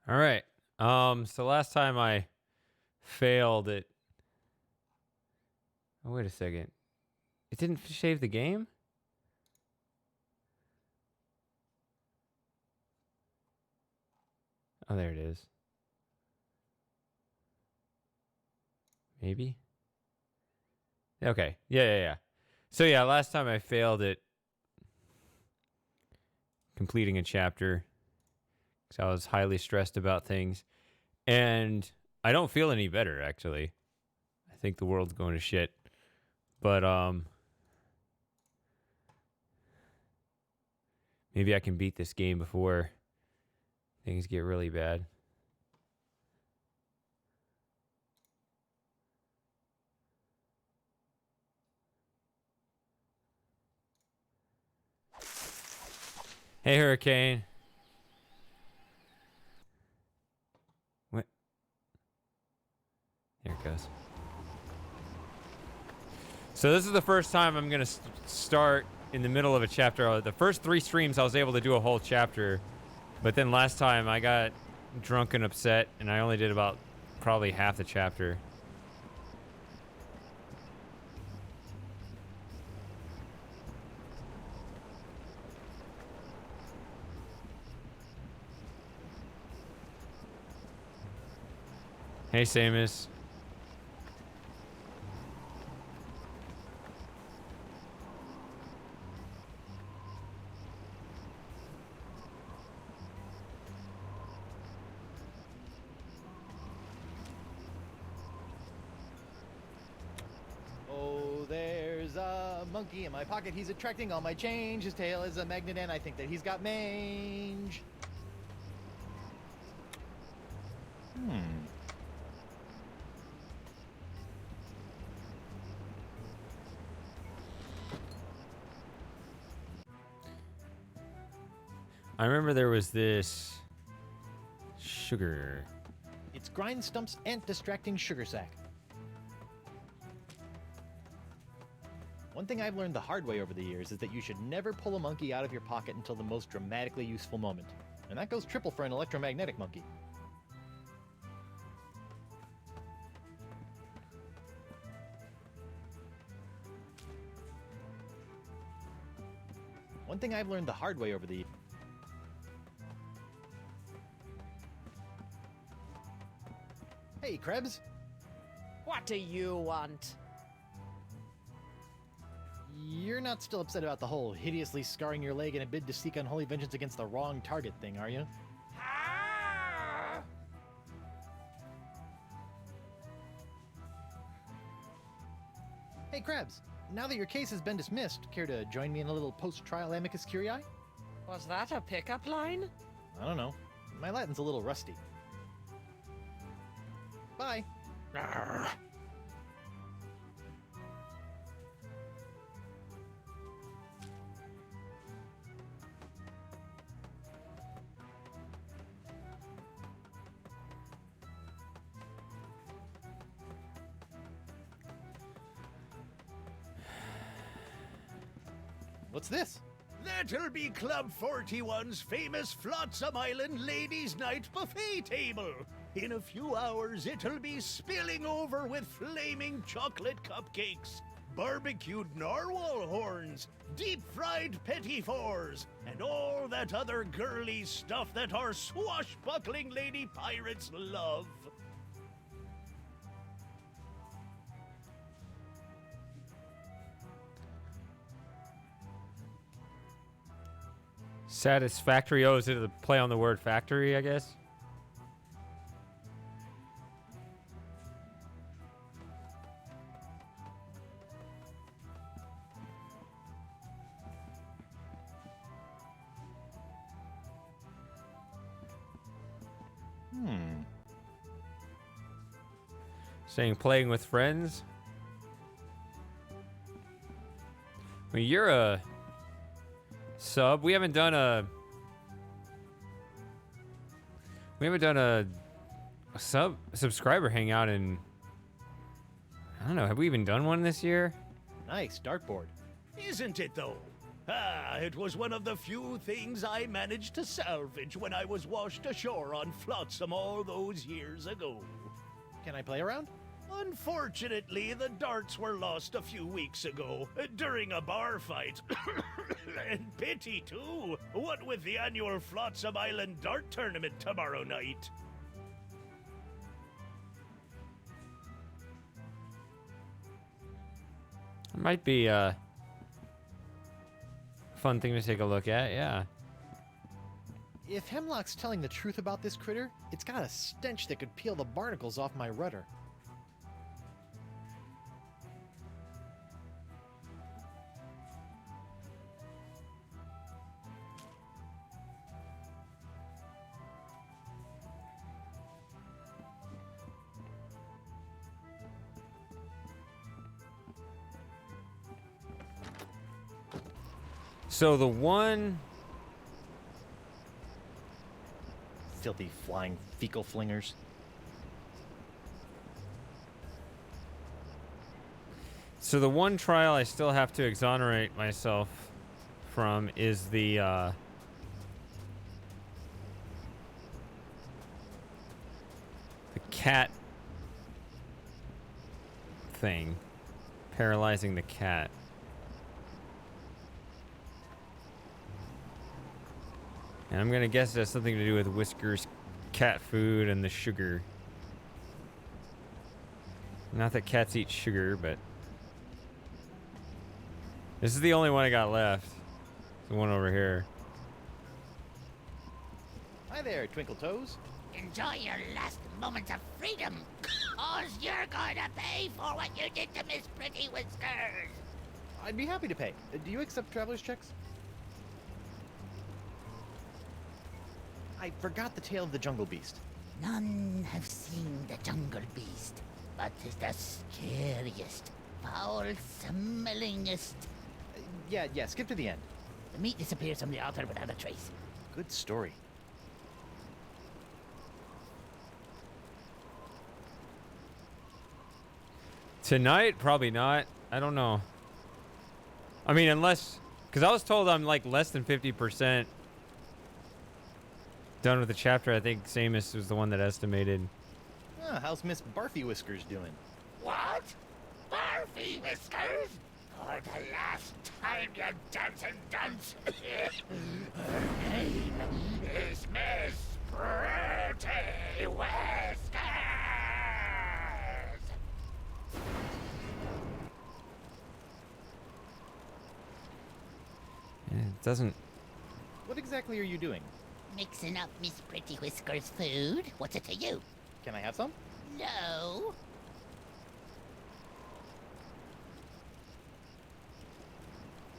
All right. So last time I failed it. Oh, wait a second. It didn't save the game? Oh, there it is. Maybe? Okay. Yeah. So yeah, last time I failed it completing a chapter because I was highly stressed about things. And I don't feel any better, actually. I think the world's going to shit. But maybe I can beat this game before things get really bad. Hey, Hurricane. What? There it goes. So this is the first time I'm going to start in the middle of a chapter. The first 3 streams I was able to do a whole chapter. But then last time I got drunk and upset and I only did about probably half the chapter. Hey, Samus. Oh, there's a monkey in my pocket. He's attracting all my change. His tail is a magnet, and I think that he's got mange. I remember there was this sugar. It's Grind Stump's ant distracting sugar sack. One thing I've learned the hard way over the years is that you should never pull a monkey out of your pocket until the most dramatically useful moment. And that goes triple for an electromagnetic monkey. One thing I've learned the hard way over the... Hey, Krebs. What do you want? You're not still upset about the whole hideously scarring your leg in a bid to seek unholy vengeance against the wrong target thing, are you? Ah! Hey, Krebs. Now that your case has been dismissed, care to join me in a little post-trial amicus curiae? Was that a pickup line? I don't know. My Latin's a little rusty. Bye. Arrgh. What's this? That'll be Club 41's famous Flotsam Island Ladies' Night buffet table. In a few hours, it'll be spilling over with flaming chocolate cupcakes, barbecued narwhal horns, deep-fried petit fours, and all that other girly stuff that our swashbuckling lady pirates love. Satisfactory. Oh, is it a play on the word factory, I guess? Saying playing with friends? Well, you're a sub. We haven't done a subscriber hangout in, I don't know, have we even done one this year? Nice, dartboard. Isn't it, though? Ah, it was one of the few things I managed to salvage when I was washed ashore on Flotsam all those years ago. Can I play around? Unfortunately, the darts were lost a few weeks ago during a bar fight. And pity, too. What with the annual Flotsam Island Dart Tournament tomorrow night. It might be a fun thing to take a look at, yeah. If Hemlock's telling the truth about this critter, it's got a stench that could peel the barnacles off my rudder. So the one... Filthy flying fecal flingers. So the one trial I still have to exonerate myself from is the cat thing. Paralyzing the cat. And I'm gonna guess it has something to do with Whisker's cat food and the sugar. Not that cats eat sugar, but... This is the only one I got left. The one over here. Hi there, Twinkle Toes. Enjoy your last moments of freedom, cause you're going to pay for what you did to Miss Pretty Whiskers. I'd be happy to pay. Do you accept traveler's checks? I forgot the tale of the jungle beast. None have seen the jungle beast, but 'tis the scariest, foul-smellingest. Yeah, skip to the end. The meat disappears from the altar without a trace. Good story. Tonight? Probably not. I don't know. I mean, unless... Because I was told I'm like less than 50% done with the chapter. I think Samus was the one that estimated. Ah, how's Miss Barfy Whiskers doing? What? Barfy Whiskers? For the last time, you dancing dunce. Her name is Miss Pretty Whiskers. It doesn't... What exactly are you doing? Mixing up Miss Pretty Whiskers' food? What's it to you? Can I have some? No.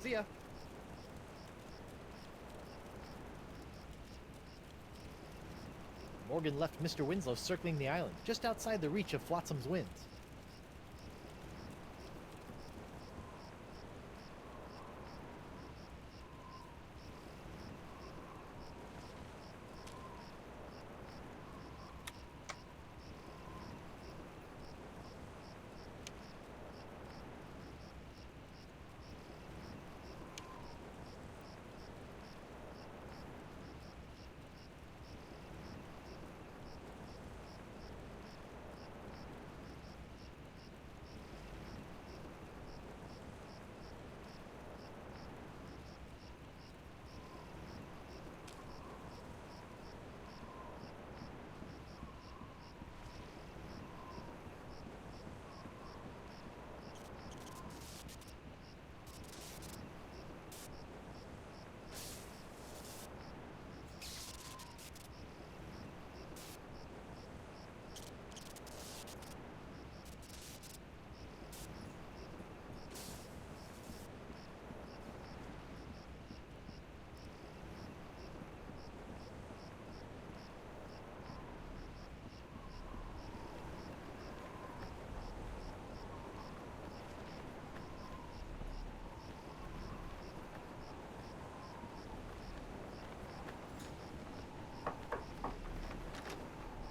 See ya. Morgan left Mr. Winslow circling the island, just outside the reach of Flotsam's winds.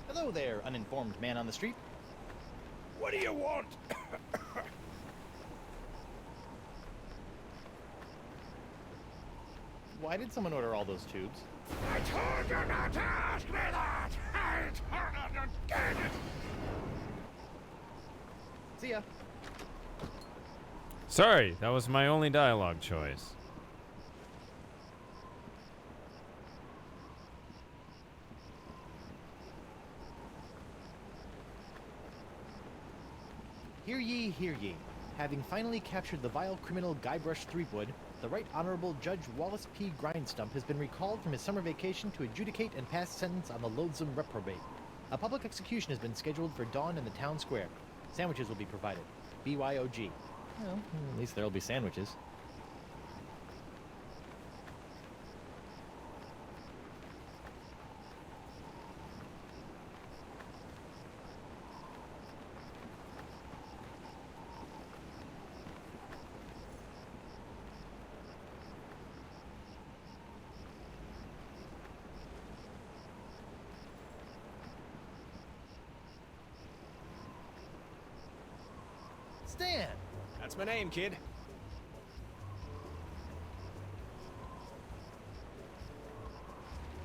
Hello there, uninformed man on the street. What do you want? Why did someone order all those tubes? I told you not to ask me that! I told you to get it! See ya. Sorry, that was my only dialogue choice. Hear ye, hear ye. Having finally captured the vile criminal Guybrush Threepwood, the Right Honorable Judge Wallace P. Grindstump has been recalled from his summer vacation to adjudicate and pass sentence on the loathsome reprobate. A public execution has been scheduled for dawn in the town square. Sandwiches will be provided. BYOG. Well, at least there'll be sandwiches. Stan! That's my name, kid.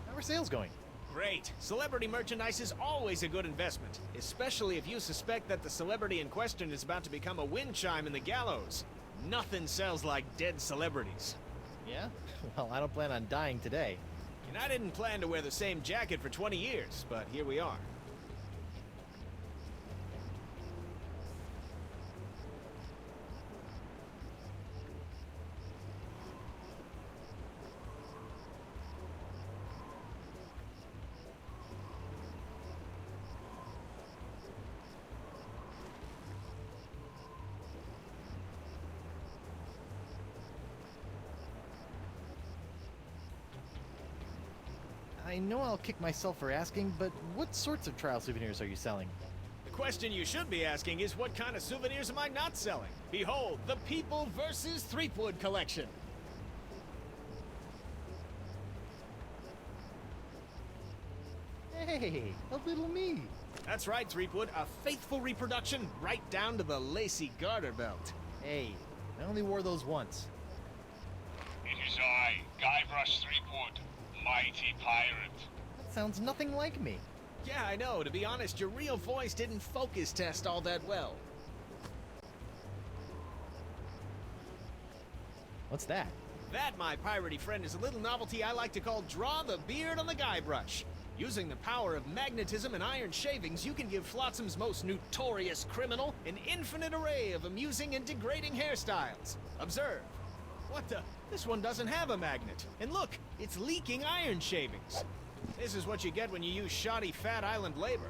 How are sales going? Great. Celebrity merchandise is always a good investment, especially if you suspect that the celebrity in question is about to become a wind chime in the gallows. Nothing sells like dead celebrities. Yeah? Well, I don't plan on dying today. And I didn't plan to wear the same jacket for 20 years, but here we are. I know I'll kick myself for asking, but what sorts of trial souvenirs are you selling? The question you should be asking is what kind of souvenirs am I not selling? Behold, the People vs. Threepwood collection. Hey, a little me. That's right, Threepwood, a faithful reproduction right down to the lacy garter belt. Hey, I only wore those once. It is I, Guybrush Threepwood, mighty pirate. That sounds nothing like me. Yeah, I know. To be honest, your real voice didn't focus test all that well. What's that? That, my piratey friend, is a little novelty I like to call Draw the Beard on the Guybrush. Using the power of magnetism and iron shavings, you can give Flotsam's most notorious criminal an infinite array of amusing and degrading hairstyles. Observe. What the? This one doesn't have a magnet. And look, it's leaking iron shavings. This is what you get when you use shoddy Fat Island labor.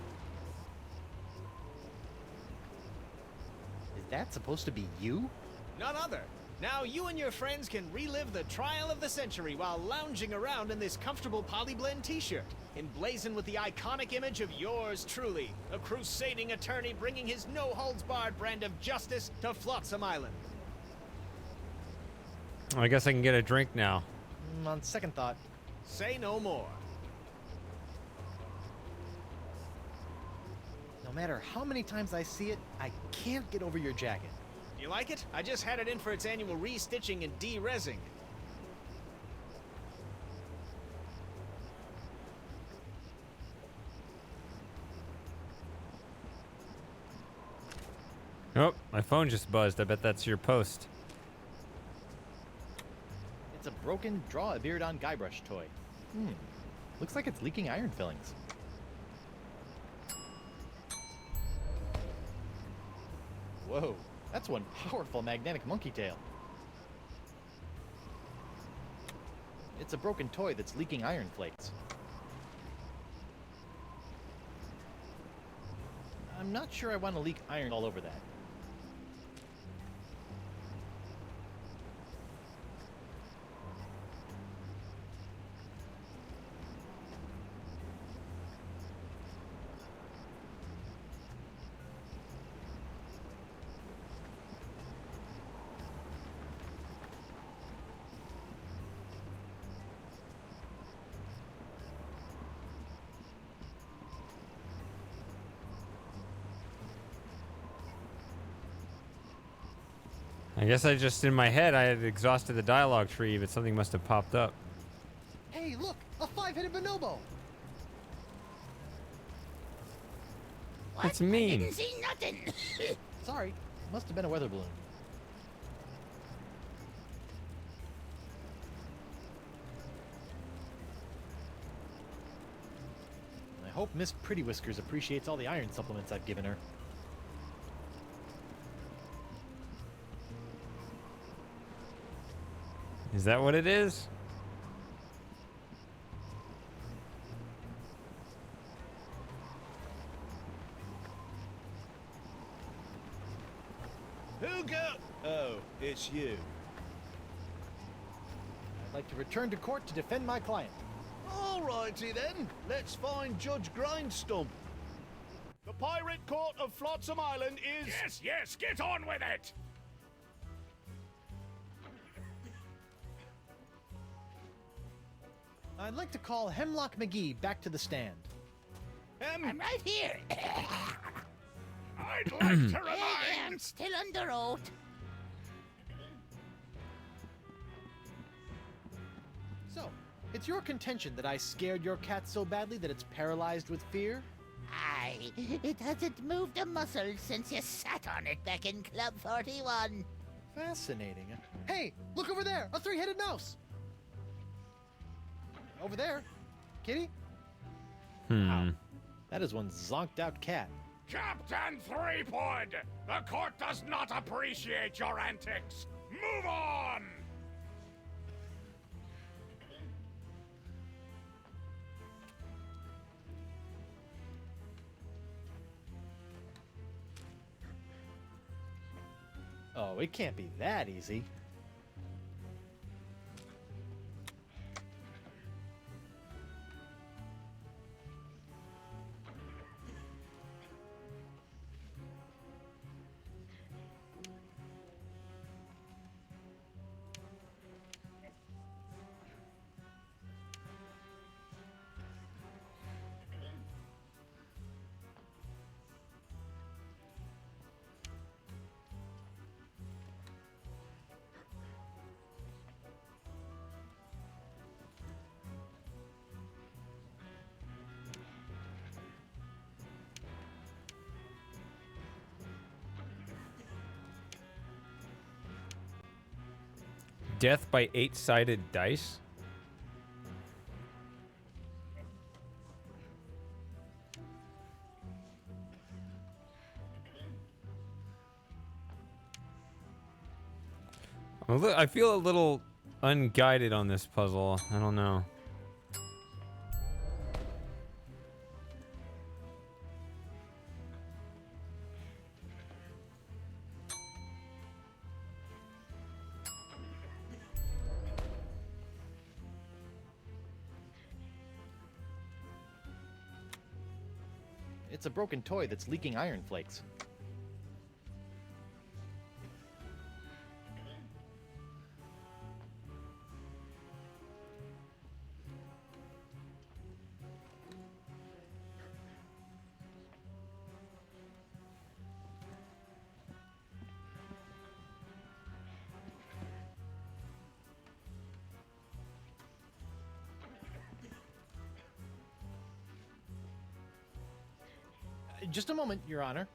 Is that supposed to be you? None other. Now you and your friends can relive the trial of the century while lounging around in this comfortable polyblend t-shirt, emblazoned with the iconic image of yours truly, a crusading attorney bringing his no-holds-barred brand of justice to Flotsam Island. I guess I can get a drink now. On second thought. Say no more. No matter how many times I see it, I can't get over your jacket. You like it? I just had it in for its annual re-stitching and de-rezzing. Oh, my phone just buzzed. I bet that's your post. It's a broken Draw a Beard on Guybrush toy. Looks like it's leaking iron fillings. Whoa, that's one powerful magnetic monkey tail. It's a broken toy that's leaking iron flakes. I'm not sure I want to leak iron all over that. I guess I just, in my head, I had exhausted the dialogue tree, but something must have popped up. A 5-headed bonobo! What? That's I mean. didn't see nothing. Sorry, must have been a weather balloon. I hope Miss Pretty Whiskers appreciates all the iron supplements I've given her. Is that what it is? Who go? Oh, it's you. I'd like to return to court to defend my client. All righty then. Let's find Judge Grindstump. The Pirate Court of Flotsam Island is... Yes, get on with it! I'd like to call Hemlock McGee back to the stand. I'm right here. I'd like to Yeah, remind... I'm still under oath. So, it's your contention that I scared your cat so badly that it's paralyzed with fear? Aye, it hasn't moved a muscle since you sat on it back in Club 41. Fascinating. Hey, look over there! A 3-headed mouse! Over there. Kitty? Hmm. That is one zonked out cat. Captain Threepwood! The court does not appreciate your antics! Move on! Oh, it can't be that easy. Death by 8-sided dice? I feel a little unguided on this puzzle. I don't know. It's a broken toy that's leaking iron flakes. Just a moment, Your Honor.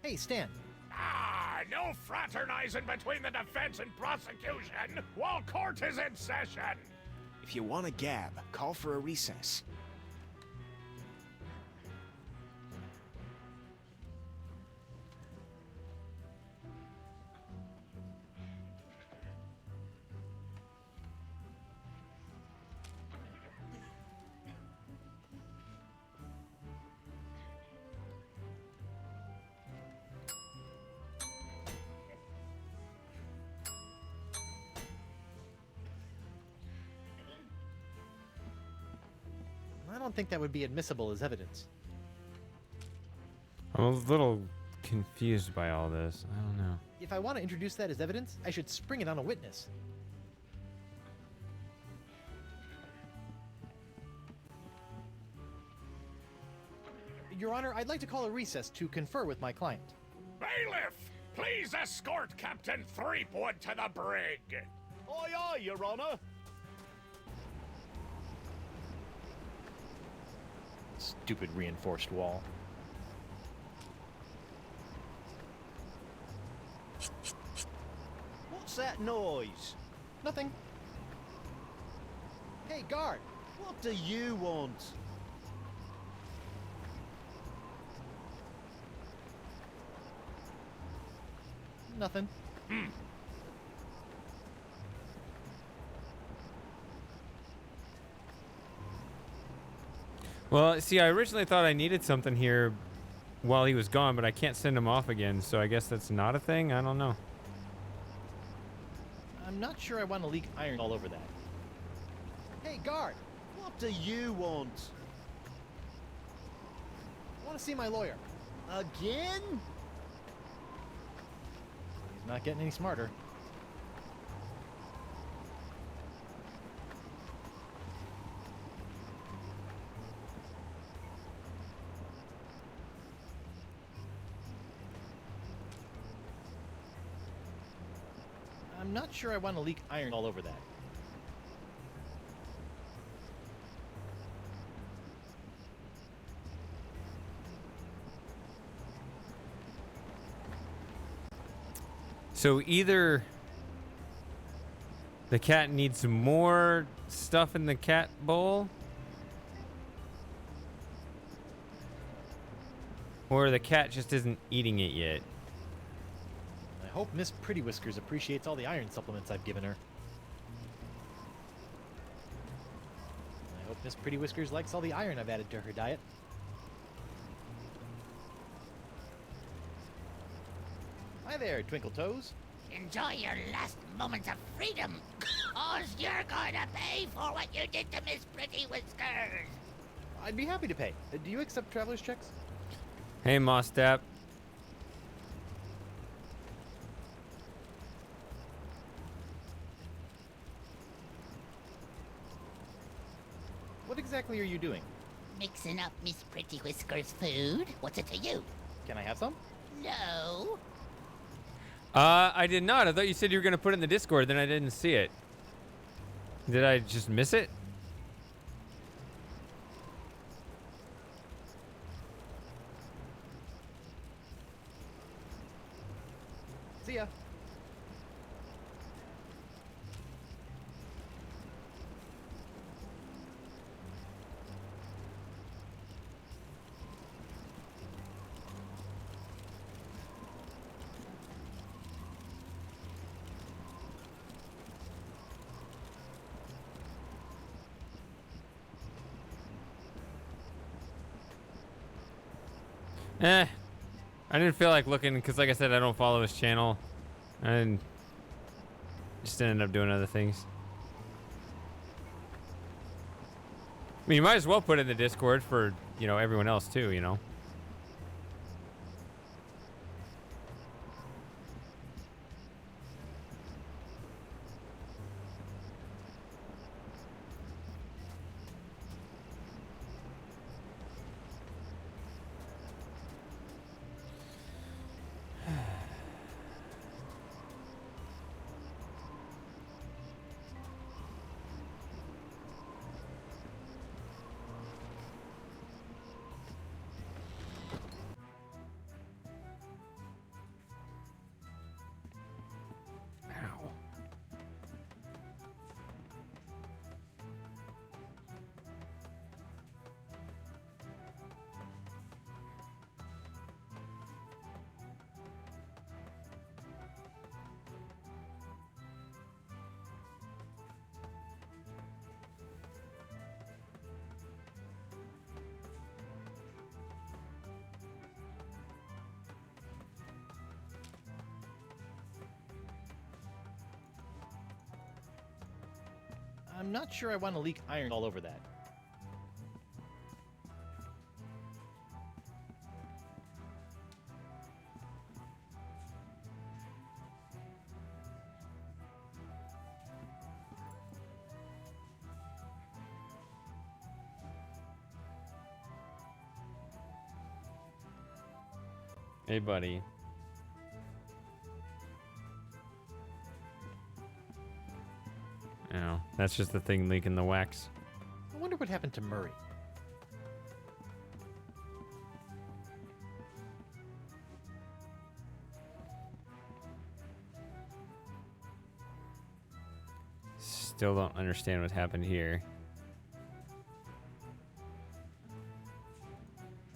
Hey, Stan. Ah, no fraternizing between the defense and prosecution while court is in session! If you want to gab, call for a recess. I don't think that would be admissible as evidence. I'm a little confused by all this. I don't know. If I want to introduce that as evidence, I should spring it on a witness. Your Honor, I'd like to call a recess to confer with my client. Bailiff, please escort Captain Threepwood to the brig. Your Honor. Stupid reinforced wall. What's that noise? Nothing. Hey, guard! What do you want? Nothing. Well, see, I originally thought I needed something here while he was gone, but I can't send him off again, so I guess that's not a thing? I don't know. I'm not sure I want to leak iron all over that. Hey, guard! What do you want? I want to see my lawyer. Again? He's not getting any smarter. I'm not sure I want to leak iron all over that. So either the cat needs more stuff in the cat bowl, or the cat just isn't eating it yet. I hope Miss Pretty Whiskers appreciates all the iron supplements I've given her. I hope Miss Pretty Whiskers likes all the iron I've added to her diet. Hi there, Twinkle Toes. Enjoy your last moments of freedom, cause you're going to pay for what you did to Miss Pretty Whiskers. I'd be happy to pay. Do you accept traveler's checks? Hey, Mostap. What exactly are you doing? Mixing up Miss Pretty Whiskers' food? What's it to you? Can I have some? No. I did not. I thought you said you were going to put it in the Discord, then I didn't see it. Did I just miss it? See ya. I didn't feel like looking because, like I said, I don't follow his channel, and just ended up doing other things. I mean, you might as well put it in the Discord for, you know, everyone else too, you know. I'm not sure I want to leak iron all over that. Hey, buddy. Oh, that's just the thing leaking the wax. I wonder what happened to Murray. Still don't understand what happened here.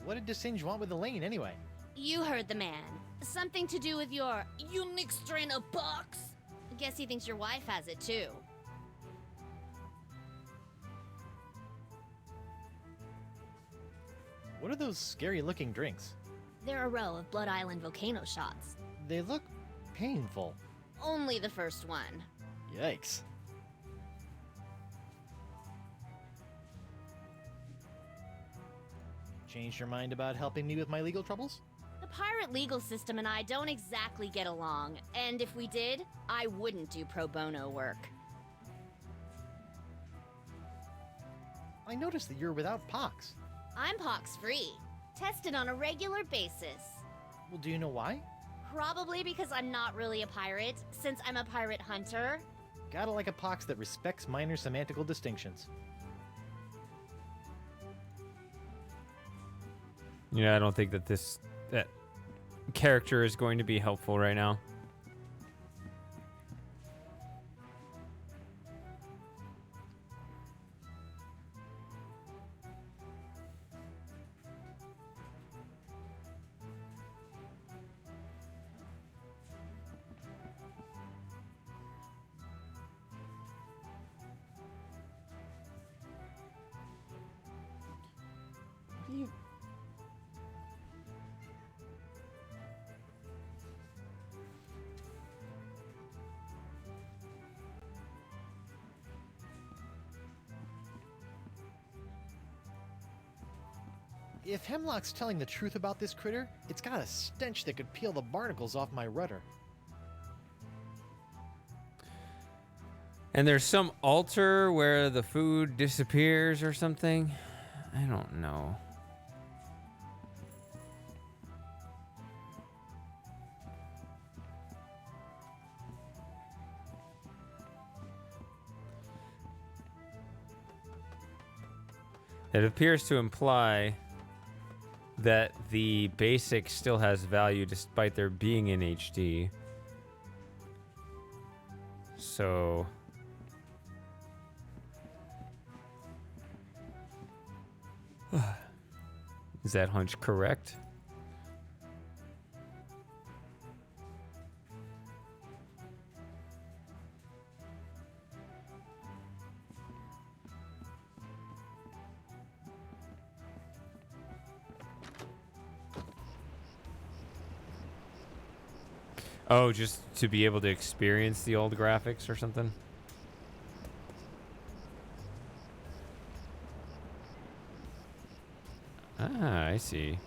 What did DeSinge want with Elaine anyway? You heard the man. Something to do with your unique strain of box. Guess he thinks your wife has it too. What are those scary-looking drinks? They're a row of Blood Island volcano shots. They look painful. Only the first one. Yikes. Changed your mind about helping me with my legal troubles? The pirate legal system and I don't exactly get along, and if we did, I wouldn't do pro bono work. I noticed that you're without pox. I'm pox-free, tested on a regular basis. Well, do you know why? Probably because I'm not really a pirate, since I'm a pirate hunter. Gotta like a pox that respects minor semantical distinctions. Yeah, I don't think that that character is going to be helpful right now. If Hemlock's telling the truth about this critter, it's got a stench that could peel the barnacles off my rudder. And there's some altar where the food disappears or something. I don't know. It appears to imply that the basic still has value despite there being in HD. So is that hunch correct? Oh, just to be able to experience the old graphics or something? Ah, I see.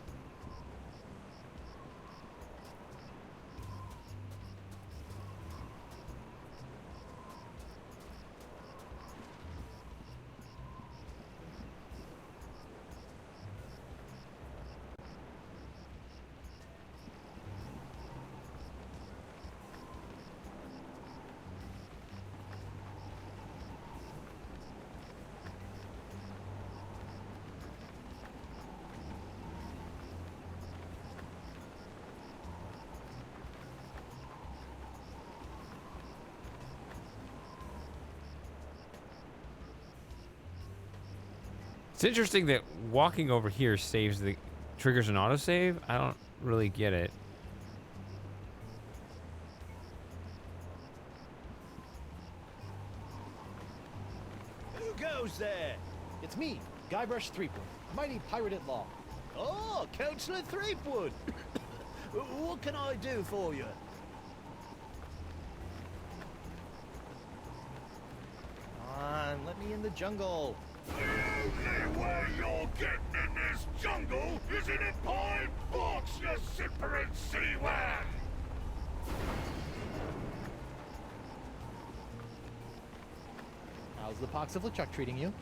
It's interesting that walking over here saves the triggers an autosave. I don't really get it. Who goes there? It's me, Guybrush Threepwood, mighty pirate at law. Oh, Councillor Threepwood. What can I do for you? Come on, let me in the jungle. The only way you're getting in this jungle is in a pine box, you simpering sea-worm! How's the pox of LeChuck treating you?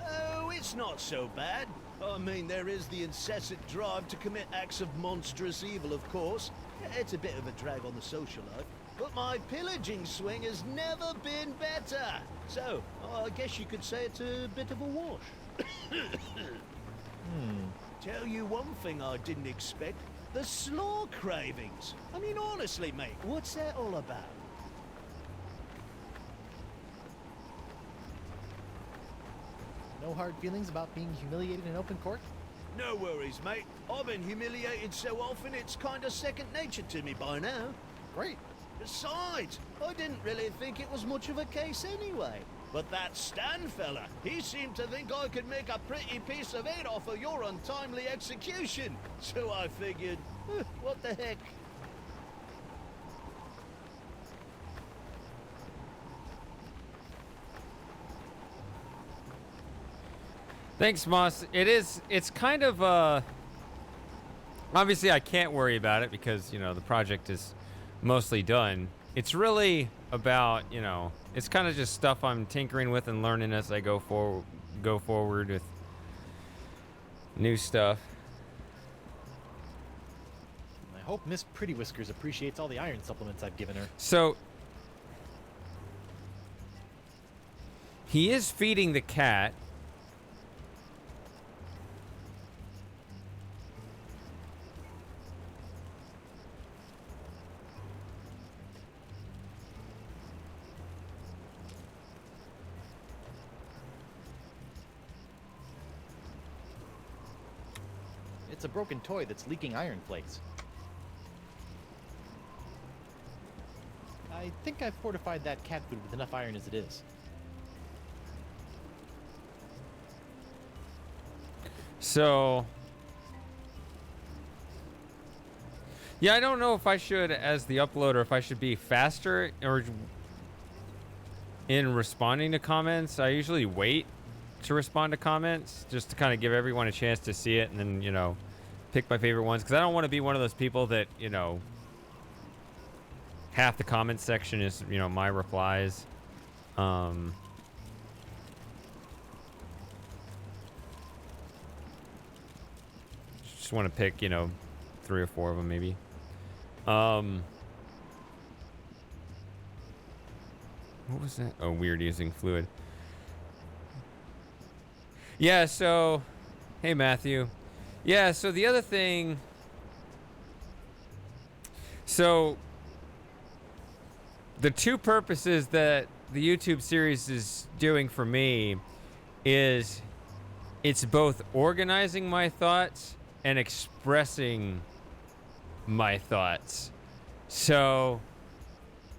Oh, it's not so bad. I mean, there is the incessant drive to commit acts of monstrous evil, of course. It's a bit of a drag on the social life. but my pillaging swing has never been better. So, I guess you could say it's a bit of a wash. Tell you one thing I didn't expect. The slaw cravings. I mean, honestly, mate, what's that all about? No hard feelings about being humiliated in open court? No worries, mate. I've been humiliated so often it's kind of second nature to me by now. Great. Besides, I didn't really think it was much of a case anyway. But that Stan fella, he seemed to think I could make a pretty piece of it off of your untimely execution. So I figured, what the heck? Thanks, Moss. It's kind of, obviously I can't worry about it because, you know, the project is mostly done. It's really about, you know, it's kind of just stuff I'm tinkering with and learning as I go forward with new stuff. I hope Miss Pretty Whiskers appreciates all the iron supplements I've given her. So he is feeding the cat. It's a broken toy that's leaking iron flakes. I think I've fortified that cat food with enough iron as it is. So, yeah, I don't know if I should, as the uploader, if I should be faster or in responding to comments. I usually wait to respond to comments just to kind of give everyone a chance to see it and then, you know, pick my favorite ones, because I don't want to be one of those people that, you know, half the comment section is, you know, my replies. Just want to pick, you know, 3 or 4 of them maybe. What was that? Oh, weird using fluid. Yeah, so hey Matthew. Yeah, so the other thing, so the two purposes that the YouTube series is doing for me is it's both organizing my thoughts and expressing my thoughts. So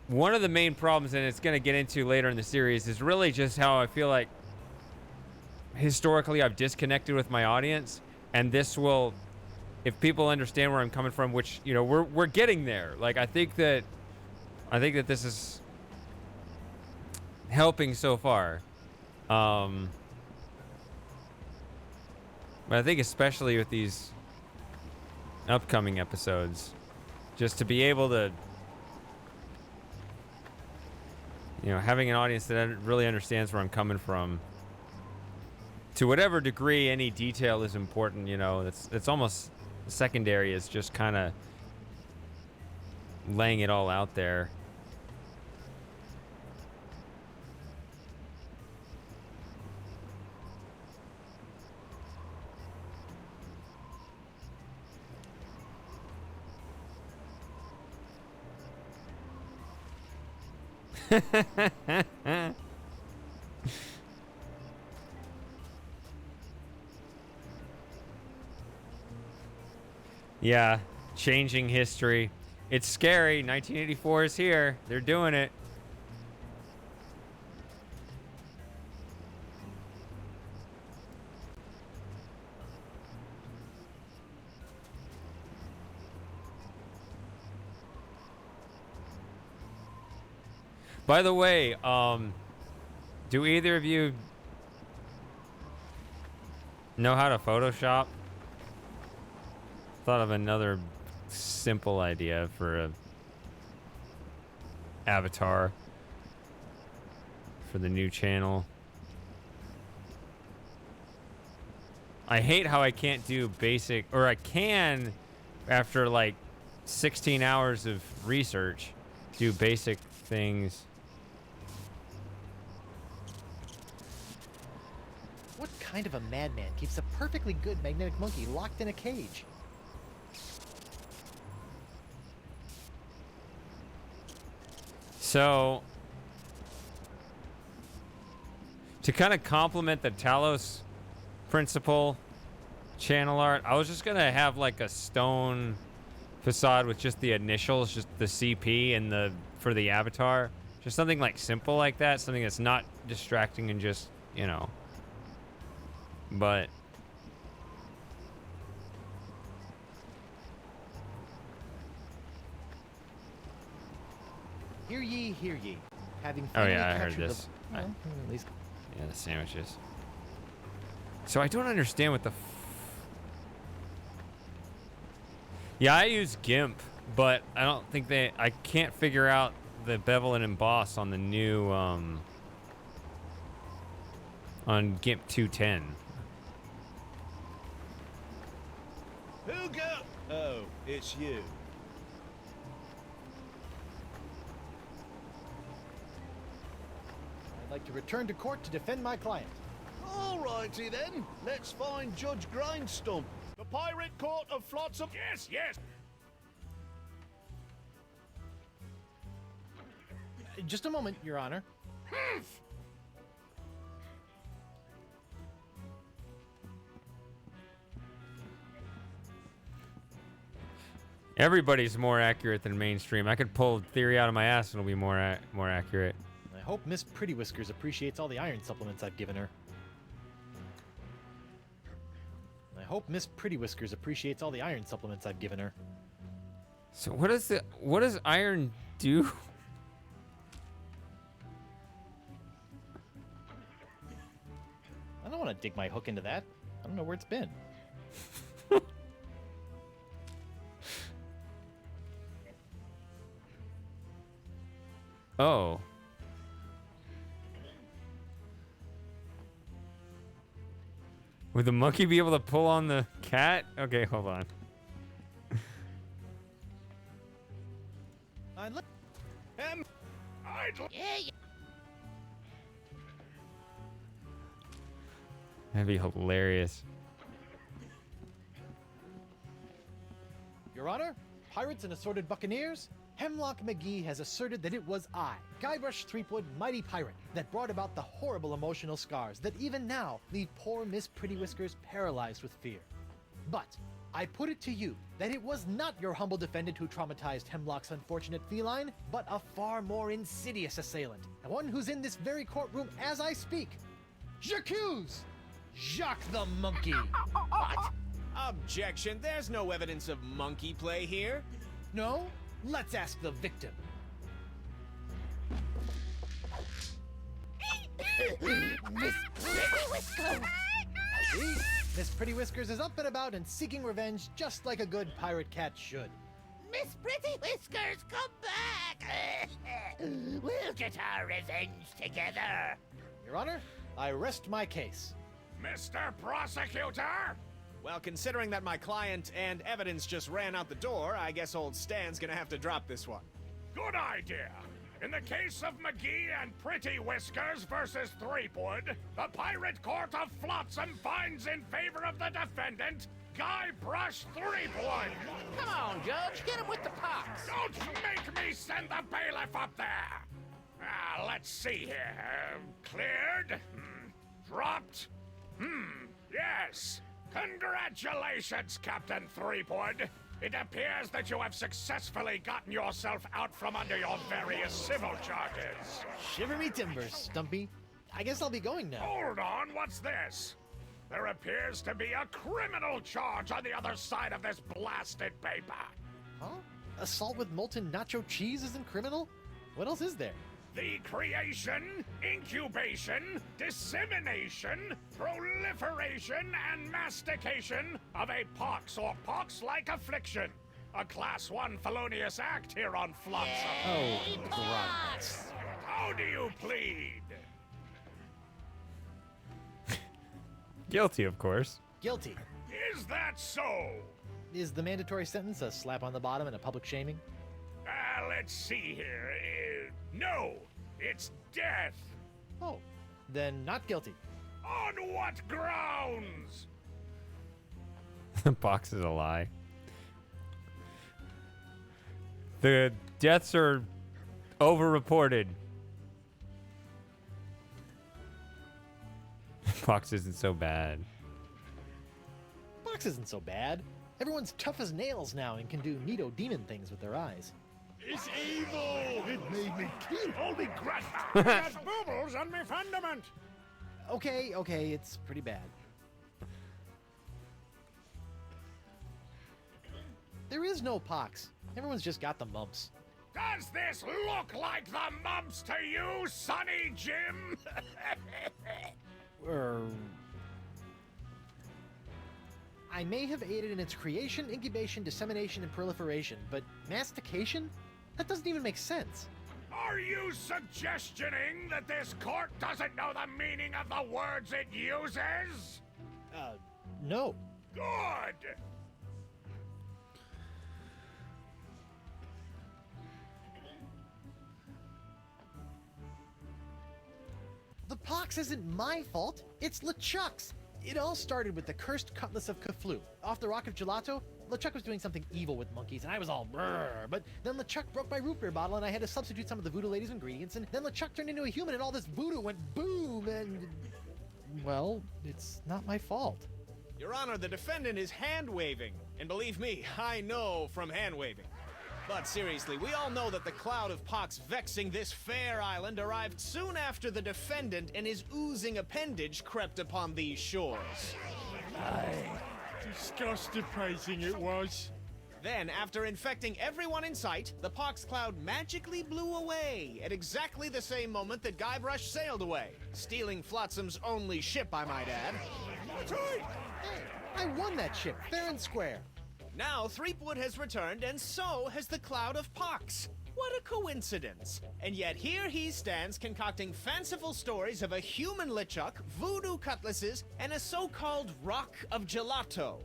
one of the main problems, and it's going to get into later in the series, is really just how I feel like historically I've disconnected with my audience. And this will, if people understand where I'm coming from, which, you know, we're getting there. Like, I think that this is helping so far. But I think especially with these upcoming episodes, just to be able to, you know, having an audience that really understands where I'm coming from. To whatever degree any detail is important, you know, it's almost secondary. It's just kind of laying it all out there. Yeah, changing history. It's scary. 1984 is here. They're doing it. By the way, do either of you know how to Photoshop? Thought of another simple idea for a avatar for the new channel. I hate how I can't do basic, or I can after like 16 hours of research, do basic things. What kind of a madman keeps a perfectly good magnetic monkey locked in a cage? So, to kind of complement the Talos principle channel art, I was just gonna have like a stone facade with just the initials, just the CP and the for the avatar, just something like simple like that, something that's not distracting and just, you know. But Hear ye, hear ye. Having oh finally yeah, I heard captured this. The, well, at least Yeah, the sandwiches. So I don't understand what the. Yeah, I use GIMP, but I don't think they. I can't figure out the bevel and emboss on the new on GIMP 210. Who go? Oh, it's you. I'd like to return to court to defend my client. All righty then. Let's find Judge Grindstump. The Pirate Court of Flotsam. Yes, yes. Just a moment, Your Honor. Everybody's more accurate than mainstream. I could pull theory out of my ass and it'll be more accurate. I hope Miss Pretty Whiskers appreciates all the iron supplements I've given her. I hope Miss Pretty Whiskers appreciates all the iron supplements I've given her. So what does iron do? I don't want to dig my hook into that. I don't know where it's been. Oh. Would the monkey be able to pull on the cat? Okay, hold on. I'd Yeah, That'd be hilarious. Your Honor, pirates and assorted buccaneers, Hemlock McGee has asserted that it was I, Guybrush Threepwood, mighty pirate, that brought about the horrible emotional scars that even now leave poor Miss Pretty Whiskers paralyzed with fear. But I put it to you that it was not your humble defendant who traumatized Hemlock's unfortunate feline, but a far more insidious assailant, the one who's in this very courtroom as I speak. J'accuse Jacques the Monkey. What? Objection. There's no evidence of monkey play here. No? Let's ask the victim. Miss Pretty Whiskers! See? Miss Pretty Whiskers is up and about and seeking revenge just like a good pirate cat should. Miss Pretty Whiskers, come back! We'll get our revenge together. Your Honor, I rest my case. Mr. Prosecutor! Well, considering that my client and evidence just ran out the door, I guess old Stan's gonna have to drop this one. Good idea. In the case of McGee and Pretty Whiskers versus Threepwood, the Pirate Court of Flotsam finds in favor of the defendant, Guybrush Threepwood. Come on, Judge, get him with the pox. Don't make me send the bailiff up there. Let's see here. Cleared. Dropped. Yes. Congratulations, Captain Threepwood. It appears that you have successfully gotten yourself out from under your various civil charges. Shiver me timbers, Stumpy. I guess I'll be going now. Hold on, what's this? There appears to be a criminal charge on the other side of this blasted paper. Huh? Assault with molten nacho cheese isn't criminal? What else is there? The creation, incubation, dissemination, proliferation, and mastication of a pox or pox-like affliction. A Class 1 felonious act here on Flotsam. Oh, gross. How do you plead? Guilty, of course. Guilty. Is that so? Is the mandatory sentence a slap on the bottom and a public shaming? Well, let's see here. No, it's death. Oh, then not guilty. On what grounds? Pox is a lie. The deaths are overreported. Pox isn't so bad. Box isn't so bad. Everyone's tough as nails now and can do neato demon things with their eyes. It's evil! It made me kill all me grandma! Got bubbles on me fundament! Okay, it's pretty bad. There is no pox. Everyone's just got the mumps. Does this look like the mumps to you, Sonny Jim? I may have aided in its creation, incubation, dissemination, and proliferation, but mastication? That doesn't even make sense. Are you suggesting that this court doesn't know the meaning of the words it uses? No. Good! The pox isn't my fault. It's LeChuck's. It all started with the cursed cutlass of Kaflu. Off the rock of Gelato, LeChuck was doing something evil with monkeys, and I was all brrr. But then LeChuck broke my root beer bottle, and I had to substitute some of the voodoo lady's ingredients, and then LeChuck turned into a human, and all this voodoo went boom, and... Well, it's not my fault. Your Honor, the defendant is hand-waving. And believe me, I know from hand-waving. But seriously, we all know that the cloud of pox vexing this fair island arrived soon after the defendant and his oozing appendage crept upon these shores. Disgusting praising it was. Then, after infecting everyone in sight, the pox cloud magically blew away at exactly the same moment that Guybrush sailed away, stealing Flotsam's only ship, I might add. That's right! Hey, I won that ship, fair and square. Now, Threepwood has returned, and so has the Cloud of Pox. What a coincidence. And yet here he stands concocting fanciful stories of a human LeChuck, voodoo cutlasses, and a so-called rock of gelato.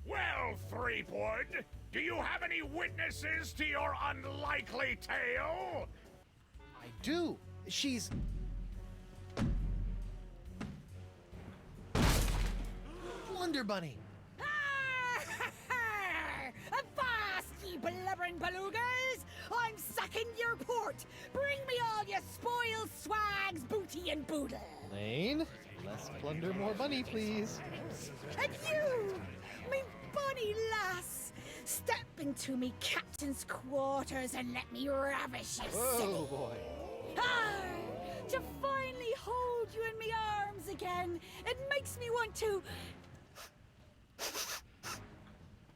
Well, Threepwood, do you have any witnesses to your unlikely tale? I do. She's... Wonder Bunny. Avast, ye blubbering belugas! I'm sucking your port! Bring me all your spoils, swags, booty, and boodle! Lane, less plunder, more bunny, please. And you, me bonny lass, step into me captain's quarters and let me ravish you, silly. Oh boy. To finally hold you in me arms again, it makes me want to...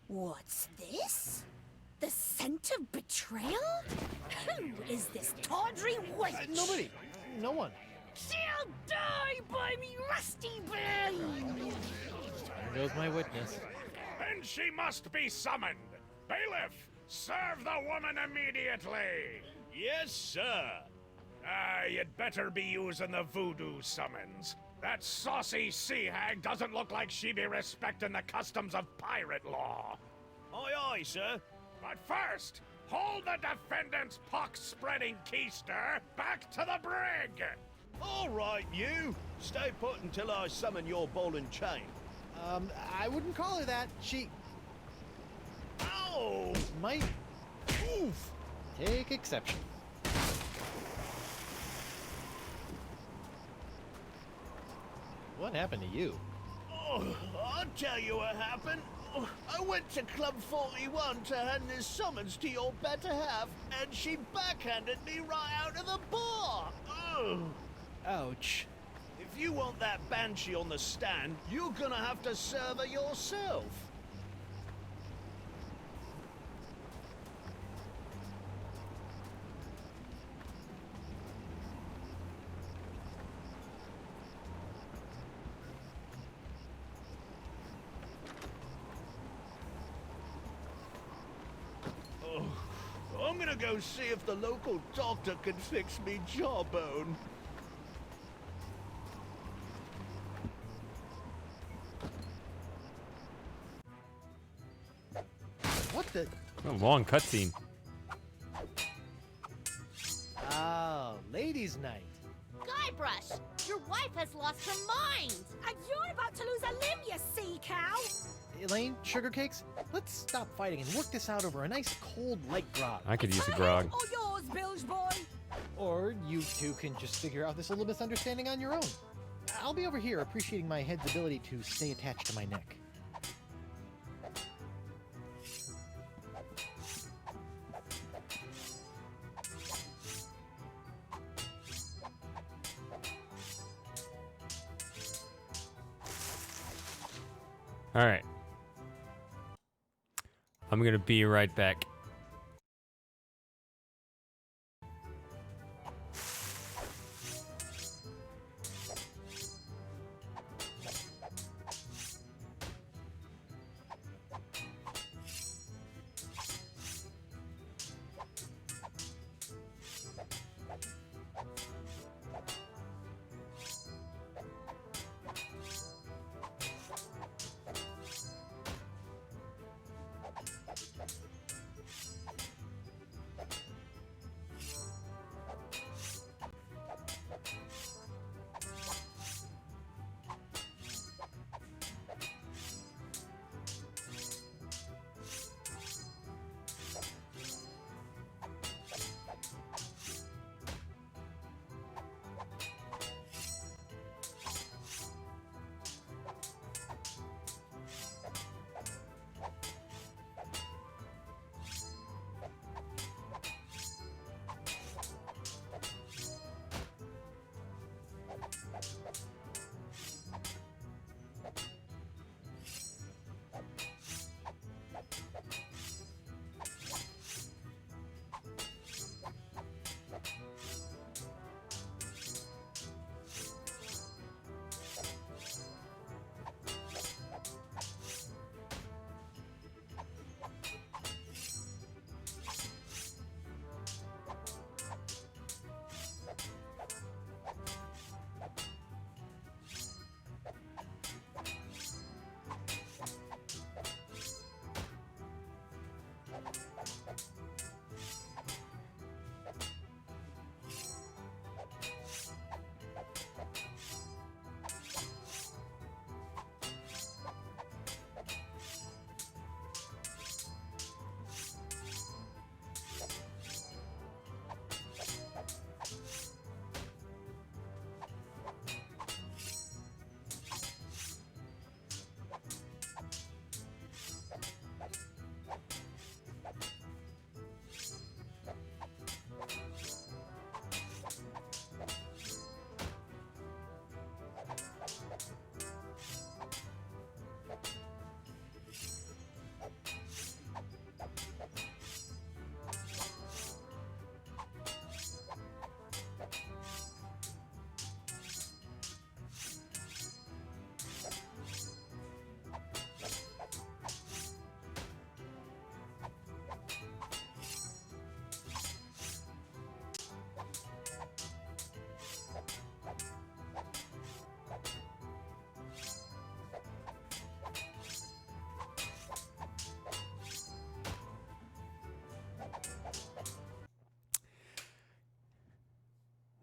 What's this? The scent of betrayal? Who is this tawdry wench? Nobody. No one. She'll die by me rusty blade! There goes my witness. Then she must be summoned. Bailiff, serve the woman immediately. Yes, sir. You'd better be using the voodoo summons. That saucy sea hag doesn't look like she be respecting the customs of pirate law. Aye, aye, sir. But first, hold the defendant's pox-spreading keister back to the brig. All right, you. Stay put until I summon your ball and chain. I wouldn't call her that. She Ow! might Oof! take exception. What happened to you? Oh, I'll tell you what happened. Oh, I went to Club 41 to hand this summons to your better half, and she backhanded me right out of the bar. Ugh. Ouch. If you want that banshee on the stand, you're gonna have to serve her yourself. I'm gonna go see if the local doctor can fix me jawbone. What the? A long cutscene. wife has lost her mind. And you're about to lose a limb, you sea cow. Elaine, sugar cakes, let's stop fighting and work this out over a nice cold light grog. I could use a Her grog. head or yours, bilge boy. Or you two can just figure out this little misunderstanding on your own. I'll be over here appreciating my head's ability to stay attached to my neck. All right. I'm gonna be right back.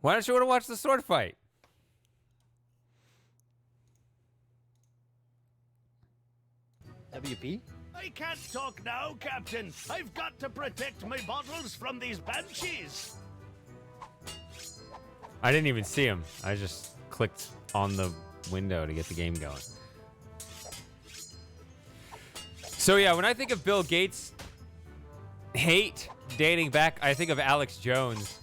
Why don't you want to watch the sword fight? WP? I can't talk now, Captain. I've got to protect my bottles from these banshees. I didn't even see him. I just clicked on the window to get the game going. So yeah, when I think of Bill Gates hate dating back, I think of Alex Jones.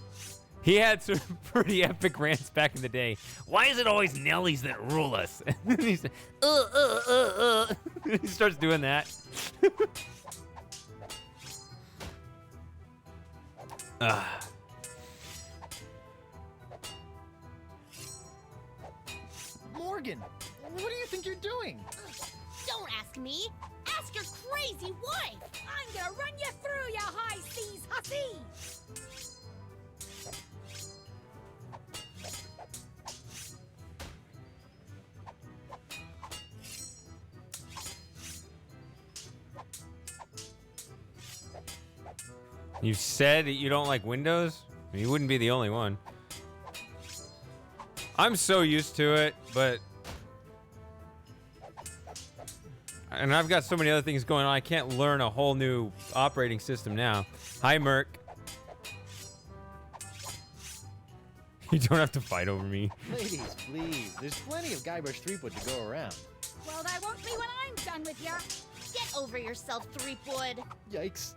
He had some pretty epic rants back in the day. Why is it always Nellies that rule us? And he's he starts doing that. Morgan, what do you think you're doing? Don't ask me. Ask your crazy wife. I'm gonna run you through, you high seas hussy. You said that you don't like Windows? You wouldn't be the only one. I'm so used to it, but... And I've got so many other things going on, I can't learn a whole new operating system now. Hi, Merc. You don't have to fight over me. Ladies, please. There's plenty of Guybrush Threepwood to go around. Well, there won't be when I'm done with ya. Get over yourself, Threepwood. Yikes.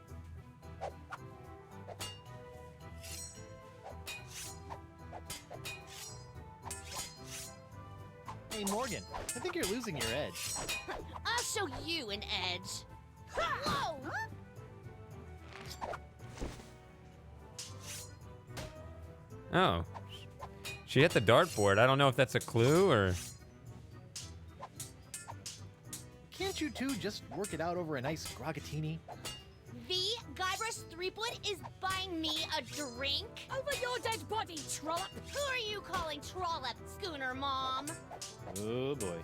Hey, Morgan, I think you're losing your edge. I'll show you an edge. Whoa! Oh. She hit the dartboard. I don't know if that's a clue or... Can't you two just work it out over a nice grogatini? The Guybrush Threepwood is buying me a drink? Over your dead body, trollop. Who are you calling Trollop, Schooner Mom? Oh boy.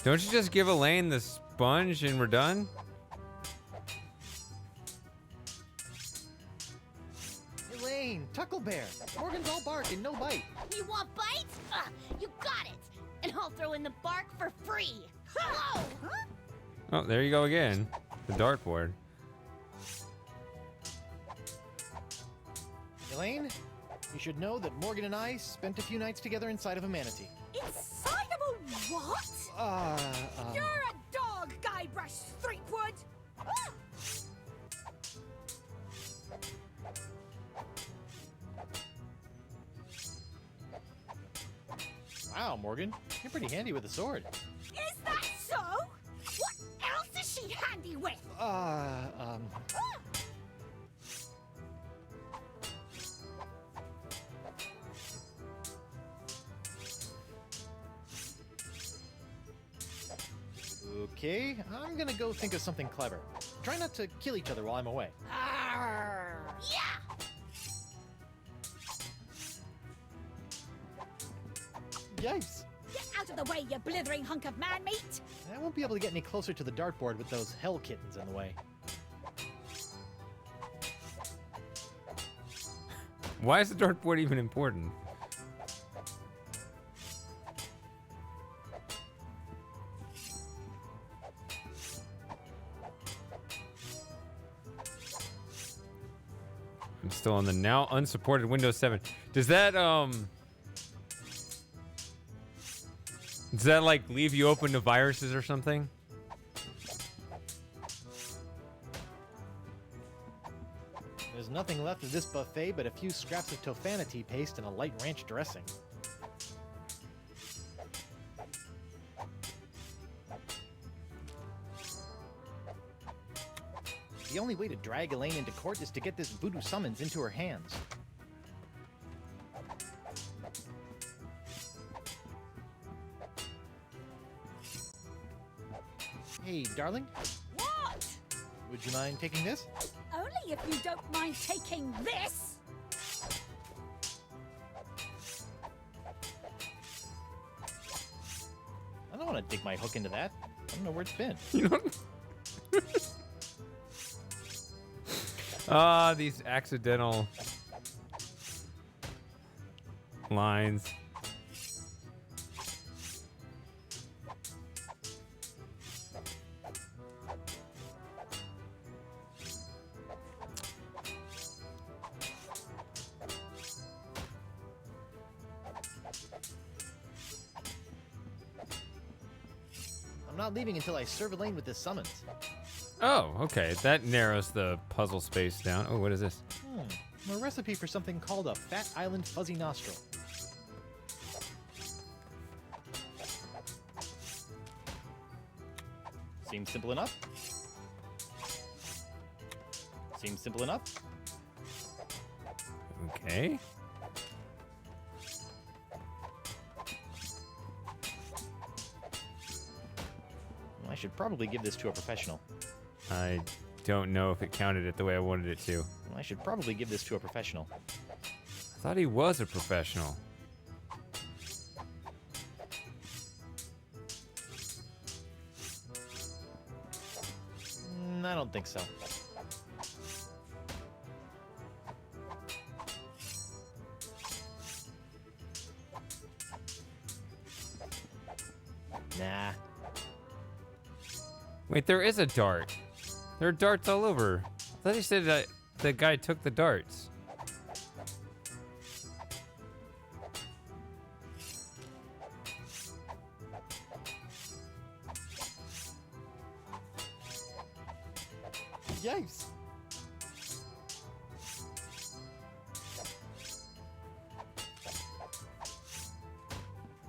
Don't you just give Elaine the sponge and we're done? Elaine, Tucklebear. Morgan's all bark and no bite. You want bites? You got it. And I'll throw in the bark for free. Whoa! Oh, there you go again. The dartboard. Elaine, you should know that Morgan and I spent a few nights together inside of a manatee. Inside of a what? You're a dog, Guybrush Threepwood. Ah! Wow, Morgan, you're pretty handy with a sword. Is that so? What else is she handy with? Ah! Okay, I'm gonna go think of something clever. Try not to kill each other while I'm away. Arr. Yeah! Yikes! Get out of the way, you blithering hunk of man meat! I won't be able to get any closer to the dartboard with those hell kittens in the way. Why is the dartboard even important? I'm still on the now unsupported Windows 7. Does that like leave you open to viruses or something? There's nothing left of this buffet but a few scraps of tofanity paste and a light ranch dressing. The only way to drag Elaine into court is to get this voodoo summons into her hands. Hey, darling, What? would you mind taking this? Only if you don't mind taking this! I don't want to dig my hook into that. I don't know where it's been. You know? Ah, these accidental lines. I'm not leaving until I serve Elaine with this summons. Oh, okay. That narrows the puzzle space down. Oh, what is this? A recipe for something called a Fat Island Fuzzy Nostril. Seems simple enough. Seems simple enough. Okay. I should probably give this to a professional. I don't know if it counted it the way I wanted it to. I should probably give this to a professional. I thought he was a professional. I don't think so. Nah. Wait, there is a dart. There are darts all over. I thought he said that the guy took the darts. Yikes.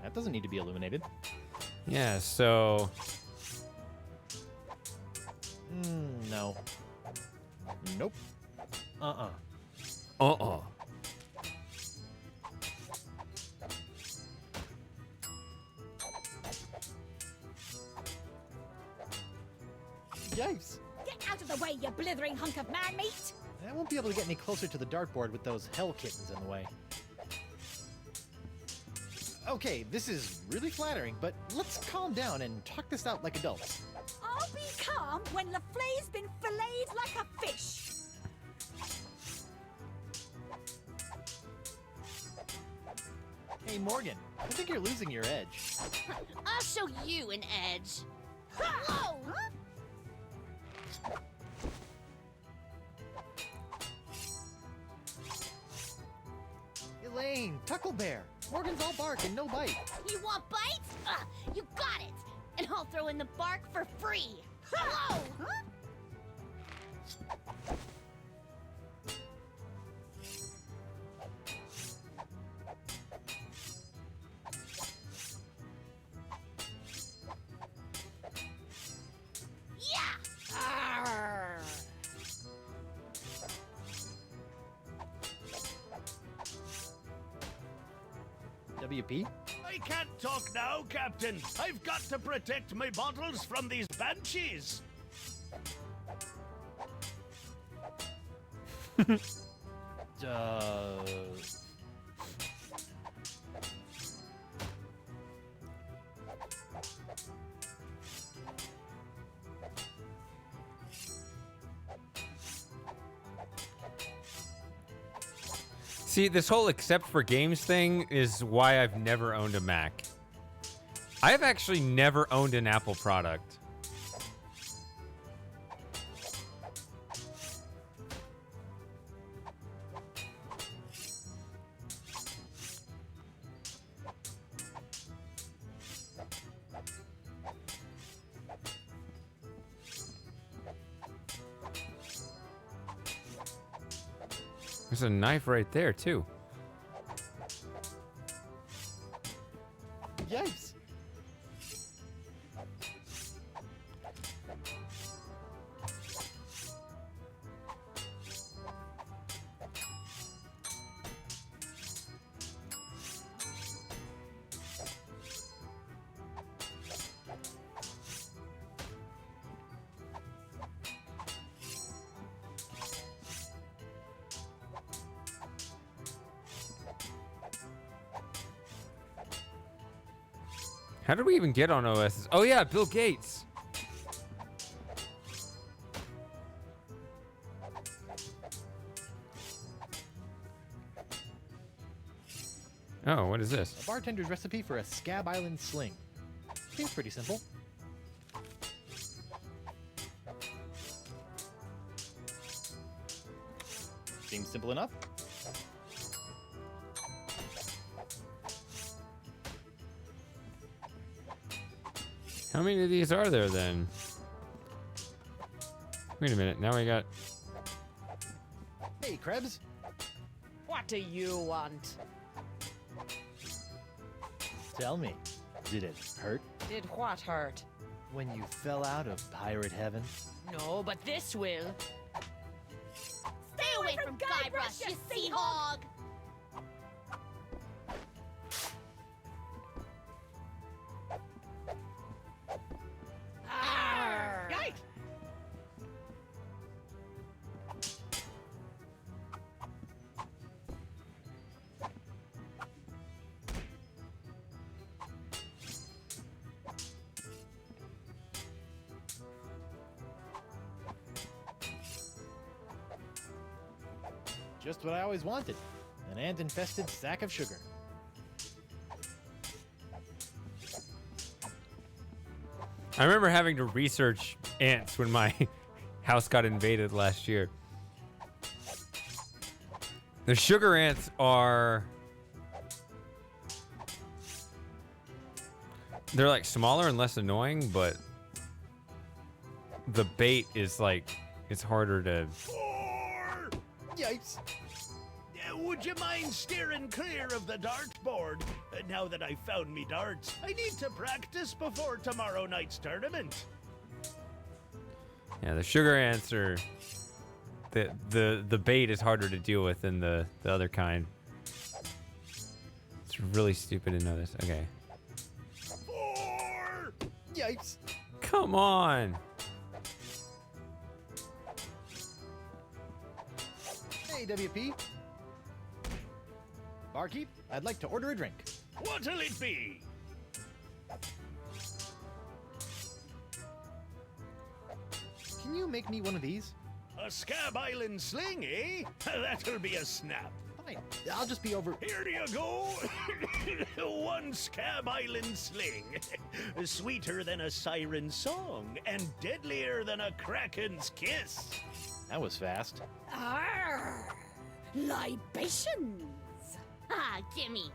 That doesn't need to be illuminated. Yeah, so... No. Nope. Uh-uh. Uh-uh. Yikes. Get out of the way, you blithering hunk of man meat! I won't be able to get any closer to the dartboard with those hell kittens in the way. Okay, this is really flattering, but let's calm down and talk this out like adults. I'll be calm when LaFlay's been filleted like a fish. Hey, Morgan, I think you're losing your edge. I'll show you an edge. Whoa! Elaine, Tucklebear. Morgan's all bark and no bite. You want bites? You got it! And I'll throw in the bark for free. Whoa! Yeah! Arr. WP? I can't talk now, Captain. I've got to protect my bottles from these banshees. See, this whole except for games thing is why I've never owned a Mac. I've actually never owned an Apple product. There's a knife right there, too. Yikes. How did we even get on OS? Oh yeah, Bill Gates. Oh, what is this? A bartender's recipe for a Scab Island sling. Seems pretty simple. Seems simple enough. How many of these are there then? Wait a minute, now we got... Hey, Krebs. What do you want? Tell me, did it hurt Did what hurt? when you fell out of pirate heaven? No, but this will. Stay away from Guybrush, you sea hog! Yikes! Just what I always wanted. An ant-infested sack of sugar. I remember having to research ants when my house got invaded last year. The sugar ants are... They're like smaller and less annoying, but the bait is like, it's harder to... Four! Yikes. Would you mind steering clear of the dartboard? Now that I've found me darts, I need to practice before tomorrow night's tournament. Yeah, the sugar ants are... The bait is harder to deal with than the other kind. It's really stupid to know this. Okay. Four! Yikes. Come on! Hey, WP. Barkeep, I'd like to order a drink. What'll it be? Can you make me one of these? A Scab Island sling, eh? That'll be a snap. Fine. I'll just be over. Here you go. One Scab Island sling. Sweeter than a siren's song and deadlier than a kraken's kiss. That was fast. Arr! Libations! Ah, gimme.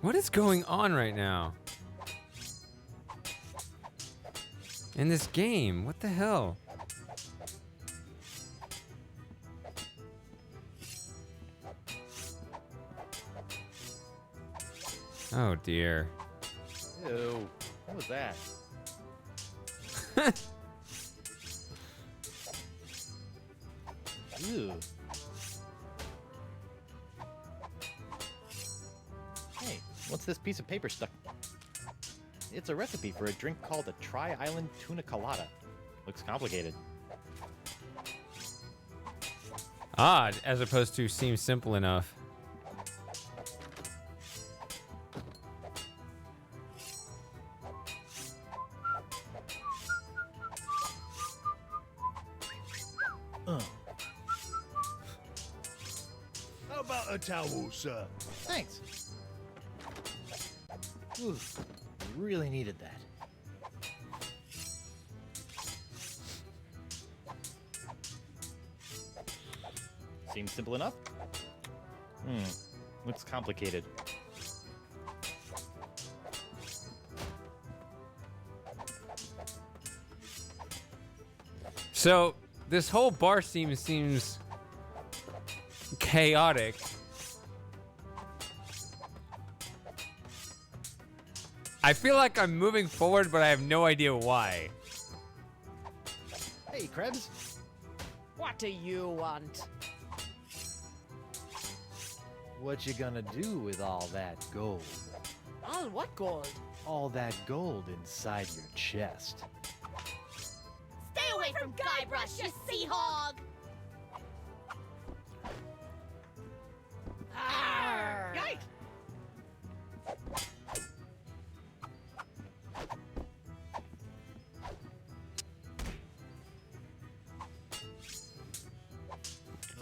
What is going on right now? In this game? What the hell? Oh dear. Ew. What was that? Ew. Hey, what's this piece of paper stuck? It's a recipe for a drink called a Tri-Island Tuna Colada. Looks complicated. Odd, as opposed to seems simple enough. How about a towel, sir? Thanks. Oof, really needed that. Seems simple enough. Looks complicated. So this whole bar seems chaotic. I feel like I'm moving forward, but I have no idea why. Hey, Krebs. What do you want? What you gonna do with all that gold? All what gold? All that gold inside your chest. Stay away from Guybrush, you sea hog! Arr! Yikes!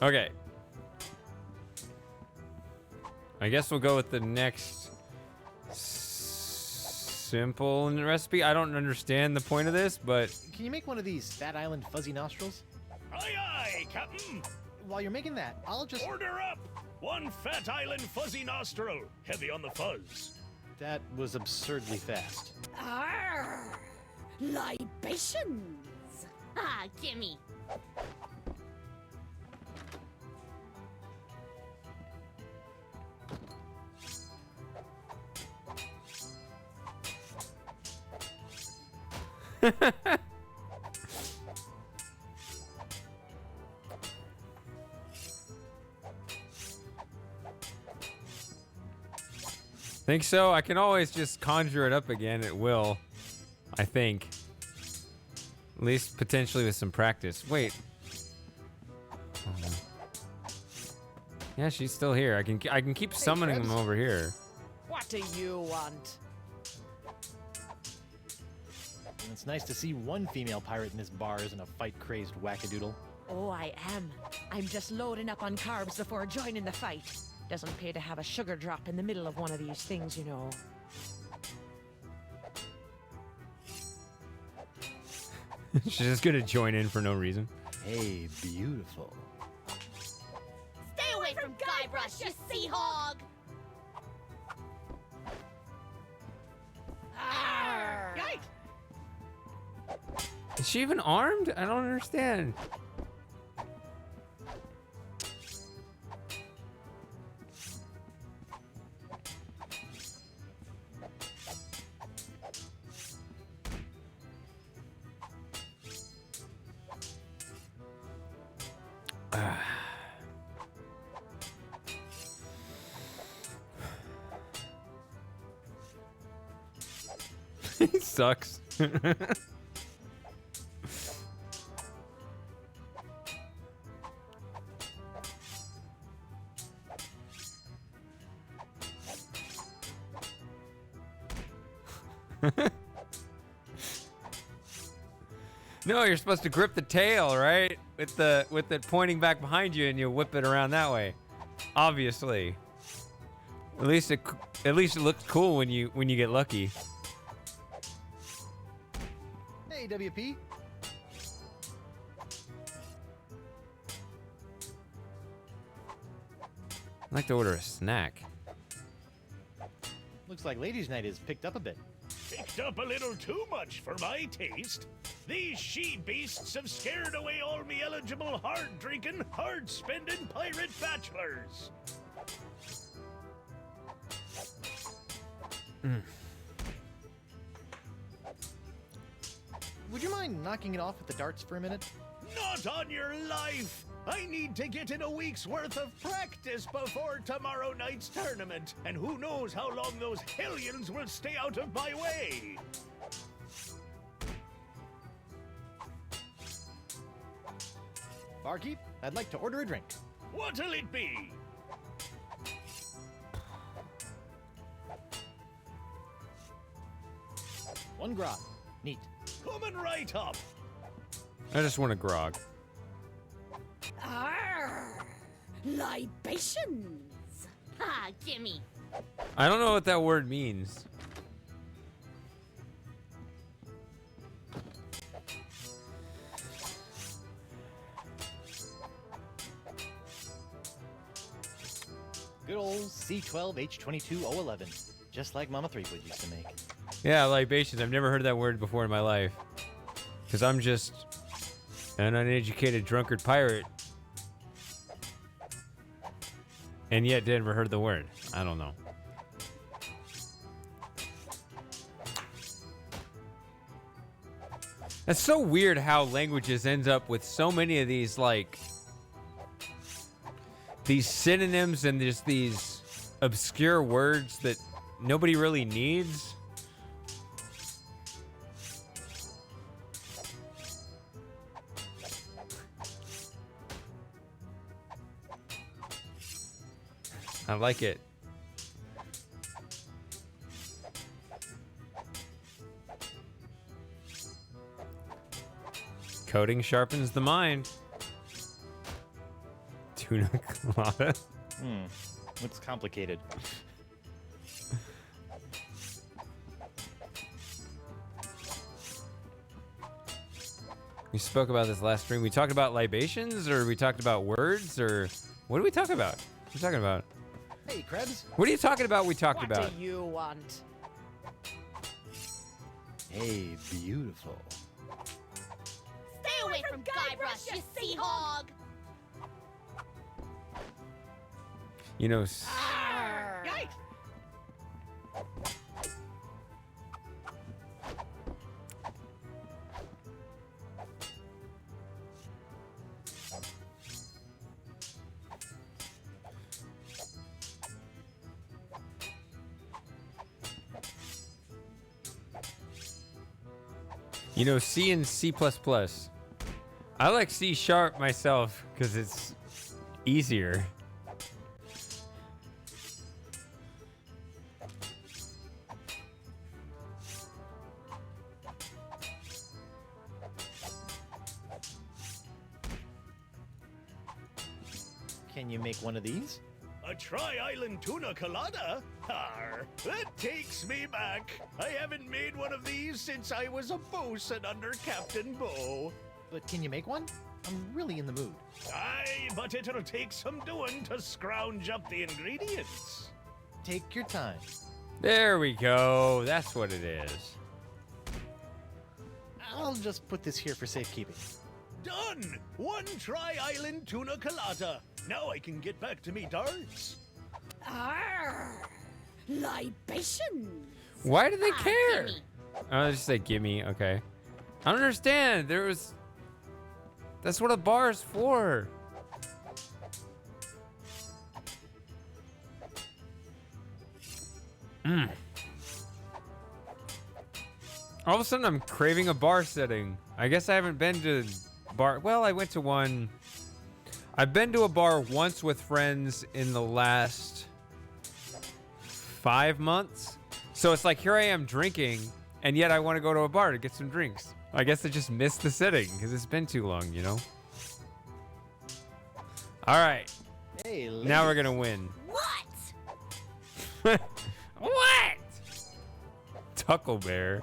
Okay. I guess we'll go with the next simple recipe. I don't understand the point of this, but Can you make one of these Fat Island fuzzy nostrils? Aye, aye, Captain. While you're making that, I'll just... Order up. One Fat Island fuzzy nostril. Heavy on the fuzz. That was absurdly fast. Arr! Libations! Ah, gimme. think so. I can always just conjure it up again at will. I think. At least potentially with some practice. Wait. Hold on. Yeah, she's still here. I can keep summoning them Krebs. over here. What do you want? And it's nice to see one female pirate in this bar isn't a fight-crazed wackadoodle. Oh, I am. I'm just loading up on carbs before joining the fight. Doesn't pay to have a sugar drop in the middle of one of these things, you know. She's just gonna join in for no reason. Hey, beautiful. Stay away from Guybrush, you sea hog! Yikes! Is she even armed? I don't understand. He sucks. No, you're supposed to grip the tail, right? With it pointing back behind you, and you whip it around that way. Obviously. At least it looks cool when you get lucky. Hey, WP. I'd like to order a snack. Looks like ladies' night is picked up a bit. Picked up a little too much for my taste. These she-beasts have scared away all me eligible, hard-drinking, hard-spending pirate bachelors. Would you mind knocking it off with the darts for a minute? Not on your life! I need to get in a week's worth of practice before tomorrow night's tournament, and who knows how long those hellions will stay out of my way! Barkeep, I'd like to order a drink. What'll it be? One grog. Neat. Coming right up! I just want a grog. Arr! Libations! Ha, gimme. I don't know what that word means. Good old C12H22011. Just like Mama Threepwood used to make. Yeah, libations. I've never heard that word before in my life. Because I'm just an uneducated drunkard pirate. And yet never heard the word. I don't know. That's so weird how languages ends up with so many of these, like, these synonyms and just these obscure words that nobody really needs. I like it. Coding sharpens the mind. Tuna colada. Looks complicated. We spoke about this last stream. We talked about libations, or we talked about words, or what did we talk about? What are you talking about? Hey, Krebs. What are you talking about? We talked about. What do you want? Hey, beautiful. Stay away from Guybrush, you sea hog! You know, Yikes! you know, C and C++. I like C# myself because it's easier. Can you make one of these? A Tri-Island Tuna Colada? Arr, that takes me back. I haven't made one of these since I was a bosun under Captain Bo. But can you make one? I'm really in the mood. Aye, but it'll take some doing to scrounge up the ingredients. Take your time. There we go. That's what it is. I'll just put this here for safekeeping. Done! One Tri-Island Tuna Colada. Now I can get back to me darts. Arr! Libation! Why do they Ah, care? gimme. Oh, they just say gimme. Okay. I don't understand. That's what a bar is for. All of a sudden, I'm craving a bar setting. I guess I haven't been to bar. Well, I went to one. I've been to a bar once with friends in the last 5 months. So it's like here I am drinking, and yet I want to go to a bar to get some drinks. I guess I just missed the setting because it's been too long, you know? All right. Hey, Now we're going to win. What? What? Tucklebear.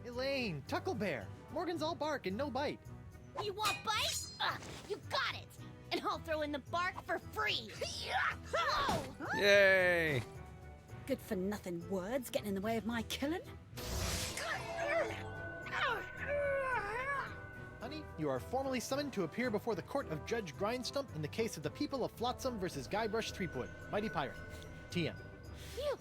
Elaine, Tucklebear. Morgan's all bark and no bite. You want bite? You got it. And I'll throw in the bark for free. Whoa! Yay. Good for nothing words getting in the way of my killing. Honey, you are formally summoned to appear before the court of Judge Grindstump in the case of the people of Flotsam versus Guybrush Threepwood, Mighty Pirate. TM. Phew.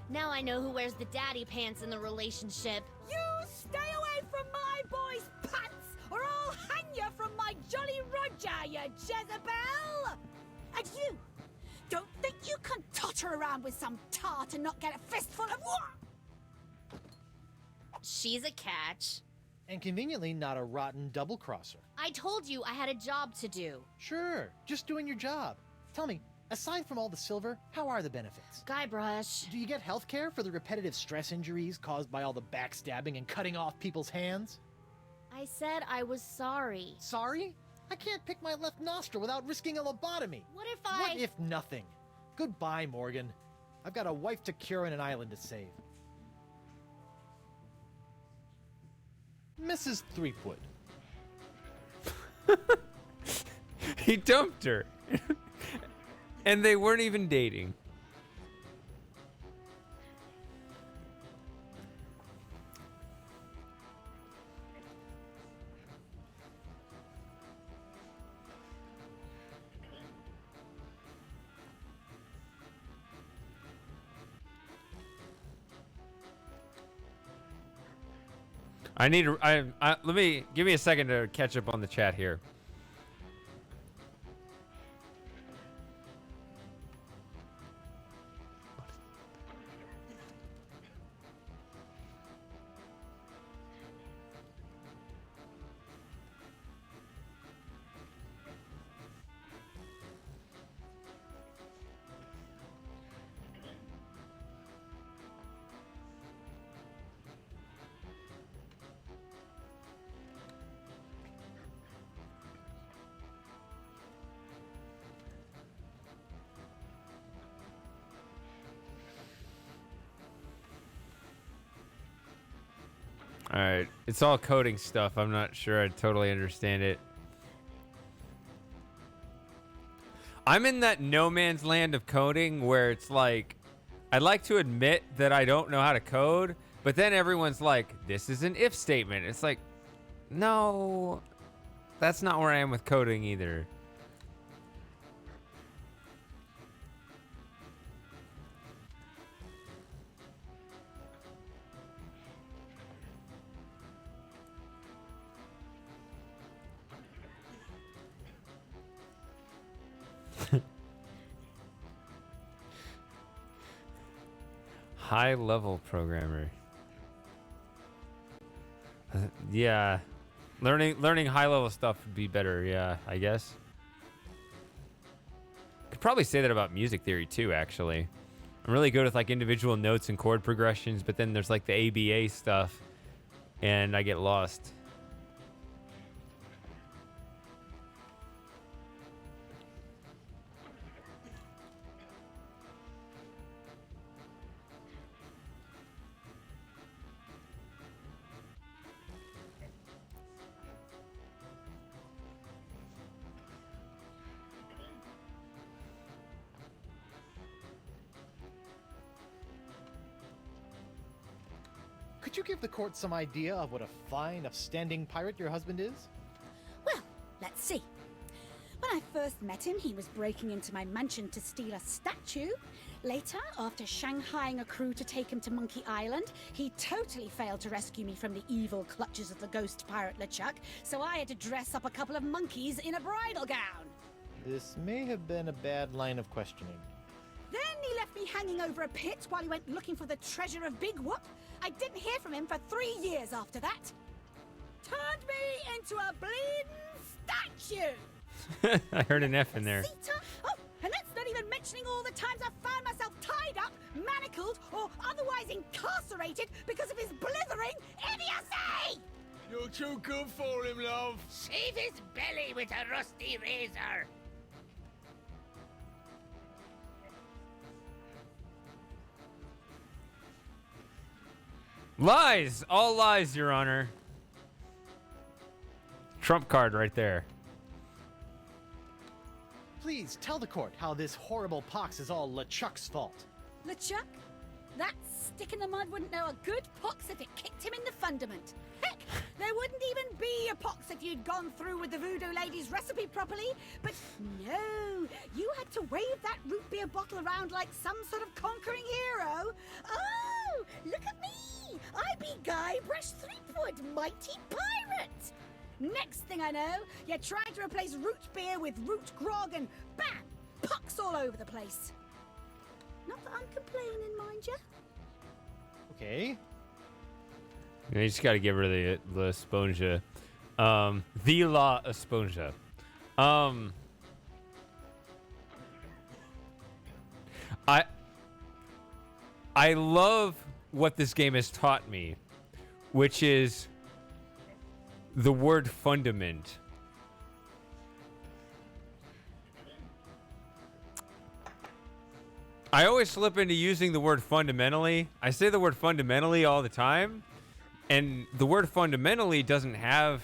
Now I know who wears the daddy pants in the relationship. You stay away from my boy's pants, or I'll hang you from my Jolly Roger, you Jezebel! And you, don't think you can totter around with some tart and not get a fistful of what? She's a catch. And conveniently not a rotten double-crosser. I told you I had a job to do. Sure, just doing your job. Tell me, aside from all the silver, how are the benefits? Guybrush. Do you get health care for the repetitive stress injuries caused by all the backstabbing and cutting off people's hands? I said I was sorry. Sorry? I can't pick my left nostril without risking a lobotomy. What if What if nothing? Goodbye, Morgan. I've got a wife to cure and an island to save. Mrs. Threepwood. He dumped her. And they weren't even dating. Give me a second to catch up on the chat here. All right, it's all coding stuff. I'm not sure I totally understand it. I'm in that no man's land of coding where it's like, I'd like to admit that I don't know how to code, but then everyone's like, this is an if statement. It's like, no, that's not where I am with coding either. High level programmer. Yeah. Learning high level stuff would be better, yeah, I guess. Could probably say that about music theory too, actually. I'm really good with like individual notes and chord progressions, but then there's like the ABA stuff and I get lost. could you give the court some idea of what a fine, upstanding pirate your husband is? Well, let's see. When I first met him, he was breaking into my mansion to steal a statue. Later, after shanghaiing a crew to take him to Monkey Island, he totally failed to rescue me from the evil clutches of the ghost pirate LeChuck, so I had to dress up a couple of monkeys in a bridal gown. This may have been a bad line of questioning. Then he left me hanging over a pit while he went looking for the treasure of Big Whoop. I didn't hear from him for 3 years after that. Turned me into a bleeding statue! I heard an F in there. Sita? Oh, and that's not even mentioning all the times I've found myself tied up, manacled, or otherwise incarcerated because of his blithering idiocy! You're too good for him, love. Shave his belly with a rusty razor. Lies! All lies, Your Honor. Trump card right there. Please tell the court how this horrible pox is all LeChuck's fault. LeChuck? That stick in the mud wouldn't know a good pox if it kicked him in the fundament. Heck, there wouldn't even be a pox if you'd gone through with the voodoo lady's recipe properly. But no, you had to wave that root beer bottle around like some sort of conquering hero. Oh, look at me! I be Guybrush Threepwood, mighty pirate! Next thing I know, you're trying to replace root beer with root grog and bam! Pox all over the place. Not that I'm complaining, mind ya. Okay. You just got to give her the esponja. The La Esponja. I love what this game has taught me, which is the word fundament. I always slip into using the word fundamentally. I say the word fundamentally all the time, and the word fundamentally doesn't have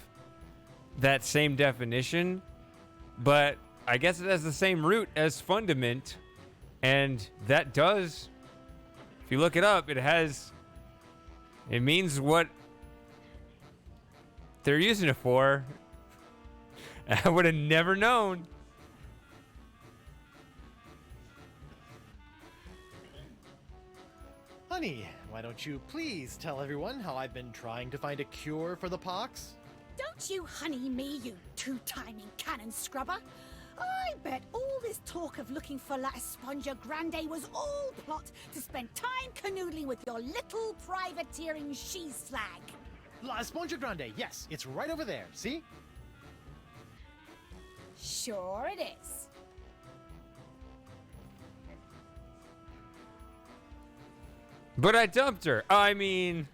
that same definition, but I guess it has the same root as fundament, and that does, if you look it up, it means what they're using it for. I would have never known. Honey, why don't you please tell everyone how I've been trying to find a cure for the pox? Don't you honey me, you two-timing cannon scrubber. I bet all this talk of looking for La Esponja Grande was all plot to spend time canoodling with your little privateering she-slag. La Esponja Grande, yes, it's right over there, see? Sure it is. But I dumped her. I mean...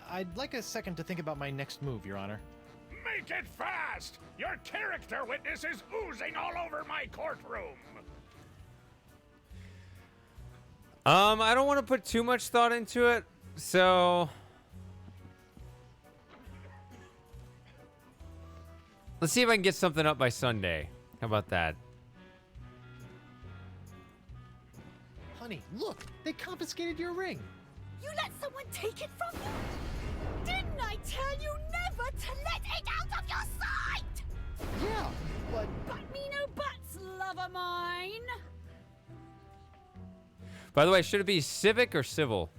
I'd like a second to think about my next move, Your Honor. Make it fast! Your character witness is oozing all over my courtroom! I don't want to put too much thought into it, so... Let's see if I can get something up by Sunday. How about that? Honey, look! They confiscated your ring! You let someone take it from you? Didn't I tell you never to let it out of your sight? Yeah, but... But me no buts, lover mine. By the way, should it be civic or civil?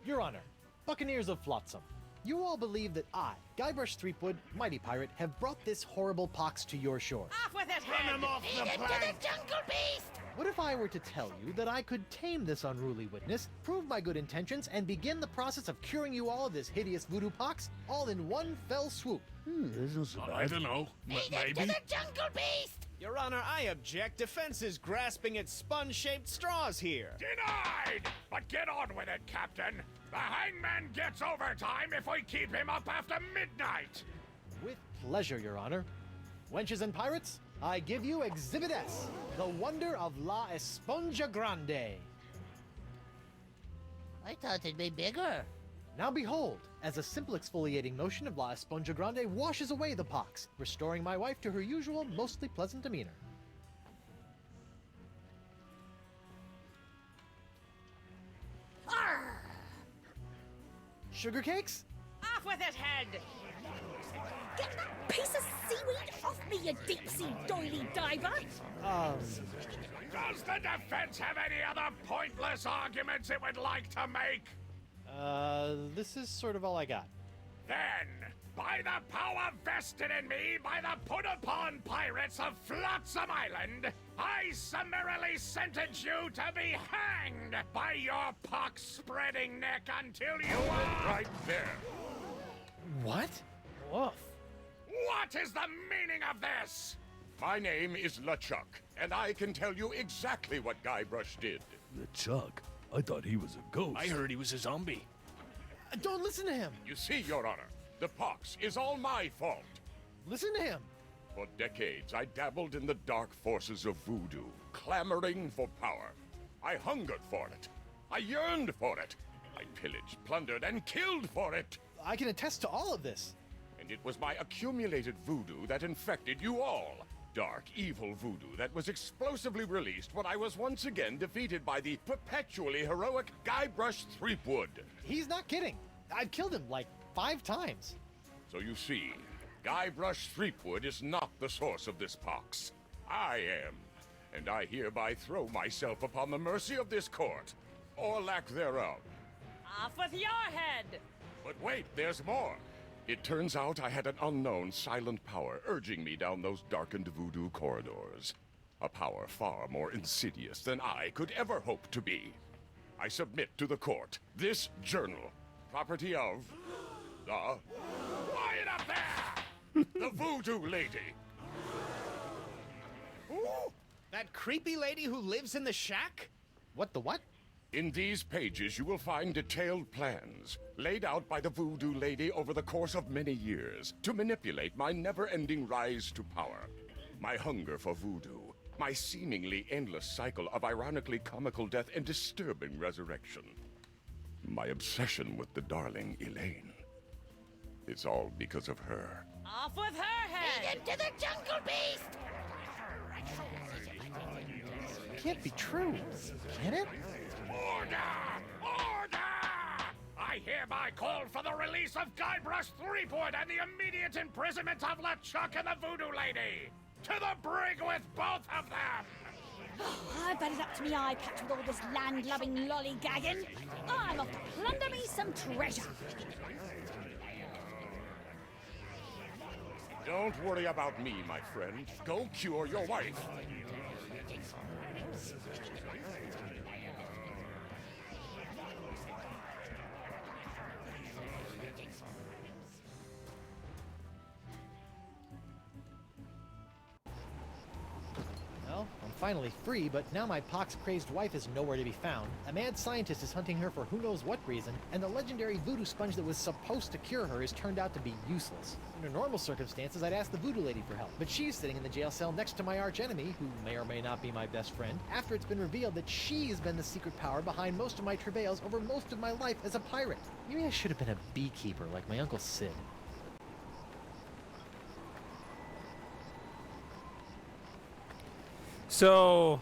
Your Honor, Buccaneers of Flotsam, you all believe that I, Guybrush Threepwood, mighty pirate, have brought this horrible pox to your shore. Off with it, Run him off the Feed it to plank! the jungle beast! What if I were to tell you that I could tame this unruly witness, prove my good intentions, and begin the process of curing you all of this hideous voodoo pox, all in one fell swoop? I don't know. Feed it to Maybe? the jungle beast! Your Honor, I object. Defense is grasping at sponge-shaped straws here. Denied! But get on with it, Captain. The hangman gets overtime if we keep him up after midnight. With pleasure, Your Honor. Wenches and pirates, I give you Exhibit S, the wonder of La Esponja Grande. I thought it'd be bigger. Now behold, as a simple exfoliating motion of La Esponja Grande washes away the pox, restoring my wife to her usual, mostly pleasant demeanor. Sugar cakes? Off with it, head! Get that piece of seaweed off me, you deep-sea doily diver! Does the defense have any other pointless arguments it would like to make? This is sort of all I got. Then, by the power vested in me by the put-upon pirates of Flotsam Island, I summarily sentence you to be hanged by your pox-spreading neck until you are... Right there. What? Woof. What is the meaning of this? My name is LeChuck, and I can tell you exactly what Guybrush did. Chuck, I thought he was a ghost. I heard he was a zombie. Don't listen to him! You see, Your Honor, the pox is all my fault. Listen to him! For decades, I dabbled in the dark forces of voodoo, clamoring for power. I hungered for it. I yearned for it. I pillaged, plundered, and killed for it. I can attest to all of this. And it was my accumulated voodoo that infected you all. Dark, evil voodoo that was explosively released when I was once again defeated by the perpetually heroic Guybrush Threepwood. He's not kidding. I've killed him like 5 times. So you see, Guybrush Threepwood is not the source of this pox. I am. And I hereby throw myself upon the mercy of this court, or lack thereof. Off with your head! But wait, there's more. It turns out I had an unknown silent power urging me down those darkened voodoo corridors. A power far more insidious than I could ever hope to be. I submit to the court this journal, property of the... Quiet up there! The Voodoo Lady. Ooh, that creepy lady who lives in the shack? What the what? In these pages, you will find detailed plans laid out by the Voodoo Lady over the course of many years to manipulate my never-ending rise to power. My hunger for voodoo, my seemingly endless cycle of ironically comical death and disturbing resurrection. My obsession with the darling Elaine. It's all because of her. Off with her head! Lead him to the jungle beast! It can't be true. Can it? Order! Order! I hereby call for the release of Guybrush Threepwood and the immediate imprisonment of LeChuck and the Voodoo Lady! To the brig with both of them! I've had it up to me eye patch with all this land-loving lollygagging. I'm off to plunder me some treasure. Don't worry about me, my friend. Go cure your wife. Well, I'm finally free, but now my pox-crazed wife is nowhere to be found. A mad scientist is hunting her for who knows what reason, and the legendary voodoo sponge that was supposed to cure her has turned out to be useless. Under normal circumstances, I'd ask the voodoo lady for help, but she's sitting in the jail cell next to my archenemy, who may or may not be my best friend, after it's been revealed that she's been the secret power behind most of my travails over most of my life as a pirate. Maybe I should have been a beekeeper like my Uncle Sid. So,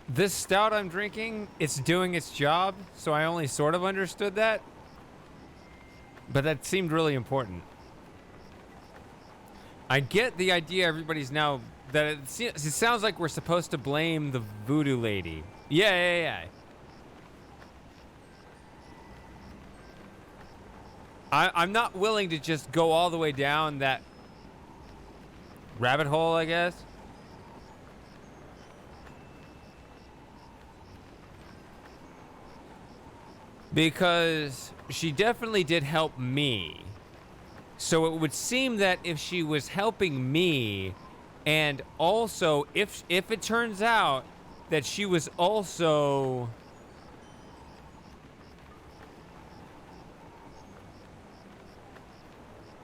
this stout I'm drinking, it's doing its job, so I only sort of understood that. But that seemed really important. I get the idea everybody's now, that it sounds like we're supposed to blame the voodoo lady. Yeah. I'm not willing to just go all the way down that rabbit hole, I guess. Because she definitely did help me. So it would seem that if she was helping me, and also if it turns out that she was also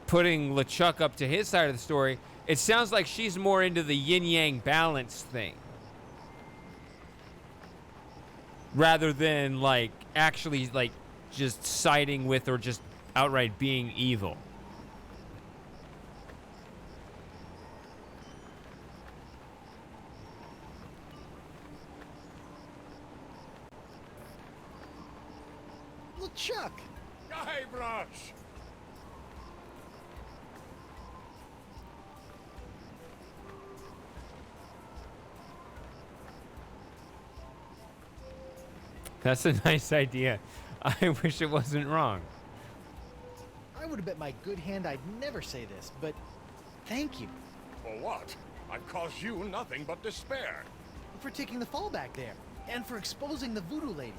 putting LeChuck up to his side of the story, it sounds like she's more into the yin-yang balance thing. Rather than, like, actually, like, just siding with or just outright being evil. LeChuck! Guybrush! That's a nice idea. I wish it wasn't wrong. I would have bet my good hand I'd never say this, but thank you For what? I've caused you nothing but despair. for taking the fall back there, and for exposing the voodoo lady.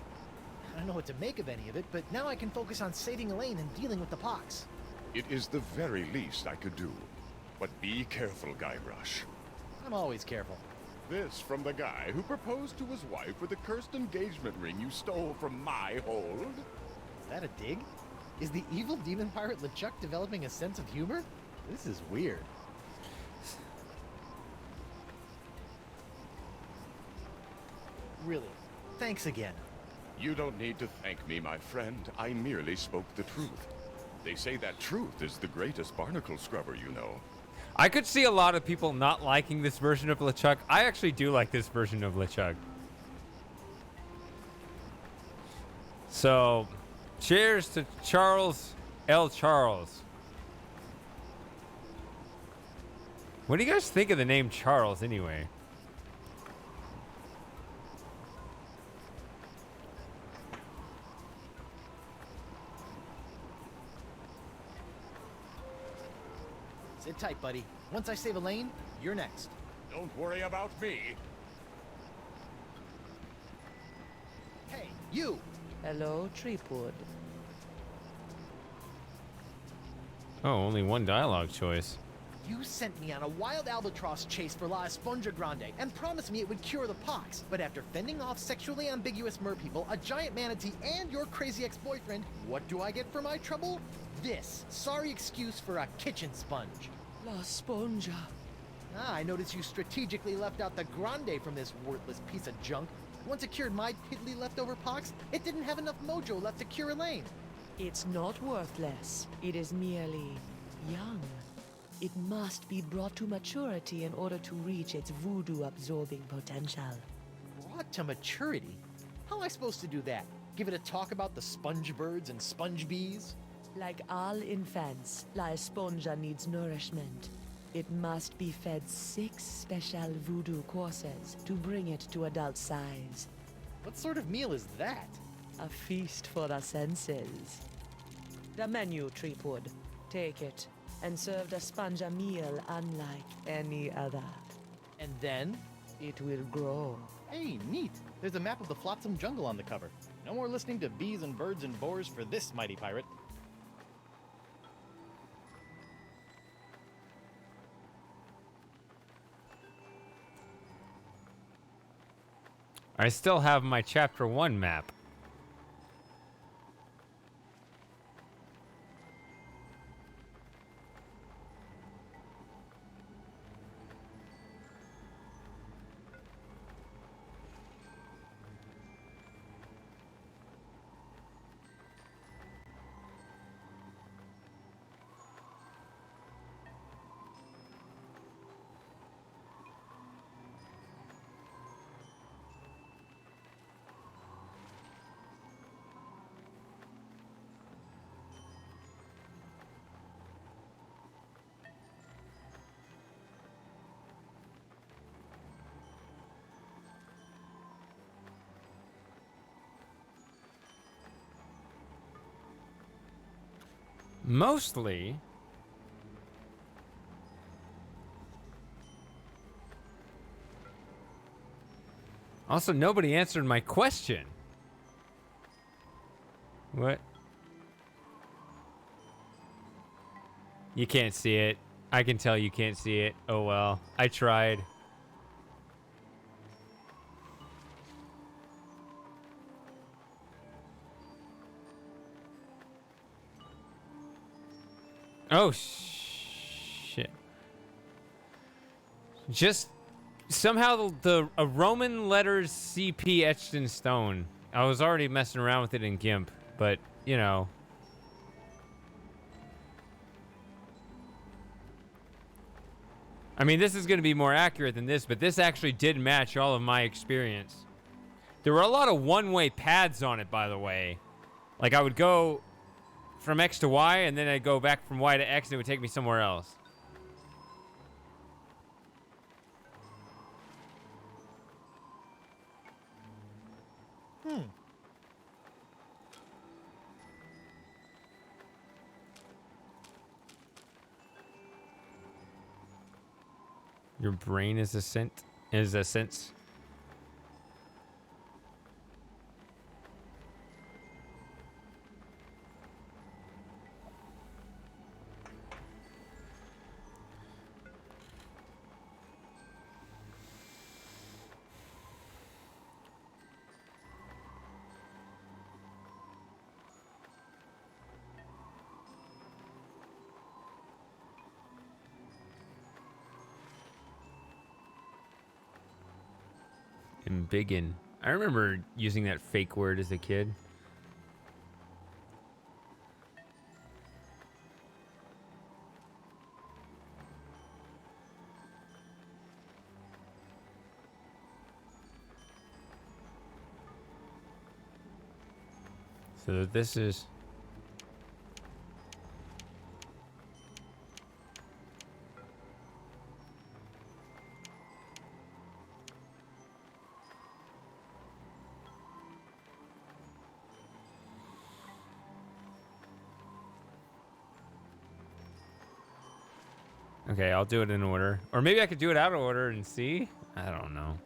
I don't know what to make of any of it, but now I can focus on saving Elaine and dealing with the pox. It is the very least I could do. But be careful, Guybrush. I'm always careful. This from the guy who proposed to his wife with the cursed engagement ring you stole from my hold? Is that a dig? Is the evil demon pirate LeChuck developing a sense of humor? This is weird. Really, thanks again. You don't need to thank me, my friend. I merely spoke the truth. They say that truth is the greatest barnacle scrubber you know. I could see a lot of people not liking this version of LeChuck. I actually do like this version of LeChuck. So, cheers to Charles L. Charles. What do you guys think of the name Charles anyway? Sit tight, buddy. Once I save Elaine, you're next. Don't worry about me. Hey, you! Hello, Treepwood. Oh, only one dialogue choice. You sent me on a wild albatross chase for La Esponja Grande and promised me it would cure the pox. But after fending off sexually ambiguous merpeople, a giant manatee, and your crazy ex-boyfriend, what do I get for my trouble? This sorry excuse for a kitchen sponge. La Sponja. I noticed you strategically left out the Grande from this worthless piece of junk. Once it cured my piddly leftover pox, it didn't have enough mojo left to cure Elaine. It's not worthless. It is merely young. It must be brought to maturity in order to reach its voodoo-absorbing potential. Brought to maturity? How am I supposed to do that? Give it a talk about the sponge birds and sponge bees? Like all infants, La Esponja needs nourishment. It must be fed 6 special voodoo courses to bring it to adult size. What sort of meal is that? A feast for the senses. The menu, Treepwood. Take it, and serve the sponge a meal unlike any other. And then? It will grow. Hey, neat. There's a map of the Flotsam Jungle on the cover. No more listening to bees and birds and boars for this mighty pirate. I still have my chapter 1 map. Mostly. Also, nobody answered my question. What? You can't see it. I can tell you can't see it. Oh well. I tried. Oh, shit. Just somehow the Roman letters CP etched in stone. I was already messing around with it in GIMP, but, you know. I mean, this is going to be more accurate than this, but this actually did match all of my experience. There were a lot of one-way paths on it, by the way. Like I would go from X to Y, and then I'd go back from Y to X, and it would take me somewhere else. Your brain is a sense. Embiggen. I remember using that fake word as a kid. So this is... Okay, I'll do it in order. Or maybe I could do it out of order and see? I don't know.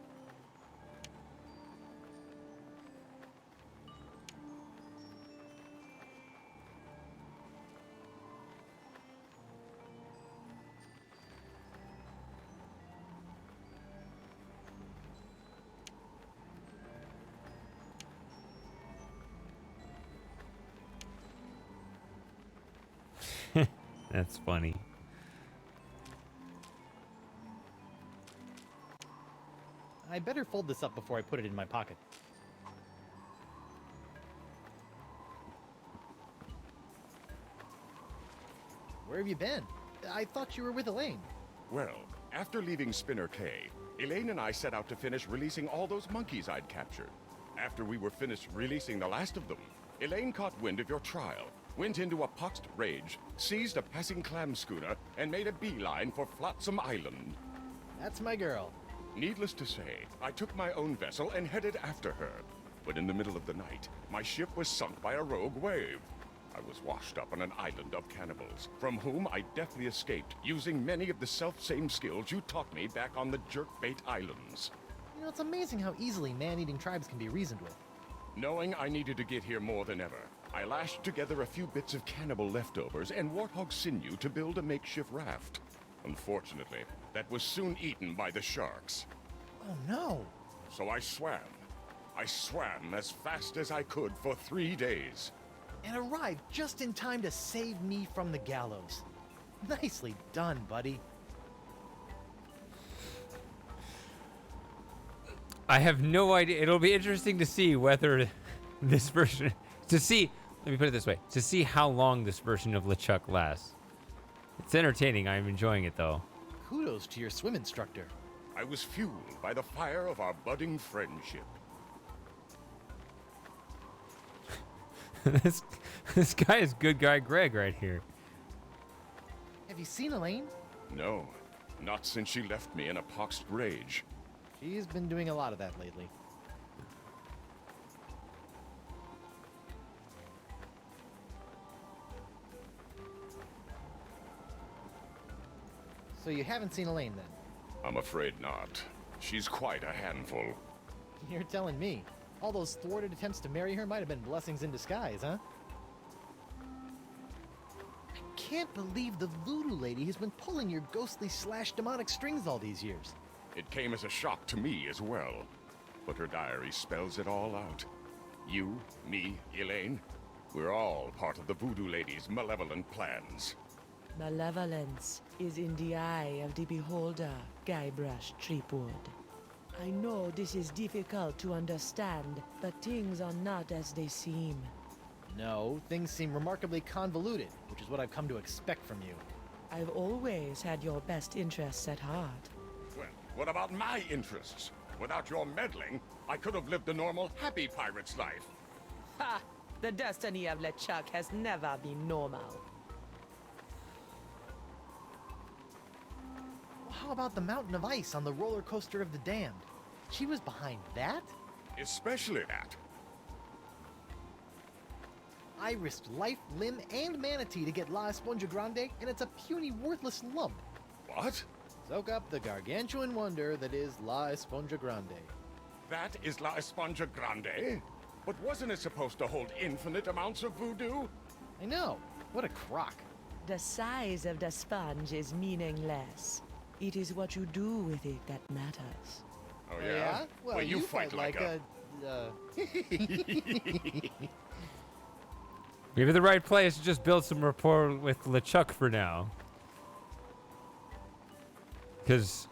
That's funny. I better fold this up before I put it in my pocket. Where have you been? I thought you were with Elaine. Well, after leaving Spinner K, Elaine and I set out to finish releasing all those monkeys I'd captured. After we were finished releasing the last of them, Elaine caught wind of your trial, went into a poxed rage, seized a passing clam schooner, and made a beeline for Flotsam Island. That's my girl. Needless to say, I took my own vessel and headed after her. But in the middle of the night, my ship was sunk by a rogue wave. I was washed up on an island of cannibals, from whom I deftly escaped, using many of the self-same skills you taught me back on the Jerkbait Islands. You know, it's amazing how easily man-eating tribes can be reasoned with. Knowing I needed to get here more than ever, I lashed together a few bits of cannibal leftovers and warthog sinew to build a makeshift raft. Unfortunately, that was soon eaten by the sharks. Oh no! So I swam. I swam as fast as I could for 3 days. And arrived just in time to save me from the gallows. Nicely done, buddy. I have no idea. It'll be interesting to see whether this version... Let me put it this way. To see how long this version of LeChuck lasts. It's entertaining. I'm enjoying it, though. Kudos to your swim instructor. I was fueled by the fire of our budding friendship. This guy is good guy Greg right here. Have you seen Elaine? No, not since she left me in a poxed rage. She's been doing a lot of that lately. So you haven't seen Elaine then? I'm afraid not. She's quite a handful. You're telling me. All those thwarted attempts to marry her might have been blessings in disguise, huh? I can't believe the voodoo lady has been pulling your ghostly / demonic strings all these years. It came as a shock to me as well. But her diary spells it all out. You, me, Elaine, we're all part of the voodoo lady's malevolent plans. Malevolence is in the eye of the beholder, Guybrush Threepwood. I know this is difficult to understand, but things are not as they seem. No, things seem remarkably convoluted, which is what I've come to expect from you. I've always had your best interests at heart. Well, what about my interests? Without your meddling, I could have lived a normal, happy pirate's life. Ha! The destiny of LeChuck has never been normal. How about the mountain of ice on the roller coaster of the damned? She was behind that? Especially that. I risked life, limb, and manatee to get La Esponja Grande, and it's a puny, worthless lump. What? Soak up the gargantuan wonder that is La Esponja Grande. That is La Esponja Grande? But wasn't it supposed to hold infinite amounts of voodoo? I know. What a crock. The size of the sponge is meaningless. It is what you do with it that matters. Oh, yeah? Well, you fight like a... Maybe the right place to just build some rapport with LeChuck for now. Because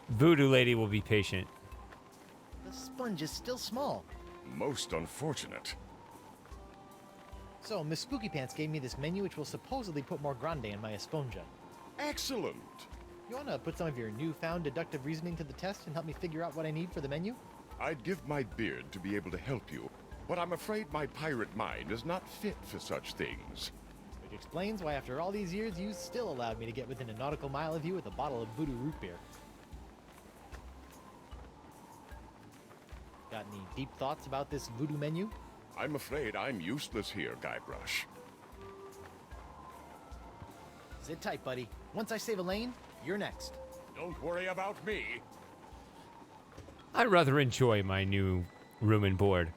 Voodoo Lady will be patient. The sponge is still small. Most unfortunate. So, Miss Spooky Pants gave me this menu which will supposedly put more grande in my esponja. Excellent. You want to put some of your newfound deductive reasoning to the test and help me figure out what I need for the menu? I'd give my beard to be able to help you, but I'm afraid my pirate mind is not fit for such things. Which explains why after all these years you still allowed me to get within a nautical mile of you with a bottle of voodoo root beer. Got any deep thoughts about this voodoo menu? I'm afraid I'm useless here, Guybrush. Sit tight, buddy. Once I save a lane, you're next. Don't worry about me. I'd rather enjoy my new room and board.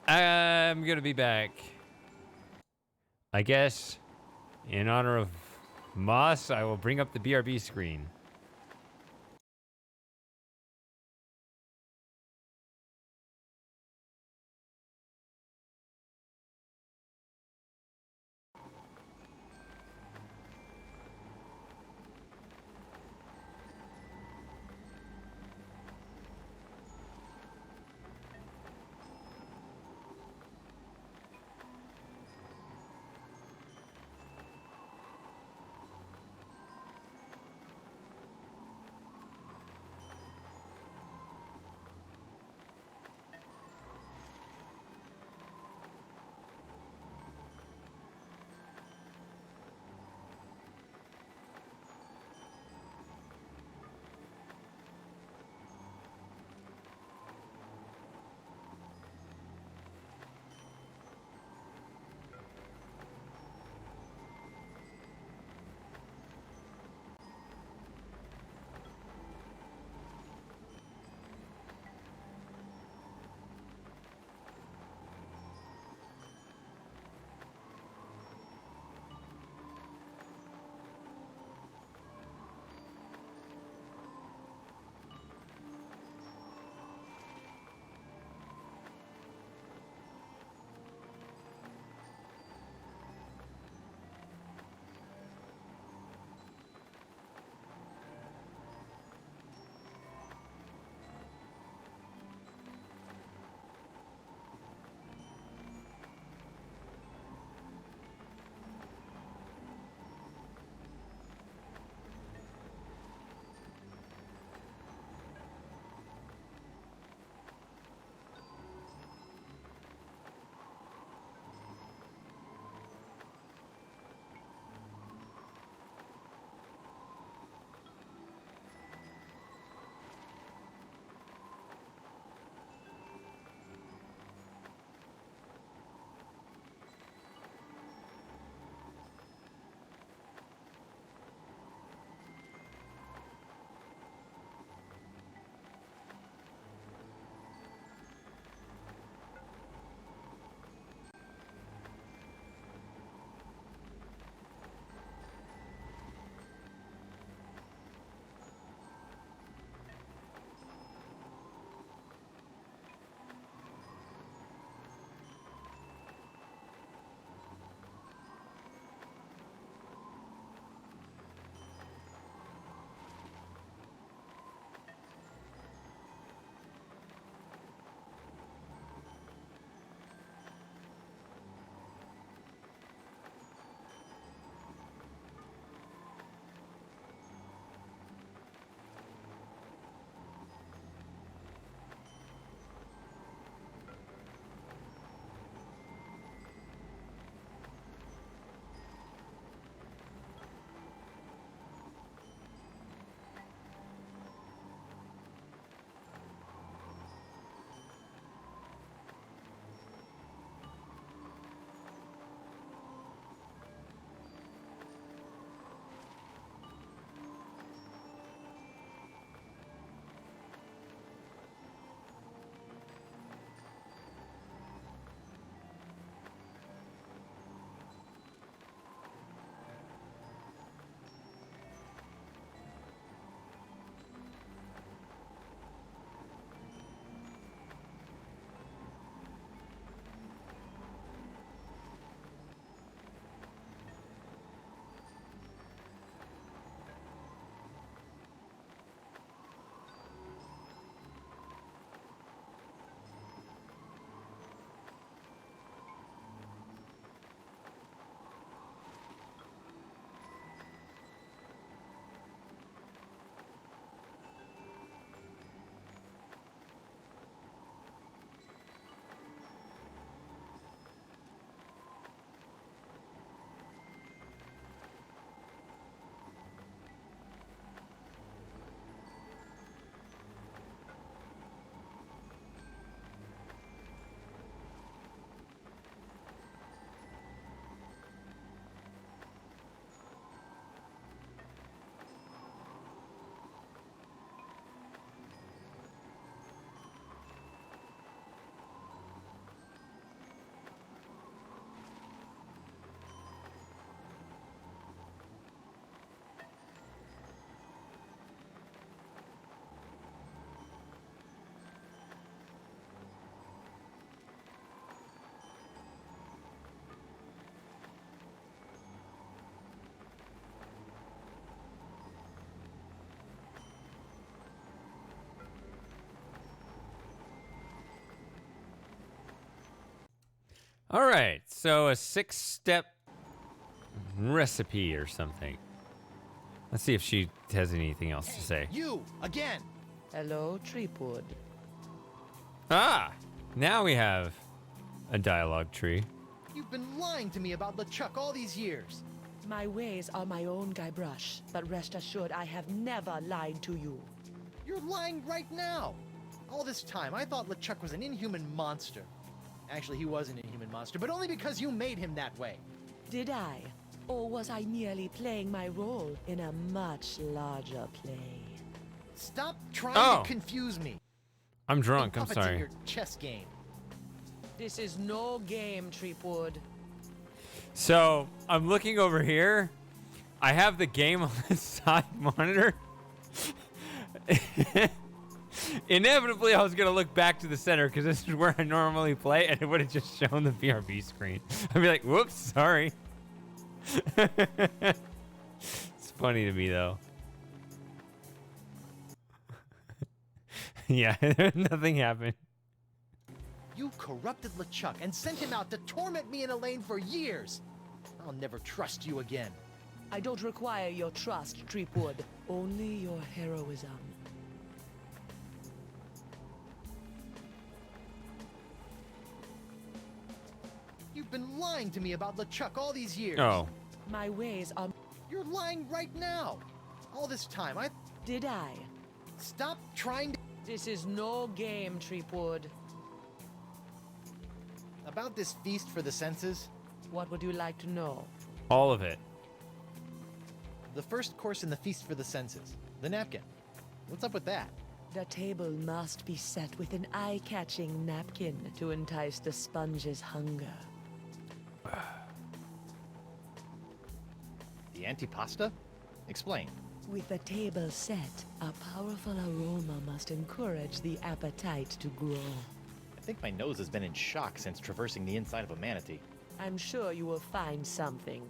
I'm gonna be back. I guess, in honor of Moss, I will bring up the BRB screen. All right, so a 6-step recipe or something. Let's see if she has anything else to say. You, again! Hello, Treepwood. Ah, now we have a dialogue tree. You've been lying to me about LeChuck all these years. My ways are my own, Guybrush, but rest assured I have never lied to you. You're lying right now. All this time, I thought LeChuck was an inhuman monster. Actually, he was an inhuman monster, but only because you made him that way. Did I? Or was I merely playing my role in a much larger play? Stop trying Oh. to confuse me. I'm drunk, I'm Puppets in sorry. your chess game. This is no game, Treepwood. So, I'm looking over here. I have the game on the side monitor. Inevitably, I was going to look back to the center because this is where I normally play, and it would have just shown the BRB screen. I'd be like, whoops, sorry. It's funny to me, though. Yeah, nothing happened. You corrupted LeChuck and sent him out to torment me and Elaine for years. I'll never trust you again. I don't require your trust, Treepwood. Only your heroism. You've been lying to me about LeChuck all these years. Oh. My ways are... You're lying right now. All this time, I... Did I? Stop trying to... This is no game, Treepwood. About this feast for the senses, What would you like to know? All of it. the first course in the feast for the senses, the napkin. What's up with that? The table must be set with an eye-catching napkin to entice the sponge's hunger. The antipasta? Explain. With the table set, a powerful aroma must encourage the appetite to grow. I think my nose has been in shock since traversing the inside of a manatee. I'm sure you will find something.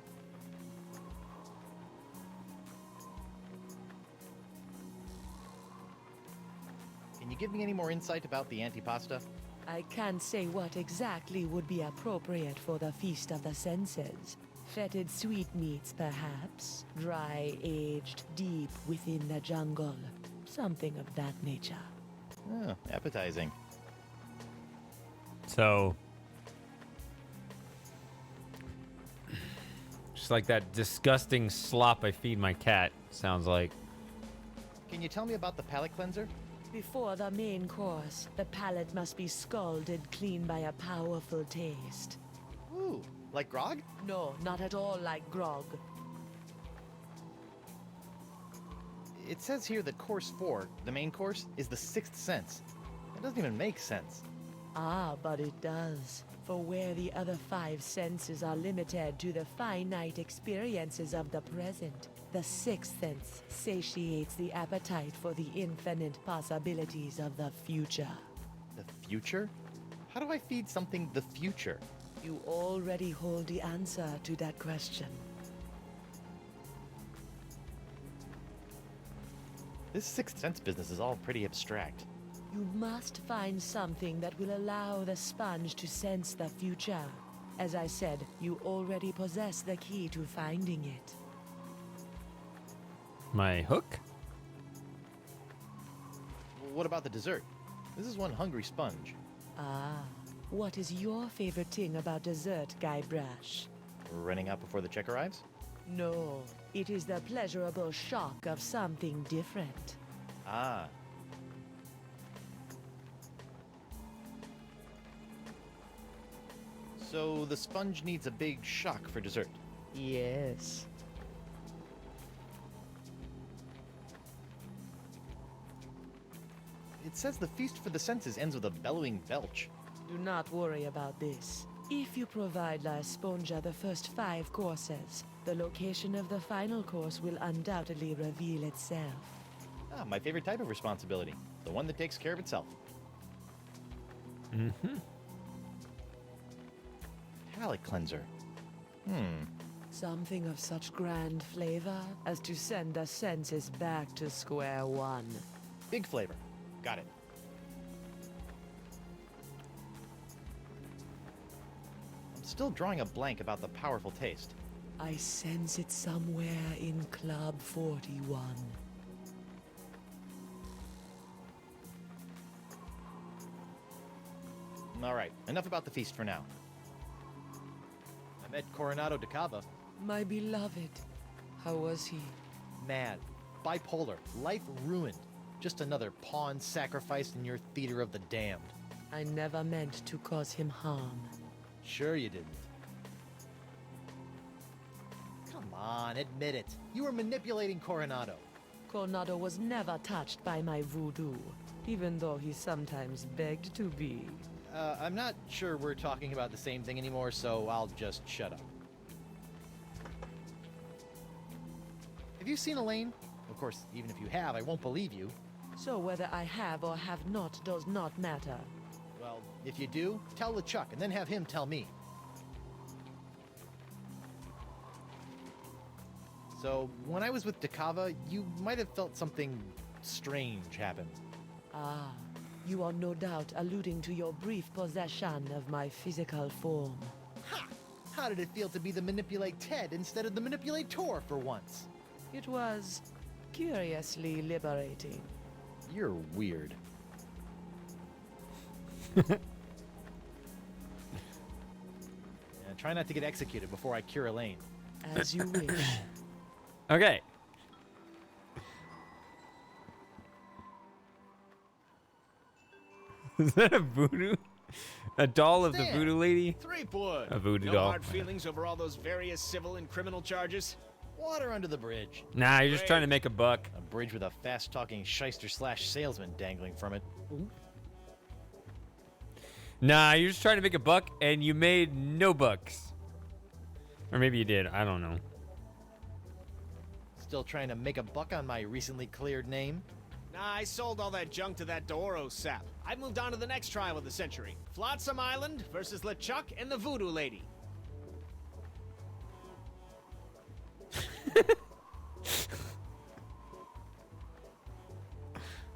Can you give me any more insight about the antipasta? I can't say what exactly would be appropriate for the Feast of the Senses. Fetid sweetmeats, perhaps. Dry, aged deep within the jungle. Something of that nature. Oh, appetizing. So, just like that disgusting slop I feed my cat, sounds like. Can you tell me about the palate cleanser? Before the main course, the palate must be scalded clean by a powerful taste. Ooh, like grog? No, not at all like grog. It says here that course 4, the main course, is the sixth sense. That doesn't even make sense. Ah, but it does. For where the other 5 senses are limited to the finite experiences of the present, the sixth sense satiates the appetite for the infinite possibilities of the future. The future? How do I feed something the future? You already hold the answer to that question. This sixth sense business is all pretty abstract. You must find something that will allow the sponge to sense the future. As I said, you already possess the key to finding it. My hook? What about the dessert? This is one hungry sponge. Ah, what is your favorite thing about dessert, Guybrush? Running out before the check arrives? No, it is the pleasurable shock of something different. Ah. So the sponge needs a big shock for dessert. Yes. It says the feast for the senses ends with a bellowing belch. Do not worry about this. If you provide La Esponja the first 5 courses, the location of the final course will undoubtedly reveal itself. Ah, my favorite type of responsibility. The one that takes care of itself. Mm-hmm. Palate cleanser. Something of such grand flavor as to send the senses back to square one. Big flavor. Got it. still drawing a blank about the powerful taste. I sense it somewhere in Club 41. Alright, enough about the feast for now. I met Coronado de Cava. My beloved. How was he? Mad. Bipolar. Life ruined. Just another pawn sacrificed in your theater of the damned. I never meant to cause him harm. Sure you didn't. Come on, admit it. You were manipulating Coronado. Coronado was never touched by my voodoo, even though he sometimes begged to be. I'm not sure we're talking about the same thing anymore, so I'll just shut up. Have you seen Elaine? Of course, even if you have, I won't believe you. So whether I have or have not does not matter. Well, if you do, tell LeChuck and then have him tell me. So, when I was with DeCava, you might have felt something strange happen. Ah, you are no doubt alluding to your brief possession of my physical form. Ha! How did it feel to be the Manipulate Ted instead of the Manipulator for once? It was curiously liberating. You're weird. Try not to get executed before I cure Elaine. As you wish. Okay. Is that a voodoo? A doll of the Sam. voodoo lady? Threepwood. A voodoo no doll. hard feelings over all those various civil and criminal charges? Water under the bridge. Nah, you're just trying to make a buck. A bridge with a fast-talking shyster/salesman dangling from it. Nah, you're just trying to make a buck, and you made no bucks. Or maybe you did. I don't know. Still trying to make a buck on my recently cleared name? Nah, I sold all that junk to that Doro sap. I moved on to the next trial of the century. Flotsam Island versus LeChuck and the Voodoo Lady.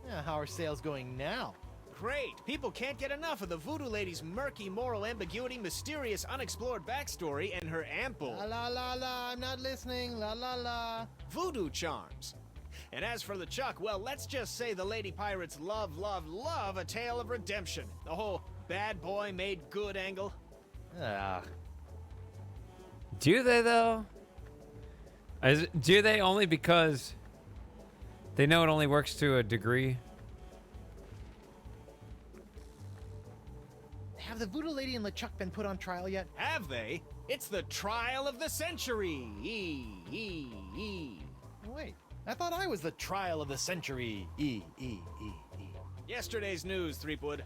Yeah, how are sales going now? Great! People can't get enough of the Voodoo Lady's murky moral ambiguity, mysterious unexplored backstory, and her ample La la la la, I'm not listening, la la la. voodoo charms. And as for LeChuck, well, let's just say the Lady Pirates love, love, love a tale of redemption. The whole bad boy made good angle. Ah, Do they, though? Do they only because they know it only works to a degree? have the Voodoo Lady and LeChuck been put on trial yet? Have they? It's the trial of the century. Wait, I thought I was the trial of the century. Yesterday's news, Threepwood.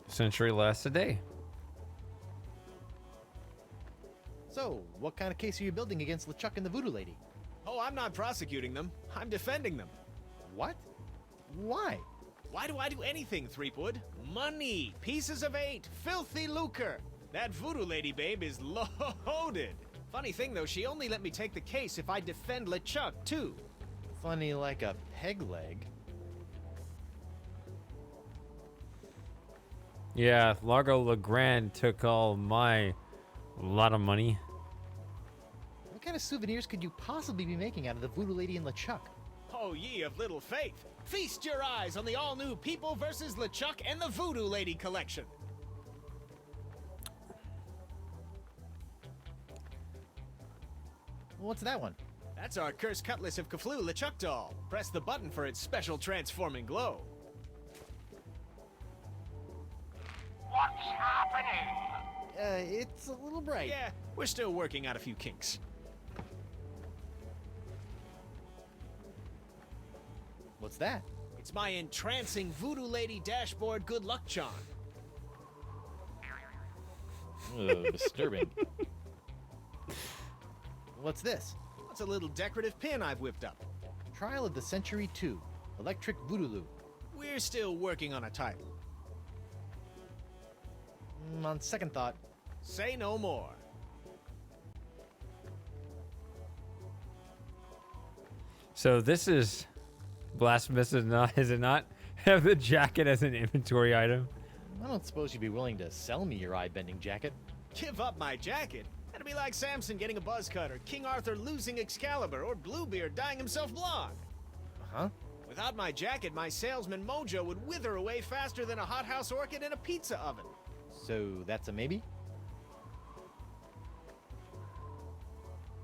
Century lasts a day. So, what kind of case are you building against LeChuck and the Voodoo Lady? Oh, I'm not prosecuting them. I'm defending them. What? Why? Why do I do anything, Threepwood? Money, pieces of 8, filthy lucre. That Voodoo Lady babe is loaded. Funny thing though, she only let me take the case if I defend LeChuck too. Funny like a peg leg. Yeah, Largo Legrand took all my lot of money. What kind of souvenirs could you possibly be making out of the Voodoo Lady and LeChuck? Oh, ye of little faith. Feast your eyes on the all-new People vs. LeChuck and the Voodoo Lady collection. What's that one? That's our Cursed Cutlass of Cthulhu LeChuck doll. Press the button for its special transforming glow. What's happening? It's a little bright. Yeah, we're still working out a few kinks. What's that? It's my entrancing Voodoo Lady dashboard good luck charm. Disturbing. What's this? It's a little decorative pin I've whipped up. Trial of the Century 2. Electric Voodoo. We're still working on a title. On second thought. Say no more. So this is blasphemous, is it not? Have the jacket as an inventory item. I don't suppose you'd be willing to sell me your eye-bending jacket. Give up my jacket? That'd be like Samson getting a buzz cut, or King Arthur losing Excalibur, or Bluebeard dyeing himself blonde. Huh? Without my jacket, my salesman mojo would wither away faster than a hothouse orchid in a pizza oven. So that's a maybe?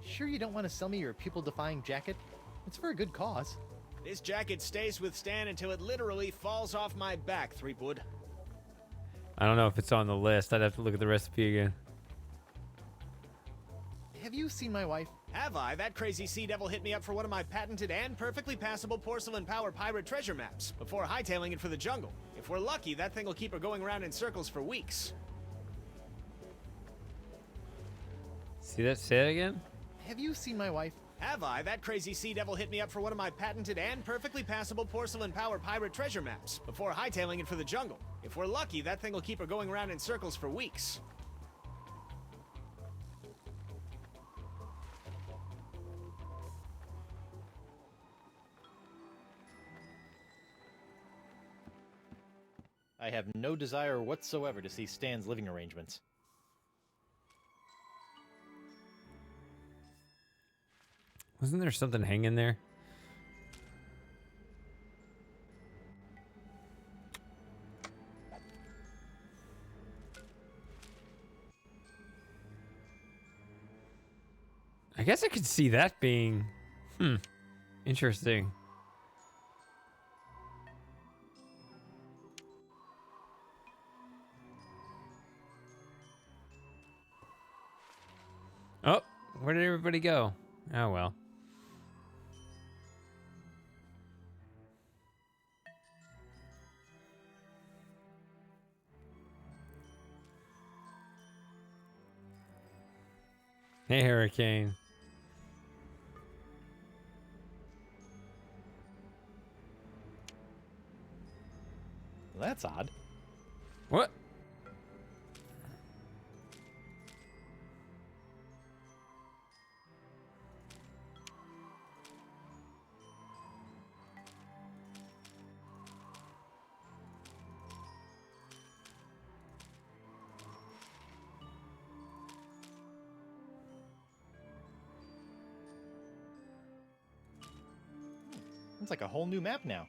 Sure you don't want to sell me your pupil-defying jacket? It's for a good cause. This jacket stays with Stan until it literally falls off my back, Threepwood. I don't know if it's on the list. I'd have to look at the recipe again. Have you seen my wife? Have I? That crazy sea devil hit me up for one of my patented and perfectly passable porcelain power pirate treasure maps before hightailing it for the jungle. If we're lucky, that thing will keep her going around in circles for weeks. See that? Say it again? Have you seen my wife? Have I? That crazy sea devil hit me up for one of my patented and perfectly passable porcelain power pirate treasure maps before hightailing it for the jungle. If we're lucky, that thing will keep her going around in circles for weeks. I have no desire whatsoever to see Stan's living arrangements. Wasn't there something hanging there? I guess I could see that being... Interesting. Oh, where did everybody go? Oh, well. Hey, Hurricane. Well, that's odd. What? It's like a whole new map now.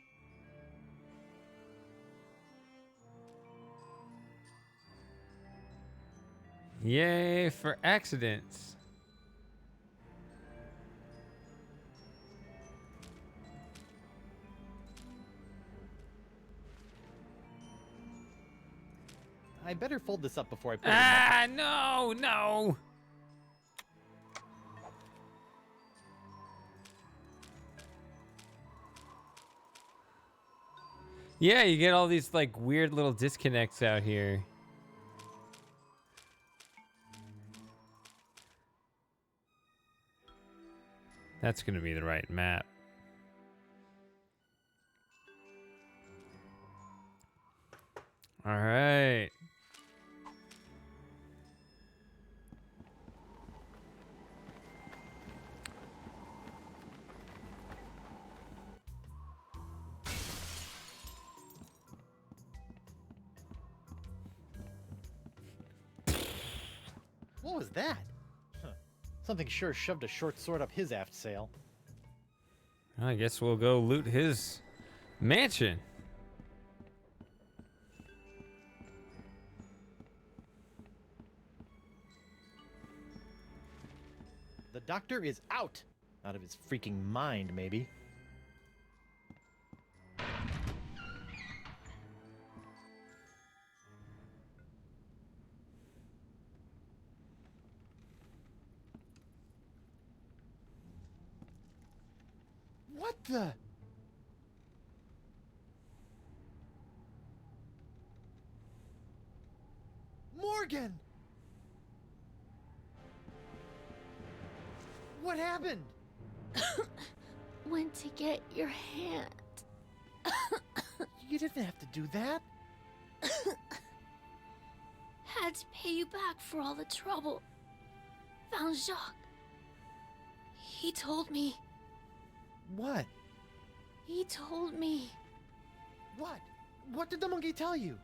Yay for accidents. I better fold this up before I put it in Ah, no, no. Yeah, you get all these like weird little disconnects out here. That's gonna be the right map. All right. What was that? Huh. Something sure shoved a short sword up his aft sail. I guess we'll go loot his mansion. The doctor is out! Out of his freaking mind, maybe. What the? Morgan! What happened? Went to get your hand. You didn't have to do that. Had to pay you back for all the trouble. Found Jacques. He told me. What? He told me. What? What did the monkey tell you?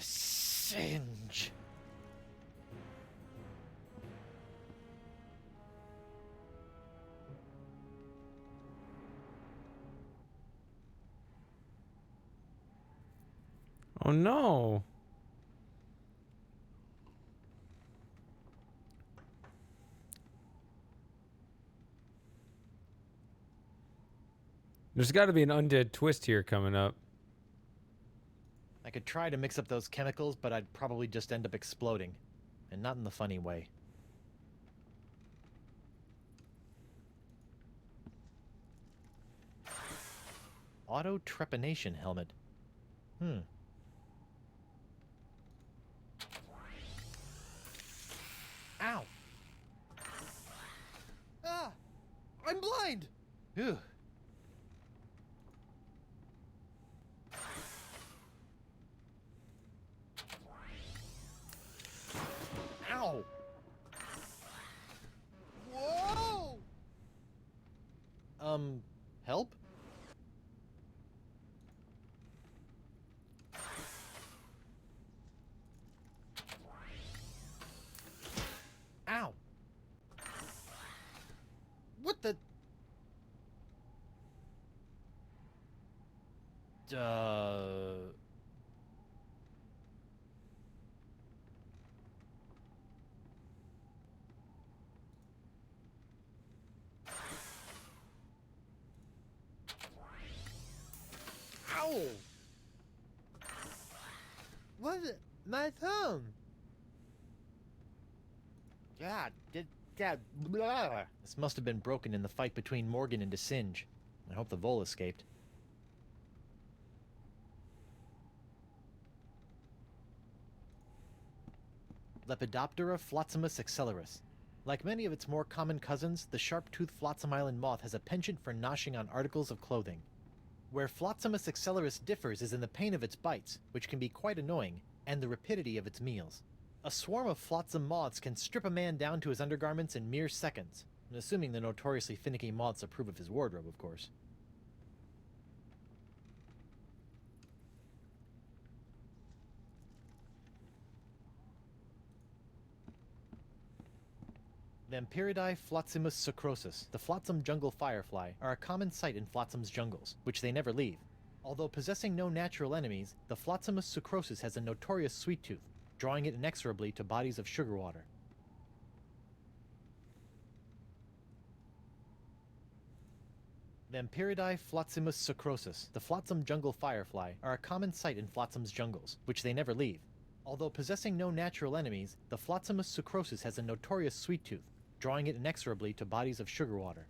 Singe. Oh no. There's got to be an undead twist here coming up. I could try to mix up those chemicals, but I'd probably just end up exploding. And not in the funny way. Auto trepanation helmet. Ow! Ah! I'm blind! Ew. Ow! Whoa! Help? Ow! What the? Ow! What? My thumb? God, blah. This must have been broken in the fight between Morgan and DeSinge. I hope the Vole escaped. Lepidoptera flotzimus accelerus. Like many of its more common cousins, the sharp-toothed Flotsam Island moth has a penchant for noshing on articles of clothing. Where Flotzimus accelerus differs is in the pain of its bites, which can be quite annoying, and the rapidity of its meals. A swarm of flotsam moths can strip a man down to his undergarments in mere seconds, assuming the notoriously finicky moths approve of his wardrobe, of course. Vampiridae flotzimus sucrosus, the flotsam jungle firefly, are a common sight in flotsam's jungles, which they never leave. Although possessing no natural enemies, the flotzimus sucrosus has a notorious sweet tooth, drawing it inexorably to bodies of sugar water. Vampiridae flotzimus sucrosus, the flotsam jungle firefly, are a common sight in flotsam's jungles, which they never leave. Although possessing no natural enemies, the flotzimus sucrosus has a notorious sweet tooth, drawing it inexorably to bodies of sugar water.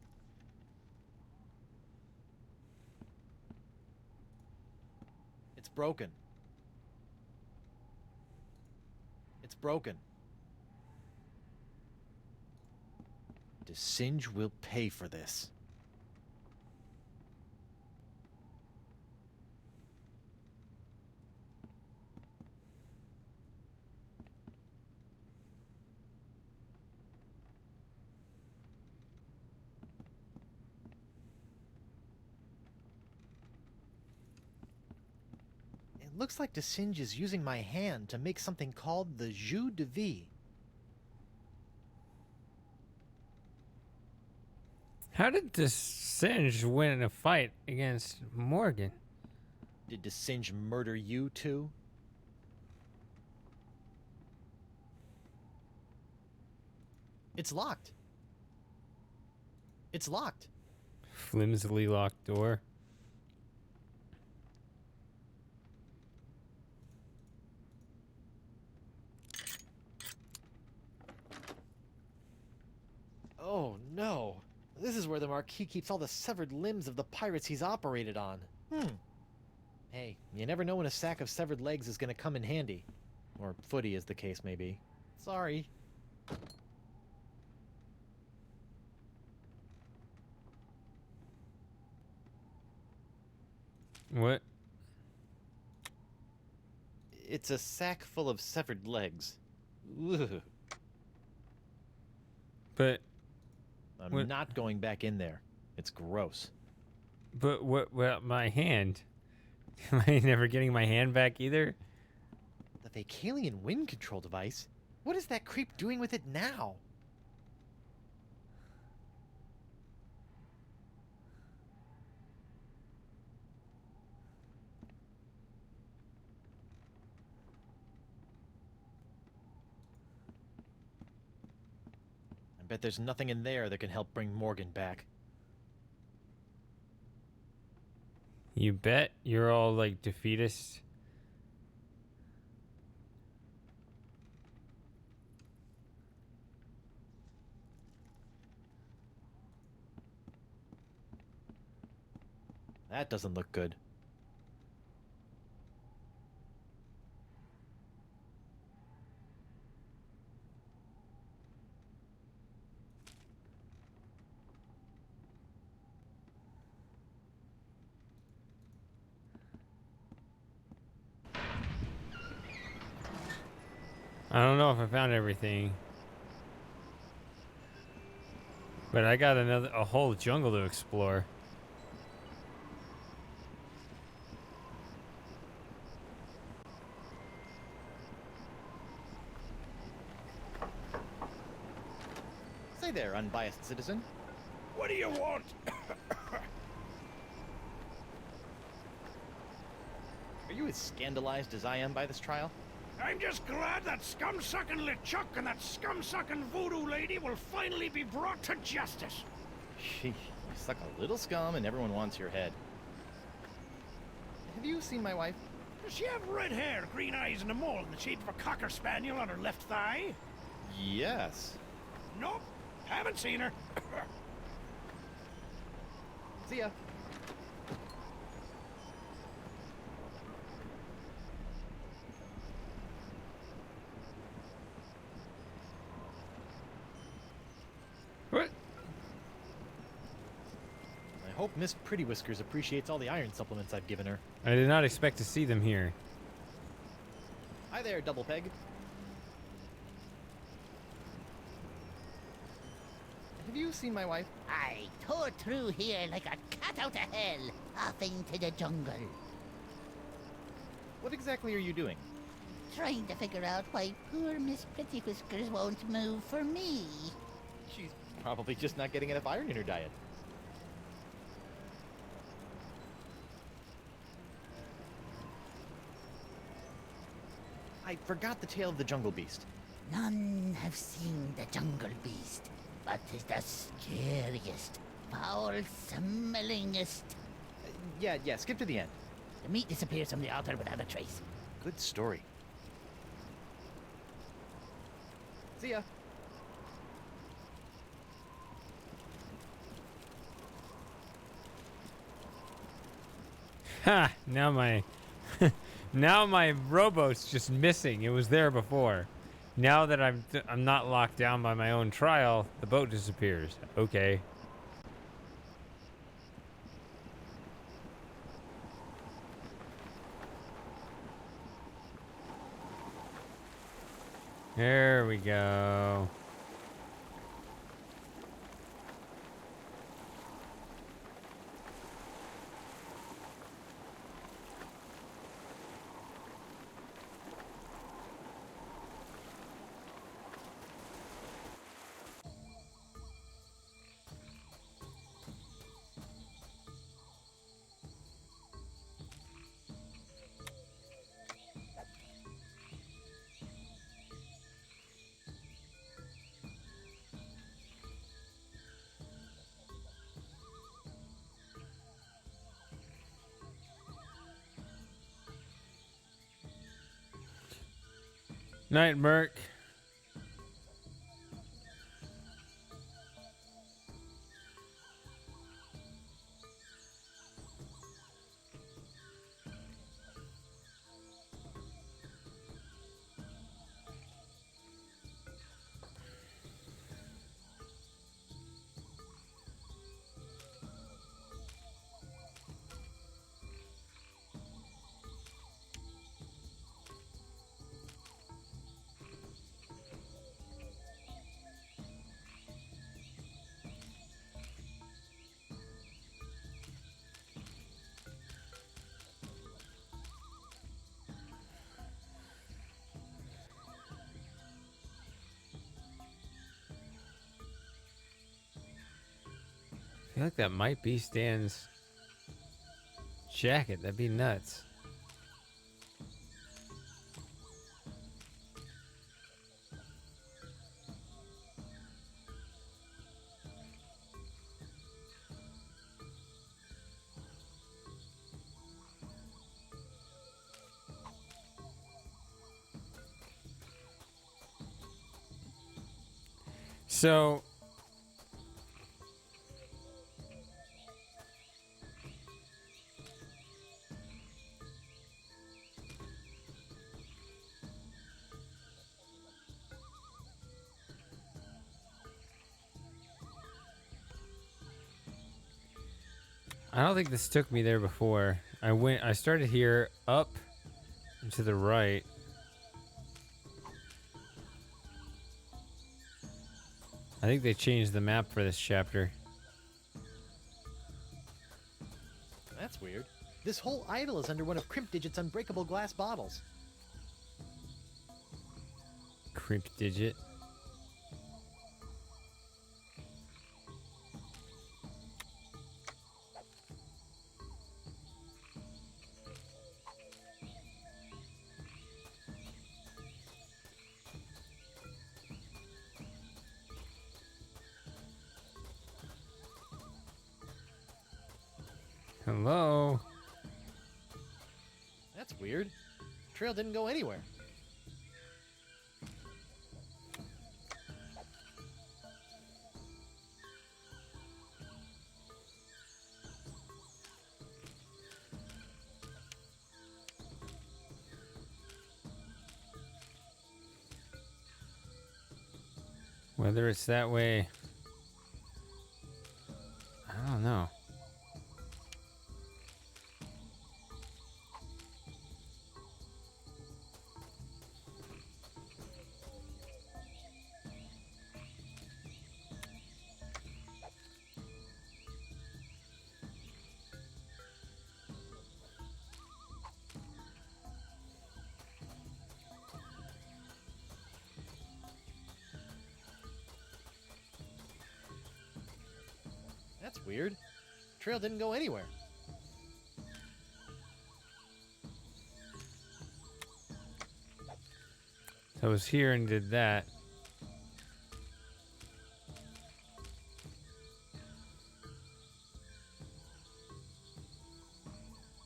It's broken. It's broken. DeSinge will pay for this. It looks like DeSinge is using my hand to make something called the Jus de Vie. How did DeSinge win a fight against Morgan? Did DeSinge murder you too? It's locked. It's locked. Flimsily locked door. Oh no. This is where the Marquis keeps all the severed limbs of the pirates he's operated on. Hey, you never know when a sack of severed legs is gonna come in handy. Or footy, as the case may be. Sorry. What? It's a sack full of severed legs. Ugh. But I'm not going back in there. It's gross. But what? Well, my hand. Am I never getting my hand back either? Vacalian wind control device? What is that creep doing with it now? I bet there's nothing in there that can help bring Morgan back. You bet? You're all like defeatist. That doesn't look good. I don't know if I found everything. But I got a whole jungle to explore. Say there, unbiased citizen. What do you want? Are you as scandalized as I am by this trial? I'm just glad that scum-sucking LeChuck and that scum-sucking voodoo lady will finally be brought to justice. You suck a little scum and everyone wants your head. Have you seen my wife? Does she have red hair, green eyes, and a mole in the shape of a cocker spaniel on her left thigh? Yes. Nope, haven't seen her. See ya. What? I hope Miss Pretty Whiskers appreciates all the iron supplements I've given her. I did not expect to see them here. Hi there, Double Peg. Have you seen my wife? I tore through here like a cat out of hell, off into the jungle, What exactly are you doing? trying to figure out why poor Miss Pretty Whiskers won't move for me. She's probably just not getting enough iron in her diet. I forgot the tale of the jungle beast. None have seen the jungle beast, but 'tis the scariest, foul-smellingest. Yeah, skip to the end. The meat disappears from the altar without a trace. Good story. See ya. Ha! Now my now my rowboat's just missing. It was there before. Now that I'm not locked down by my own trial, the boat disappears. Okay. There we go. Night, Merc. I feel like that might be Stan's jacket. That'd be nuts. So I don't think this took me there before. I started here up and to the right. I think they changed the map for this chapter. That's weird. This whole idol is under one of Crimp Digit's unbreakable glass bottles. Crimp Digit. Hello? That's weird. Trail didn't go anywhere. Whether it's that way, I don't know. That's weird. Trail didn't go anywhere. I was here and did that.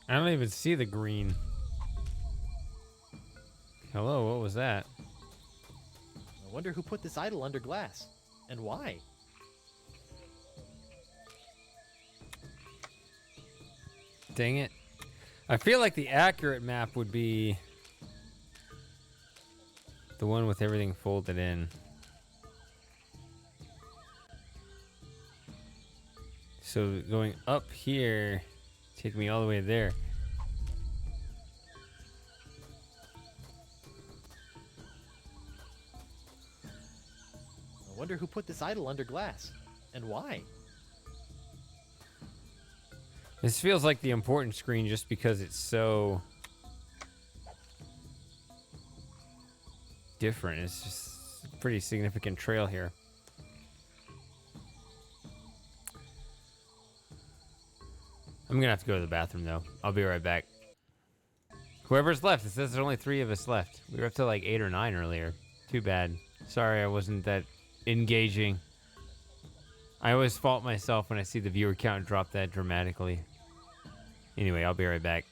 I don't even see the green. Hello, what was that? I wonder who put this idol under glass. And why? Dang it. I feel like the accurate map would be the one with everything folded in. So going up here, take me all the way there. I wonder who put this idol under glass. And why? This feels like the important screen just because it's so different. It's just a pretty significant trail here. I'm gonna have to go to the bathroom though. I'll be right back. Whoever's left, it says there's only 3 of us left. We were up to like 8 or 9 earlier. Too bad. Sorry I wasn't that engaging. I always fault myself when I see the viewer count drop that dramatically. Anyway, I'll be right back.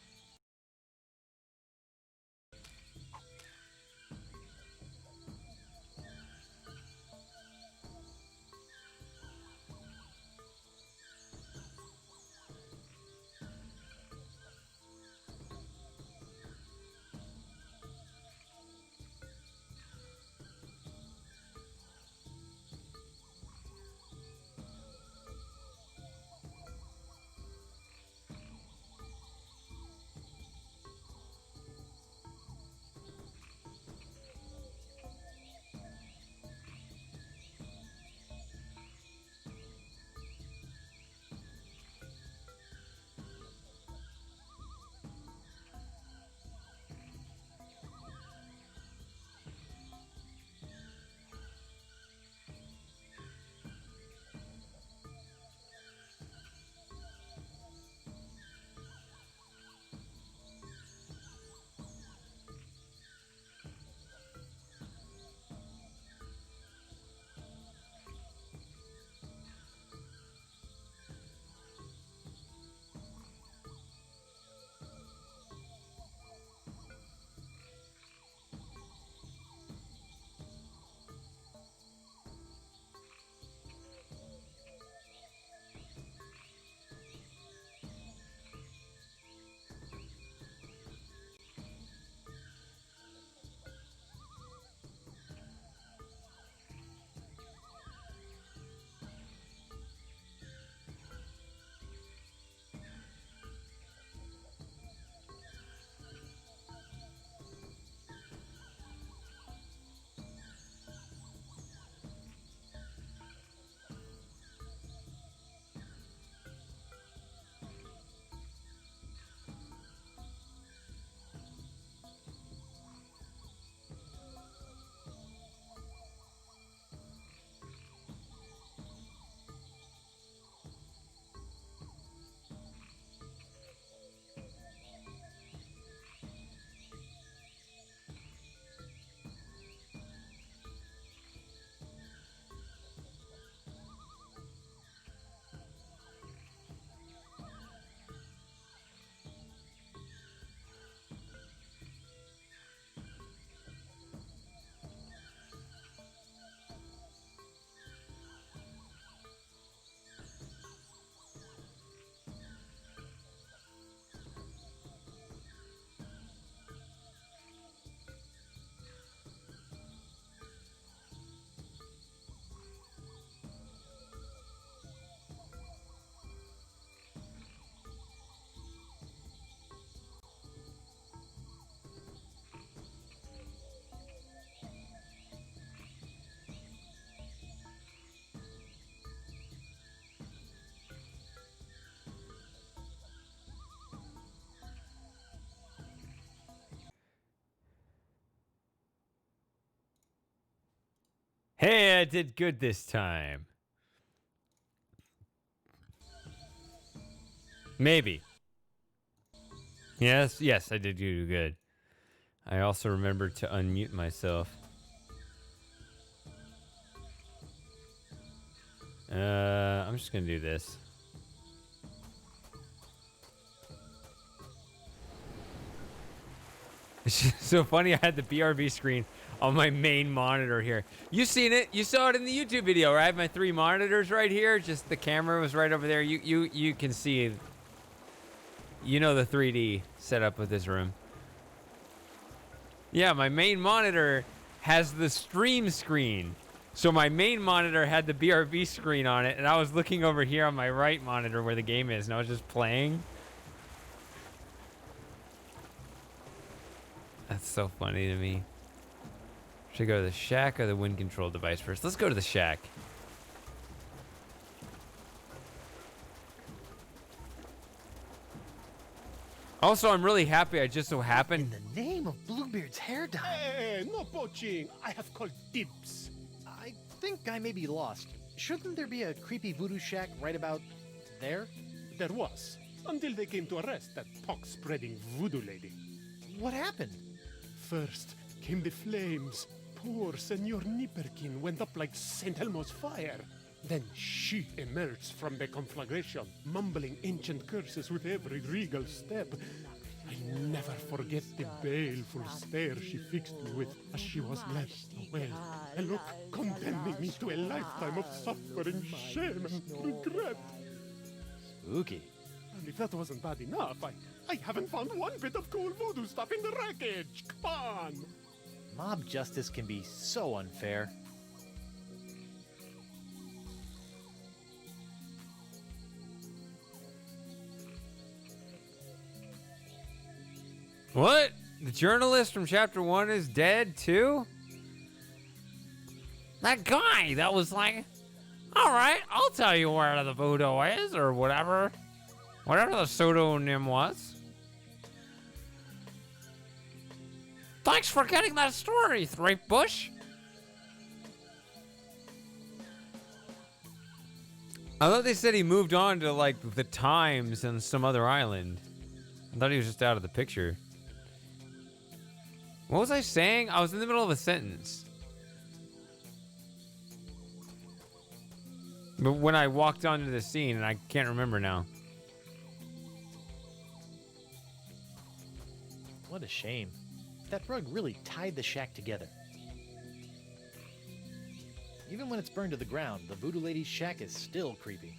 I did good this time. Maybe. Yes, I did do good. I also remembered to unmute myself. I'm just gonna do this. It's just so funny. I had the BRB screen on my main monitor here. You seen it? You saw it in the YouTube video, right? I have my 3 monitors right here. Just the camera was right over there. You can see. You know the 3D setup of this room. Yeah, my main monitor has the stream screen. So my main monitor had the BRB screen on it, and I was looking over here on my right monitor where the game is, and I was just playing. That's so funny to me. Should I go to the shack or the wind control device first? Let's go to the shack. Also, I'm really happy I just so happened. In the name of Bluebeard's hair dye. Hey, no poaching. I have called dibs. I think I may be lost. Shouldn't there be a creepy voodoo shack right about there? There was, until they came to arrest that pox-spreading voodoo lady. What happened? First came the flames. Poor Senor Nipperkin went up like St. Elmo's fire. Then she emerged from the conflagration, mumbling ancient curses with every regal step. I never forget the baleful stare she fixed me with as she was led away. A look condemning me to a lifetime of suffering, shame, and regret. Spooky. And if that wasn't bad enough, I haven't found one bit of cool voodoo stuff in the wreckage. Come on! Mob justice can be so unfair. What? The journalist from chapter 1 is dead too? That guy that was like, all right, I'll tell you where the voodoo is or whatever. Whatever the pseudonym was. Thanks for getting that story, Thrapebush. I thought they said he moved on to like the Times and some other island. I thought he was just out of the picture. What was I saying? I was in the middle of a sentence. But when I walked onto the scene, and I can't remember now. What a shame. That rug really tied the shack together. Even when it's burned to the ground, the voodoo lady's shack is still creepy.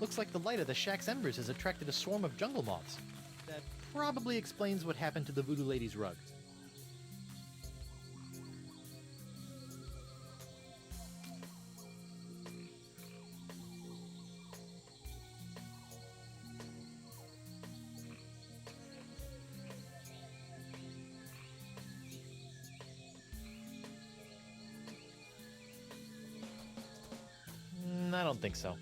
Looks like the light of the shack's embers has attracted a swarm of jungle moths. That probably explains what happened to the voodoo lady's rug. I don't think so.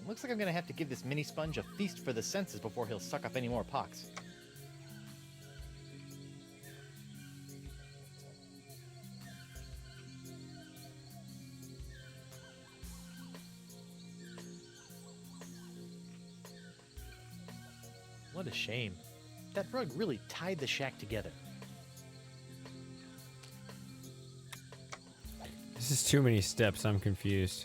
Looks like I'm gonna have to give this mini sponge a feast for the senses before he'll suck up any more pox. What a shame. That rug really tied the shack together. This is too many steps. I'm confused.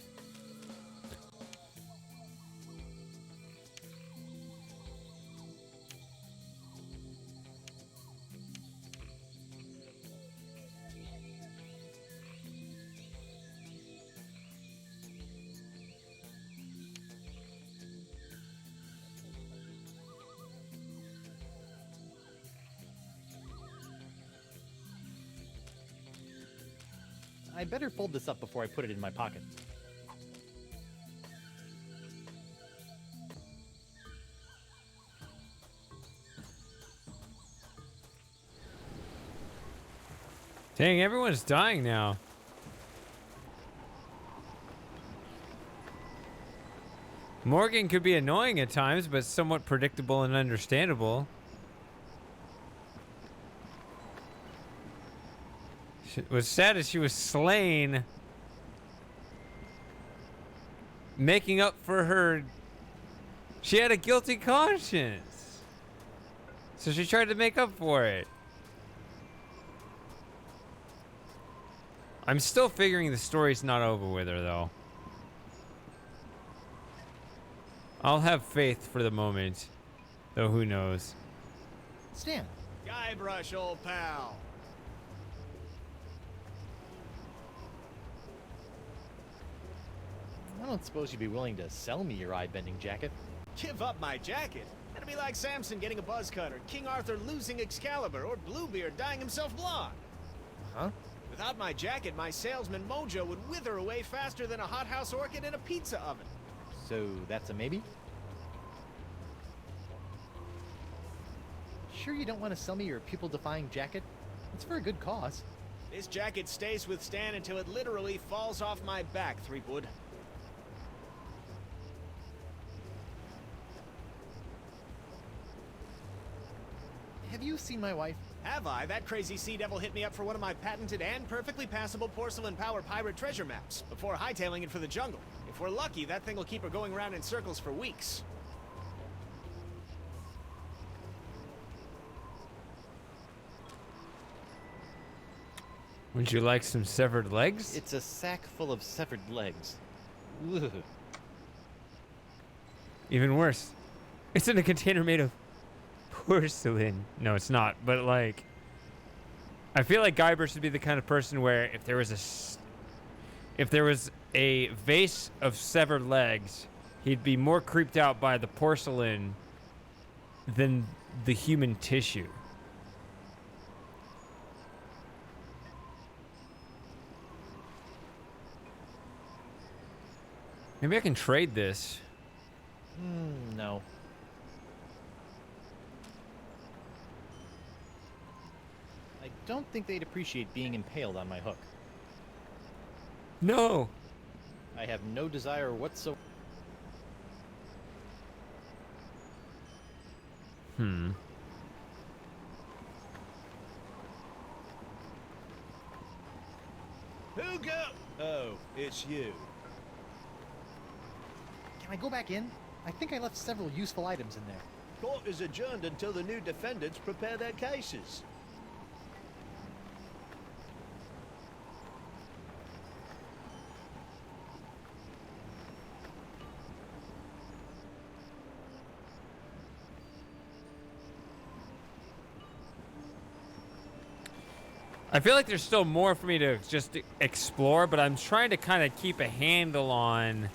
I better fold this up before I put it in my pocket. Dang, everyone's dying now. Morgan could be annoying at times, but somewhat predictable and understandable. What's sad is she was slain, making up for her. She had a guilty conscience, so she tried to make up for it. I'm still figuring the story's not over with her, though. I'll have faith for the moment, though who knows. Stan. Guybrush, old pal. I don't suppose you'd be willing to sell me your eye-bending jacket. Give up my jacket? That'd be like Samson getting a buzz cut, or King Arthur losing Excalibur, or Bluebeard dyeing himself blonde. Huh? Without my jacket, my salesman mojo would wither away faster than a hothouse orchid in a pizza oven. So that's a maybe? Sure you don't want to sell me your pupil-defying jacket? It's for a good cause. This jacket stays with Stan until it literally falls off my back, Threepwood. Have you seen my wife? Have I? That crazy sea devil hit me up for one of my patented and perfectly passable porcelain power pirate treasure maps before hightailing it for the jungle. If we're lucky, that thing will keep her going around in circles for weeks. Would you like some severed legs? It's a sack full of severed legs. Ugh. Even worse. It's in a container made of porcelain. No, it's not. But like, I feel like Guybrush would be the kind of person where if there was a vase of severed legs, he'd be more creeped out by the porcelain than the human tissue. Maybe I can trade this. No. I don't think they'd appreciate being impaled on my hook. No. I have no desire whatsoever. Hmm. Who go? Oh, it's you. Can I go back in? I think I left several useful items in there. Court is adjourned until the new defendants prepare their cases. I feel like there's still more for me to just explore, but I'm trying to kind of keep a handle on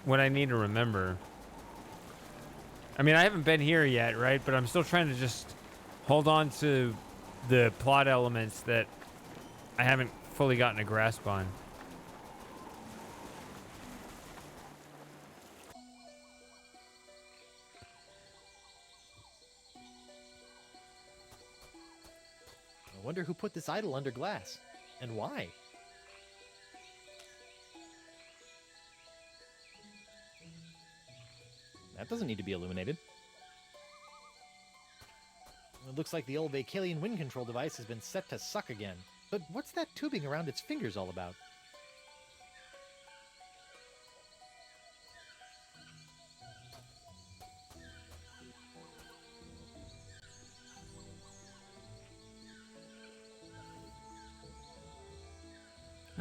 what I need to remember. I mean, I haven't been here yet, right? But I'm still trying to just hold on to the plot elements that I haven't fully gotten a grasp on. I wonder who put this idol under glass, and why? That doesn't need to be illuminated. It looks like the old Vacalian wind control device has been set to suck again. But what's that tubing around its fingers all about?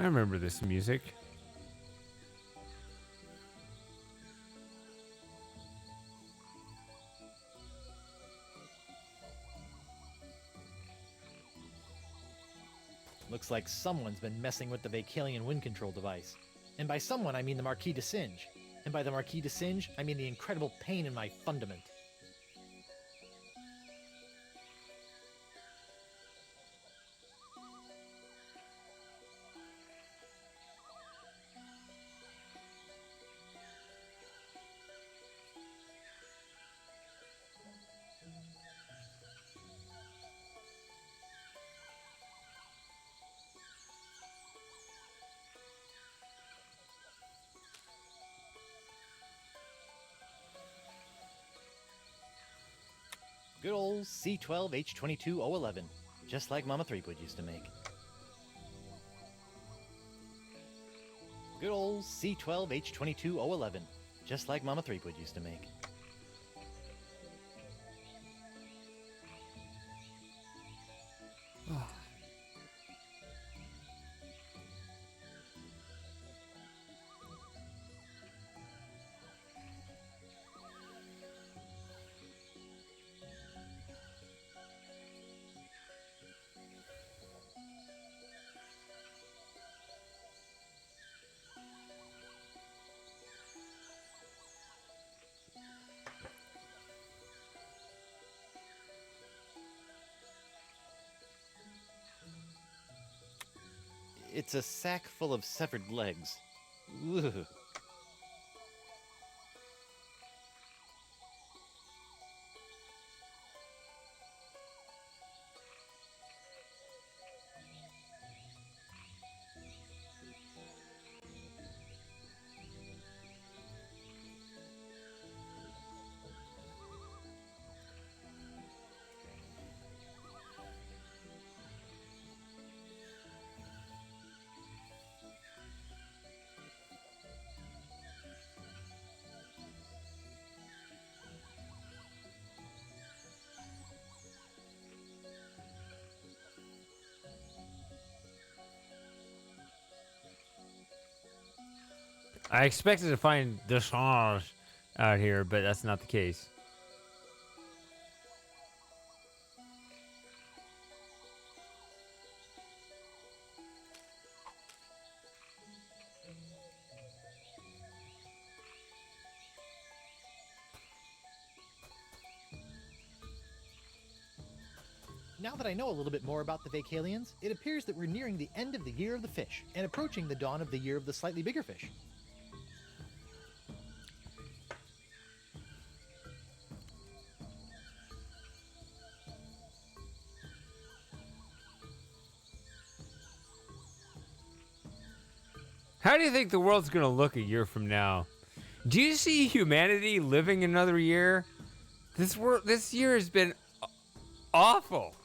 I remember this music. Looks like someone's been messing with the Vacalian wind control device. And by someone, I mean the Marquis de Singe. And by the Marquis de Singe, I mean the incredible pain in my fundament. Good old C12H22011, just like Mama Threepwood used to make. Good old C12H22011, just like Mama Threepwood used to make. It's a sack full of severed legs. Ugh. I expected to find Deschange out here, but that's not the case. Now that I know a little bit more about the Vacalians, it appears that we're nearing the end of the Year of the Fish, and approaching the dawn of the Year of the Slightly Bigger Fish. How do you think the world's gonna look a year from now? Do you see humanity living another year? This year has been awful.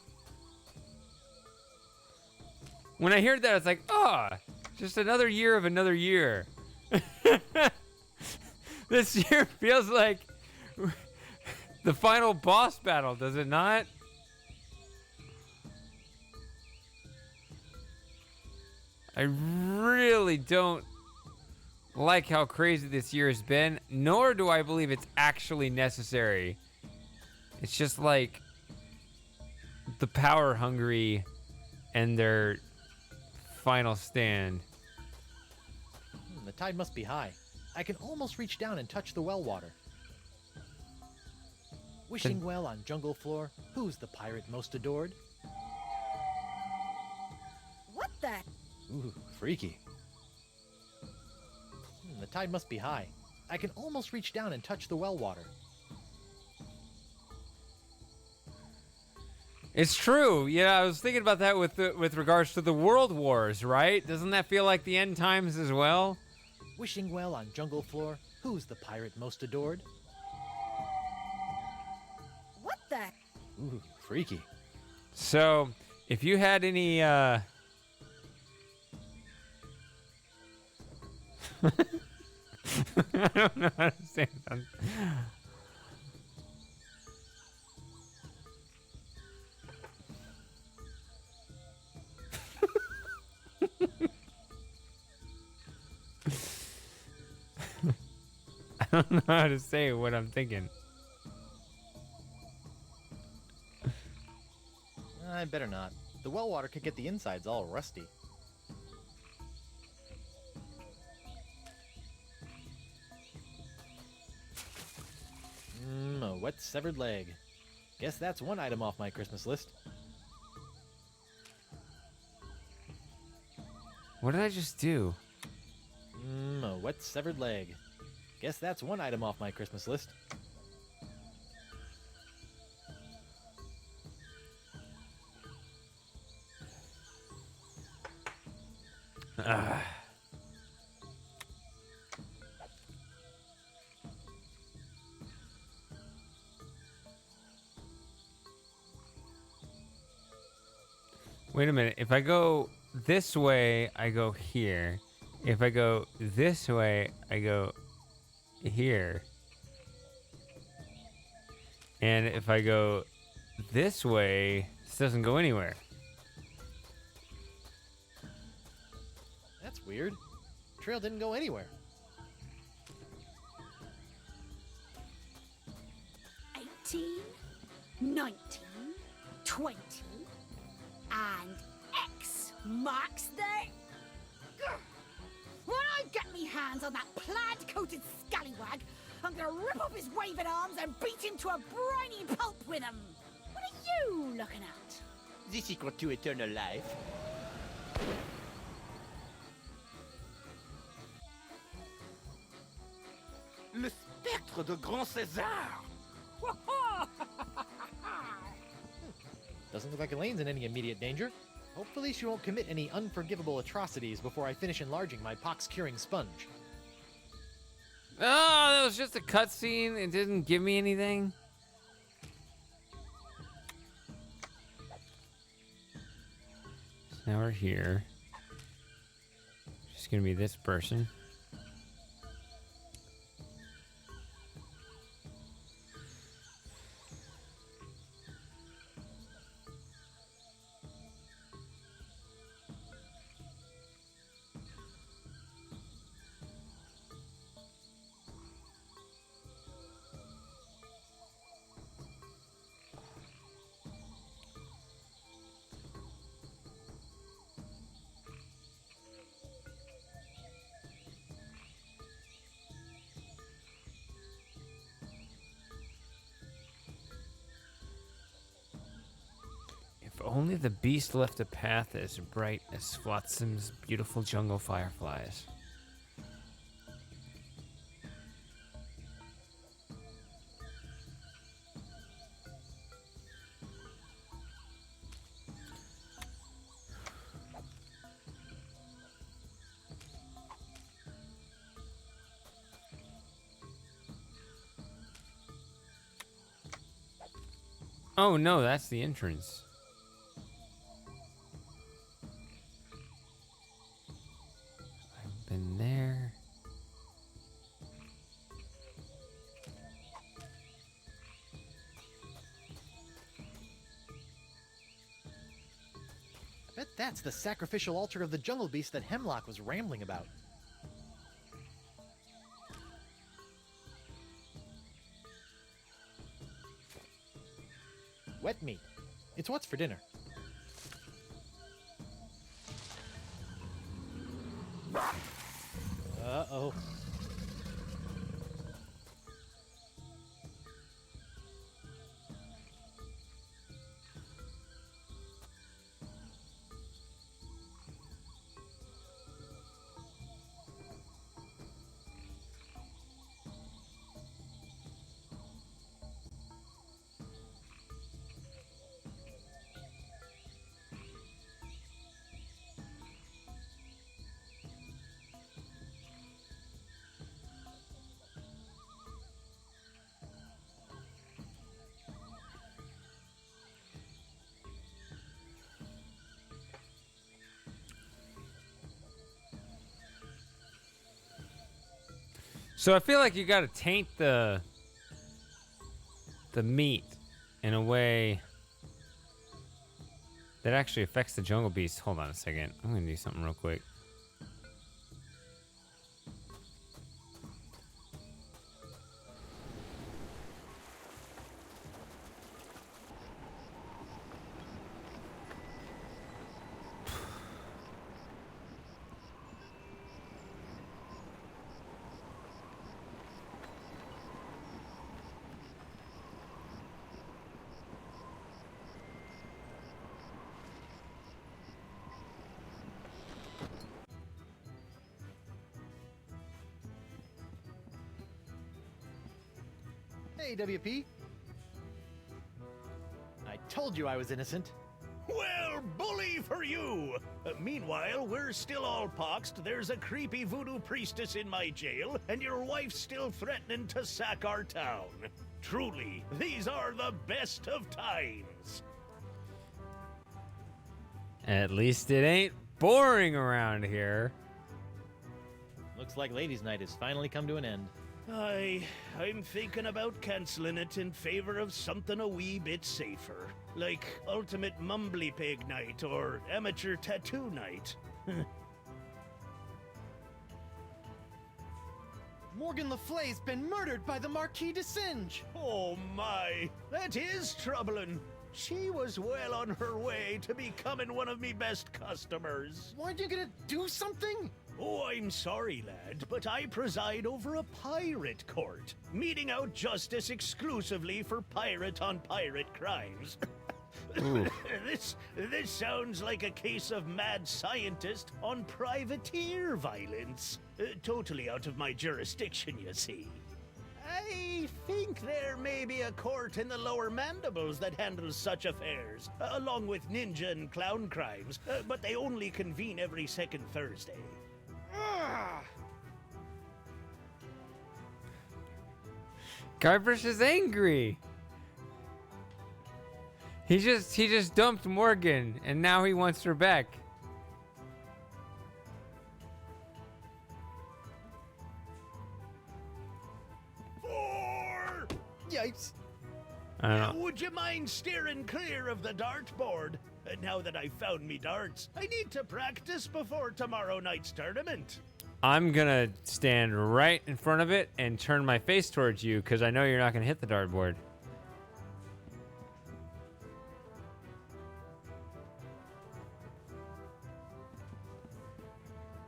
When I heard that, it's like, oh, just another year of another year. This year feels like the final boss battle, does it not? I really don't like how crazy this year has been, nor do I believe it's actually necessary. It's just like the power hungry and their final stand. The tide must be high. I can almost reach down and touch the well water. Wishing well on jungle floor, who's the pirate most adored? What the? Ooh, freaky. The tide must be high. I can almost reach down and touch the well water. It's true. Yeah, I was thinking about that with regards to the world wars, right? Doesn't that feel like the end times as well? Wishing well on jungle floor, who's the pirate most adored? What the? Ooh, freaky. So, if you had any I don't know how to say that. don't know how to say what I'm thinking. I better not. The well water could get the insides all rusty. A wet severed leg. Guess that's one item off my Christmas list. What did I just do? A wet severed leg. Guess that's one item off my Christmas list. Ah. Wait a minute. If I go this way, I go here. If I go this way, I go here. And if I go this way, this doesn't go anywhere. That's weird. Trail didn't go anywhere. 18, 19, 20, and X marks the... When I get me hands on that plaid-coated scallywag, I'm gonna rip off his waving arms and beat him to a briny pulp with them. What are you looking at? The secret to eternal life. Le spectre de Grand César! Doesn't look like Elaine's in any immediate danger. Hopefully she won't commit any unforgivable atrocities before I finish enlarging my pox-curing sponge. Oh, that was just a cutscene. It didn't give me anything. So now we're here. Just gonna be this person. If only the beast left a path as bright as Flotsam's beautiful jungle fireflies. Oh no, that's the entrance. I've been there. I bet that's the sacrificial altar of the jungle beast that Hemlock was rambling about. Wet meat. It's what's for dinner. Uh-oh. So I feel like you gotta taint the meat in a way that actually affects the jungle beast. Hold on a second. I'm gonna do something real quick. Hey, WP. I told you I was innocent. Well, bully for you! Meanwhile, we're still all poxed, there's a creepy voodoo priestess in my jail, and your wife's still threatening to sack our town. Truly, these are the best of times. At least it ain't boring around here. Looks like Ladies' Night has finally come to an end. I'm thinking about canceling it in favor of something a wee bit safer. Like Ultimate Mumbly Pig Night or Amateur Tattoo Night. Morgan Le Fay's been murdered by the Marquis de Singe! Oh my, that is troubling. She was well on her way to becoming one of me best customers. Weren't you gonna do something? Oh, I'm sorry, lad, but I preside over a pirate court, meting out justice exclusively for pirate-on-pirate crimes. This sounds like a case of mad scientist on privateer violence. Totally out of my jurisdiction, you see. I think there may be a court in the lower mandibles that handles such affairs, along with ninja and clown crimes, but they only convene every second Thursday. Guybrush is angry. He just dumped Morgan, and now he wants her back. Yipes. I don't know. Would you mind steering clear of the dartboard? Now that I've found me darts, I need to practice before tomorrow night's tournament. I'm gonna stand right in front of it and turn my face towards you because I know you're not gonna hit the dartboard.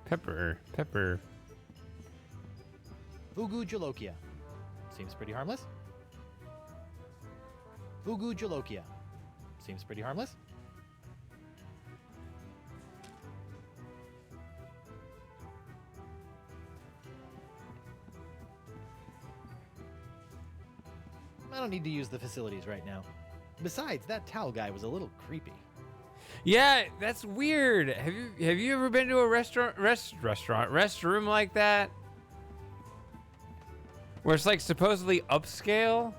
Pepper. Vugu Jolokia. Seems pretty harmless. Vugu Jolokia. Seems pretty harmless. I don't need to use the facilities right now. Besides, that towel guy was a little creepy. Yeah, that's weird. Have you ever been to a restroom like that? Where it's like supposedly upscale?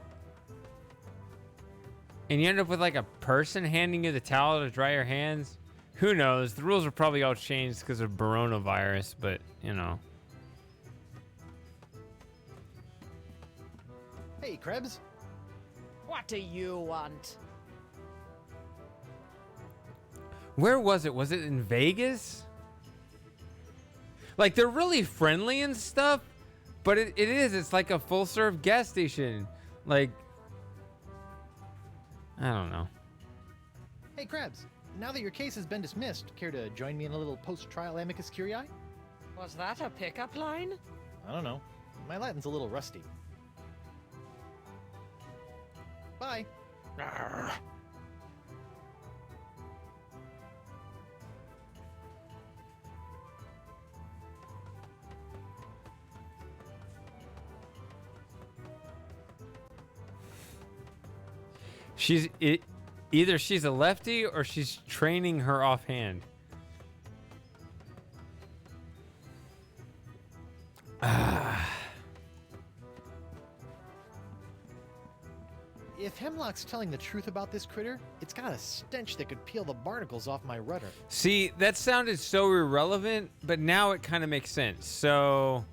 And you end up with like a person handing you the towel to dry your hands? Who knows? The rules are probably all changed because of coronavirus, but you know. Hey, Krebs. What do you want? Where was it? Was it in Vegas? Like, they're really friendly and stuff, but it's like a full-serve gas station. Like, I don't know. Hey, Krebs. Now that your case has been dismissed, care to join me in a little post-trial amicus curiae? Was that a pickup line? I don't know. My Latin's a little rusty. Bye. Either she's a lefty or she's training her offhand. If Hemlock's telling the truth about this critter, it's got a stench that could peel the barnacles off my rudder. See, that sounded so irrelevant, but now it kind of makes sense. So...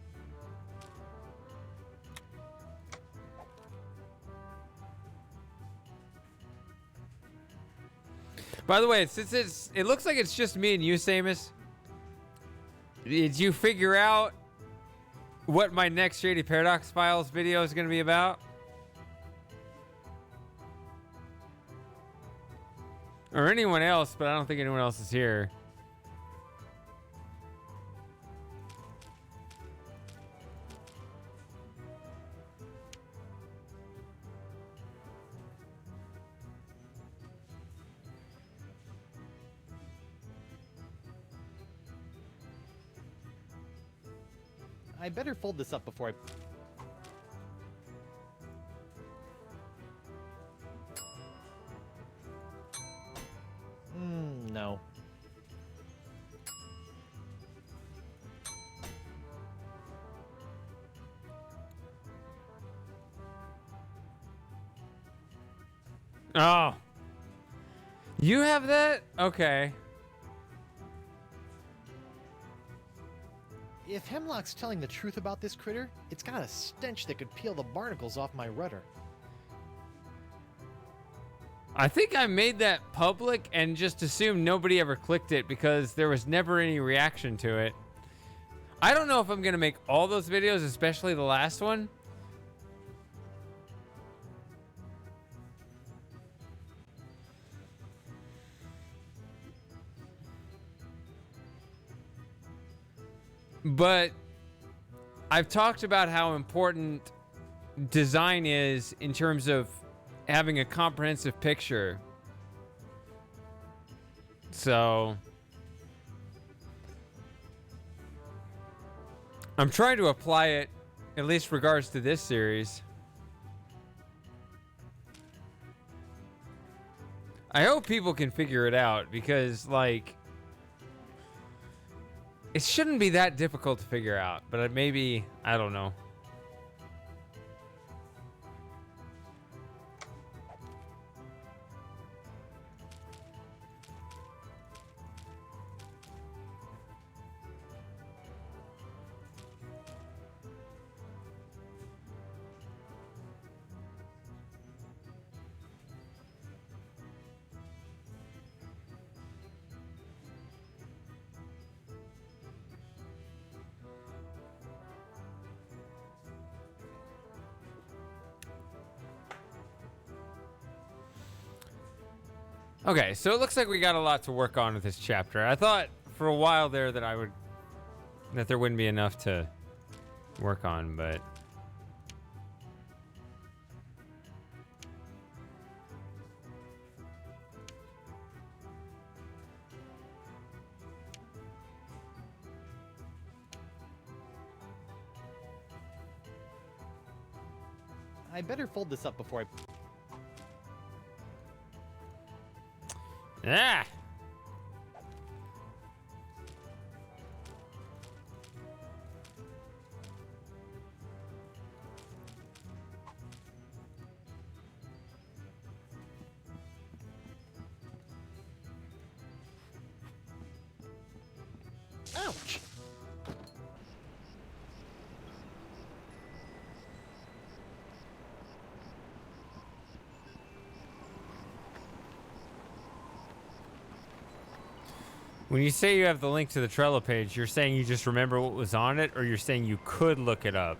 By the way, it looks like it's just me and you, Samus. Did you figure out what my next Shady Paradox Files video is going to be about? Or anyone else, but I don't think anyone else is here. I better fold this up before I... Oh. You have that? Okay. If Hemlock's telling the truth about this critter, it's got a stench that could peel the barnacles off my rudder. I think I made that public and just assumed nobody ever clicked it because there was never any reaction to it. I don't know if I'm going to make all those videos, especially the last one. But I've talked about how important design is in terms of having a comprehensive picture. So I'm trying to apply it, at least regards to this series. I hope people can figure it out because, like, it shouldn't be that difficult to figure out, but maybe, I don't know. Okay, so it looks like we got a lot to work on with this chapter. I thought for a while there that there wouldn't be enough to work on, but I better fold this up before I... ah. Ouch! When you say you have the link to the Trello page, you're saying you just remember what was on it, or you're saying you could look it up?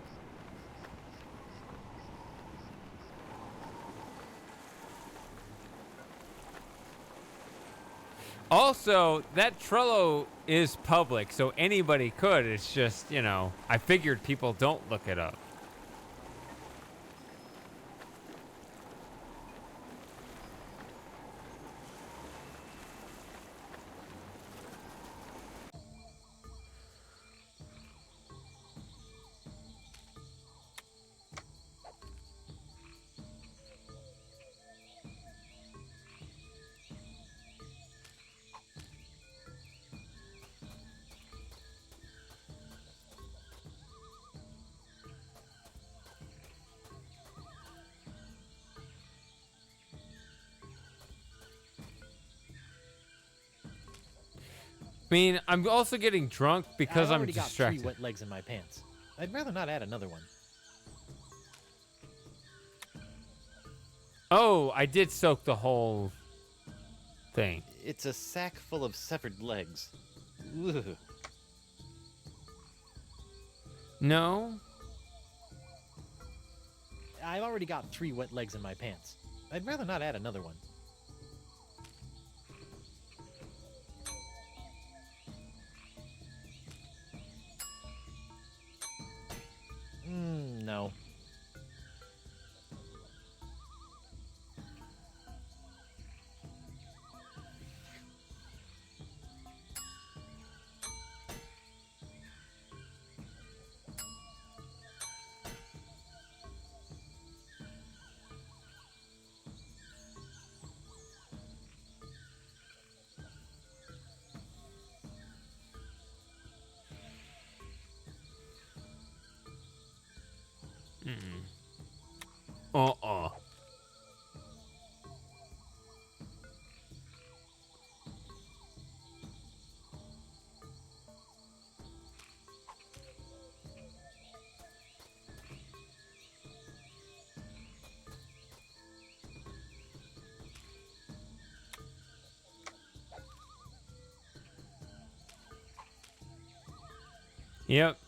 Also, that Trello is public, so anybody could. It's just, you know, I figured people don't look it up. I mean, I'm also getting drunk because I've I'm already got distracted. 3 wet legs in my pants. I'd rather not add another one. Oh, I did soak the whole thing. It's a sack full of severed legs. Ugh. No? I've already got 3 wet legs in my pants. I'd rather not add another one. No. Uh-uh. Yep.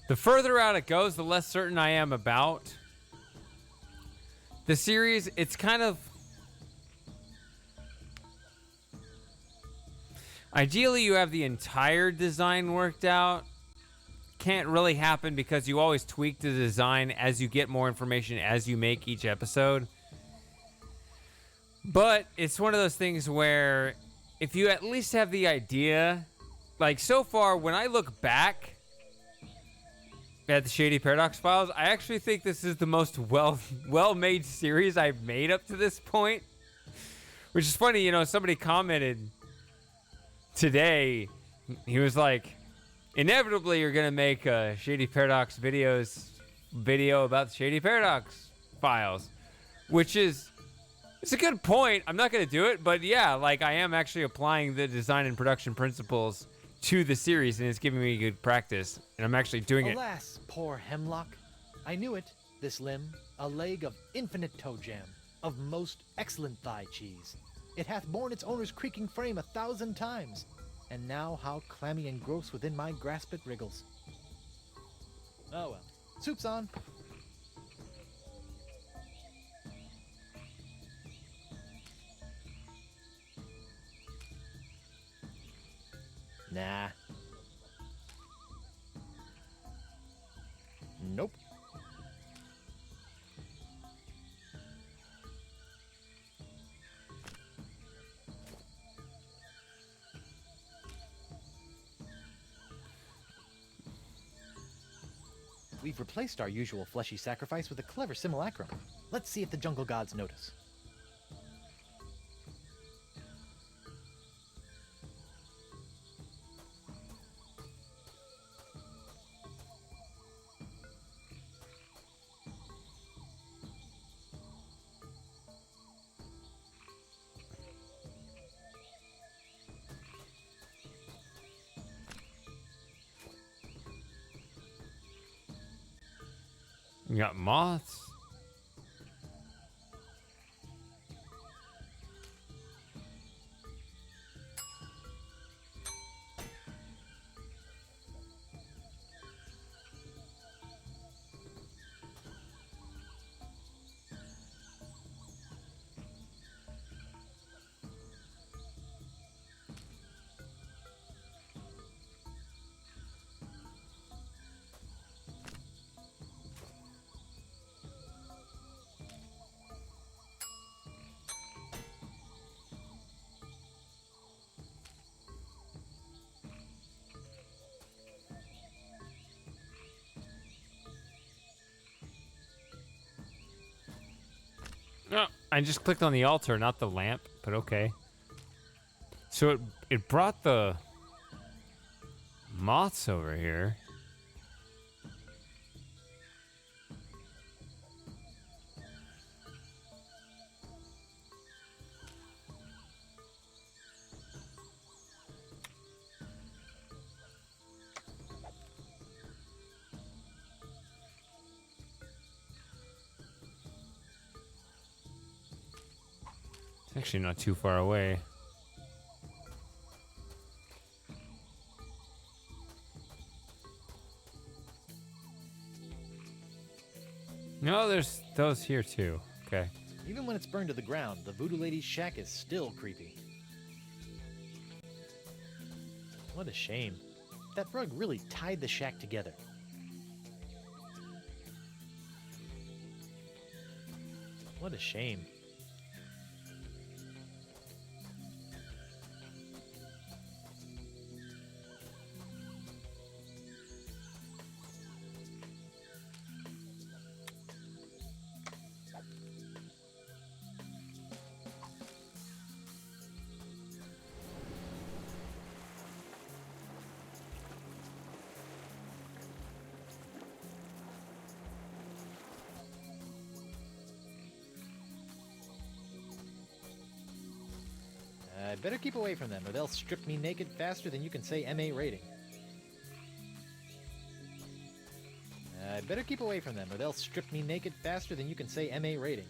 The further out it goes, the less certain I am about the series. It's kind of... Ideally, you have the entire design worked out. Can't really happen because you always tweak the design as you get more information as you make each episode. But it's one of those things where if you at least have the idea, like so far, when I look back at the Shady Paradox Files, I actually think this is the most well-made series I've made up to this point. Which is funny, you know, somebody commented today, he was like, inevitably you're gonna make a Shady Paradox video about the Shady Paradox Files, which is, it's a good point. I'm not gonna do it, but yeah, like I am actually applying the design and production principles to the series, and it's giving me good practice, and I'm actually doing it. Alas, poor hemlock. I knew it, this limb, a leg of infinite toe jam, of most excellent thigh cheese. It hath borne its owner's creaking frame 1,000 times, and now how clammy and gross within my grasp it wriggles. Oh well, soup's on. Nah. Nope. We've replaced our usual fleshy sacrifice with a clever simulacrum. Let's see if the jungle gods notice. You got moths. No, I just clicked on the altar, not the lamp, but okay. So it brought the moths over here. It's actually not too far away. No, there's those here too. Okay. Even when it's burned to the ground, the Voodoo Lady's shack is still creepy. What a shame. That rug really tied the shack together. What a shame. I'd better keep away from them, or they'll strip me naked faster than you can say MA rating. I'd better keep away from them, or they'll strip me naked faster than you can say MA rating.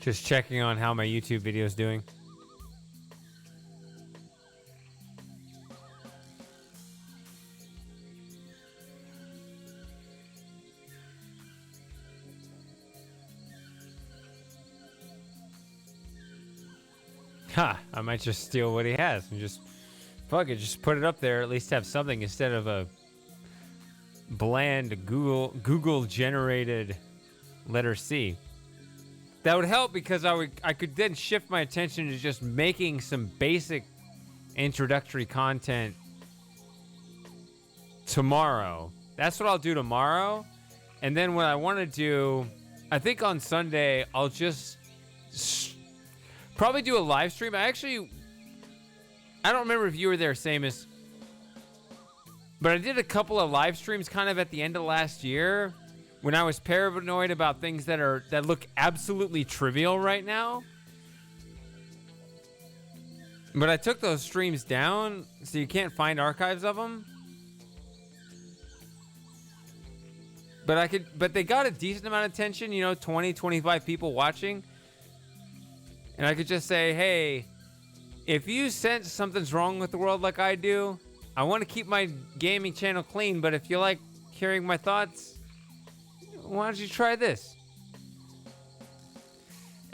Just checking on how my YouTube video is doing. Ha! I might just steal what he has and just fuck it, just put it up there. At least have something instead of a bland Google generated letter C. That would help because I could then shift my attention to just making some basic introductory content tomorrow. That's what I'll do tomorrow. And then what I want to do, I think on Sunday, I'll just probably do a live stream. I don't remember if you were there, Samus, but I did a couple of live streams kind of at the end of last year when I was paranoid about things that look absolutely trivial right now. But I took those streams down, so you can't find archives of them. But they got a decent amount of attention, 20, 25 people watching. And I could just say, hey, if you sense something's wrong with the world like I do, I want to keep my gaming channel clean, but if you like hearing my thoughts, why don't you try this?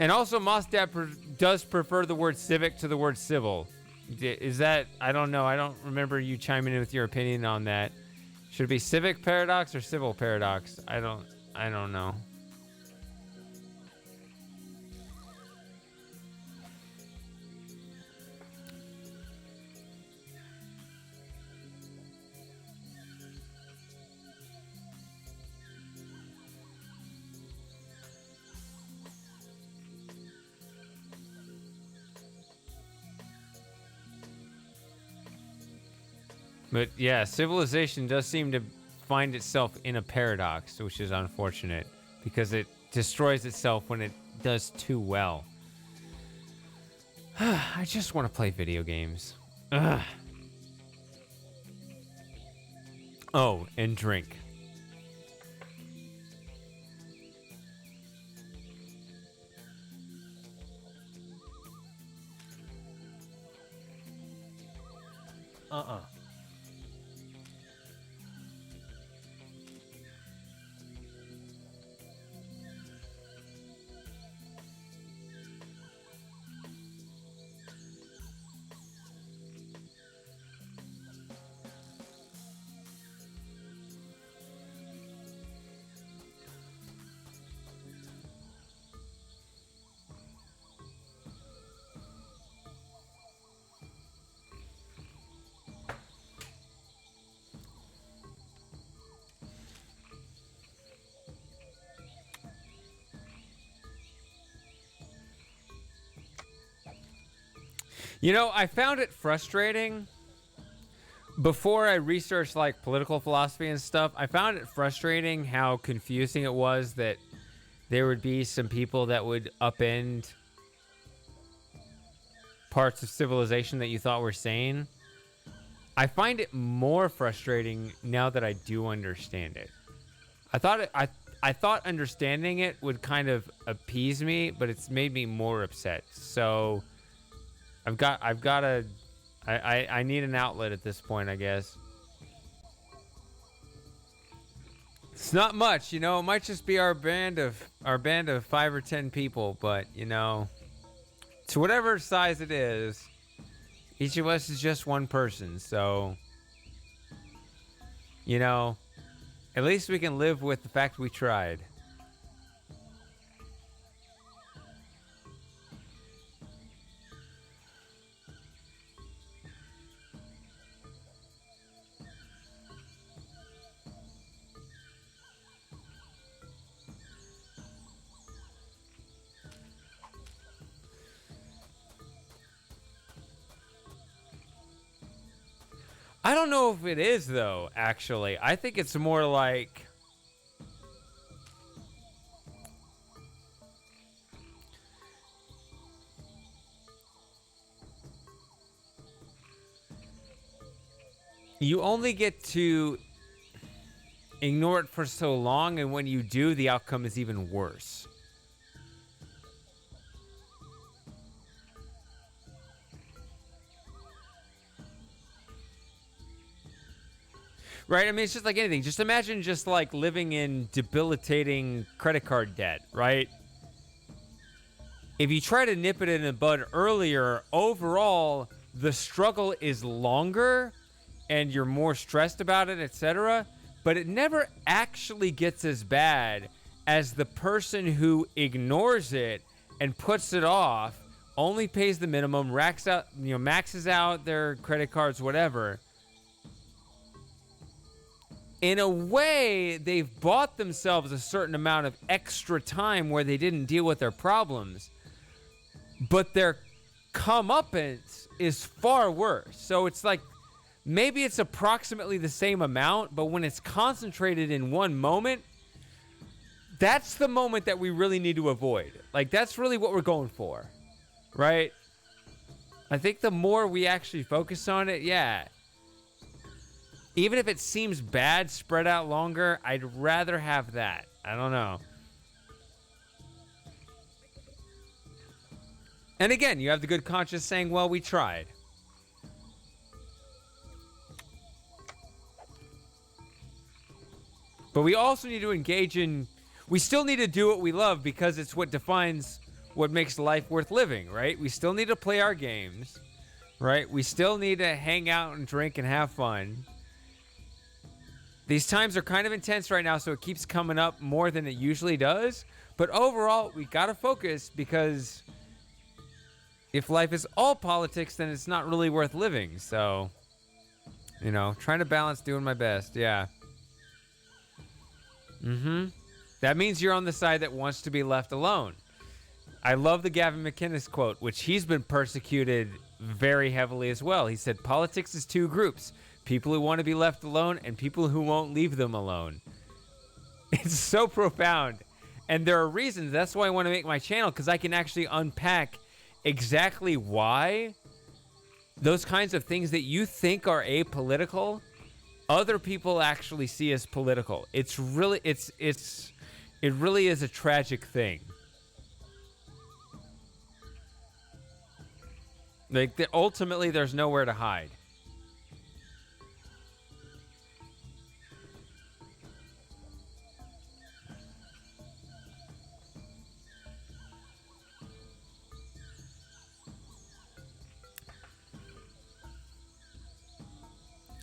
And also, Mosdad does prefer the word civic to the word civil. Is that, I don't know. I don't remember you chiming in with your opinion on that. Should it be civic paradox or civil paradox? I don't know. But yeah, civilization does seem to find itself in a paradox, which is unfortunate because it destroys itself when it does too well. I just want to play video games. Ugh. Oh, and drink. I found it frustrating before I researched like political philosophy and stuff. I found it frustrating how confusing it was that there would be some people that would upend parts of civilization that you thought were sane. I find it more frustrating now that I do understand it. I thought understanding it would kind of appease me, but it's made me more upset. So I need an outlet at this point, I guess. It's not much, it might just be our band of 5 or 10 people, but to whatever size it is, each of us is just one person, so at least we can live with the fact we tried. I don't know if it is, though, actually. I think it's more like... you only get to ignore it for so long, and when you do, the outcome is even worse. Right? I mean, it's just like anything. Just imagine just like living in debilitating credit card debt, right? If you try to nip it in the bud earlier, overall, the struggle is longer and you're more stressed about it, etc. But it never actually gets as bad as the person who ignores it and puts it off, only pays the minimum, racks out, maxes out their credit cards, whatever. In a way, they've bought themselves a certain amount of extra time where they didn't deal with their problems, but their comeuppance is far worse. So it's like, maybe it's approximately the same amount, but when it's concentrated in one moment, that's the moment that we really need to avoid. Like, that's really what we're going for, right? I think the more we actually focus on it, yeah. Even if it seems bad spread out longer, I'd rather have that. I don't know. And again, you have the good conscience saying, well, we tried. But we also need to engage in... We still need to do what we love because it's what defines what makes life worth living, right? We still need to play our games, right? We still need to hang out and drink and have fun. These times are kind of intense right now, so it keeps coming up more than it usually does. But overall, we got to focus because if life is all politics, then it's not really worth living. So, trying to balance, doing my best. Yeah. That means you're on the side that wants to be left alone. I love the Gavin McInnes quote, which he's been persecuted very heavily as well. He said, politics is two groups. People who want to be left alone and people who won't leave them alone. It's so profound. And there are reasons. That's why I want to make my channel, because I can actually unpack exactly why those kinds of things that you think are apolitical, other people actually see as political. It really is a tragic thing. Like, ultimately, there's nowhere to hide.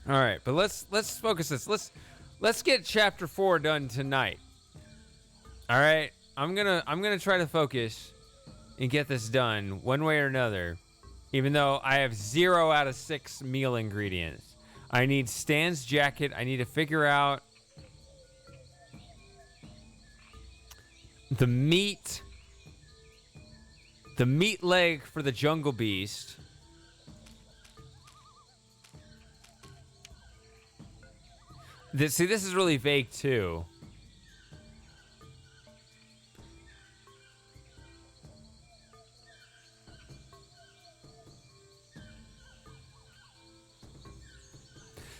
All right, but let's focus this. Let's get chapter 4 done tonight. All right, I'm gonna try to focus and get this done one way or another. Even though I have 0 out of 6 meal ingredients, I need Stan's jacket. I need to figure out the meat leg for the jungle beast. This is really vague too.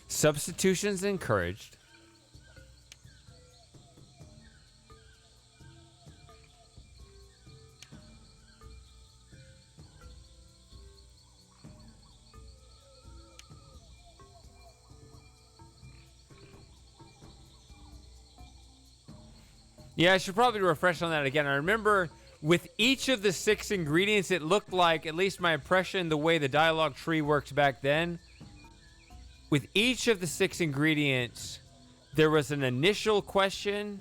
Substitutions encouraged. Yeah, I should probably refresh on that again. I remember with each of the 6 ingredients, it looked like, at least my impression, the way the dialogue tree works back then, with each of the 6 ingredients, there was an initial question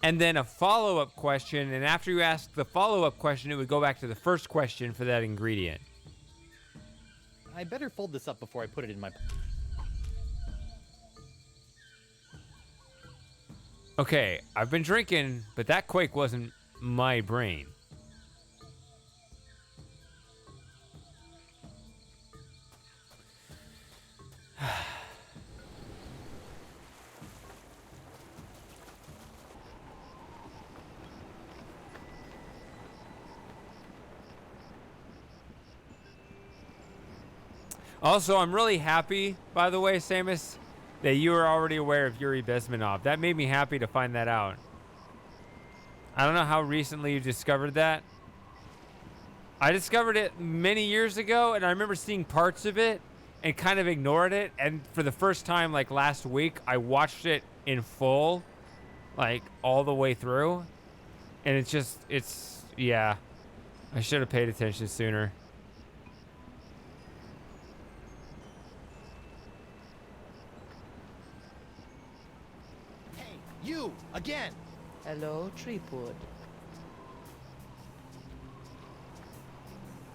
and then a follow-up question. And after you asked the follow-up question, it would go back to the first question for that ingredient. I better fold this up before I put it in my... Okay, I've been drinking, but that quake wasn't my brain. Also, I'm really happy, by the way, Samus, that you were already aware of Yuri Bezmenov. That made me happy to find that out. I don't know how recently you discovered that. I discovered it many years ago, and I remember seeing parts of it, and kind of ignored it. And for the first time, like last week, I watched it in full, like all the way through. And yeah, I should have paid attention sooner. Hey, you again! Hello, Treepwood.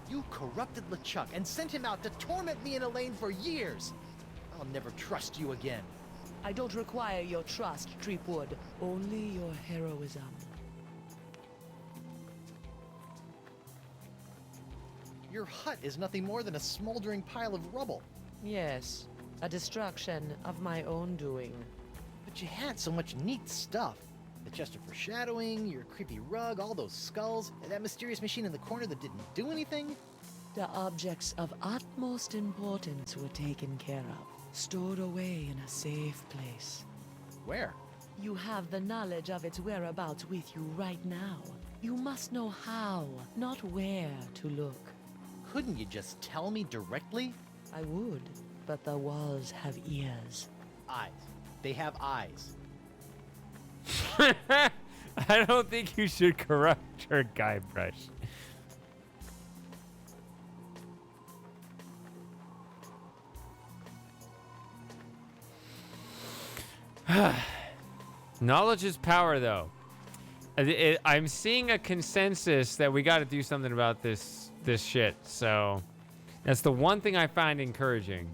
You corrupted LeChuck and sent him out to torment me and Elaine for years. I'll never trust you again. I don't require your trust, Treepwood. Only your heroism. Your hut is nothing more than a smoldering pile of rubble. Yes, a destruction of my own doing. But you had so much neat stuff. The chest of foreshadowing, your creepy rug, all those skulls, and that mysterious machine in the corner that didn't do anything. The objects of utmost importance were taken care of, stored away in a safe place. Where? You have the knowledge of its whereabouts with you right now. You must know how, not where, to look. Couldn't you just tell me directly? I would, but the walls have ears. Eyes. They have eyes. I don't think you should corrupt your Guybrush. Knowledge is power, though. I'm seeing a consensus that we got to do something about this shit. So that's the one thing I find encouraging.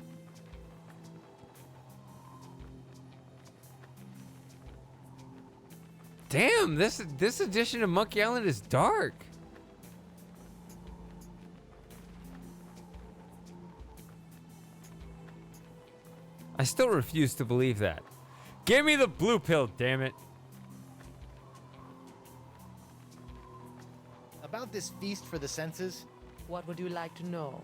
Damn, this edition of Monkey Island is dark. I still refuse to believe that. Give me the blue pill, damn it. About this feast for the senses, What would you like to know?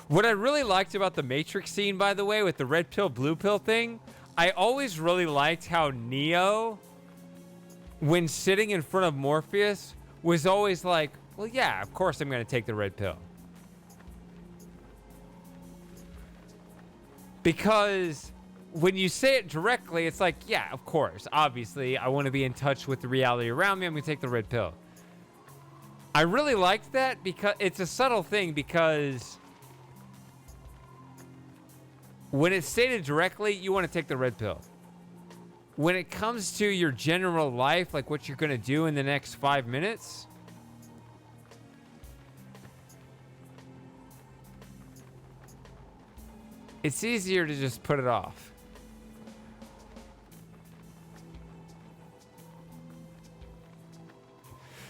What I really liked about the Matrix scene, by the way, with the red pill, blue pill thing, I always really liked how Neo, when sitting in front of Morpheus, was always like, well, yeah, of course I'm going to take the red pill. Because when you say it directly, it's like, yeah, of course. Obviously, I want to be in touch with the reality around me. I'm going to take the red pill. I really liked that because it's a subtle thing, because when it's stated directly, you want to take the red pill. When it comes to your general life, like what you're going to do in the next 5 minutes, it's easier to just put it off.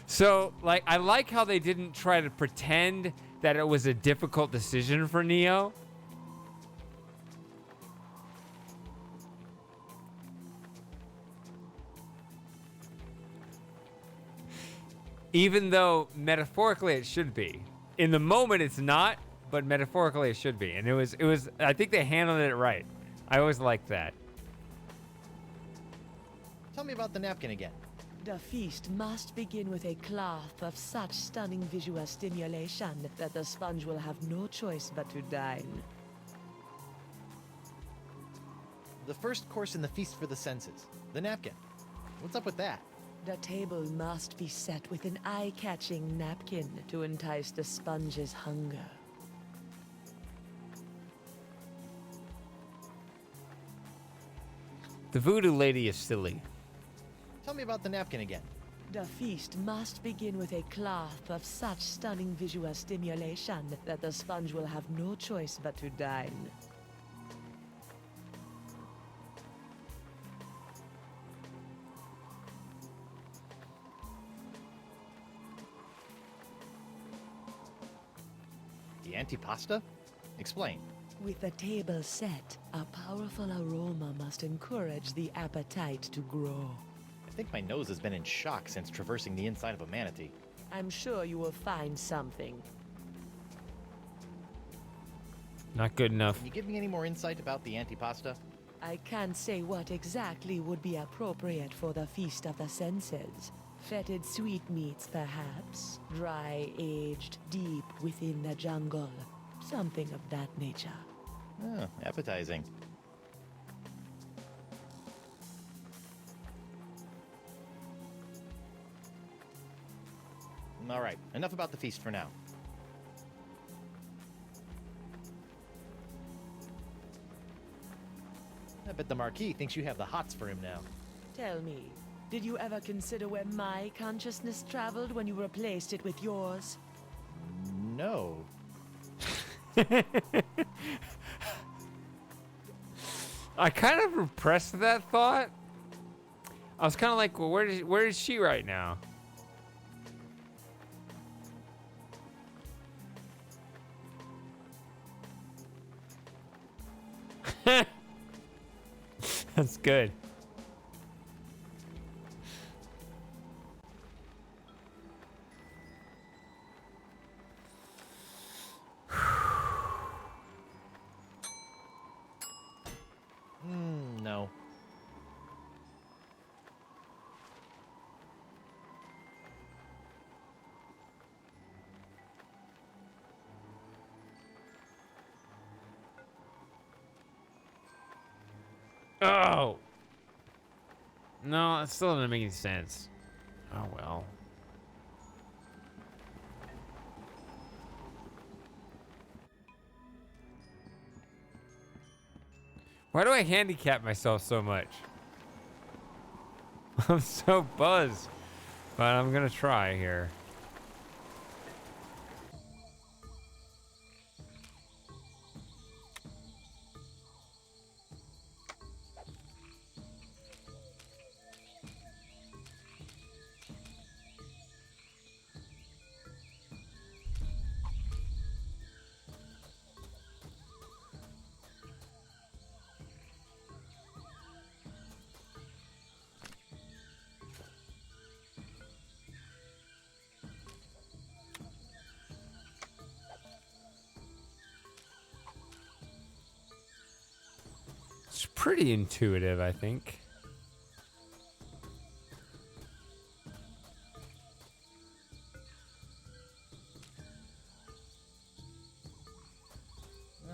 So, like, I like how they didn't try to pretend that it was a difficult decision for Neo. Even though metaphorically it should be. In the moment it's not, but metaphorically it should be. And it was I think they handled it right. I always liked that. tell me about the napkin again. The feast must begin with a cloth of such stunning visual stimulation that the sponge will have no choice but to dine. The first course in the feast for the senses. The napkin. What's up with that? The table must be set with an eye-catching napkin to entice the sponge's hunger. The voodoo lady is silly. Tell me about the napkin again. The feast must begin with a cloth of such stunning visual stimulation that the sponge will have no choice but to dine. The antipasta? Explain. With the table set, a powerful aroma must encourage the appetite to grow. I think my nose has been in shock since traversing the inside of a manatee. I'm sure you will find something. Not good enough. Can you give me any more insight about the antipasta? I can't say what exactly would be appropriate for the Feast of the Senses. Fetid sweetmeats, perhaps. Dry, aged, deep within the jungle. Something of that nature. Oh, appetizing. All right, enough about the feast for now. I bet the Marquis thinks you have the hots for him now. Tell me, did you ever consider where my consciousness traveled when you replaced it with yours? No. I kind of repressed that thought. I was kind of like, well, where is she right now? That's good. No. Oh. No, it still doesn't make any sense. Oh well. Why do I handicap myself so much? I'm so buzzed. But I'm gonna try here. It's pretty intuitive, I think.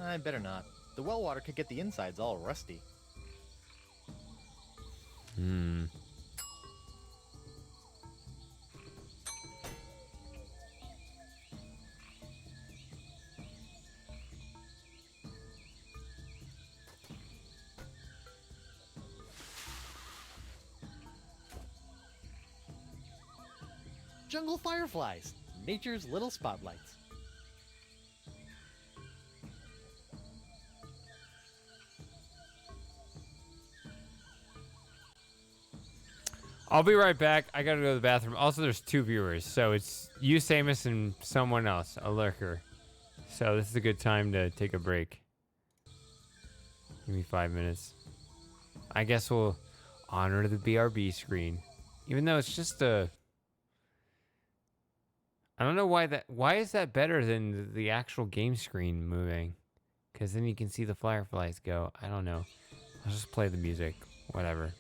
I better not. The well water could get the insides all rusty. Hmm. Jungle fireflies, nature's little spotlights. I'll be right back. I gotta go to the bathroom. Also, there's 2 viewers, so it's you, Samus, and someone else, a lurker. So this is a good time to take a break. Give me 5 minutes. I guess we'll honor the BRB screen, even though it's just a. I don't know why that. Why is that better than the actual game screen moving? Because then you can see the fireflies go. I don't know. I'll just play the music. Whatever.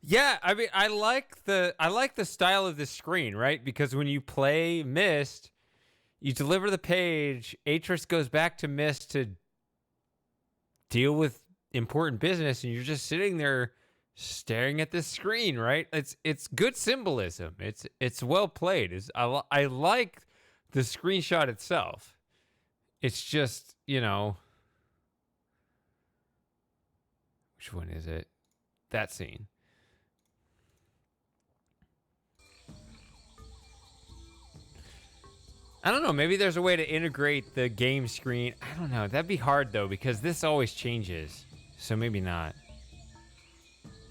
Yeah, I mean, I like the style of this screen, right? Because when you play Myst, you deliver the page, Atris goes back to Myst to deal with important business, and you're just sitting there staring at this screen, right? It's good symbolism. It's well played. I like the screenshot itself. It's just, which one is it? That scene. I don't know. Maybe there's a way to integrate the game screen. I don't know. That'd be hard, though, because this always changes. So maybe not.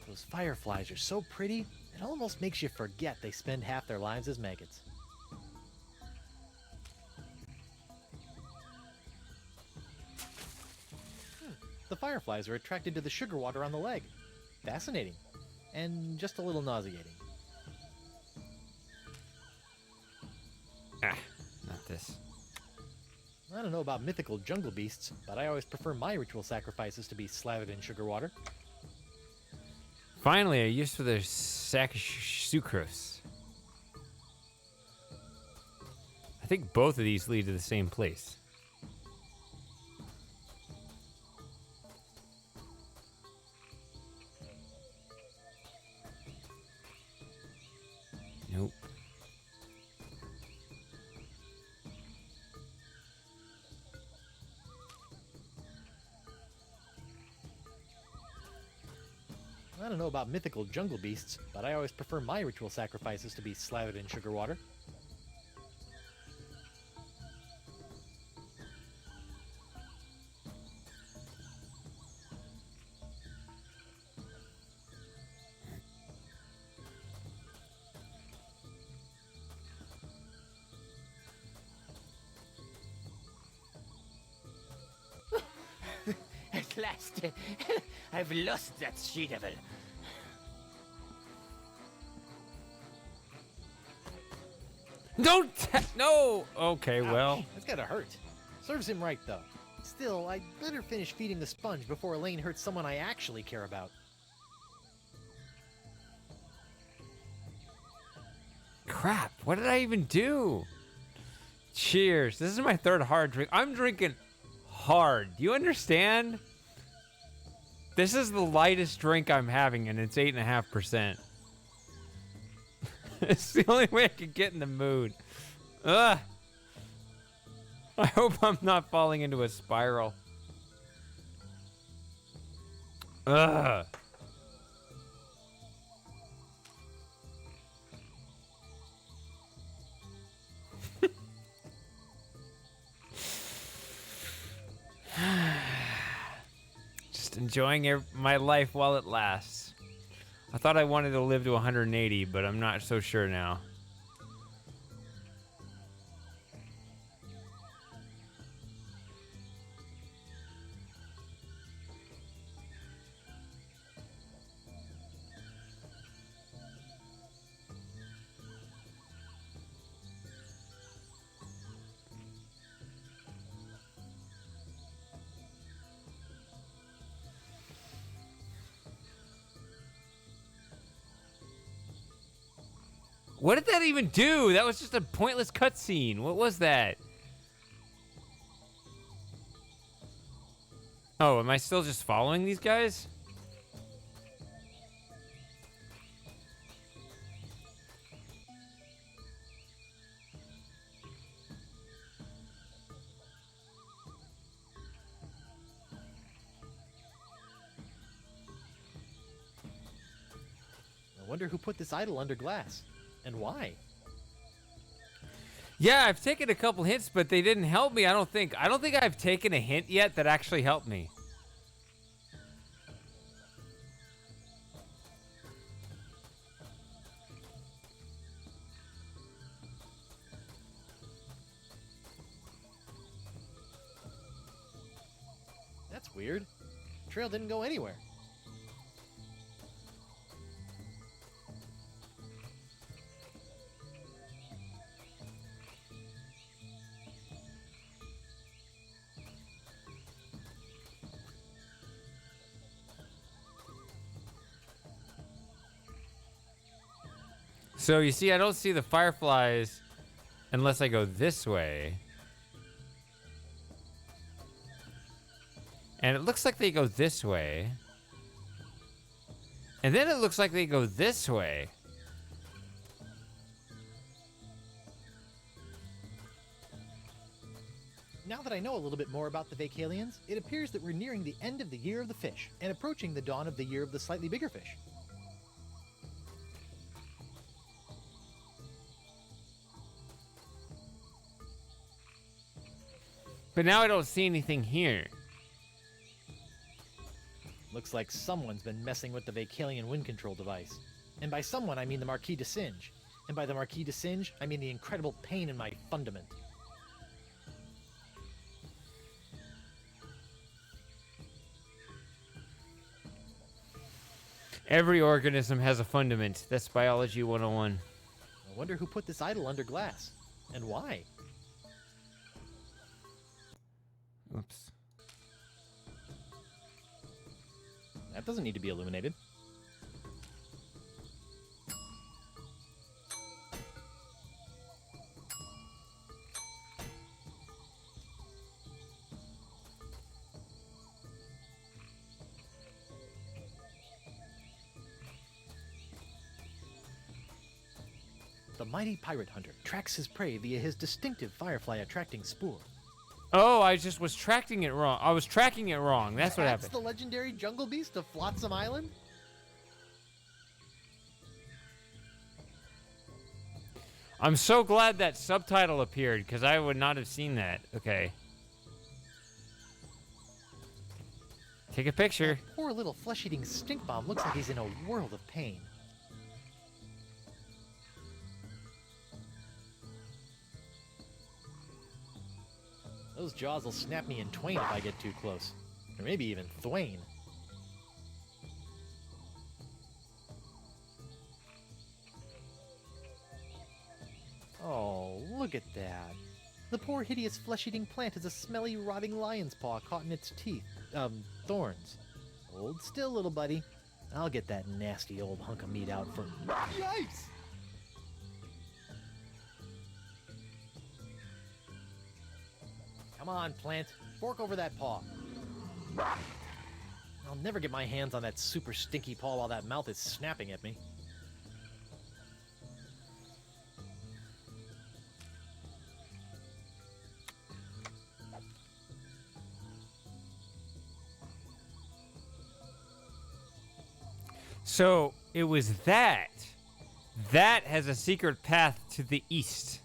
Those fireflies are so pretty, it almost makes you forget they spend half their lives as maggots. The fireflies are attracted to the sugar water on the leg. Fascinating. And just a little nauseating. Ah, not this. I don't know about mythical jungle beasts, but I always prefer my ritual sacrifices to be slathered in sugar water. Finally, a use for the sac sucrose. I think both of these lead to the same place. Nope. I don't know about mythical jungle beasts, but I always prefer my ritual sacrifices to be slathered in sugar water. At last, I've lost that she-devil. No! Okay, well. Ouch, that's gotta hurt. Serves him right, though. Still, I'd better finish feeding the sponge before Elaine hurts someone I actually care about. Crap, what did I even do? Cheers. This is my third hard drink. I'm drinking hard. Do you understand? This is the lightest drink I'm having, and it's 8.5%. It's the only way I could get in the mood. Ugh. I hope I'm not falling into a spiral. Ugh. Just enjoying my life while it lasts. I thought I wanted to live to 180, but I'm not so sure now. What did that even do? That was just a pointless cutscene. What was that? Oh, am I still just following these guys? I wonder who put this idol under glass. And why? Yeah, I've taken a couple hints, but they didn't help me. I don't think I've taken a hint yet that actually helped me. That's weird. Trail didn't go anywhere. So you see, I don't see the fireflies unless I go this way. And it looks like they go this way. And then it looks like they go this way. Now that I know a little bit more about the Vacalians, it appears that we're nearing the end of the Year of the Fish and approaching the dawn of the Year of the Slightly Bigger Fish. But now I don't see anything here. Looks like someone's been messing with the Vacalian wind control device. And by someone, I mean the Marquis de Singe. And by the Marquis de Singe, I mean the incredible pain in my fundament. Every organism has a fundament. That's biology 101. I wonder who put this idol under glass. And why? Oops. That doesn't need to be illuminated. The mighty pirate hunter tracks his prey via his distinctive firefly-attracting spoor. Oh, I just was tracking it wrong. I was tracking it wrong. That's what happened. That's the legendary jungle beast of Flotsam Island? I'm so glad that subtitle appeared, because I would not have seen that. Okay. Take a picture. That poor little flesh-eating stink bomb looks like he's in a world of pain. Those jaws will snap me in twain if I get too close. Or maybe even thwain. Oh, look at that. The poor hideous flesh-eating plant has a smelly, rotting lion's paw caught in its teeth. Thorns. Hold still, little buddy. I'll get that nasty old hunk of meat out for... Yikes! Come on, plant. Fork over that paw. I'll never get my hands on that super stinky paw while that mouth is snapping at me. So it was that. That has a secret path to the east.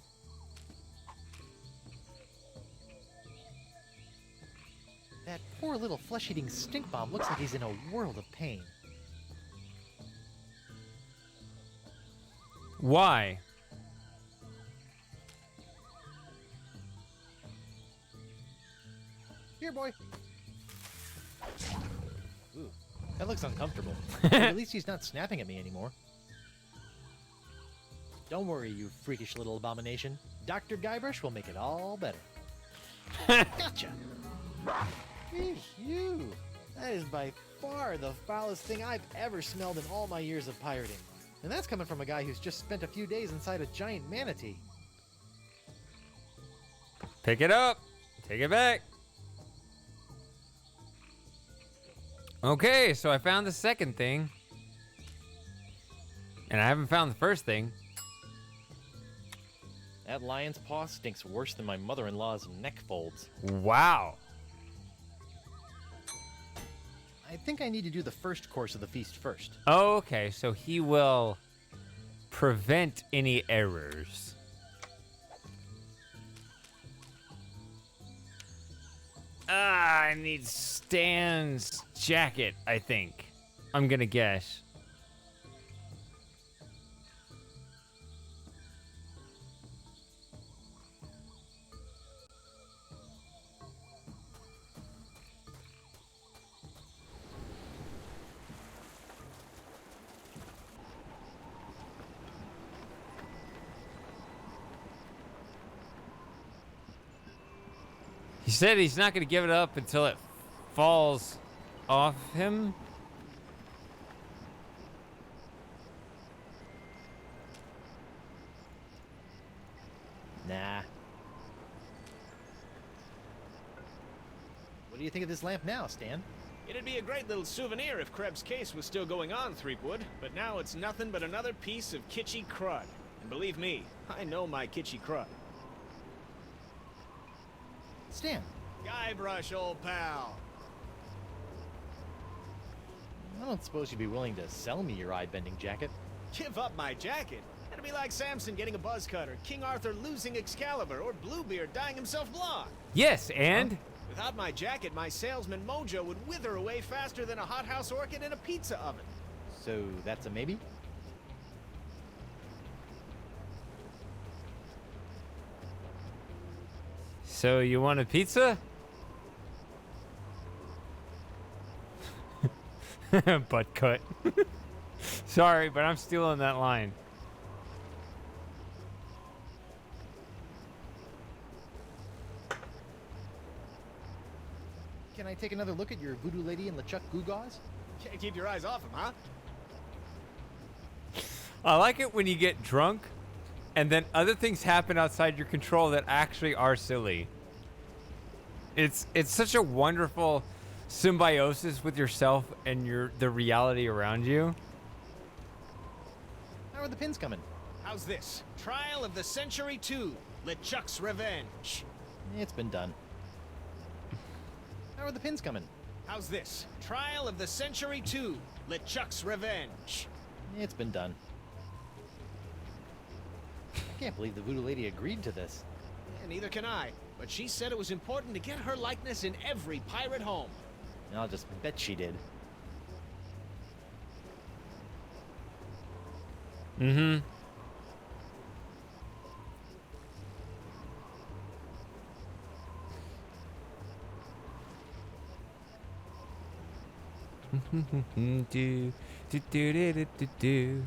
That poor little flesh-eating stink bomb looks like he's in a world of pain. Why? Here, boy. Ooh, that looks uncomfortable. But at least he's not snapping at me anymore. Don't worry, you freakish little abomination. Dr. Guybrush will make it all better. Gotcha! You! That is by far the foulest thing I've ever smelled in all my years of pirating. And that's coming from a guy who's just spent a few days inside a giant manatee. Pick it up. Take it back. Okay, so I found the second thing. And I haven't found the first thing. That lion's paw stinks worse than my mother-in-law's neck folds. Wow. I think I need to do the first course of the feast first. Oh, okay, so he will prevent any errors. I need Stan's jacket, I think. I'm gonna guess. He said he's not going to give it up until it falls off him. Nah. What do you think of this lamp now, Stan? It'd be a great little souvenir if Krebs' case was still going on, Threepwood, but now it's nothing but another piece of kitschy crud. And believe me, I know my kitschy crud. Stan. Guybrush, old pal. I don't suppose you'd be willing to sell me your eye-bending jacket. Give up my jacket? That'd be like Samson getting a buzz cut, or King Arthur losing Excalibur, or Bluebeard dyeing himself blonde. Yes, and? Without my jacket, my salesman mojo would wither away faster than a hothouse orchid in a pizza oven. So that's a maybe? So you want a pizza? Butt cut. Sorry, but I'm stealing that line. Can I take another look at your voodoo lady and LeChuck Gewgaws? Can't keep your eyes off him, huh? I like it when you get drunk and then other things happen outside your control that actually are silly. It's such a wonderful symbiosis with yourself and the reality around you. How are the pins coming? How's this? Trial of the Century 2, LeChuck's Revenge. It's been done. How are the pins coming? How's this? Trial of the Century 2, LeChuck's Revenge. It's been done. I can't believe the voodoo lady agreed to this. Yeah, neither can I. But she said it was important to get her likeness in every pirate home. I'll just bet she did. Mm-hmm. do, do, do, do, do, do, do.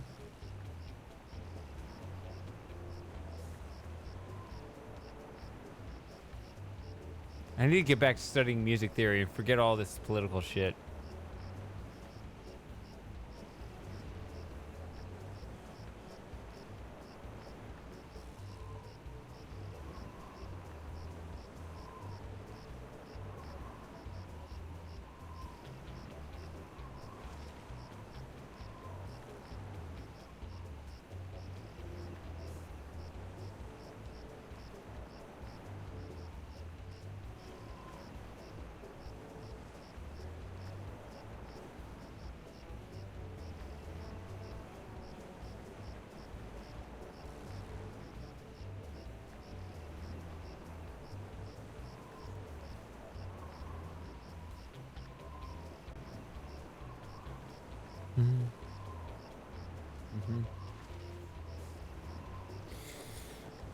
I need to get back to studying music theory and forget all this political shit.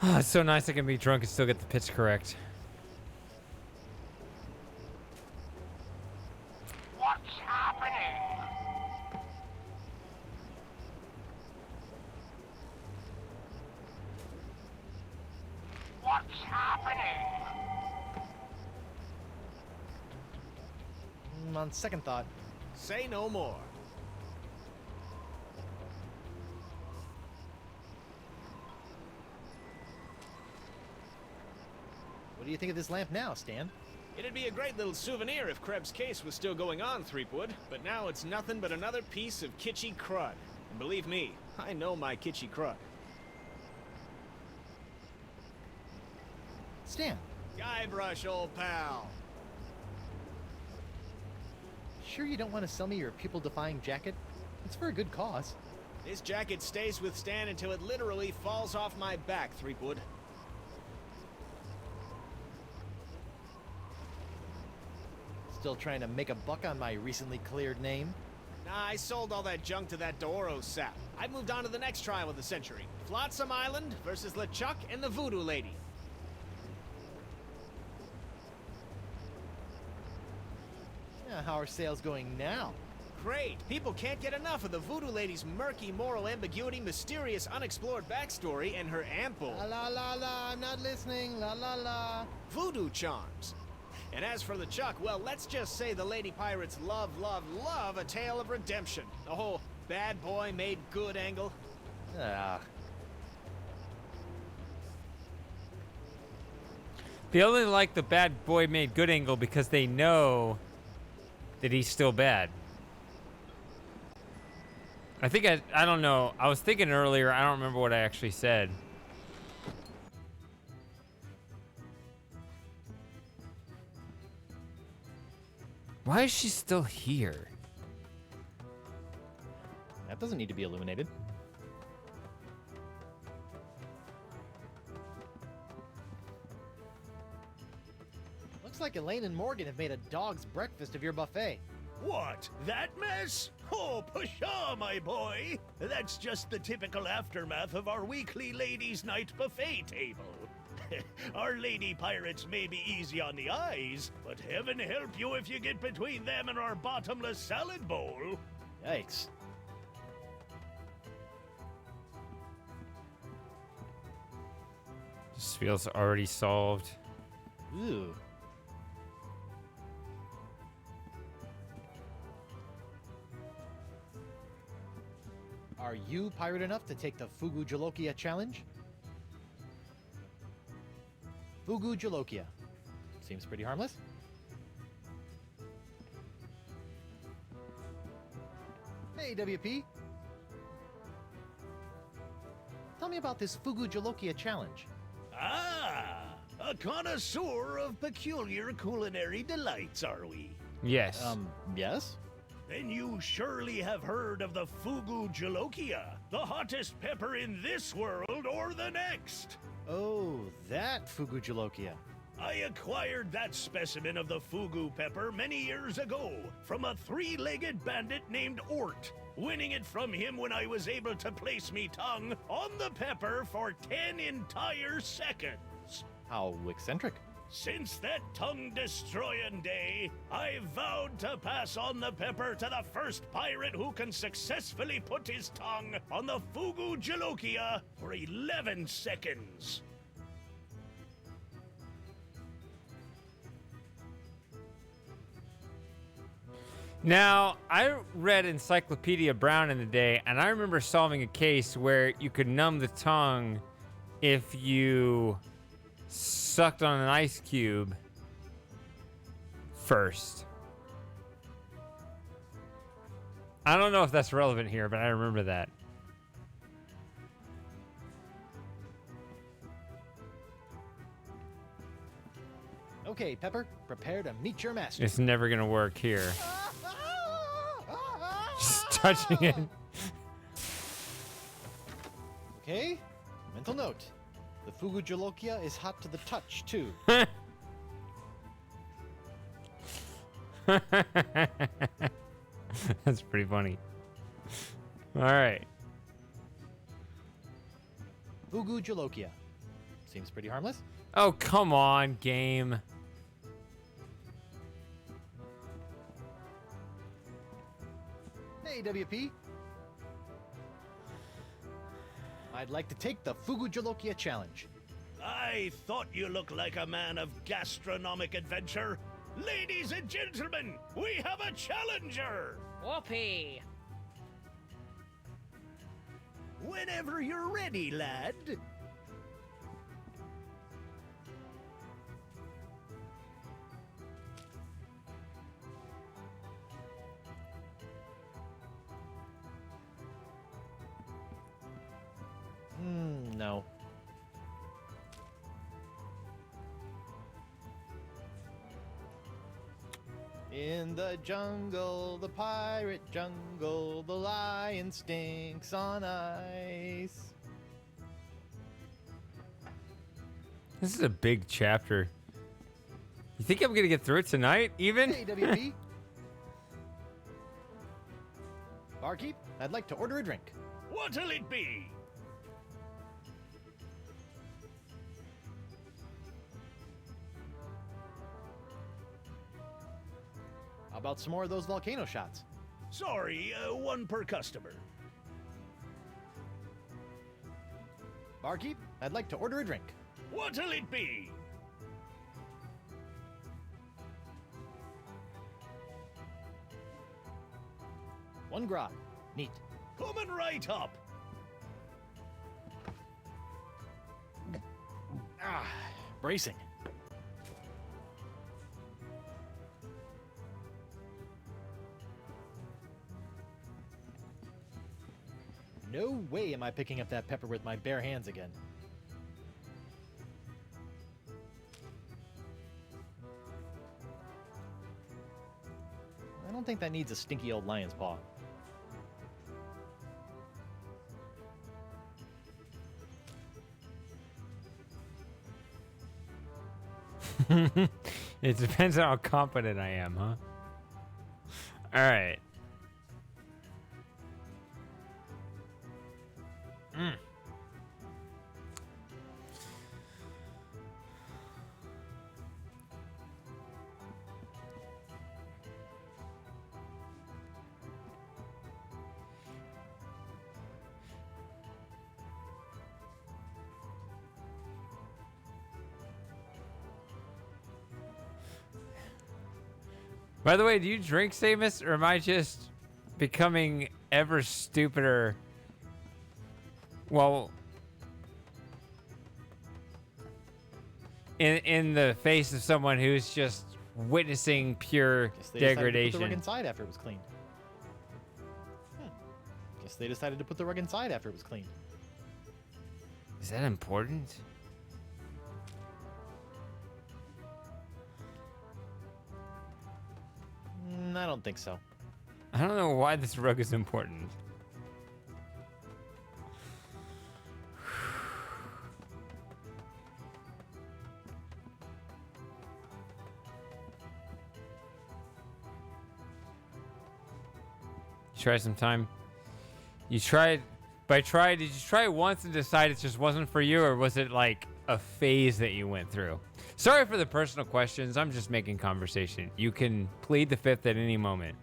Oh, it's so nice I can be drunk and still get the pitch correct. What's happening? What's happening? On second thought, Say no more. what do you think of this lamp now, Stan? It'd be a great little souvenir if Krebs' case was still going on, Threepwood, but now it's nothing but another piece of kitschy crud. And believe me, I know my kitschy crud. Stan, Guybrush, old pal. sure you don't want to sell me your pupil-defying jacket? It's for a good cause. This jacket stays with Stan until it literally falls off my back, Threepwood. Still trying to make a buck on my recently cleared name? Nah, I sold all that junk to that Doro sap. I moved on to the next trial of the century. Flotsam Island versus LeChuck and the Voodoo Lady. Yeah, how are sales going now? Great! People can't get enough of the Voodoo Lady's murky moral ambiguity, mysterious unexplored backstory, and her ample La la la, I'm not listening, la la la. voodoo charms. And as for LeChuck, well, let's just say the Lady Pirates love, love, love a tale of redemption. The whole bad boy made good angle. Ah. They only like the bad boy made good angle because they know that he's still bad. I think I don't know. I was thinking earlier, I don't remember what I actually said. Why is she still here? That doesn't need to be illuminated. Looks like Elaine and Morgan have made a dog's breakfast of your buffet. What? That mess? Oh, pshaw, my boy. That's just the typical aftermath of our weekly ladies' night buffet table. Our lady pirates may be easy on the eyes, but heaven help you if you get between them and our bottomless salad bowl. Yikes. This feels already solved. Ooh. Are you pirate enough to take the Fugu Jalokia challenge? Fugu Jalokia. Seems pretty harmless. Hey, WP. Tell me about this Fugu Jalokia challenge. Ah, a connoisseur of peculiar culinary delights, are we? Yes. Yes? Then you surely have heard of the Fugu Jalokia, the hottest pepper in this world or the next. Oh, that Fugu Jalokia. I acquired that specimen of the Fugu pepper many years ago from a three-legged bandit named Ort, winning it from him when I was able to place me tongue on the pepper for 10 entire seconds. How eccentric. Since that tongue-destroying day, I vowed to pass on the pepper to the first pirate who can successfully put his tongue on the Fugu Jalokia for 11 seconds. Now, I read Encyclopedia Brown in the day, and I remember solving a case where you could numb the tongue if you sucked on an ice cube first. I don't know if that's relevant here, but I remember that. Okay, Pepper, prepare to meet your master. It's never gonna work here. Just touching it. Okay, mental note. The Fugu Jalokia is hot to the touch, too. That's pretty funny. All right. Fugu Jalokia. Seems pretty harmless. Oh, come on, game. Hey, WP. I'd like to take the Fugu Jalokia challenge. I thought you looked like a man of gastronomic adventure. Ladies and gentlemen, we have a challenger! Whoopee! Whenever you're ready, lad. No. In the jungle, the pirate jungle, the lion stinks on ice. This is a big chapter. You think I'm gonna get through it tonight, even? Hey, WP. Barkeep, I'd like to order a drink. What'll it be? How about some more of those volcano shots? Sorry, one per customer. Barkeep, I'd like to order a drink. What'll it be? One grog. Neat. Coming right up. Bracing. way am I picking up that pepper with my bare hands again? I don't think that needs a stinky old lion's paw. It depends on how confident I am, huh? All right. By the way, do you drink, Samus, or am I just becoming ever stupider? Well, in the face of someone who's just witnessing pure Guess they decided to put the rug degradation. inside after it was cleaned. Guess they decided to put the rug inside after it was cleaned. Is that important? I don't think so. I don't know why this rug is important. Try some time. You tried. Did you try it once and decide it just wasn't for you, or was it like a phase that you went through? Sorry for the personal questions. I'm just making conversation. You can plead the fifth at any moment.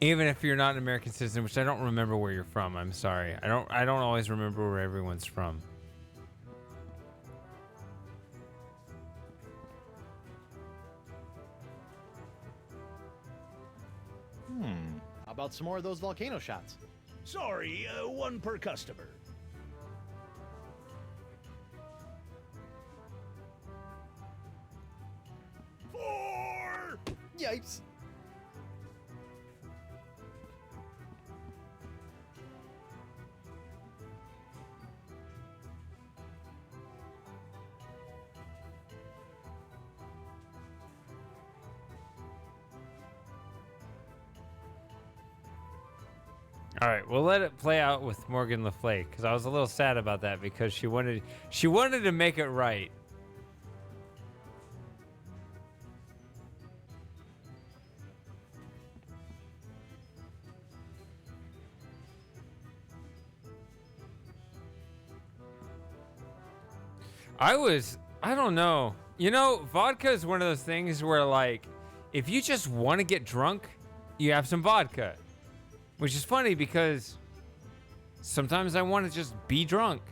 Even if you're not an American citizen, which I don't remember where you're from. I'm sorry. I don't always remember where everyone's from. How about some more of those volcano shots? Sorry, one per customer. Four! Yikes. All right, we'll let it play out with Morgan Le Fay, because I was a little sad about that because she wanted to make it right. I don't know. You know, vodka is one of those things where, like, if you just want to get drunk, you have some vodka. Which is funny because sometimes I want to just be drunk.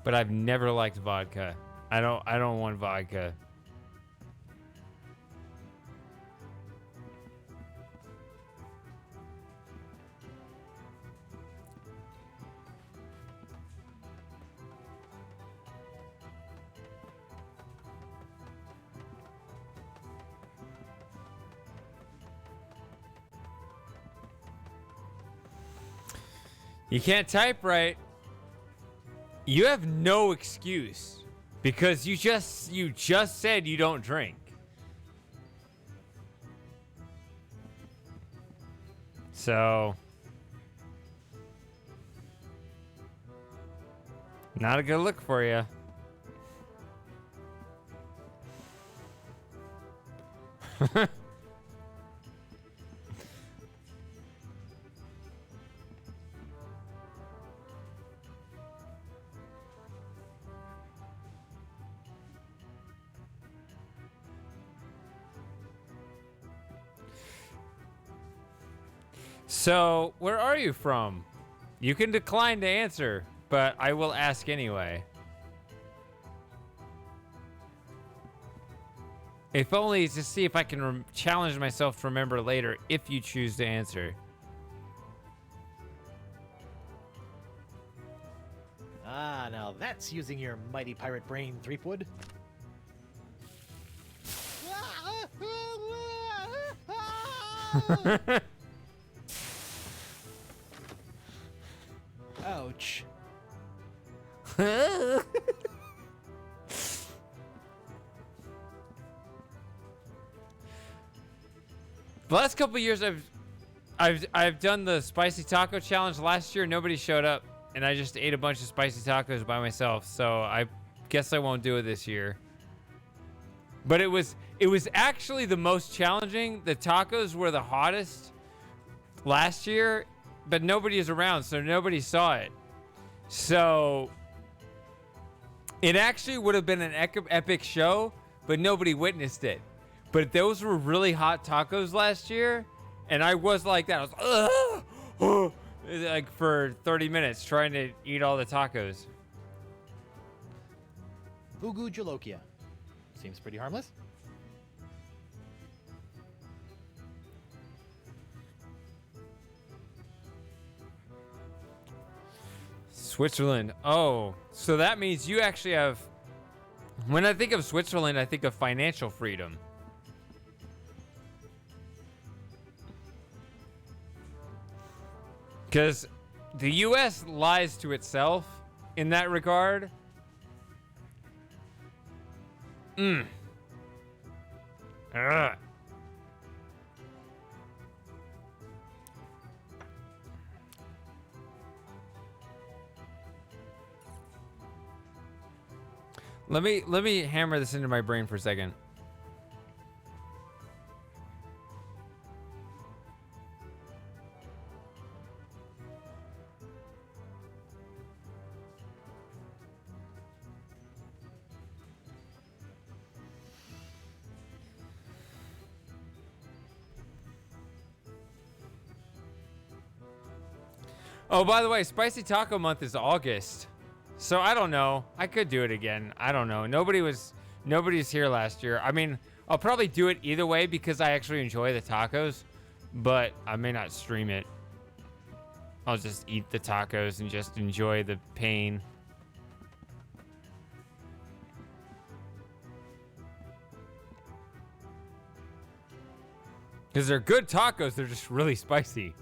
But I've never liked vodka. I don't want vodka. You can't type right. You have no excuse because you just said you don't drink. So not a good look for you. So, where are you from? You can decline to answer, but I will ask anyway. If only to see if I can challenge myself to remember later if you choose to answer. Ah, now that's using your mighty pirate brain, Threepwood. Ouch. The last couple of years, I've done the spicy taco challenge. Last year, nobody showed up, and I just ate a bunch of spicy tacos by myself. So I guess I won't do it this year. But it was actually the most challenging. The tacos were the hottest last year, but nobody is around, so nobody saw it. So it actually would have been an epic show, but nobody witnessed it. But those were really hot tacos last year, and I was like that. I was like for 30 minutes trying to eat all the tacos. Fugu Jolokia. Seems pretty harmless. Switzerland. Oh, so that means you actually have... When I think of Switzerland, I think of financial freedom. Because the U.S. lies to itself in that regard. Ugh. Let me hammer this into my brain for a second. Oh, by the way, Spicy Taco Month is August. So I don't know. I could do it again. I don't know. Nobody's here last year. I mean, I'll probably do it either way because I actually enjoy the tacos, but I may not stream it. I'll just eat the tacos and just enjoy the pain. Because they're good tacos, they're just really spicy.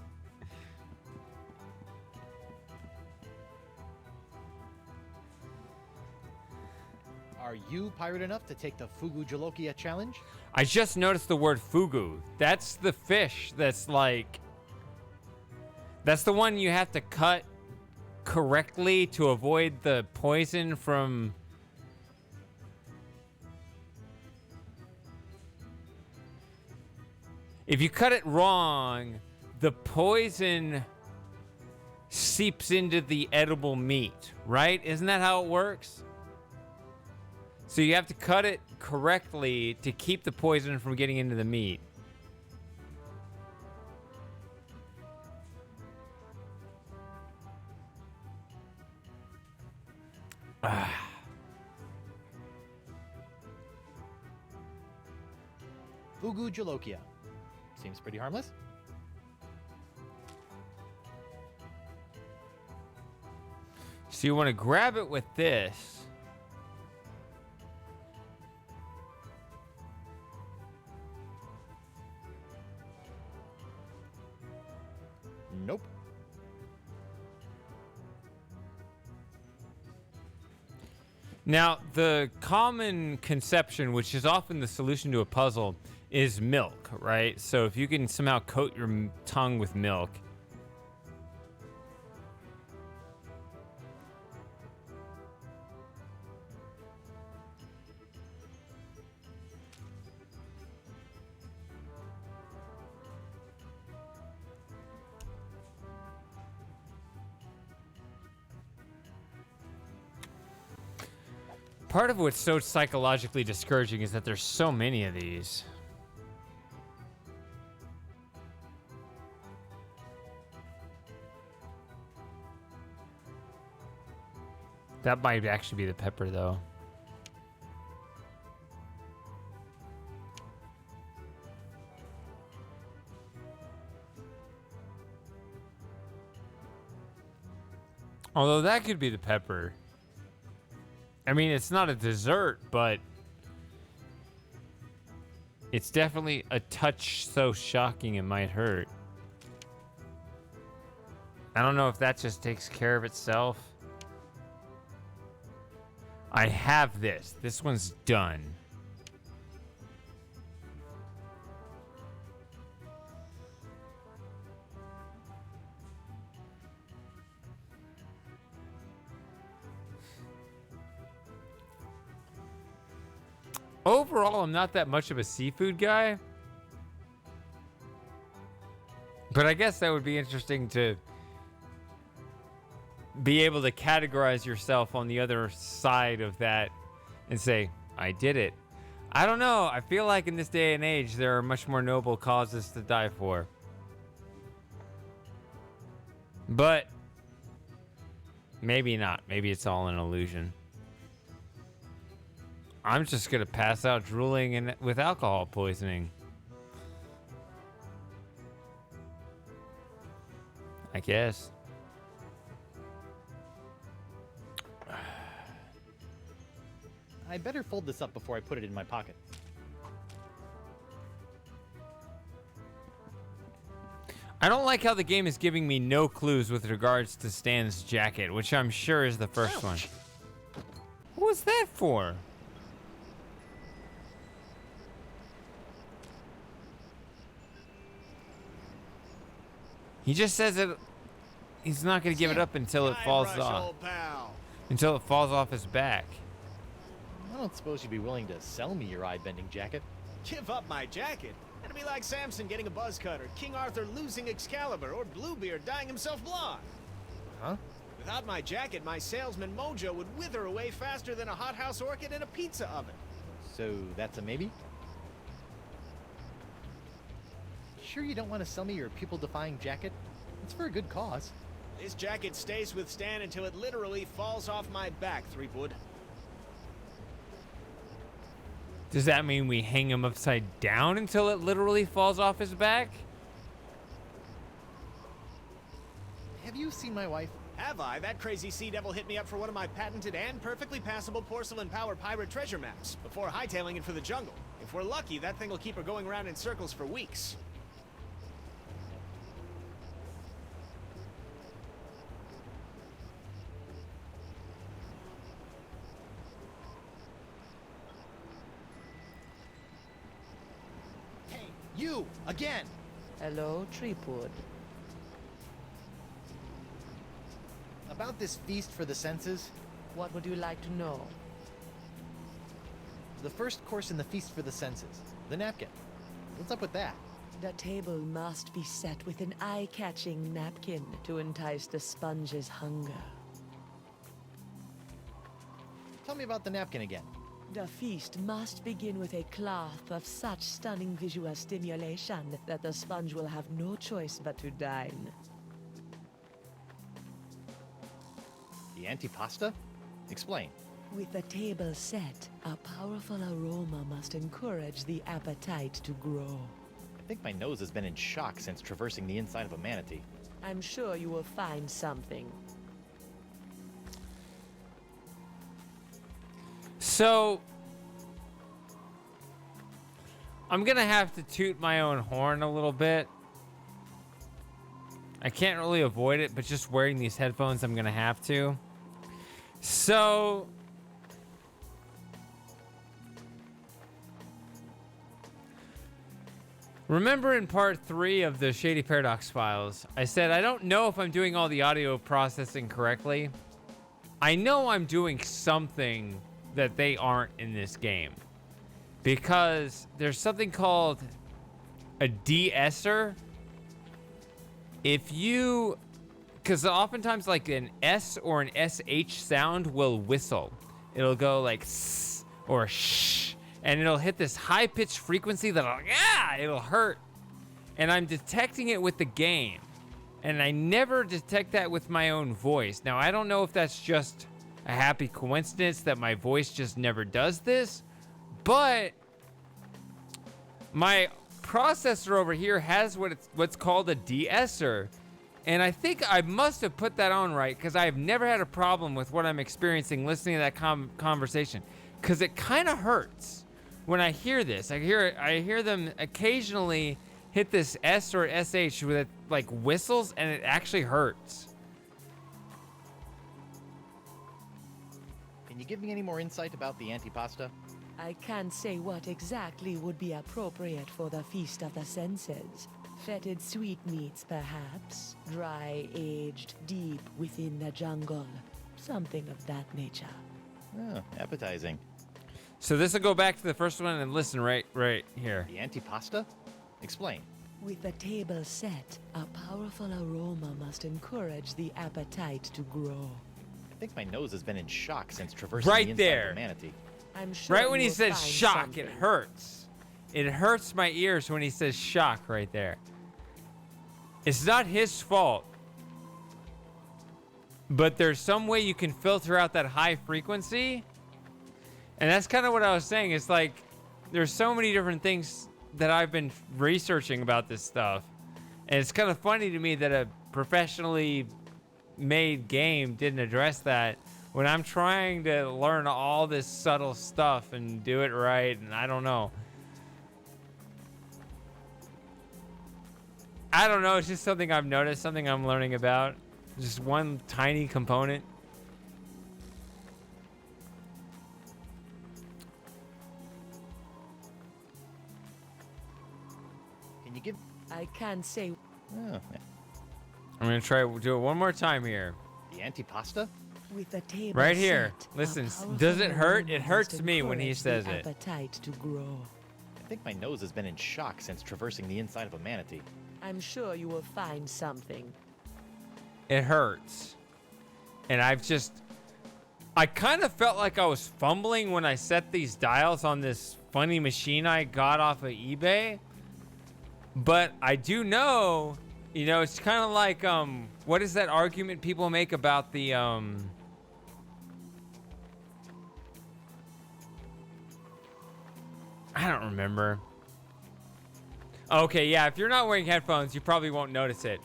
Are you pirate enough to take the Fugu Jolokia challenge? I just noticed the word fugu. That's the fish that's like... That's the one you have to cut correctly to avoid the poison from... If you cut it wrong, the poison seeps into the edible meat, right? Isn't that how it works? So you have to cut it correctly to keep the poison from getting into the meat. Fugu Jolokia. Seems pretty harmless. So you want to grab it with this. Nope. Now, the common conception, which is often the solution to a puzzle, is milk, right? So if you can somehow coat your tongue with milk. Part of what's so psychologically discouraging is that there's so many of these. That might actually be the pepper, though. Although that could be the pepper. I mean, it's not a dessert, but it's definitely a touch so shocking it might hurt. I don't know if that just takes care of itself. I have this. This one's done. Overall, I'm not that much of a seafood guy. But I guess that would be interesting to be able to categorize yourself on the other side of that and say, I did it. I don't know. I feel like in this day and age, there are much more noble causes to die for. But maybe not. Maybe it's all an illusion. I'm just going to pass out drooling and with alcohol poisoning. I guess. I better fold this up before I put it in my pocket. I don't like how the game is giving me no clues with regards to Stan's jacket, which I'm sure is the first one. What was that for? He just says that he's not going to give it up until it falls off. Until it falls off his back. I don't suppose you'd be willing to sell me your eye-bending jacket. Give up my jacket? That'd be like Samson getting a buzz cut, or King Arthur losing Excalibur, or Bluebeard dyeing himself blonde. Huh? Without my jacket, my salesman mojo would wither away faster than a hothouse orchid in a pizza oven. So that's a maybe? Sure you don't want to sell me your pupil-defying jacket? It's for a good cause. This jacket stays with Stan until it literally falls off my back, Threepwood. Does that mean we hang him upside down until it literally falls off his back? Have you seen my wife? Have I? That crazy sea devil hit me up for one of my patented and perfectly passable porcelain power pirate treasure maps before hightailing it for the jungle. If we're lucky, that thing will keep her going around in circles for weeks. Hey, you! Again! Hello, Treepwood. About this feast for the senses, What would you like to know? the first course in the feast for the senses, the napkin. What's up with that? The table must be set with an eye-catching napkin to entice the sponge's hunger. Tell me about the napkin again. The feast must begin with a cloth of such stunning visual stimulation that the sponge will have no choice but to dine. The antipasta? Explain. With the table set, a powerful aroma must encourage the appetite to grow. I think my nose has been in shock since traversing the inside of a manatee. I'm sure you will find something. So, I'm gonna have to toot my own horn a little bit. I can't really avoid it, but just wearing these headphones, I'm gonna have to. So, remember in part 3 of the Shady Paradox files, I said I don't know if I'm doing all the audio processing correctly. I know I'm doing something that they aren't in this game, because there's something called a de-esser. If you, because oftentimes like an S or an SH sound will whistle. It'll go like S or sh, and it'll hit this high-pitched frequency that'll, it'll hurt. And I'm detecting it with the game, and I never detect that with my own voice. Now, I don't know if that's just a happy coincidence that my voice just never does this, but my processor over here has what's called a de-esser, and I think I must have put that on right, because I've never had a problem with what I'm experiencing listening to that conversation, because it kind of hurts when I hear this. I hear them occasionally hit this S or SH with it, like whistles, and it actually hurts. Can you give me any more insight about the antipasta? I can't say what exactly would be appropriate for the Feast of the Senses. Fetid sweetmeats, perhaps. Dry, aged, deep within the jungle. Something of that nature. Oh, appetizing. So this will go back to the first one and listen right here. The antipasta? Explain. With the table set, a powerful aroma must encourage the appetite to grow. I think my nose has been in shock since traversing Right the inside there. of the manatee. I'm sure Right when you he will says find shock, something. it hurts. It hurts my ears when he says shock right there. It's not his fault. But there's some way you can filter out that high frequency. And that's kind of what I was saying. It's like there's so many different things that I've been researching about this stuff. And it's kind of funny to me that a professionally made game didn't address that when I'm trying to learn all this subtle stuff and do it right. And I don't know. I don't know. It's just something I've noticed, something I'm learning about. Just one tiny component. Can you give... I can't say. Oh, I'm going to try to do it one more time here. the antipasta? With the table Right here. set, Listen, a powerful does it hurt? aroma It hurts must me when he encourage says the it. appetite to grow. I think my nose has been in shock since traversing the inside of a manatee. I'm sure you will find something. It hurts. And I kind of felt like I was fumbling when I set these dials on this funny machine I got off of eBay. But I do know, you know, it's kind of like, what is that argument people make about the, I don't remember. Okay, yeah, if you're not wearing headphones, you probably won't notice it.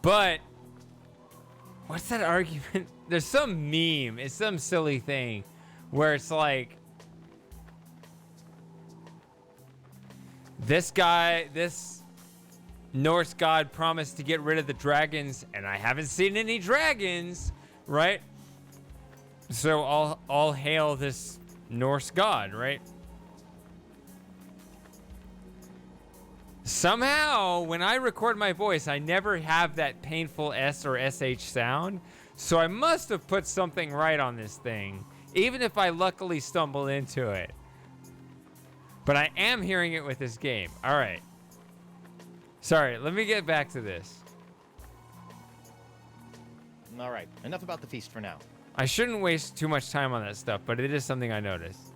But what's that argument? There's some meme. It's some silly thing where it's like this Norse god promised to get rid of the dragons, and I haven't seen any dragons, right? So all hail this Norse god, right? Somehow, when I record my voice, I never have that painful S or SH sound. So I must have put something right on this thing, even if I luckily stumbled into it. But I am hearing it with this game. All right. Sorry, let me get back to this. All right, enough about the feast for now. I shouldn't waste too much time on that stuff, but it is something I noticed.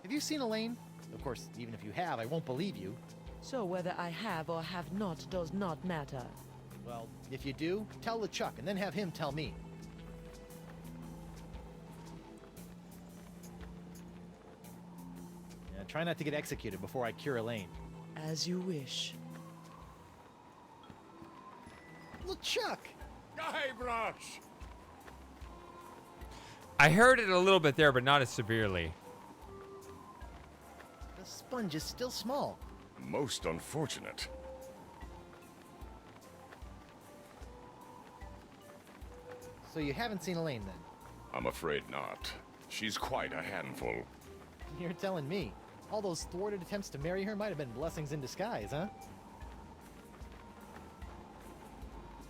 Have you seen Elaine? Of course, even if you have, I won't believe you. So whether I have or have not does not matter. Well, if you do, tell LeChuck and then have him tell me. Yeah, try not to get executed before I cure Elaine. As you wish. LeChuck! Guybrush! I heard it a little bit there, but not as severely. The sponge is still small. Most unfortunate. So you haven't seen Elaine then? I'm afraid not. She's quite a handful. You're telling me. All those thwarted attempts to marry her might have been blessings in disguise, huh?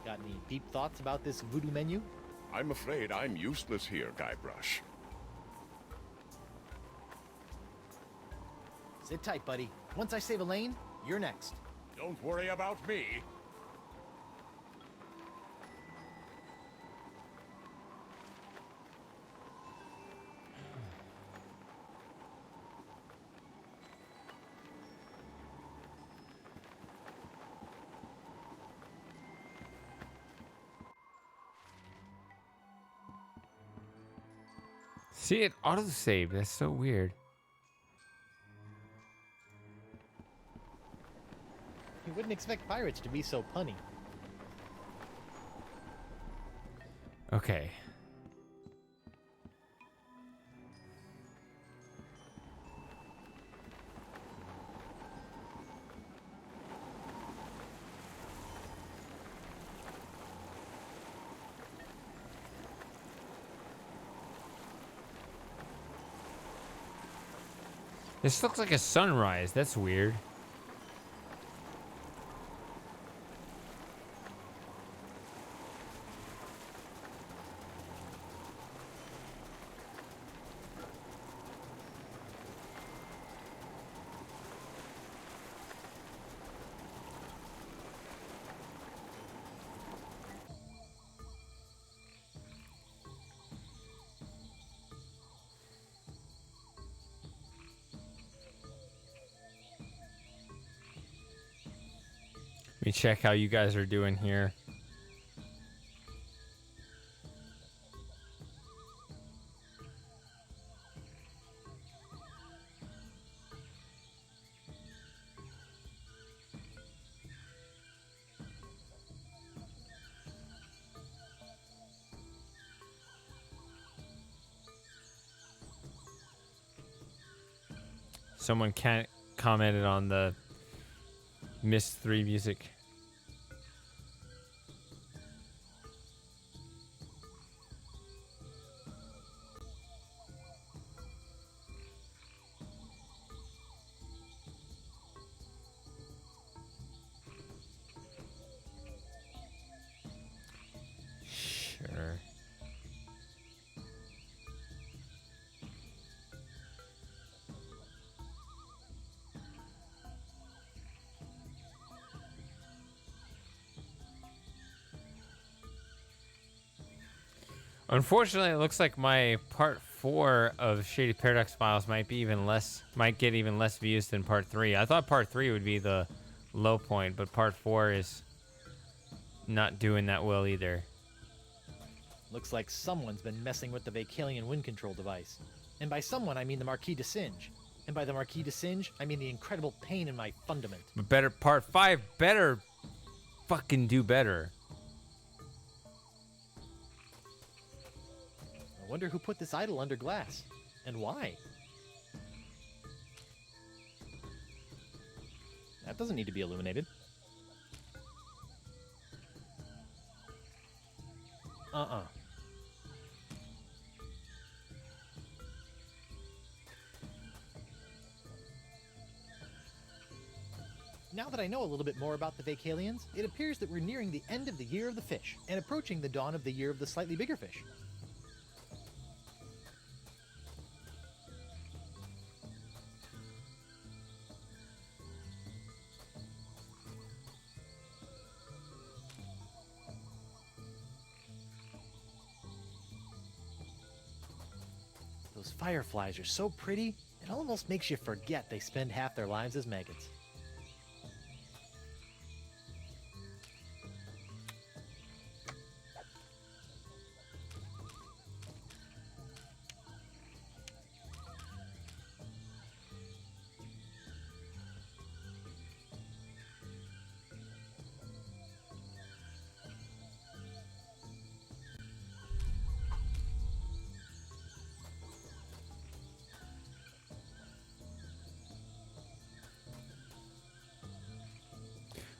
Got any deep thoughts about this voodoo menu? I'm afraid I'm useless here, Guybrush. Sit tight, buddy. Once I save Elaine, you're next. Don't worry about me. See, it autosaved. That's so weird. You wouldn't expect pirates to be so punny. Okay. This looks like a sunrise. That's weird. Let me check how you guys are doing here. Someone can't commented on the Mist 3 music. Sure. Unfortunately, it looks like my part 4 of Shady Paradox Files might get even less views than part 3. I thought part 3 would be the low point, but part 4 is not doing that well either. Looks like someone's been messing with the Vacalian wind control device. And by someone, I mean the Marquis de Singe. And by the Marquis de Singe, I mean the incredible pain in my fundament. But better, part 5 better fucking do better. I wonder who put this idol under glass. And why? That doesn't need to be illuminated. Now that I know a little bit more about the Vacalians, it appears that we're nearing the end of the Year of the Fish, and approaching the dawn of the Year of the Slightly Bigger Fish. Those fireflies are so pretty, it almost makes you forget they spend half their lives as maggots.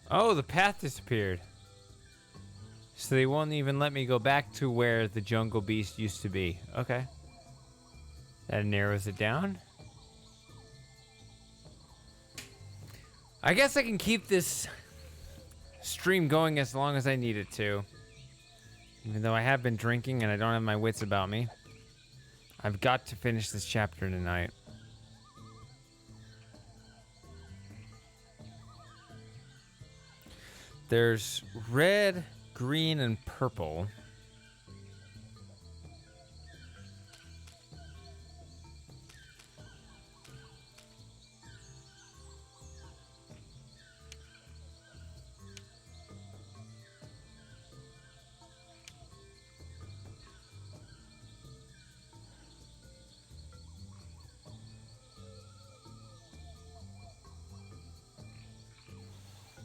Oh, the path disappeared. So they won't even let me go back to where the jungle beast used to be. Okay. That narrows it down. I guess I can keep this stream going as long as I need it to. Even though I have been drinking and I don't have my wits about me. I've got to finish this chapter tonight. There's red, green, and purple.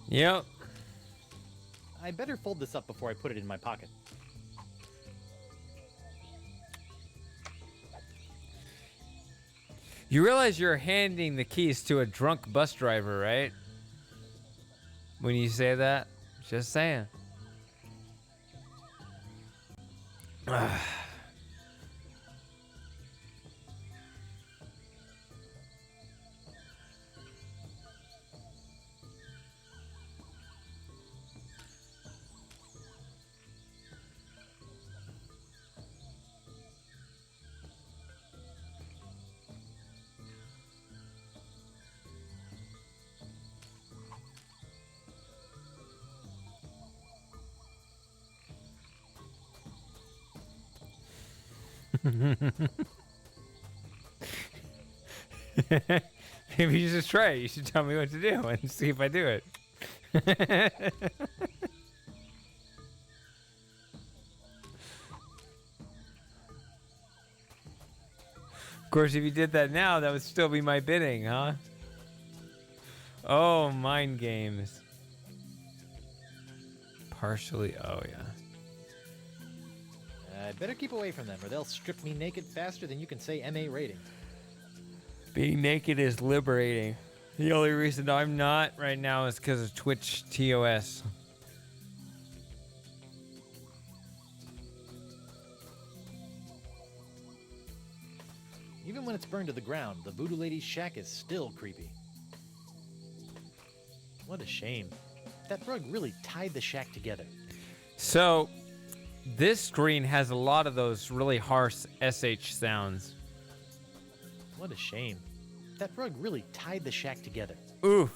Yep. I better fold this up before I put it in my pocket. You realize you're handing the keys to a drunk bus driver, right? When you say that? Just saying. Maybe you just try it. You should tell me what to do and see if I do it. Of course, if you did that now, that would still be my bidding, huh? Oh, mind games. Partially. Oh, yeah. I'd better keep away from them, or they'll strip me naked faster than you can say MA rating. Being naked is liberating. The only reason I'm not right now is because of Twitch TOS. Even when it's burned to the ground, the Voodoo Lady's shack is still creepy. What a shame. That rug really tied the shack together. So, this screen has a lot of those really harsh SH sounds. What a shame. That rug really tied the shack together. Ooh.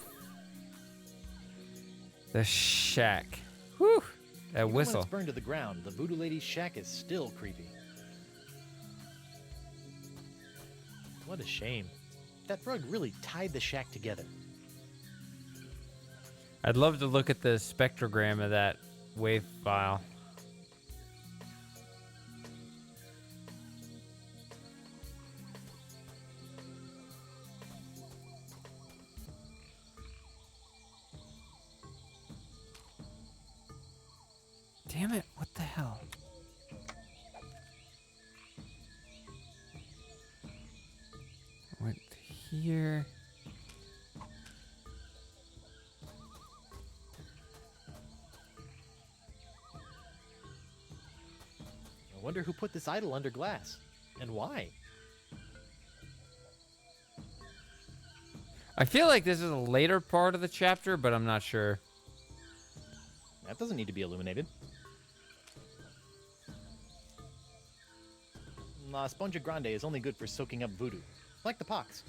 The shack. Whew. That Even whistle. when it's burned to the ground, the Voodoo Lady's shack is still creepy. What a shame. That rug really tied the shack together. I'd love to look at the spectrogram of that wave file. Damn it, what the hell? Went here. I wonder who put this idol under glass, and why. I feel like this is a later part of the chapter, but I'm not sure. That doesn't need to be illuminated. La Sponja Grande is only good for soaking up voodoo, like the pox.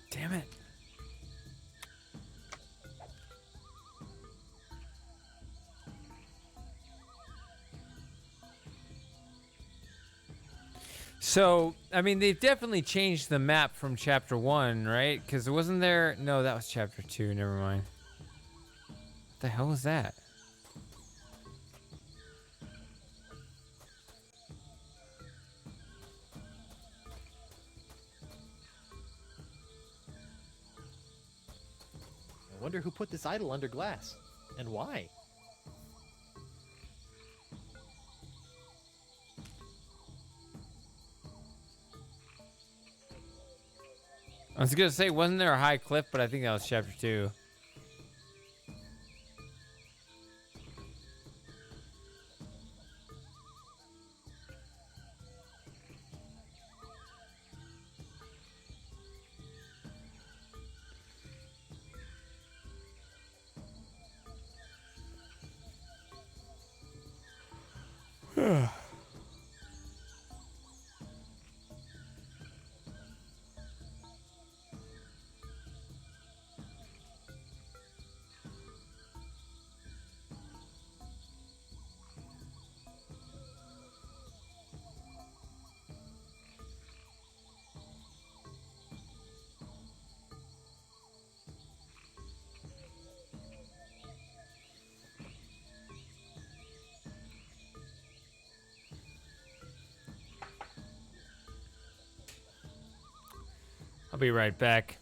Damn it. So, I mean, they've definitely changed the map from chapter 1, right? Because wasn't there... No, that was chapter 2. Never mind. What the hell was that? I wonder who put this idol under glass, and why. I was gonna say, wasn't there a high cliff? But I think that was chapter 2. I'll be right back.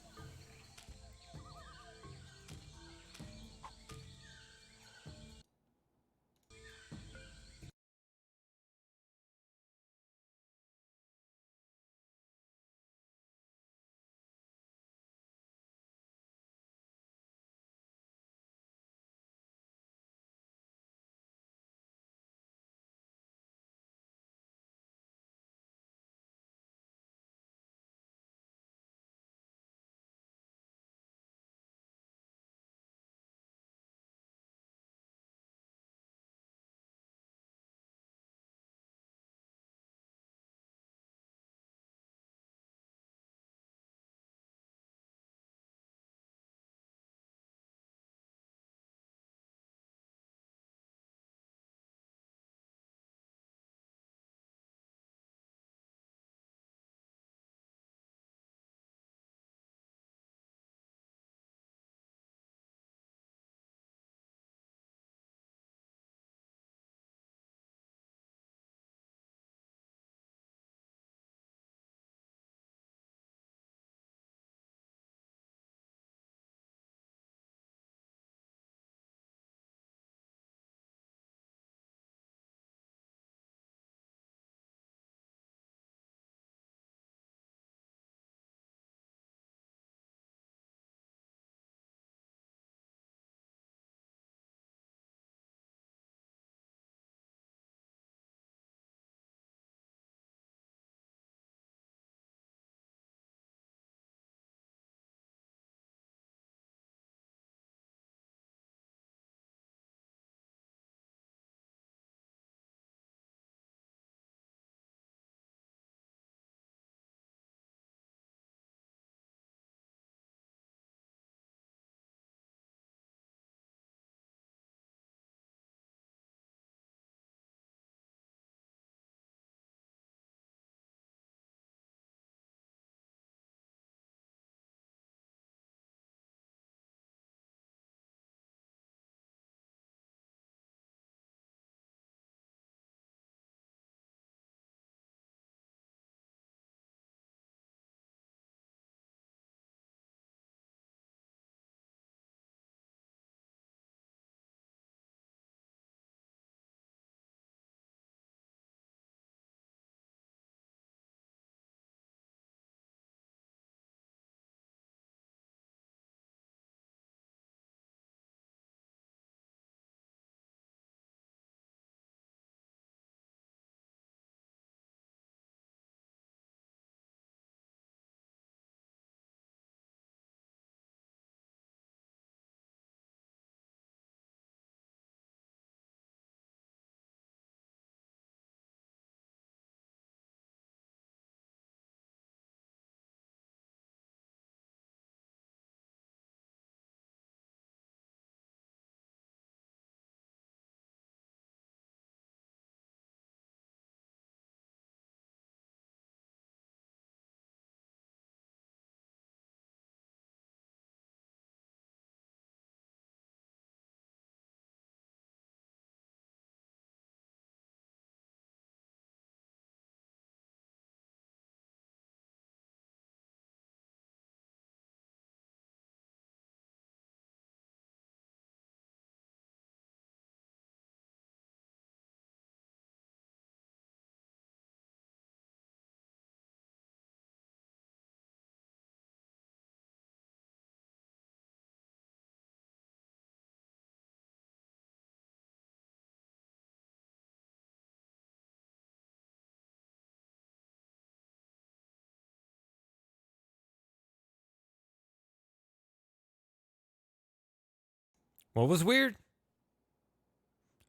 What was weird?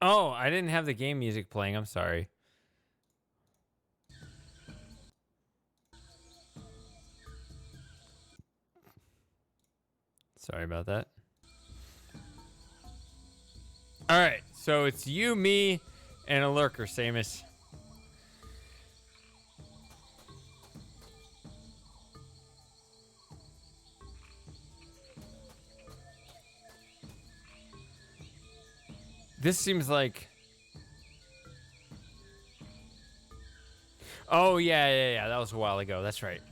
Oh, I didn't have the game music playing. I'm sorry. Sorry about that. All right, so it's you, me, and a lurker, Samus. This seems like... Oh, yeah. That was a while ago. That's right.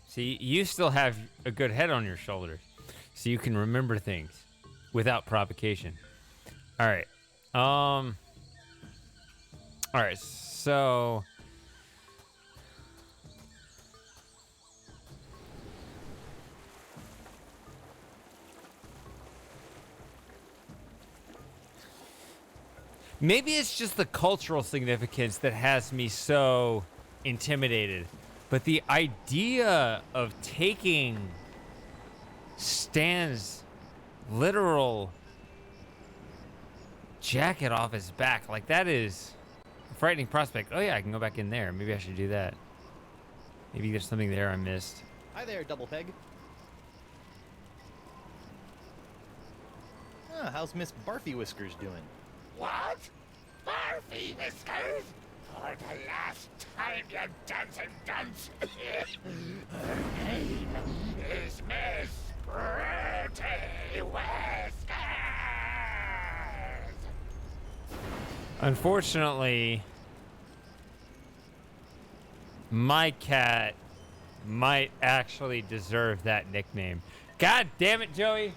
See, you still have a good head on your shoulders, so you can remember things without provocation. All right. All right, so... Maybe it's just the cultural significance that has me so intimidated. But the idea of taking Stan's literal jacket off his back, like that is a frightening prospect. Oh yeah, I can go back in there. Maybe I should do that. Maybe there's something there I missed. Hi there, Double Peg. Ah, how's Miss Barfy Whiskers doing? What? Barfy Whiskers? For the last time, you dancing dunce. Her name is Miss Pretty Whiskers. Unfortunately, my cat might actually deserve that nickname. God damn it, Joey.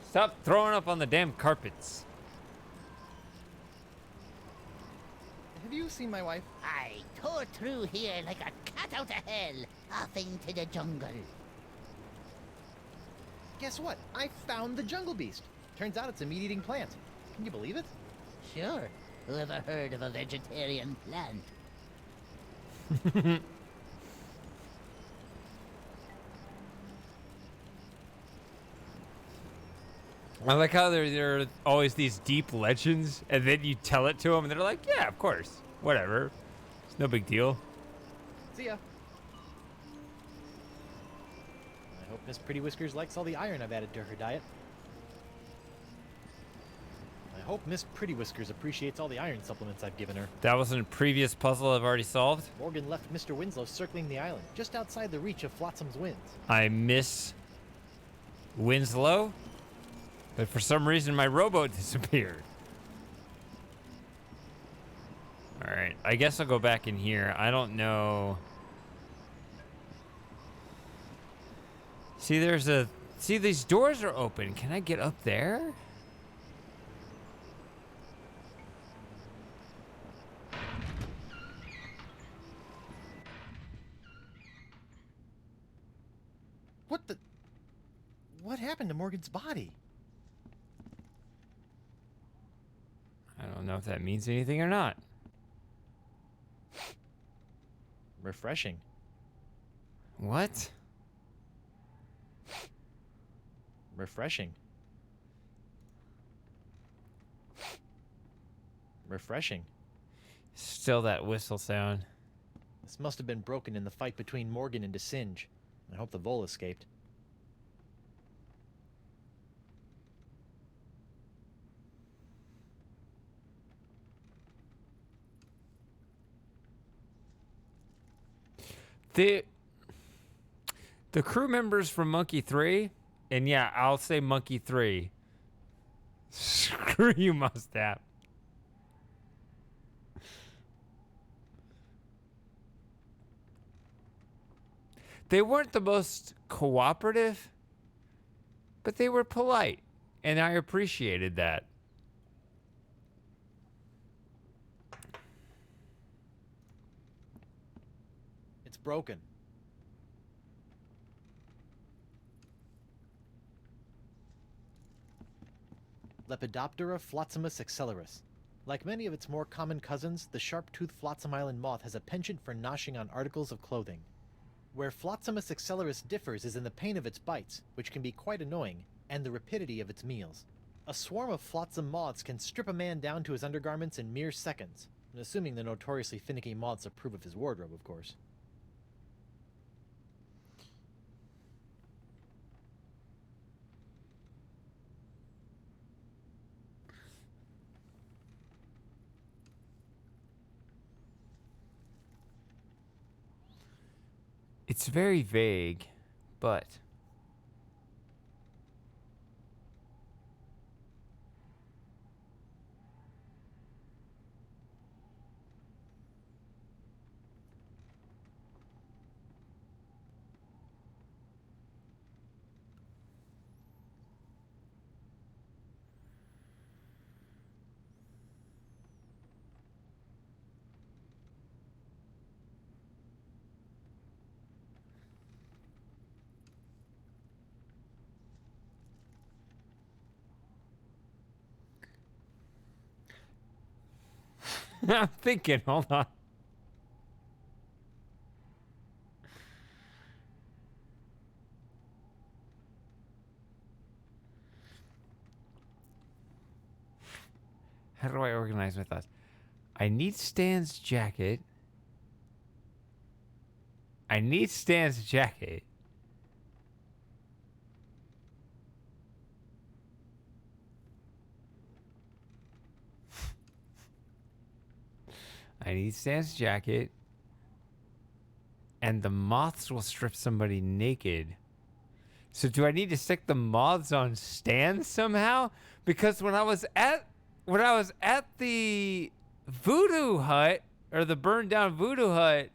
Stop throwing up on the damn carpets. Have you seen my wife? I tore through here like a cat out of hell, off into the jungle. Guess what? I found the jungle beast. Turns out it's a meat-eating plant. Can you believe it? Sure. Who ever heard of a vegetarian plant? I like how there are always these deep legends, and then you tell it to them, and they're like, yeah, of course. Whatever. It's no big deal. See ya. I hope Miss Pretty Whiskers likes all the iron I've added to her diet. I hope Miss Pretty Whiskers appreciates all the iron supplements I've given her. That wasn't a previous puzzle I've already solved. Morgan left Mr. Winslow circling the island, just outside the reach of Flotsam's winds. I miss Winslow, but for some reason my rowboat disappeared. All right, I guess I'll go back in here. I don't know. See, these doors are open. Can I get up there? What happened to Morgan's body? I don't know if that means anything or not. Refreshing. What? Refreshing. Refreshing. Still that whistle sound. This must have been broken in the fight between Morgan and DeSinge. I hope the Vole escaped. The crew members from Monkey 3, and yeah, I'll say Monkey 3. Screw you, Mustap. They weren't the most cooperative, but they were polite, and I appreciated that. It's broken. Lepidoptera flotsamus accelerus. Like many of its more common cousins, the sharp-toothed Flotsam Island moth has a penchant for noshing on articles of clothing. Where Flotsamus accelerus differs is in the pain of its bites, which can be quite annoying, and the rapidity of its meals. A swarm of flotsam moths can strip a man down to his undergarments in mere seconds, assuming the notoriously finicky moths approve of his wardrobe, of course. It's very vague, but I'm thinking, hold on. How do I organize my thoughts? I need Stan's jacket. I need Stan's jacket. I need Stan's jacket. And the moths will strip somebody naked. So do I need to stick the moths on Stan somehow? Because when I was at the voodoo hut, or the burned down voodoo hut,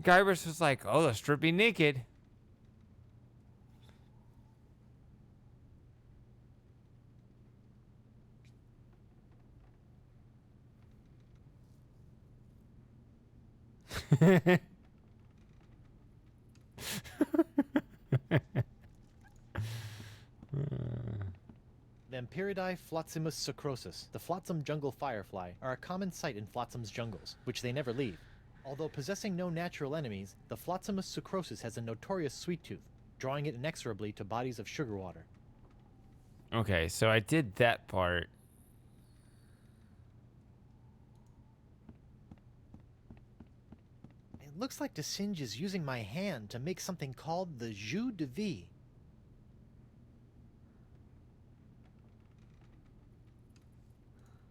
Guybrush was like, oh, they'll strip me naked. Vampiridae flotsimus sucrosus, the flotsam jungle firefly, are a common sight in flotsam's jungles, which they never leave. Although possessing no natural enemies, the flotsamus sucrosus has a notorious sweet tooth, drawing it inexorably to bodies of sugar water. Okay, so I did that part. It looks like Desinge is using my hand to make something called the jus de vie.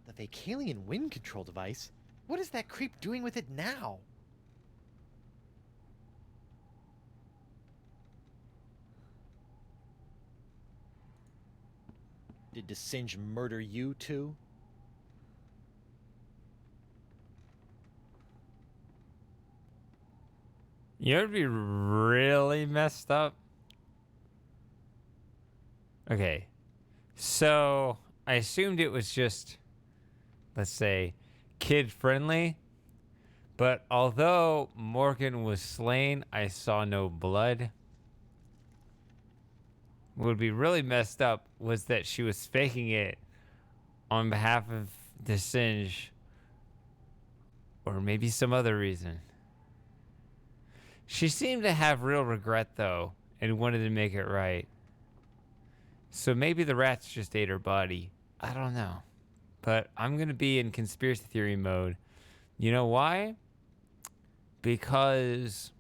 The Vacalian wind control device? What is that creep doing with it now? Did Desinge murder you too? You know, it'd be really messed up. Okay, so I assumed it was just, let's say, kid friendly. But although Morgan was slain, I saw no blood. What would be really messed up was that she was faking it on behalf of Desinge, or maybe some other reason. She seemed to have real regret, though, and wanted to make it right. So maybe the rats just ate her body. I don't know. But I'm going to be in conspiracy theory mode. You know why? Because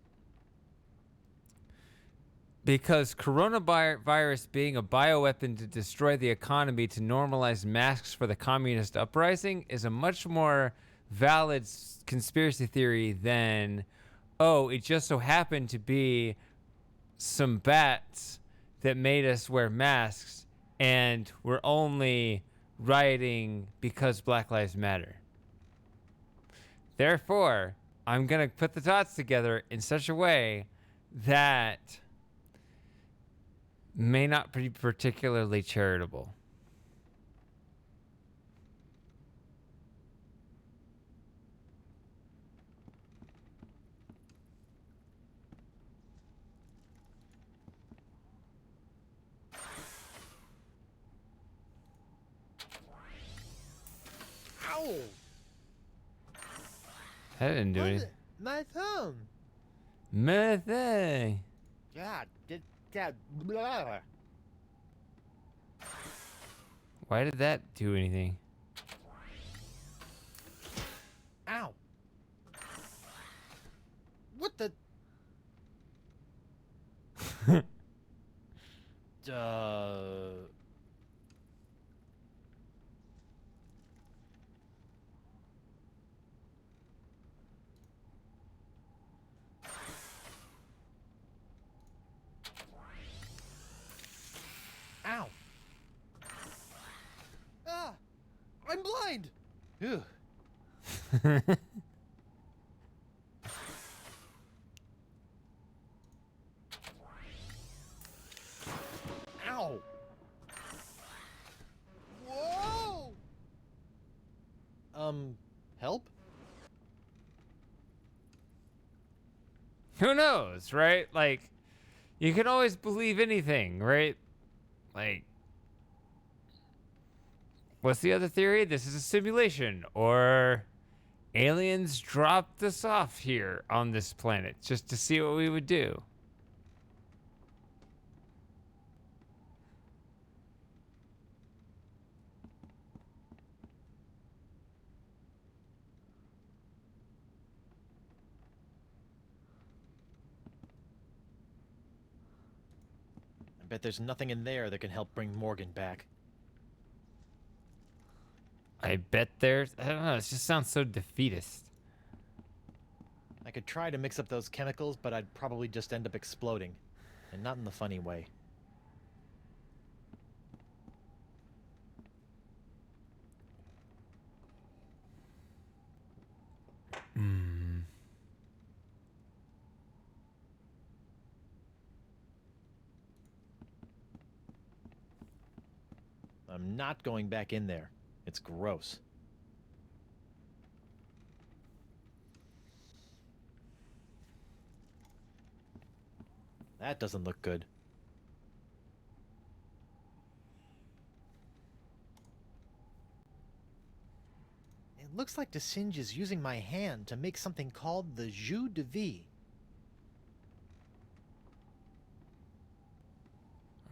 coronavirus being a bioweapon to destroy the economy to normalize masks for the communist uprising is a much more valid conspiracy theory than, oh, it just so happened to be some bats that made us wear masks and we're only rioting because Black Lives Matter. Therefore, I'm going to put the dots together in such a way that may not be particularly charitable. Ow! That didn't do anything. My thumb! Nothing. God, that blah. Why did that do anything? Ow! What the? Ow! Ah! I'm blind! Ew. Ow! Whoa! Help? Who knows, right? Like, you can always believe anything, right? Like, what's the other theory? This is a simulation, or aliens dropped us off here on this planet just to see what we would do. I bet there's nothing in there that can help bring Morgan back. I bet there's... I don't know, it just sounds so defeatist. I could try to mix up those chemicals, but I'd probably just end up exploding. And not in the funny way. I'm not going back in there. It's gross. That doesn't look good. It looks like DeSinge is using my hand to make something called the Jus de Vie.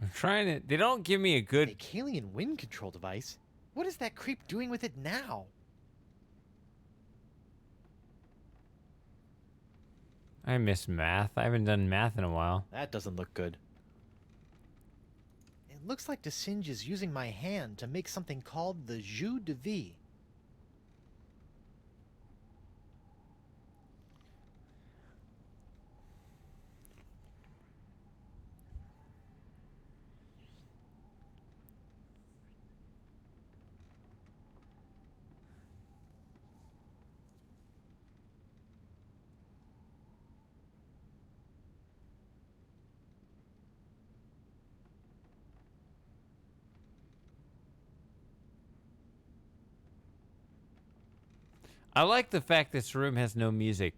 I'm trying to... They don't give me a good... A Kalian wind control device? What is that creep doing with it now? I miss math. I haven't done math in a while. That doesn't look good. It looks like DeSinge is using my hand to make something called the Jus de Vie. I like the fact this room has no music.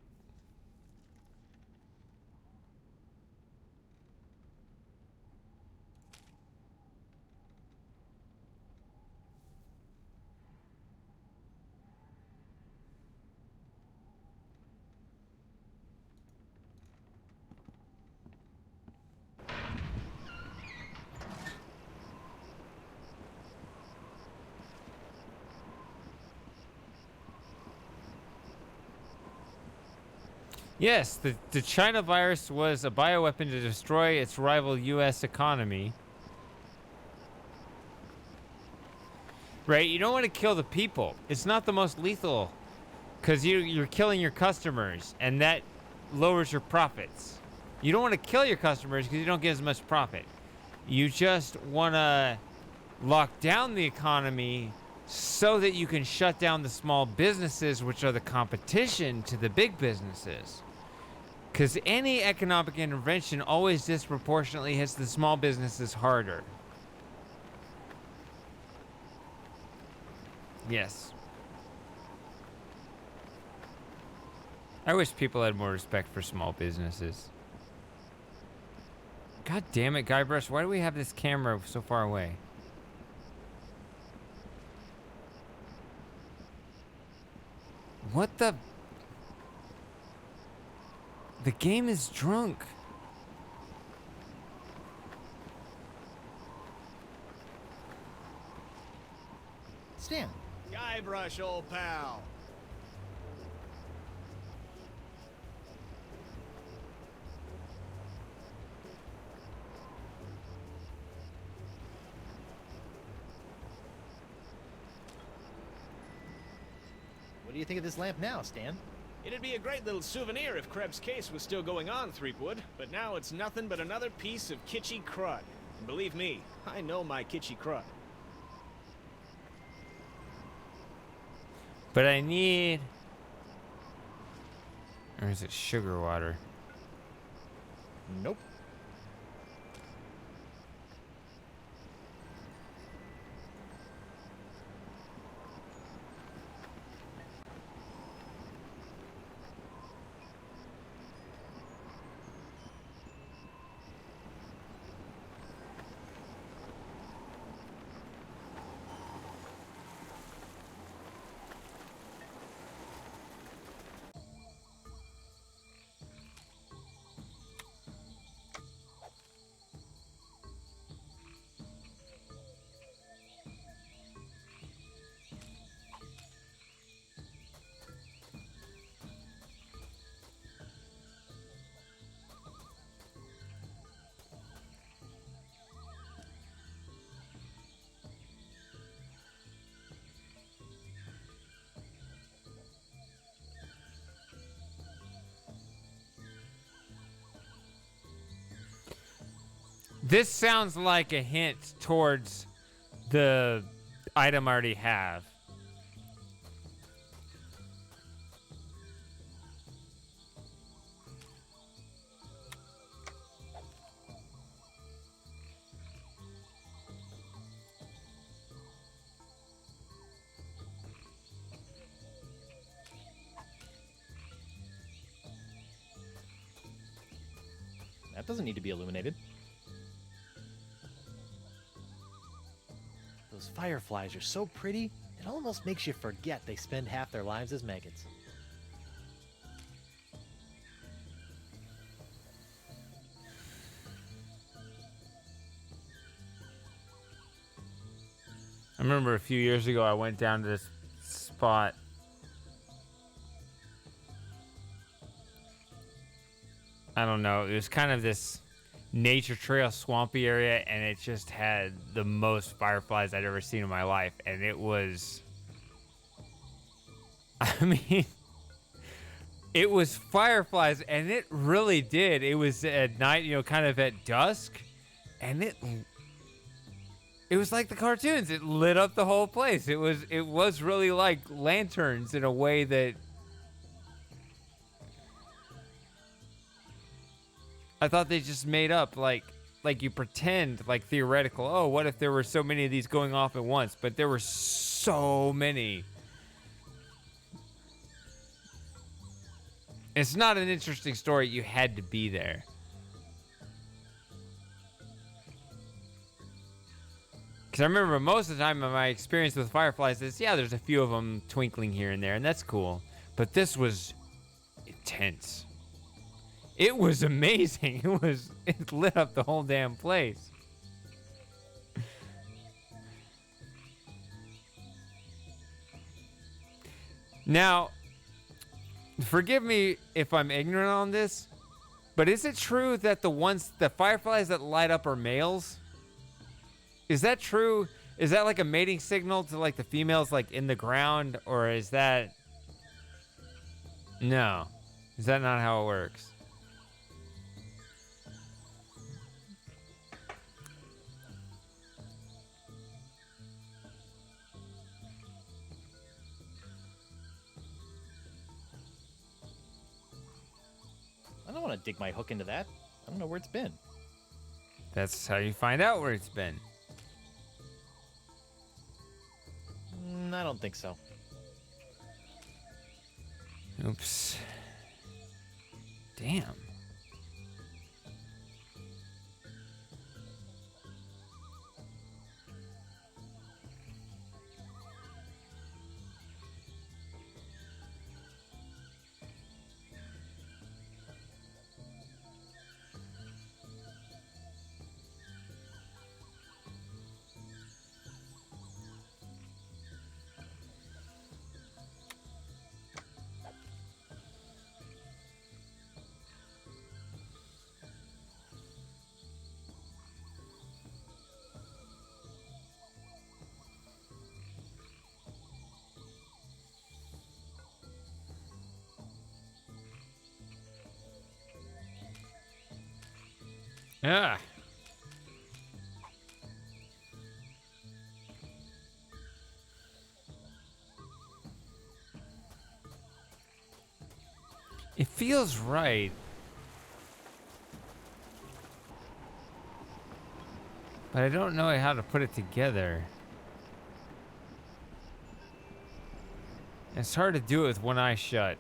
Yes, the China virus was a bioweapon to destroy its rival U.S. economy. Right? You don't want to kill the people. It's not the most lethal because you're killing your customers, and that lowers your profits. You don't want to kill your customers because you don't get as much profit. You just want to lock down the economy so that you can shut down the small businesses, which are the competition to the big businesses. Because any economic intervention always disproportionately hits the small businesses harder. Yes. I wish people had more respect for small businesses. God damn it, Guybrush, why do we have this camera so far away? What the... The game is drunk. Stan. Guybrush, old pal. What do you think of this lamp now, Stan? It'd be a great little souvenir if Krebs' case was still going on, Threepwood, but now it's nothing but another piece of kitschy crud. And believe me, I know my kitschy crud. But I need... Or is it sugar water? Nope. This sounds like a hint towards the item I already have. That doesn't need to be illuminated. Those fireflies are so pretty, it almost makes you forget they spend half their lives as maggots. I remember a few years ago I went down to this spot. I don't know. It was kind of this nature trail swampy area, and it just had the most fireflies I'd ever seen in my life. And it was, I mean, it was fireflies, and it really did. It was at night, you know, kind of at dusk, and it was like the cartoons. It lit up the whole place. It was really like lanterns in a way that I thought they just made up, like you pretend, like theoretical. Oh, what if there were so many of these going off at once? But there were so many. It's not an interesting story. You had to be there. Because I remember most of the time my experience with fireflies is, yeah, there's a few of them twinkling here and there, and that's cool. But this was intense. It was amazing. It lit up the whole damn place. Now, forgive me if I'm ignorant on this, but is it true that the fireflies that light up are males? Is that true? Is that like a mating signal to like the females like in the ground, or is that... No. Is that not how it works? I don't want to dig my hook into that. I don't know where it's been. That's how you find out where it's been. I don't think so. Oops. Damn. Ah. It feels right. But I don't know how to put it together. It's hard to do it with one eye shut.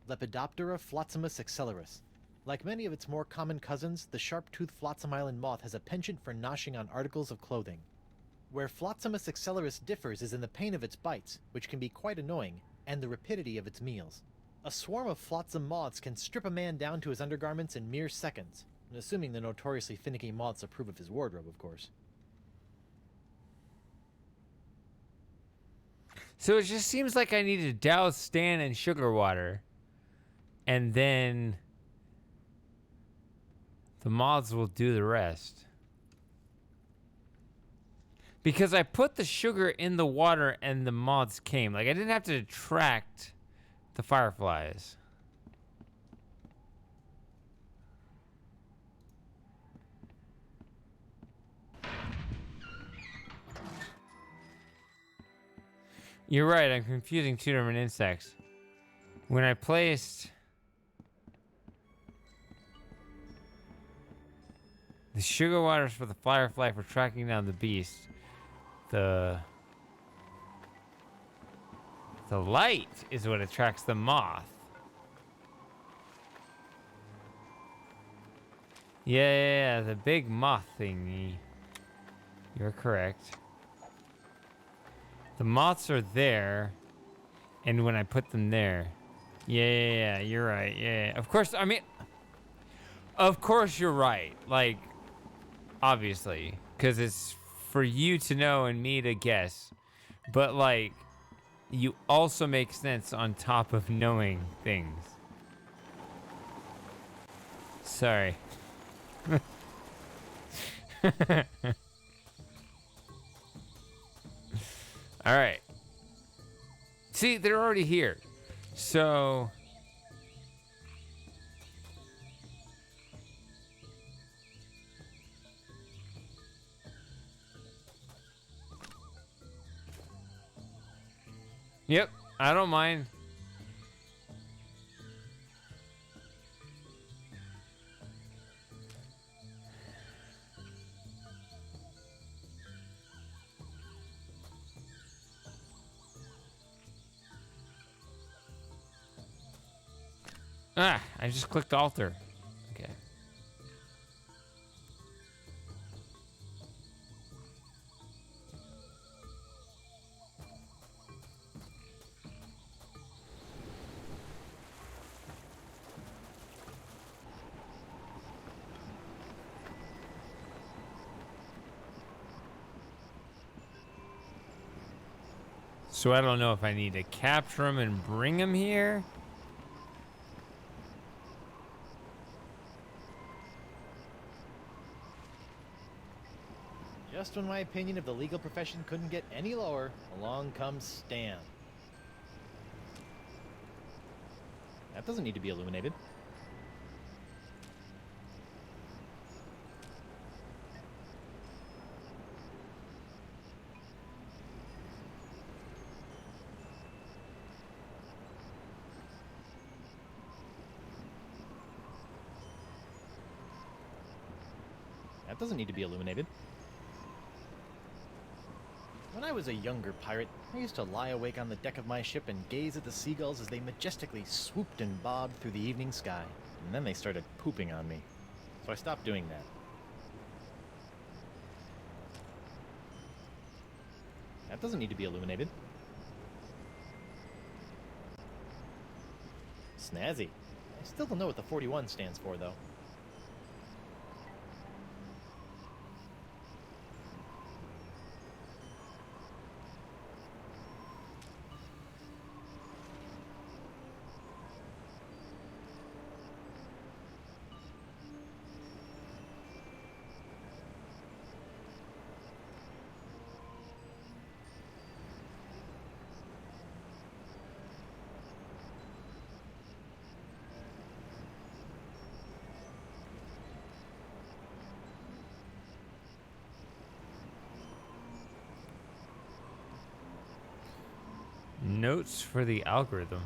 Lepidoptera flotzimus accelerus. Like many of its more common cousins, the sharp-toothed Flotsam Island moth has a penchant for noshing on articles of clothing. Where Flotzimus accelerus differs is in the pain of its bites, which can be quite annoying, and the rapidity of its meals. A swarm of flotsam moths can strip a man down to his undergarments in mere seconds, assuming the notoriously finicky moths approve of his wardrobe, of course. So it just seems like I need to douse Stan in sugar water. And then the moths will do the rest. Because I put the sugar in the water and the moths came. Like, I didn't have to attract the fireflies. You're right, I'm confusing two different insects. When I placed the sugar waters for the firefly for tracking down the beast, the light is what attracts the moth. Yeah, the big moth thingy. You're correct. The moths are there, and when I put them there, yeah, you're right. Yeah, of course. I mean, of course you're right. Like, obviously, because it's for you to know and me to guess. But like, you also make sense on top of knowing things. Sorry. All right. See, they're already here. So yep, I don't mind. Ah, I just clicked alter. Okay. So I don't know if I need to capture him and bring him here. Just when my opinion of the legal profession couldn't get any lower, along comes Stan. That doesn't need to be illuminated. That doesn't need to be illuminated. When I was a younger pirate, I used to lie awake on the deck of my ship and gaze at the seagulls as they majestically swooped and bobbed through the evening sky. And then they started pooping on me. So I stopped doing that. That doesn't need to be illuminated. Snazzy. I still don't know what the 41 stands for, though. Notes for the algorithm.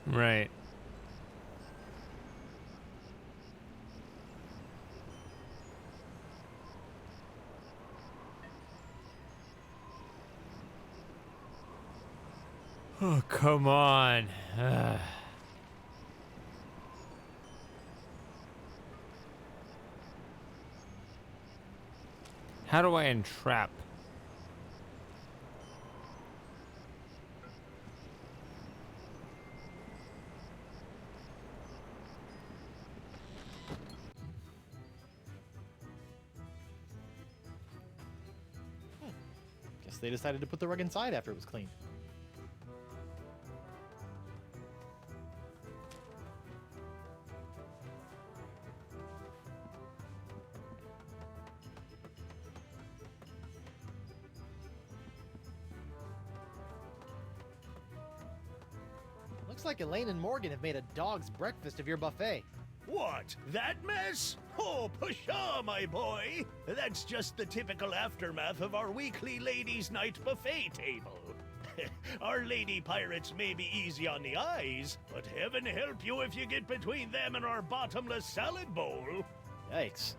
Right. Oh, come on. Ugh. How do I entrap? Guess they decided to put the rug inside after it was cleaned. Looks like Elaine and Morgan have made a dog's breakfast of your buffet. What? That mess? Oh, pshaw, my boy. That's just the typical aftermath of our weekly ladies' night buffet table. Our lady pirates may be easy on the eyes, but heaven help you if you get between them and our bottomless salad bowl. Yikes.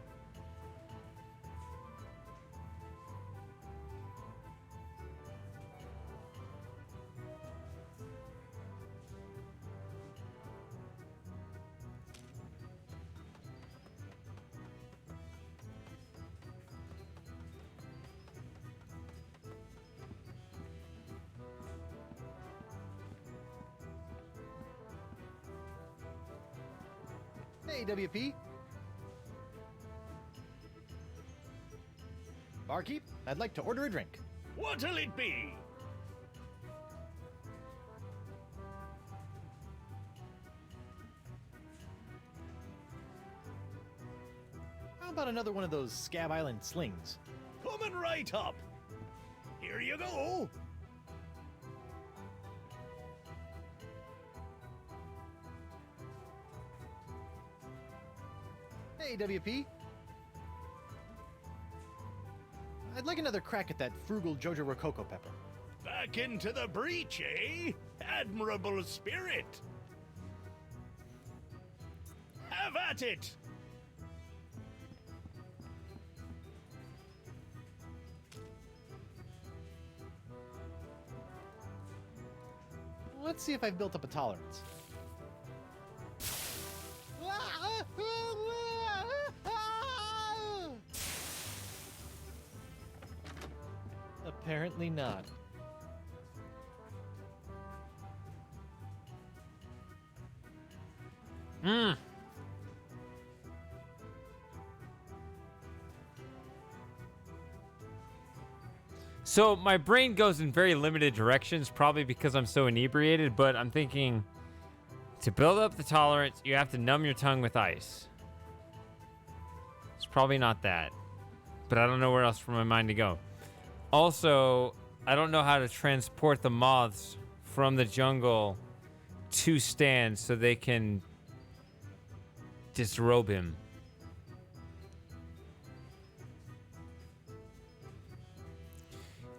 Hey, WP. Barkeep, I'd like to order a drink. What'll it be? How about another one of those Scab Island slings? Coming right up. Here you go. Hey, WP. I'd like another crack at that frugal Jojo Rococo pepper. Back into the breach, eh? Admirable spirit. Have at it. Let's see if I've built up a tolerance. Apparently not. So my brain goes in very limited directions, probably because I'm so inebriated, but I'm thinking to build up the tolerance, you have to numb your tongue with ice. It's probably not that, but I don't know where else for my mind to go. Also, I don't know how to transport the moths from the jungle to Stan so they can disrobe him.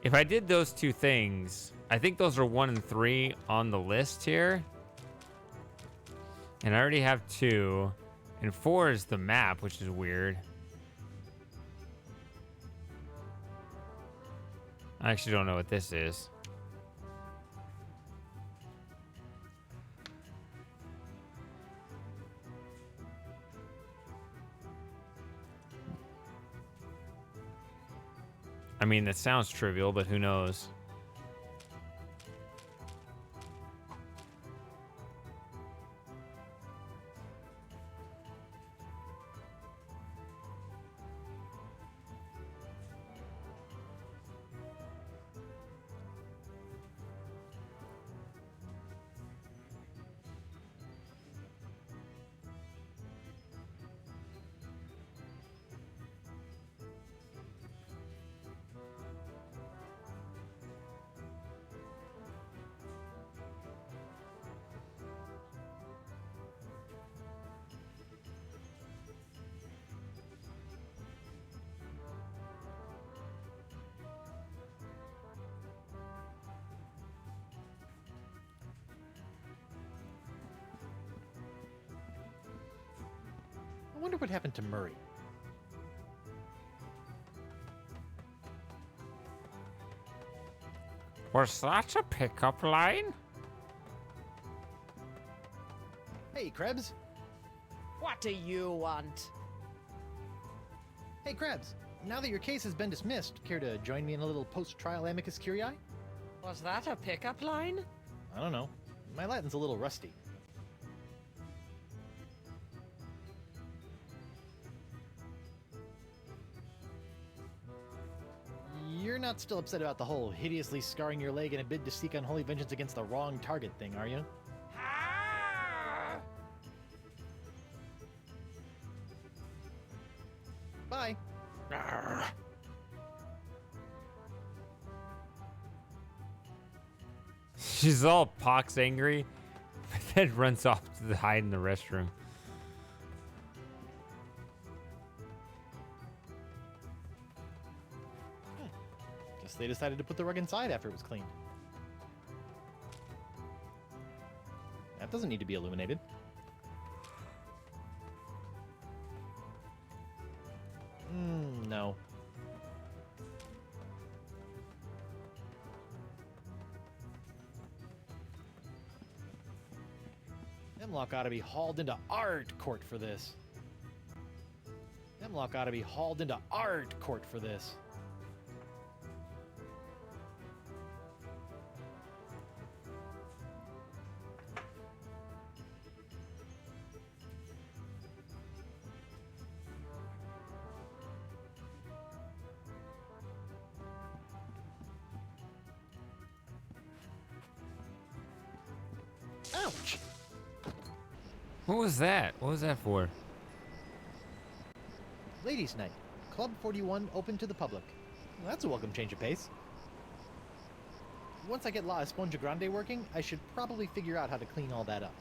If I did those two things, I think those are 1 and 3 on the list here. And I already have 2. And 4 is the map, which is weird. I actually don't know what this is. I mean, that sounds trivial, but who knows? I wonder what happened to Murray. Was that a pickup line? Hey, Krebs. What do you want? Hey, Krebs. Now that your case has been dismissed, care to join me in a little post-trial amicus curiae? Was that a pickup line? I don't know. My Latin's a little rusty. You're not still upset about the whole hideously scarring your leg in a bid to seek unholy vengeance against the wrong target thing, are you? Bye. She's all pox angry, but then runs off to hide in the restroom. Guess they decided to put the rug inside after it was cleaned. That doesn't need to be illuminated. No. Hemlock ought to be hauled into art court for this. Hemlock ought to be hauled into art court for this. Ouch! What was that? What was that for? Ladies' Night. Club 41 open to the public. Well, that's a welcome change of pace. Once I get La Esponja Grande working, I should probably figure out how to clean all that up.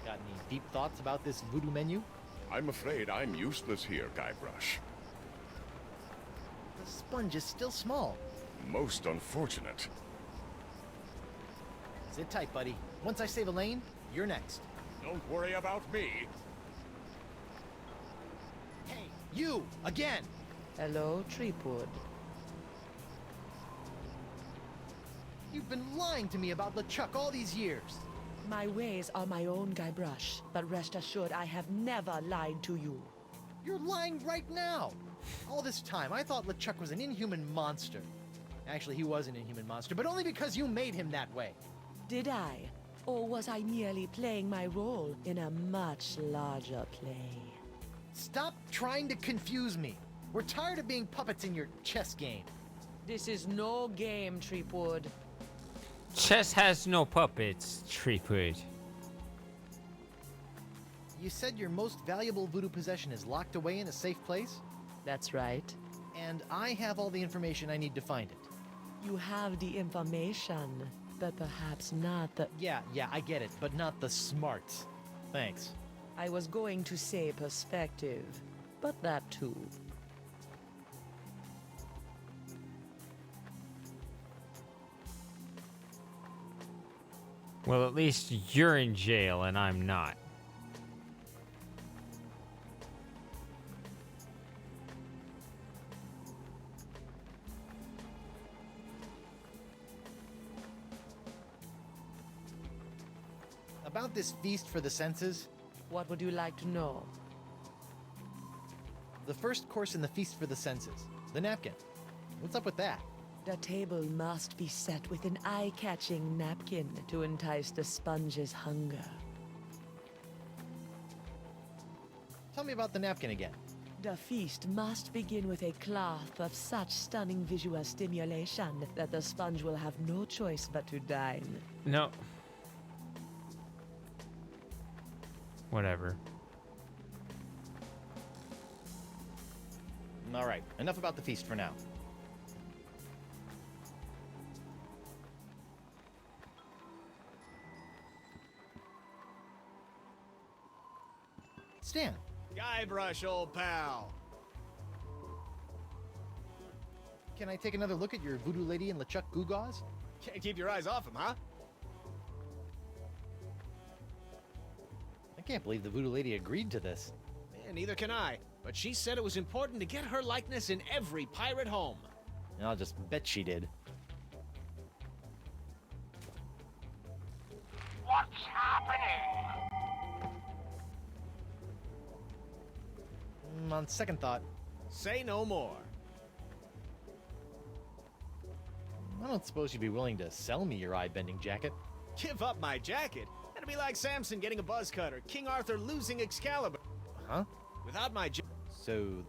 Got any deep thoughts about this voodoo menu? I'm afraid I'm useless here, Guybrush. The sponge is still small. Most unfortunate. Sit tight, buddy. Once I save a lane, you're next. Don't worry about me. Hey, you! Again! Hello, Treepwood. You've been lying to me about LeChuck all these years. My ways are my own, Guybrush, but rest assured I have never lied to you. You're lying right now. All this time, I thought LeChuck was an inhuman monster. Actually, he was an inhuman monster, but only because you made him that way. Did I? Or was I merely playing my role in a much larger play? Stop trying to confuse me. We're tired of being puppets in your chess game. This is no game, Treepwood. Chess has no puppets, Treepwood. You said your most valuable voodoo possession is locked away in a safe place? That's right. And I have all the information I need to find it. You have the information, but perhaps not the... Yeah, I get it, but not the smarts. Thanks. I was going to say perspective, but that too. Well, at least you're in jail and I'm not. About this feast for the senses, What would you like to know? the first course in the feast for the senses, the napkin. What's up with that? The table must be set with an eye-catching napkin to entice the sponge's hunger. Tell me about the napkin again. The feast must begin with a cloth of such stunning visual stimulation that the sponge will have no choice but to dine. No. Whatever. All right, enough about the feast for now. Stan, Guybrush, old pal. can I take another look at your voodoo lady and LeChuck Goo-Gaws? Can't keep your eyes off him, huh? I can't believe the voodoo lady agreed to this. Yeah, neither can I. But she said it was important to get her likeness in every pirate home. And I'll just bet she did. What's happening? On second thought, Say no more. I don't suppose you'd be willing to sell me your eye-bending jacket. Give up my jacket? That'd be like Samson getting a buzz cut or King Arthur losing Excalibur. Huh? Without my jacket. So,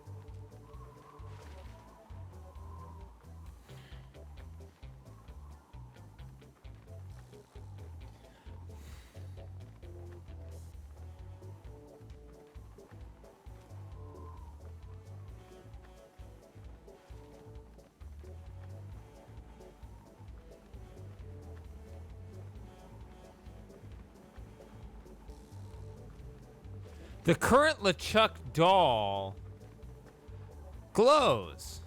The current LeChuck doll glows.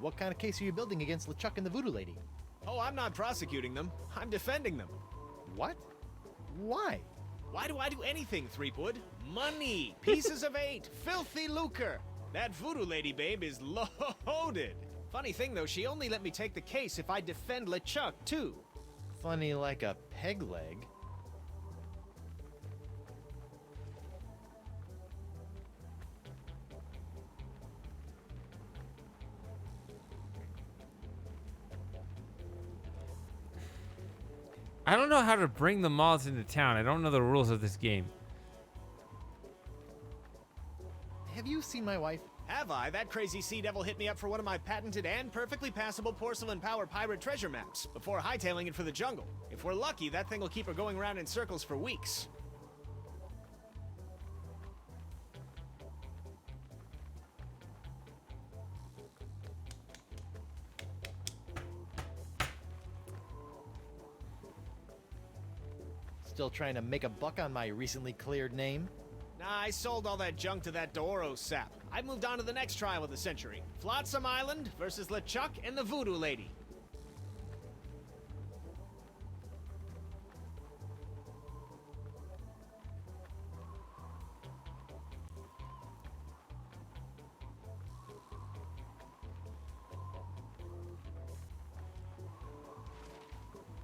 what kind of case are you building against LeChuck and the voodoo lady? Oh, I'm not prosecuting them. I'm defending them. What? Why? Why do I do anything, Threepwood? Money, pieces of 8, filthy lucre. That voodoo lady babe is loaded. Funny thing though, she only let me take the case if I defend LeChuck too. Funny like a peg leg. I don't know how to bring the moths into town. I don't know the rules of this game. Have you seen my wife? Have I? That crazy sea devil hit me up for one of my patented and perfectly passable porcelain power pirate treasure maps before hightailing it for the jungle. If we're lucky, that thing will keep her going around in circles for weeks. Still trying to make a buck on my recently cleared name? Nah, I sold all that junk to that Doro sap. I moved on to the next trial of the century. Flotsam Island versus LeChuck and the Voodoo Lady.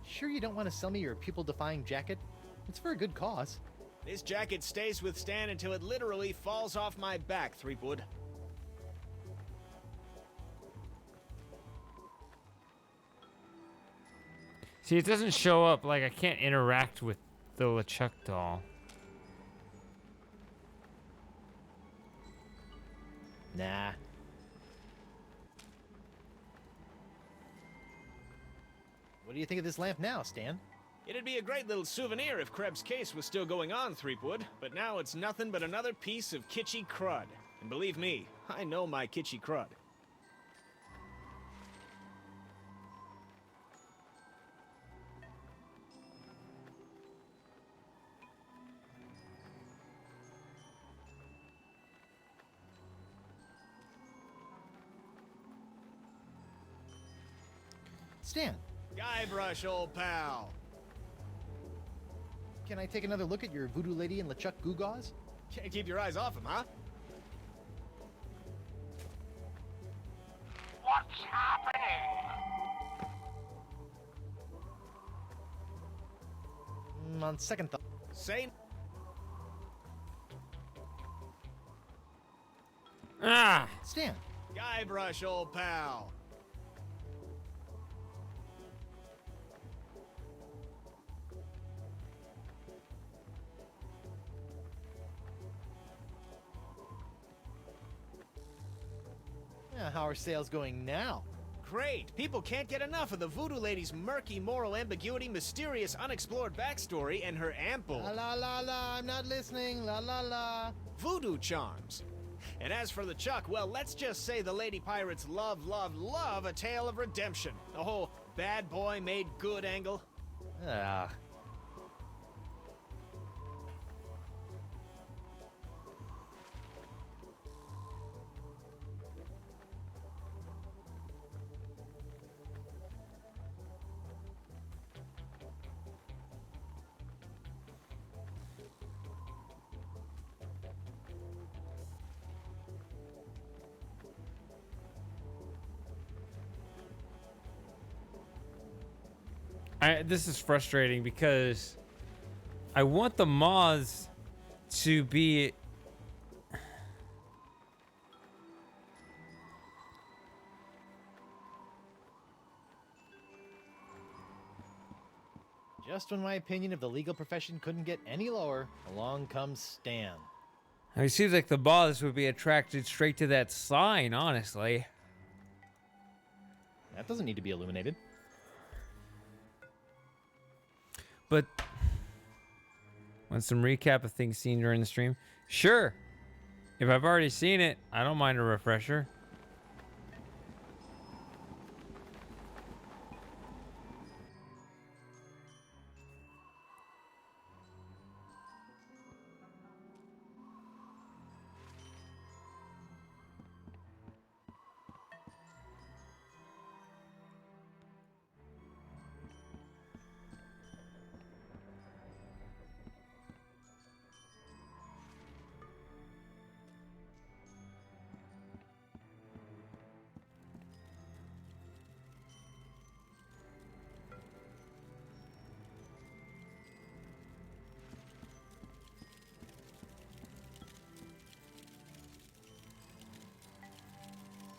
Sure you don't want to sell me your pupil-defying jacket? It's for a good cause. This jacket stays with Stan until it literally falls off my back, Threepwood. See, it doesn't show up. Like, I can't interact with the LeChuck doll. Nah. What do you think of this lamp now, Stan? It'd be a great little souvenir if Krebs' case was still going on, Threepwood, but now it's nothing but another piece of kitschy crud. And believe me, I know my kitschy crud. Stan, Guybrush, old pal. can I take another look at your voodoo lady and LeChuck Goo-Gaws? Can't keep your eyes off him, huh? What's happening? On second thought. Say Ah! Stan. Guybrush, old pal. Yeah, how are sales going now? Great. People can't get enough of the Voodoo Lady's murky moral ambiguity, mysterious unexplored backstory, and her ample La la la la, I'm not listening. La la la. voodoo charms. And as for the Chuck, well, let's just say the Lady Pirates love, love, love a tale of redemption. The whole bad boy made good angle. Ah. This is frustrating because I want the moths to be Just when my opinion of the legal profession couldn't get any lower, along comes Stan. it seems like the moths would be attracted straight to that sign, honestly. That doesn't need to be illuminated. But want some recap of things seen during the stream? Sure. If I've already seen it, I don't mind a refresher.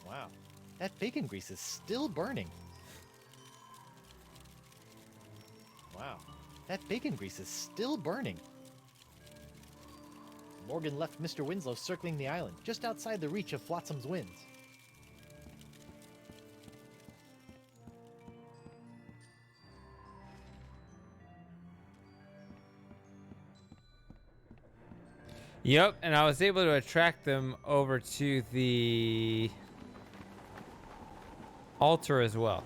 Wow, that bacon grease is still burning. Wow, that bacon grease is still burning. Morgan left Mr. Winslow circling the island, just outside the reach of Flotsam's winds. Yep, and I was able to attract them over to the altar as well.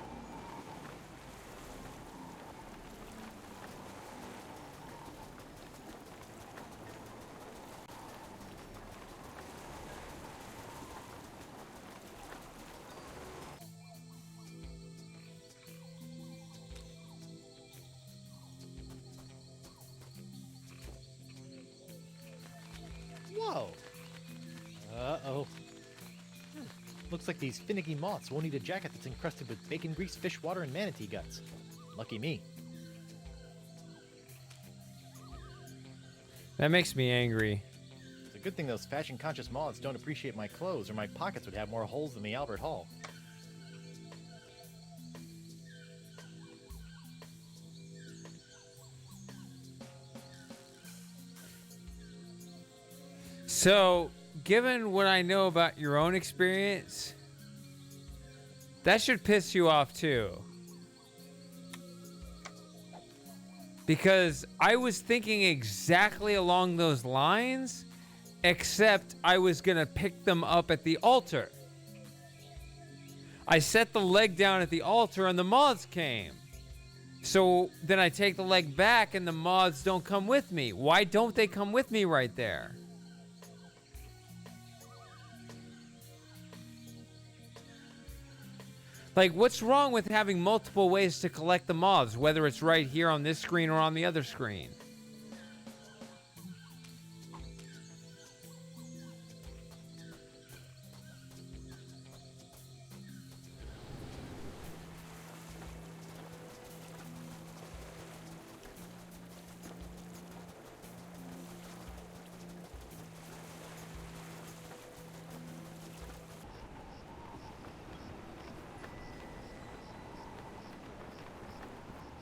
Whoa! Uh-oh. Looks like these finicky moths won't eat a jacket that's encrusted with bacon grease, fish water, and manatee guts. Lucky me. That makes me angry. It's a good thing those fashion-conscious moths don't appreciate my clothes, or my pockets would have more holes than the Albert Hall. So, given what I know about your own experience, that should piss you off too. Because I was thinking exactly along those lines, except I was going to pick them up at the altar. I set the leg down at the altar and the moths came. So then I take the leg back and the moths don't come with me. Why don't they come with me right there? Like, what's wrong with having multiple ways to collect the moths, whether it's right here on this screen or on the other screen?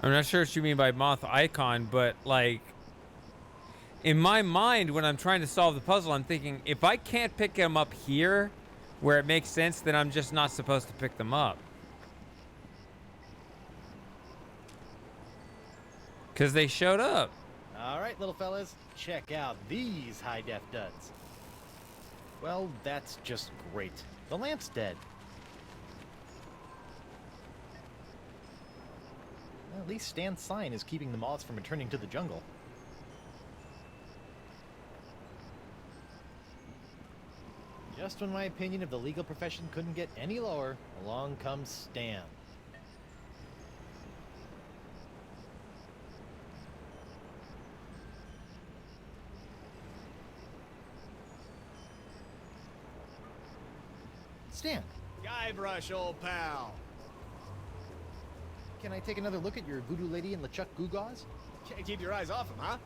I'm not sure what you mean by moth icon, but like in my mind when I'm trying to solve the puzzle, I'm thinking if I can't pick them up here where it makes sense, then I'm just not supposed to pick them up. Because they showed up. All right, little fellas, check out these high-def duds. Well, that's just great. The lamp's dead. Well, at least Stan's sign is keeping the moths from returning to the jungle. Just when my opinion of the legal profession couldn't get any lower, along comes Stan. Stan, Guybrush, old pal. can I take another look at your voodoo lady and LeChuck Goo-Gaws? Can't keep your eyes off him, huh?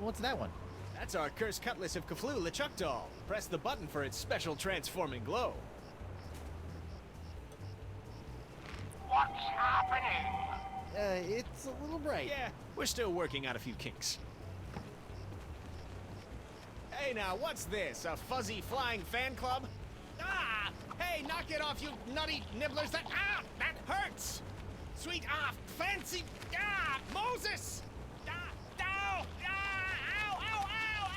What's that one? That's our cursed cutlass of Cthulhu LeChuck doll. Press the button for its special transforming glow. What's happening? It's a little bright. Yeah, we're still working out a few kinks. Hey now, what's this? A fuzzy flying fan club? Ah! Hey, knock it off, you nutty nibblers! That hurts! Sweet fancy Moses! Ow! Ow! Ow! Ow!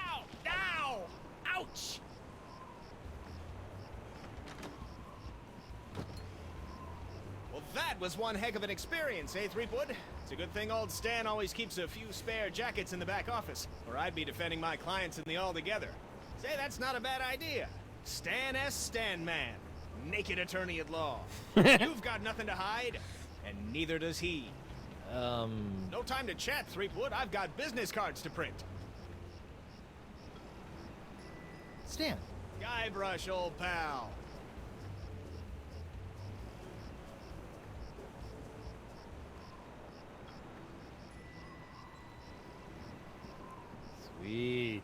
Ow! Ow! Ouch! Well, that was one heck of an experience, eh, Threepwood? It's a good thing old Stan always keeps a few spare jackets in the back office, or I'd be defending my clients in the Altogether. Say, that's not a bad idea. Stan S. Stanman, naked attorney at law. You've got nothing to hide, and neither does he. No time to chat, Threepwood. I've got business cards to print. Stan, Guybrush, old pal. sweet.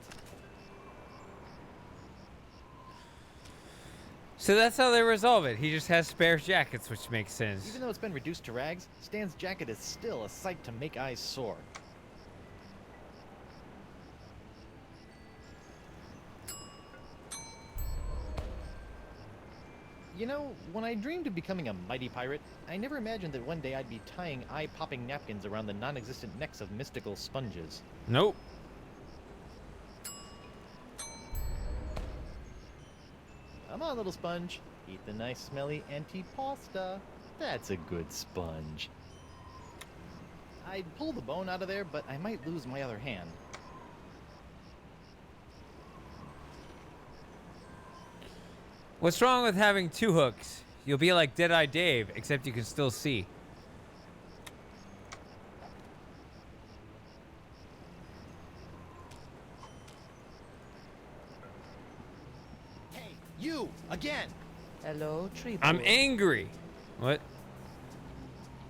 So that's how they resolve it. He just has spare jackets, which makes sense. Even though it's been reduced to rags, Stan's jacket is still a sight to make eyes sore. You know, when I dreamed of becoming a mighty pirate, I never imagined that one day I'd be tying eye-popping napkins around the non-existent necks of mystical sponges. Nope. Come on, little sponge. Eat the nice, smelly antipasta. That's a good sponge. I'd pull the bone out of there, but I might lose my other hand. What's wrong with having two hooks? You'll be like Dead-Eye Dave, except you can still see. Hey, you! Again! Hello, Treepool. I'm angry. What?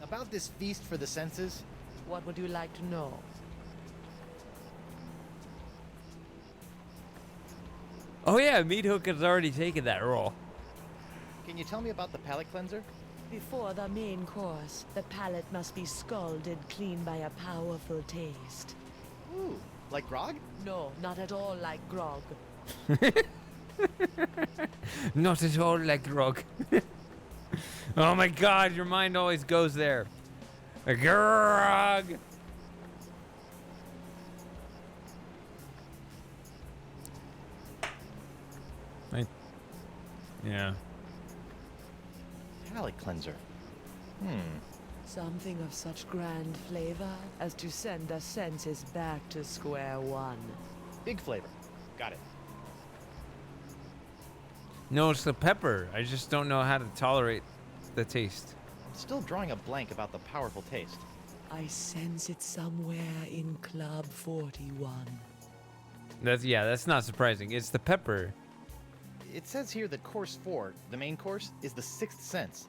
About this feast for the senses, What would you like to know? Oh yeah, Meat Hook has already taken that role. can you tell me about the palate cleanser? Before the main course, the palate must be scalded clean by a powerful taste. Ooh, like grog? No, not at all like grog. Not at all like Grog. Oh my god, your mind always goes there. Grog! Yeah. Palate cleanser. Something of such grand flavor as to send the senses back to square one. Big flavor. Got it. No, it's the pepper. I just don't know how to tolerate the taste. I'm still drawing a blank about the powerful taste. I sense it somewhere in Club 41. That's not surprising. It's the pepper. It says here that course 4, the main course, is the sixth sense.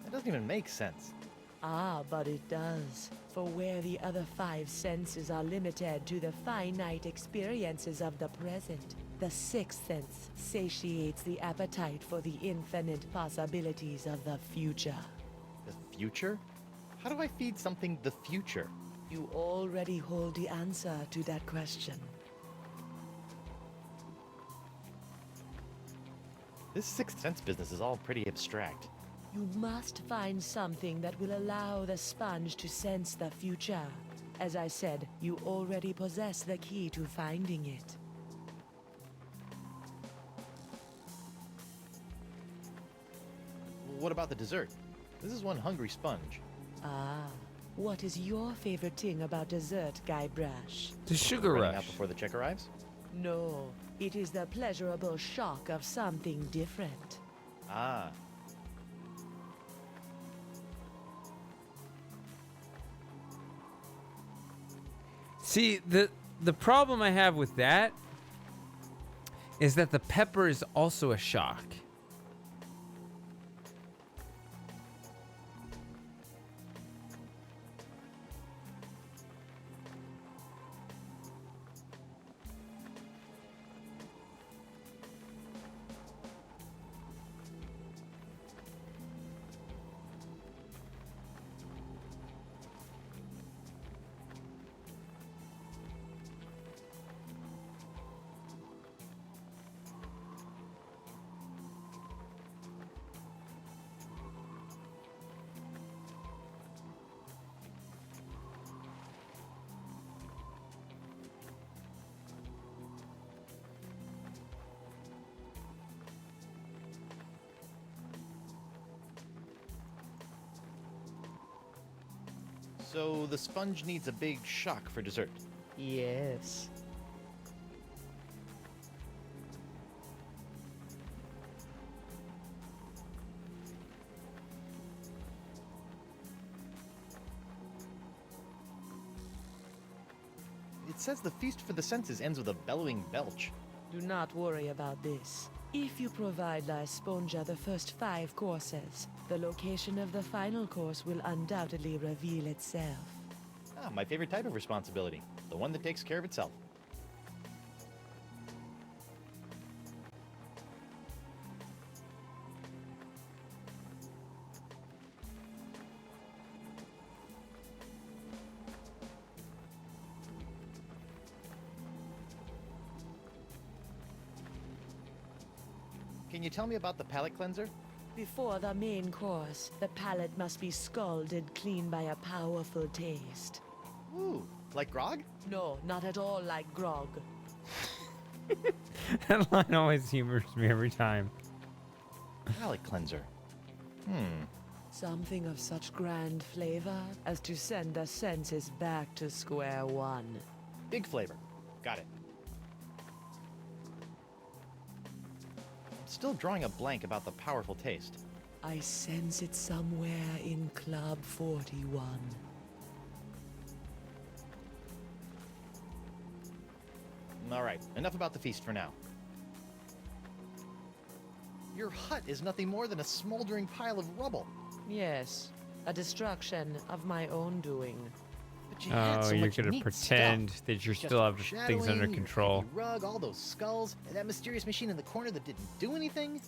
That doesn't even make sense. Ah, but it does. For where the other 5 senses are limited to the finite experiences of the present, the sixth sense satiates the appetite for the infinite possibilities of the future. The future? How do I feed something the future? You already hold the answer to that question. This Sixth Sense business is all pretty abstract. You must find something that will allow the sponge to sense the future. As I said, you already possess the key to finding it. What about the dessert? This is one hungry sponge. Ah, what is your favorite thing about dessert, Guybrush? The sugar Running out rush. before the check arrives? No, it is the pleasurable shock of something different. Ah. See, the problem I have with that is that the pepper is also a shock. So the sponge needs a big shock for dessert. Yes. It says the feast for the senses ends with a bellowing belch. Do not worry about this. If you provide La Esponja the first 5 courses, the location of the final course will undoubtedly reveal itself. Ah, my favorite type of responsibility. The one that takes care of itself. Can you tell me about the palate cleanser? Before the main course, the palate must be scalded clean by a powerful taste. Ooh, like grog? No, not at all like grog. That line always humors me every time. Palate cleanser. Something of such grand flavor as to send the senses back to square one. Big flavor. Got it. I'm still drawing a blank about the powerful taste. I sense it somewhere in Club 41. All right, enough about the feast for now. Your hut is nothing more than a smoldering pile of rubble. Yes, a destruction of my own doing. But you had so you're much gonna neat pretend stuff. that you Just still have things under foreshadowing, your control. heavy rug, all those skulls, and that mysterious machine in the corner that didn't do anything.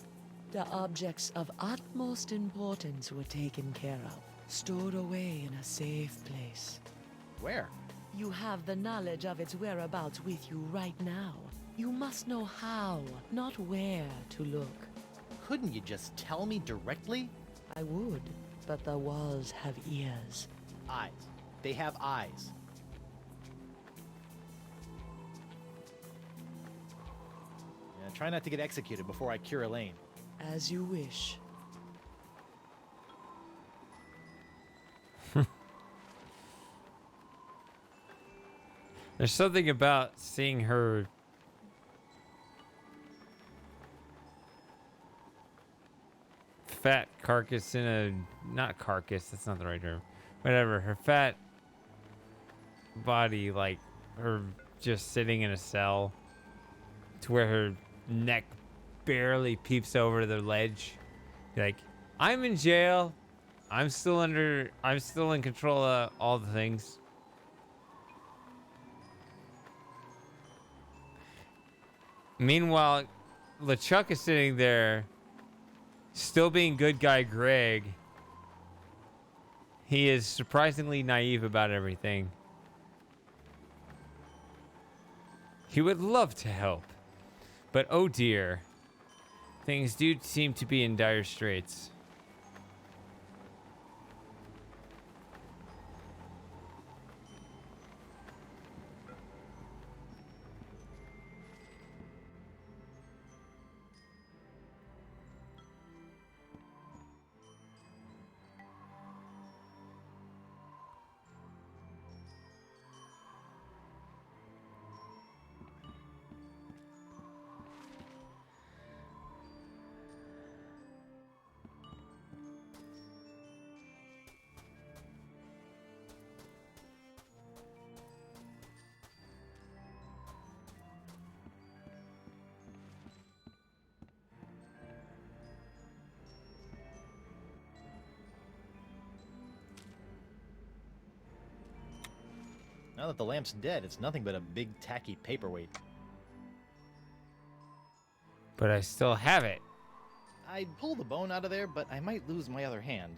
The objects of utmost importance were taken care of, stored away in a safe place. Where? You have the knowledge of its whereabouts with you right now. You must know how, not where, to look. Couldn't you just tell me directly? I would, but the walls have ears. Eyes. They have eyes. Yeah, try not to get executed before I cure Elaine. As you wish. There's something about seeing her fat carcass in a... Not carcass, that's not the right term. Whatever, her fat body, like her just sitting in a cell to where her neck barely peeps over the ledge. Like, I'm in jail. I'm still in control of all the things. Meanwhile, LeChuck is sitting there, still being good guy Greg, He is surprisingly naive about everything. He would love to help. But oh dear. Things do seem to be in dire straits. Now that the lamp's dead, it's nothing but a big tacky paperweight. But I still have it. I'd pull the bone out of there, but I might lose my other hand.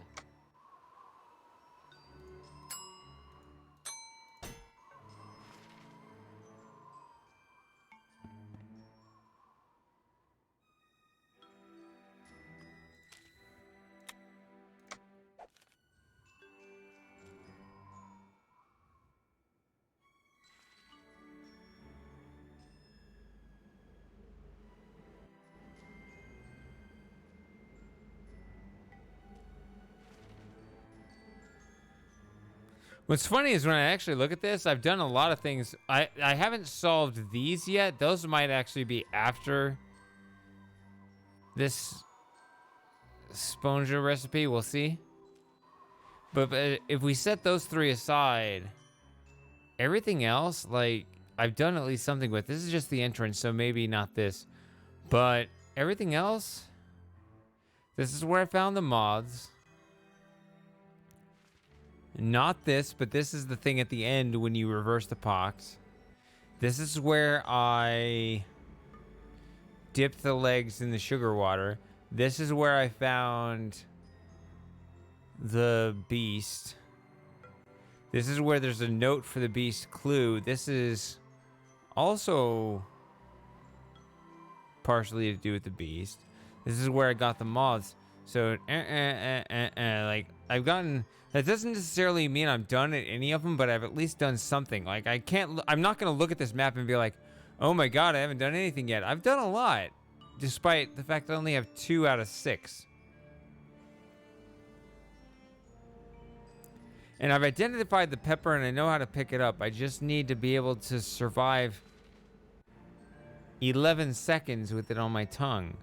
What's funny is when I actually look at this, I've done a lot of things. I haven't solved these yet. Those might actually be after this Spongia recipe. We'll see. But if we set those three aside, everything else, like, I've done at least something with. This is just the entrance, so maybe not this. But everything else, this is where I found the moths. Not this, but this is the thing at the end when you reverse the pox. This is where I dipped the legs in the sugar water. This is where I found the beast. This is where there's a note for the beast clue. This is also partially to do with the beast. This is where I got the moths. So, like, I've gotten... That doesn't necessarily mean I'm done at any of them, but I've at least done something. Like, I'm not going to look at this map and be like, oh my god, I haven't done anything yet. I've done a lot, despite the fact I only have 2 out of 6. And I've identified the pepper and I know how to pick it up. I just need to be able to survive 11 seconds with it on my tongue.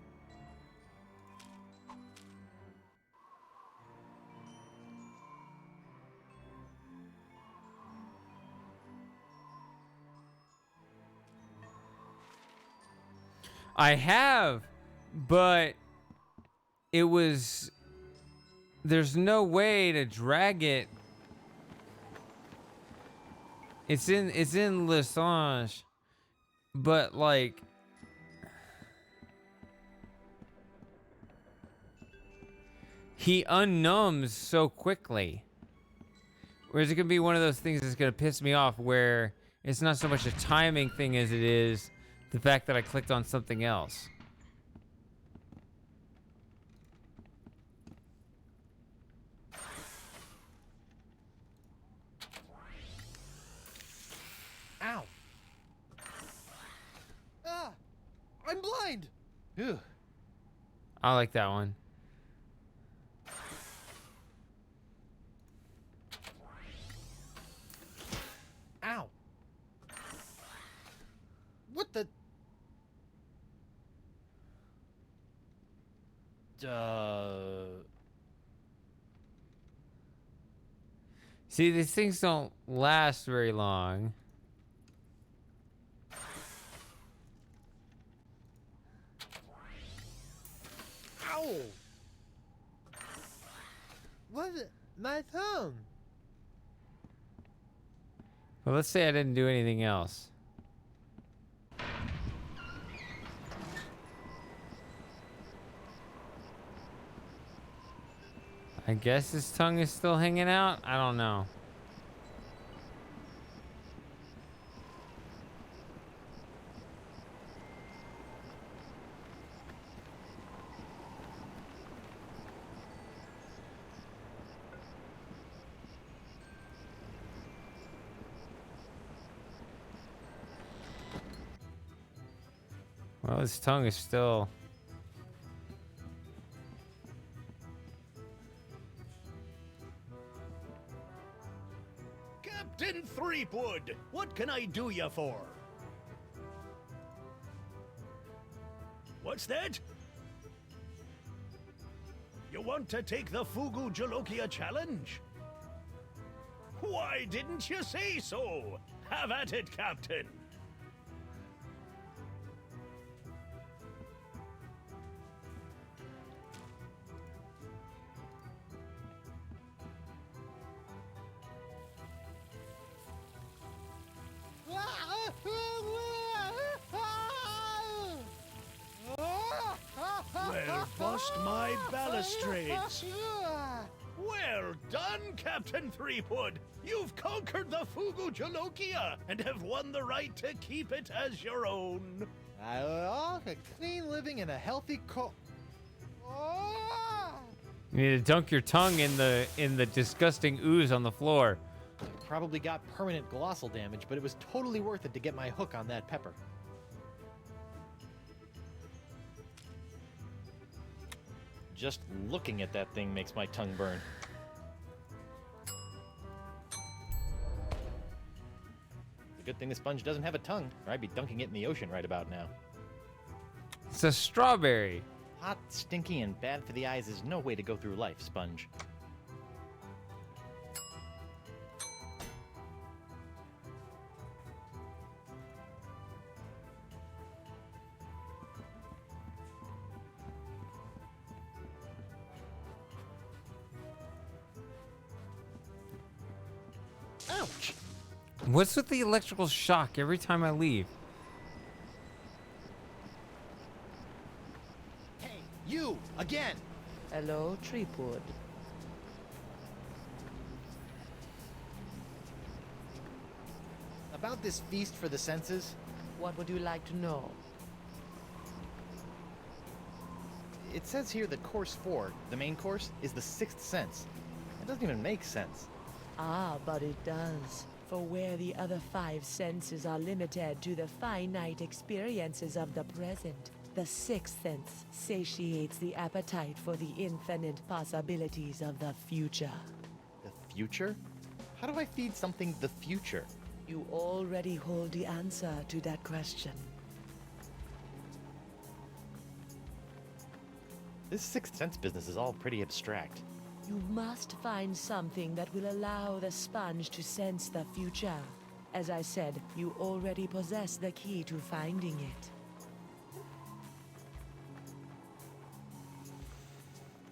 I have, but it was... There's no way to drag it. It's in Lesage, but like... He unnumbs so quickly. Whereas it can be one of those things that's going to piss me off where it's not so much a timing thing as it is the fact that I clicked on something else. Ow! Ah! I'm blind! Ew. I like that one. Ow! What the... See, these things don't last very long. Ow! What? My thumb! Well, let's say I didn't do anything else. I guess his tongue is still hanging out. I don't know. Well, his tongue is still... Captain Threepwood, what can I do you for? What's that? You want to take the Fugu Jalokia challenge? Why didn't you say so? Have at it, Captain. Well, bust my balustrades. Well done, Captain Threepwood. You've conquered the Fugu Jalokia and have won the right to keep it as your own. A clean living and a healthy You need to dunk your tongue in the disgusting ooze on the floor. Probably got permanent glossal damage, but it was totally worth it to get my hook on that pepper. Just looking at that thing makes my tongue burn. The good thing the sponge doesn't have a tongue, or I'd be dunking it in the ocean right about now. It's a strawberry. Hot, stinky, and bad for the eyes is no way to go through life, Sponge. Ouch! What's with the electrical shock every time I leave? Hey, you! Again! Hello, Treepwood. About this feast for the senses, What would you like to know? it says here that course 4, the main course, is the sixth sense. It doesn't even make sense. Ah, but it does. For where the other 5 senses are limited to the finite experiences of the present, the sixth sense satiates the appetite for the infinite possibilities of the future. The future? How do I feed something the future? You already hold the answer to that question. This sixth sense business is all pretty abstract. You must find something that will allow the sponge to sense the future. As I said, you already possess the key to finding it.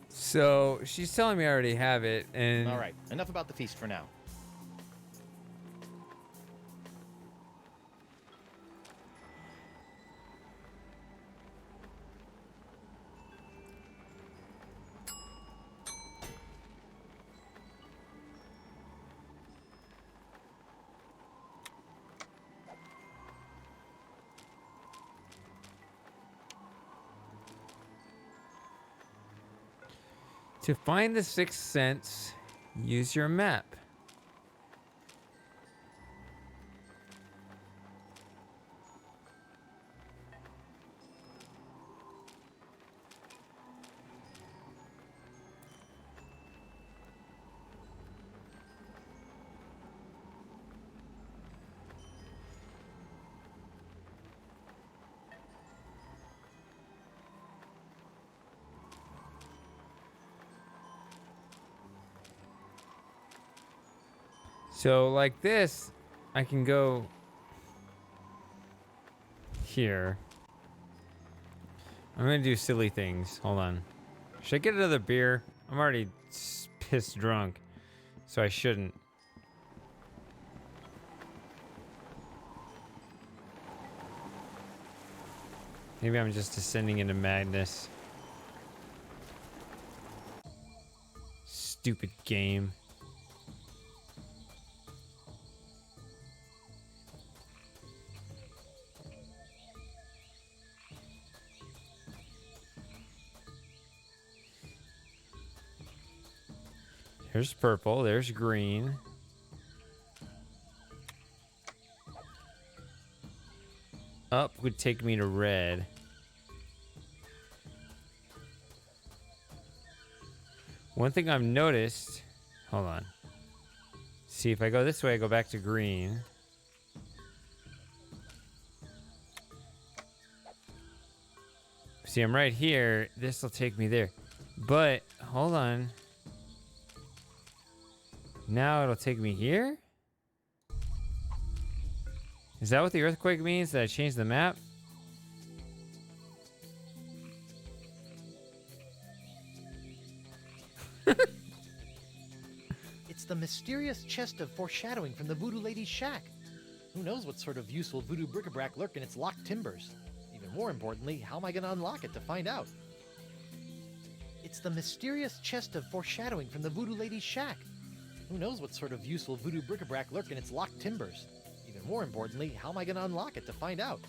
So she's telling me I already have it, and All right, enough about the feast for now. to find the sixth sense, use your map. So like this, I can go here. I'm gonna do silly things. Hold on. Should I get another beer? I'm already pissed drunk, so I shouldn't. Maybe I'm just descending into madness. Stupid game. There's purple, there's green. Up would take me to red. One thing I've noticed, hold on. See, if I go this way, I go back to green. See, I'm right here. This will take me there. But, hold on. Now it'll take me here? Is that what the earthquake means? That I changed the map? It's the mysterious chest of foreshadowing from the Voodoo Lady's shack. Who knows what sort of useful voodoo bric-a-brac lurk in its locked timbers? Even more importantly, how am I going to unlock it to find out? It's the mysterious chest of foreshadowing from the Voodoo Lady's shack. Who knows what sort of useful voodoo bric-a-brac lurk in its locked timbers? Even more importantly, how am I going to unlock it to find out?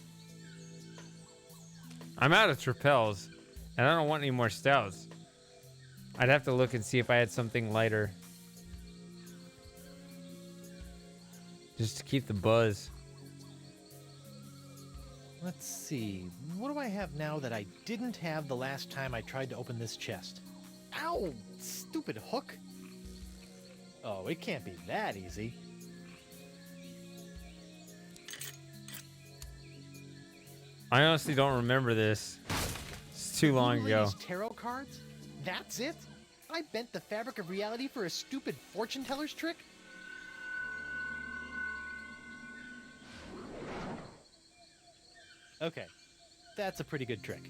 I'm out of tripels, and I don't want any more stouts. I'd have to look and see if I had something lighter. Just to keep the buzz. Let's see. What do I have now that I didn't have the last time I tried to open this chest? Ow! Stupid hook! Oh, it can't be that easy. I honestly don't remember this. It's too long Voodoo ago. Lady's tarot cards? That's it? I bent the fabric of reality for a stupid fortune teller's trick? Okay, that's a pretty good trick.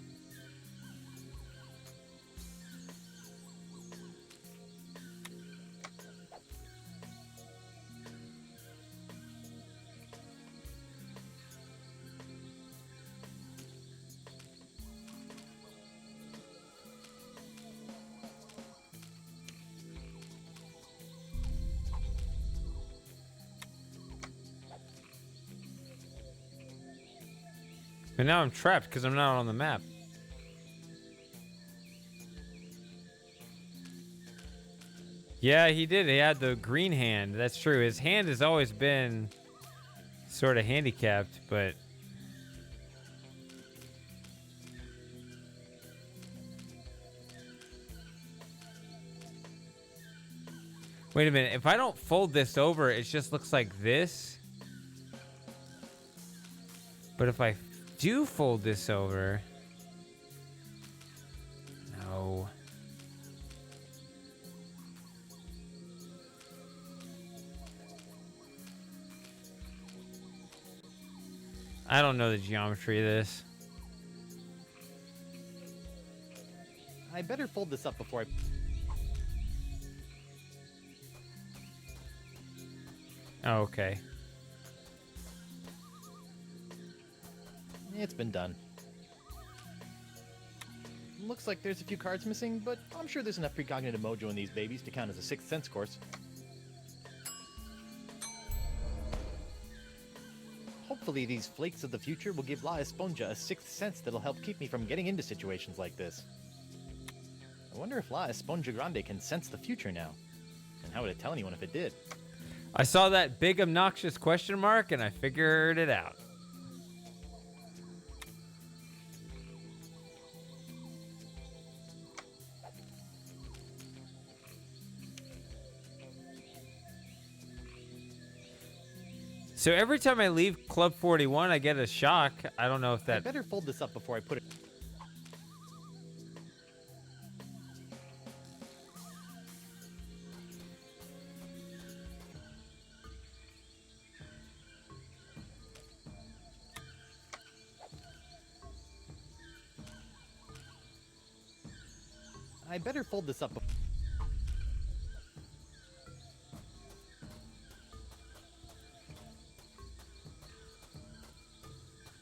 But now I'm trapped because I'm not on the map. Yeah, he did. He had the green hand. That's true. His hand has always been sort of handicapped, but... Wait a minute. If I don't fold this over, it just looks like this. But if I do fold this over... No. I don't know the geometry of this. I better fold this up before I... Oh, okay. It's been done. Looks like there's a few cards missing, but I'm sure there's enough precognitive mojo in these babies to count as a Sixth Sense course. Hopefully these flakes of the future will give La Esponja a sixth sense that'll help keep me from getting into situations like this. I wonder if La Esponja Grande can sense the future now. And how would it tell anyone if it did? I saw that big obnoxious question mark and I figured it out. So every time I leave Club 41, I get a shock. I don't know if that... I better fold this up before I put it... I better fold this up before...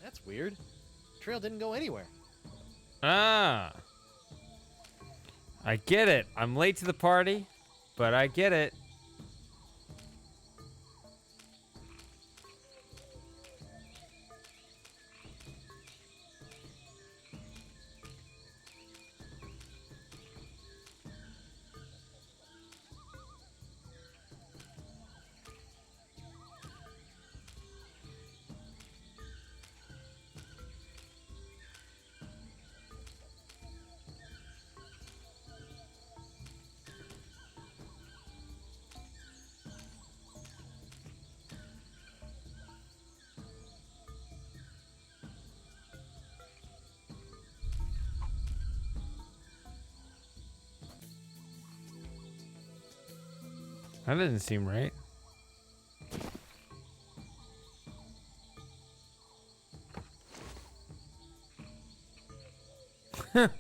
That's weird. Trail didn't go anywhere. Ah. I get it. I'm late to the party. but I get it. That doesn't seem right.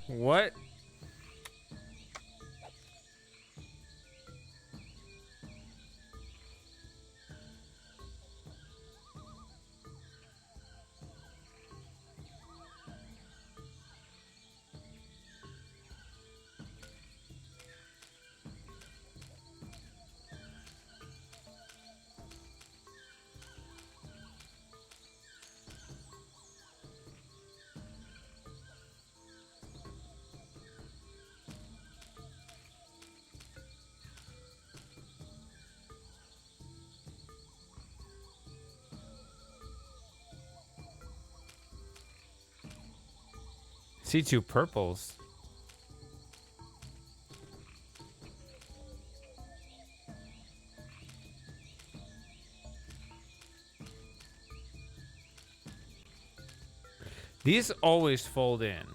What? See two purples. These always fold in.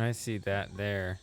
I see that there.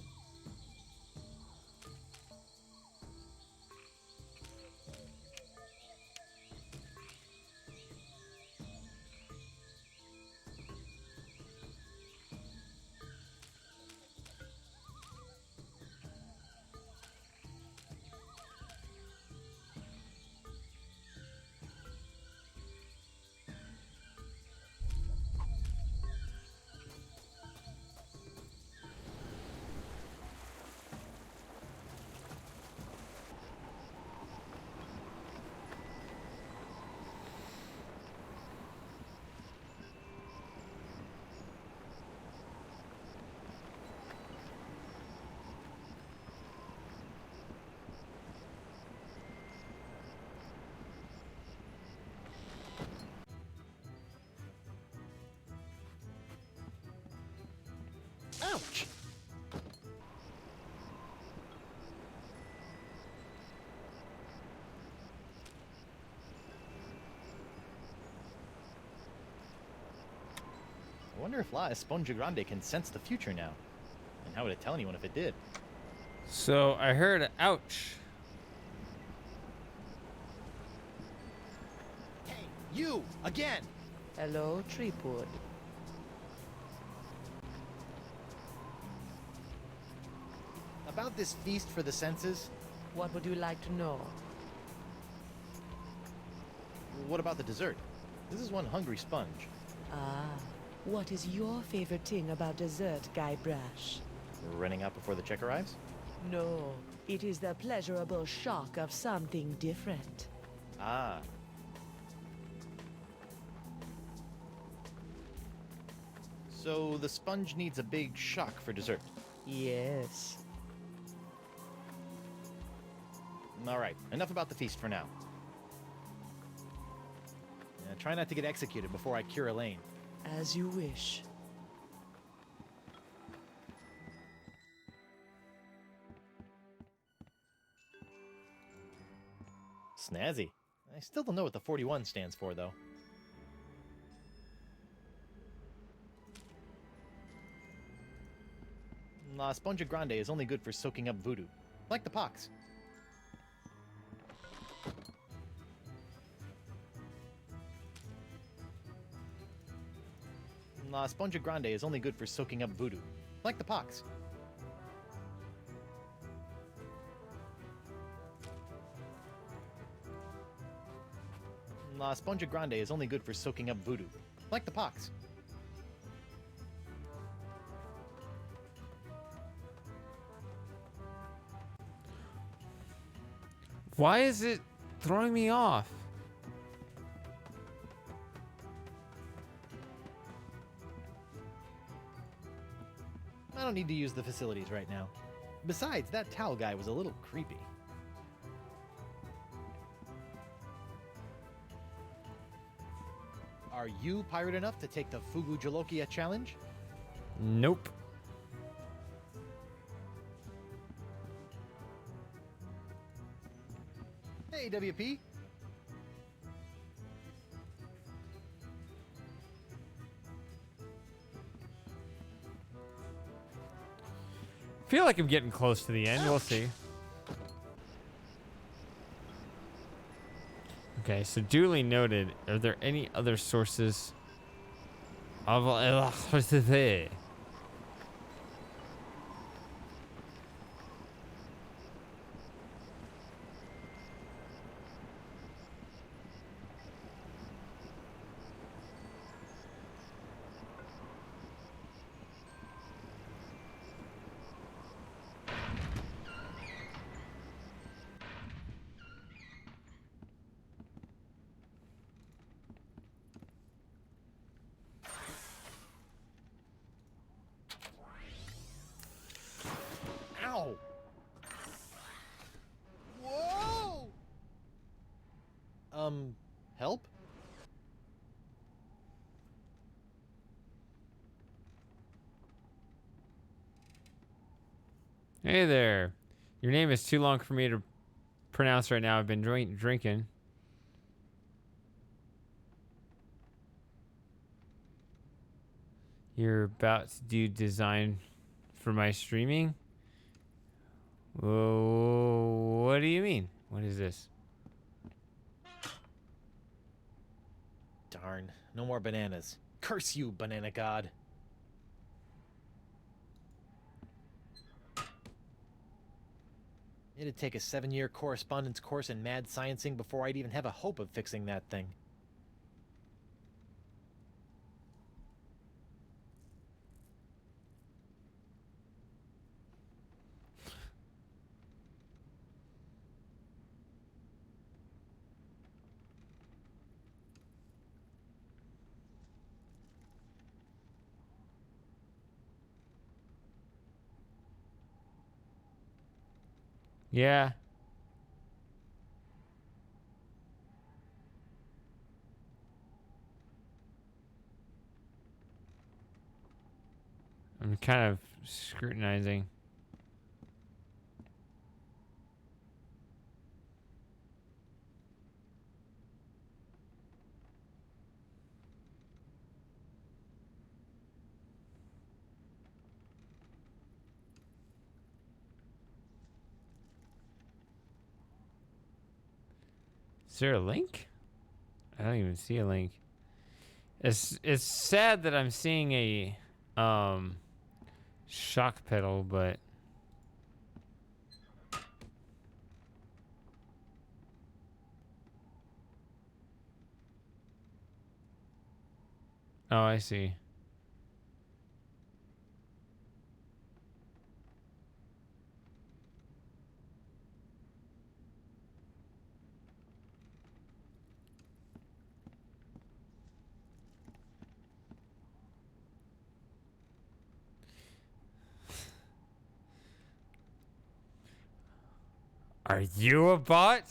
Ouch! I wonder if La Esponja Grande can sense the future now. And how would it tell anyone if it did? So I heard ouch. Hey, you! Again! Hello, Treepwood. About this feast for the senses, What would you like to know? what about the dessert? This is one hungry sponge. Ah, what is your favorite thing about dessert, Guybrush? Running out before the check arrives? No, it is the pleasurable shock of something different. Ah. So the sponge needs a big shock for dessert. Yes. Alright, enough about the feast for now. Try not to get executed before I cure Elaine. As you wish. Snazzy. I still don't know what the 41 stands for, though. La Sponja Grande is only good for soaking up voodoo. Like the pox. La Sponja Grande is only good for soaking up voodoo. Like the pox. La Sponja Grande is only good for soaking up voodoo. Like the pox. Why is it throwing me off? I don't need to use the facilities right now. Besides, that towel guy was a little creepy. Are you pirate enough to take the Fugu Jalokia challenge? Nope. Hey, WP. I feel like I'm getting close to the end. We'll see. Okay, so duly noted. Are there any other sources of electricity? Ow! Whoa! Help? Hey there. Your name is too long for me to pronounce right now. I've been drinking. You're about to do design for my streaming? Whoa, what do you mean? What is this? Darn, no more bananas. Curse you, banana god. It'd take a 7-year correspondence course in mad sciencing before I'd even have a hope of fixing that thing. Yeah. I'm kind of scrutinizing. Is there a link? I don't even see a link. It's sad that I'm seeing a shock pedal, but oh, I see. Are you a bot?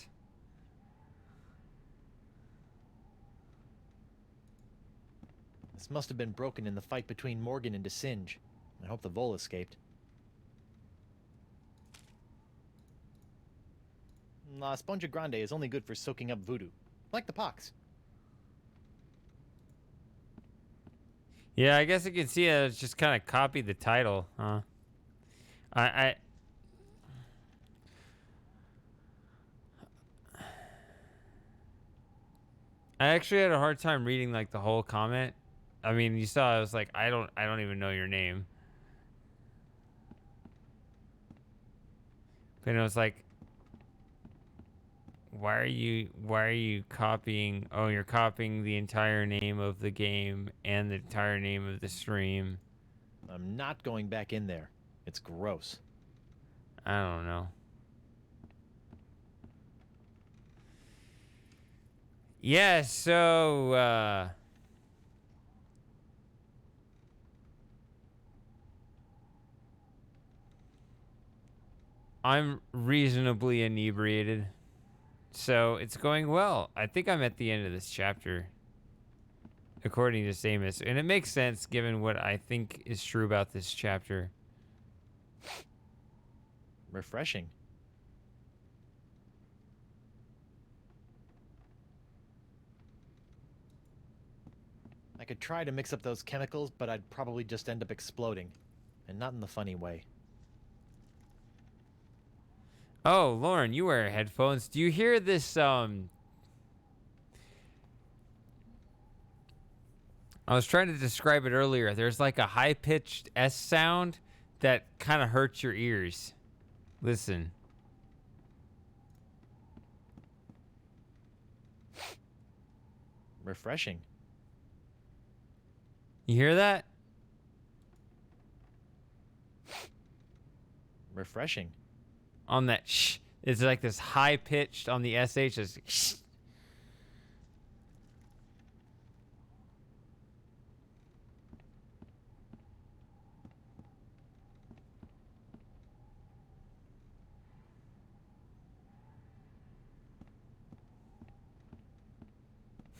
This must have been broken in the fight between Morgan and DeSinge. I hope the Vole escaped. La Sponja Grande is only good for soaking up voodoo. Like the pox. Yeah, I guess you can see it's just kind of copied the title, huh? I actually had a hard time reading like the whole comment. I mean, you saw I was like, I don't even know your name. But it was like, why are you copying? Oh, you're copying the entire name of the game and the entire name of the stream. I'm not going back in there. It's gross. I don't know. Yeah, so I'm reasonably inebriated. So it's going well. I think I'm at the end of this chapter, according to Samus. And it makes sense given what I think is true about this chapter. Refreshing. I could try to mix up those chemicals, but I'd probably just end up exploding. And not in the funny way. Oh, Lauren, you wear headphones. Do you hear this, I was trying to describe it earlier. There's like a high-pitched S sound that kind of hurts your ears. Listen. Refreshing. You hear that? Refreshing. On that shh. It's like this high-pitched on the SH. It's shh.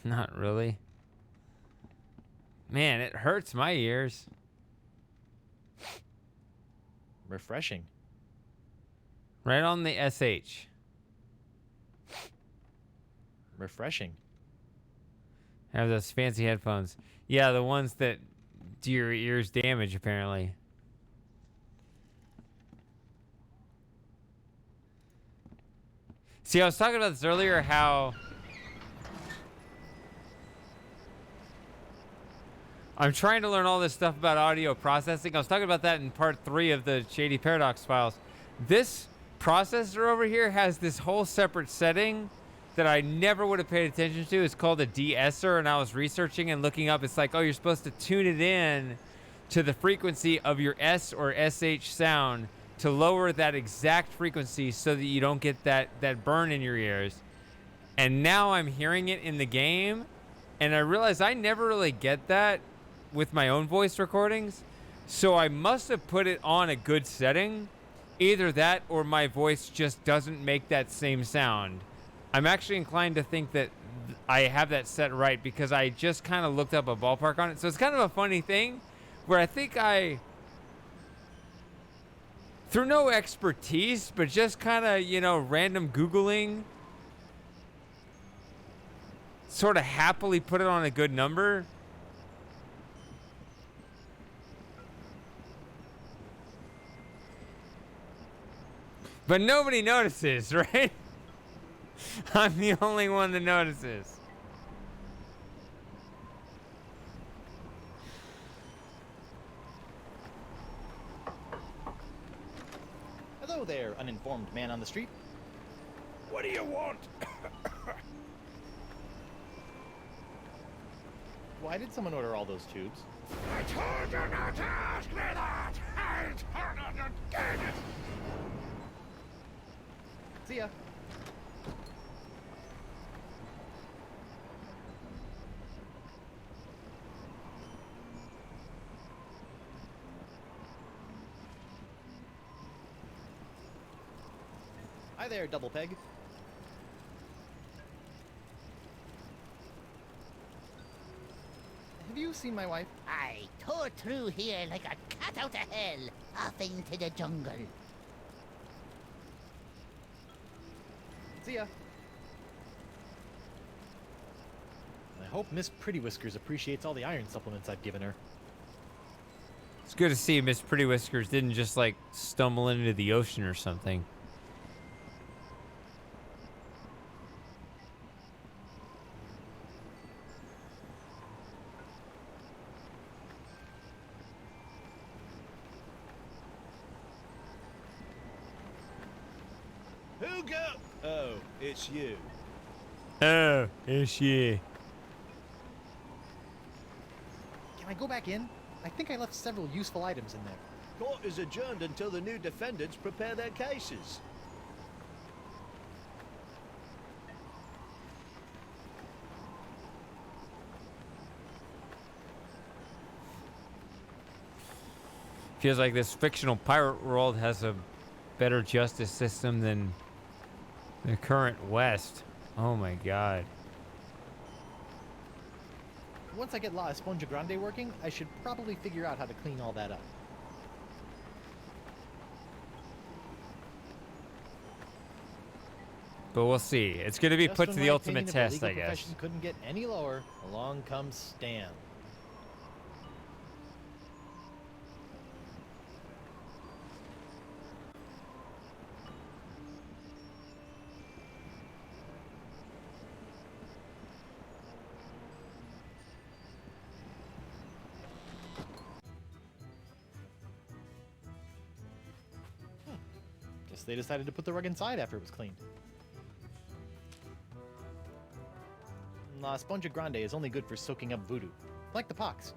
Not really. Man, it hurts my ears. Refreshing. Right on the SH. Refreshing. I have those fancy headphones. Yeah, the ones that do your ears damage, apparently. See, I was talking about this earlier, how I'm trying to learn all this stuff about audio processing. I was talking about that in part 3 of the Shady Paradox files. This processor over here has this whole separate setting that I never would have paid attention to. It's called a de-esser, and I was researching and looking up. It's like, oh, you're supposed to tune it in to the frequency of your S or SH sound to lower that exact frequency so that you don't get that burn in your ears. And now I'm hearing it in the game, and I realize I never really get that with my own voice recordings. So I must have put it on a good setting. Either that or my voice just doesn't make that same sound. I'm actually inclined to think that I have that set right because I just kind of looked up a ballpark on it. So it's kind of a funny thing where I think I, through no expertise, but just kind of, random Googling, sort of happily put it on a good number. But nobody notices, right? I'm the only one that notices. Hello there, uninformed man on the street. What do you want? Why did someone order all those tubes? I told you not to ask me that! I told you again! See ya. Hi there, Double Peg. Have you seen my wife? I tore through here like a cat out of hell, off into the jungle. See ya. I hope Miss Pretty Whiskers appreciates all the iron supplements I've given her. good to see Miss Pretty Whiskers didn't just like stumble into the ocean or something. Who go? Oh, it's you. Oh, is she? Can I go back in? I think I left several useful items in there. Court is adjourned until the new defendants prepare their cases. Feels like this fictional pirate world has a better justice system than the current West. Oh my god. Once I get La Esponja Grande working, I should probably figure out how to clean all that up. But we'll see. It's going to be Just put when to my the ultimate opinion of the test, I legal guess. profession couldn't get any lower, along comes Stan. Guess they decided to put the rug inside after it was cleaned. La Esponja Grande is only good for soaking up voodoo, like the pox.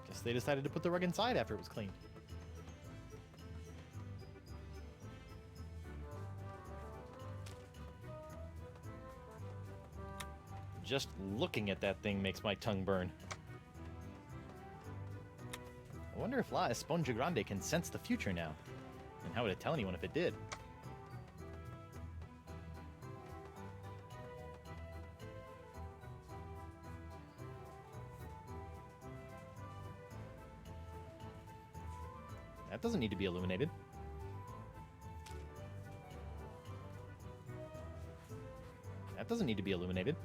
Guess they decided to put the rug inside after it was cleaned. Just looking at that thing makes my tongue burn. I wonder if La Esponja Grande can sense the future now. And how would it tell anyone if it did? That doesn't need to be illuminated. That doesn't need to be illuminated.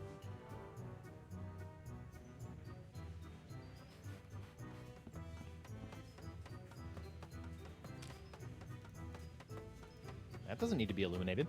That doesn't need to be illuminated.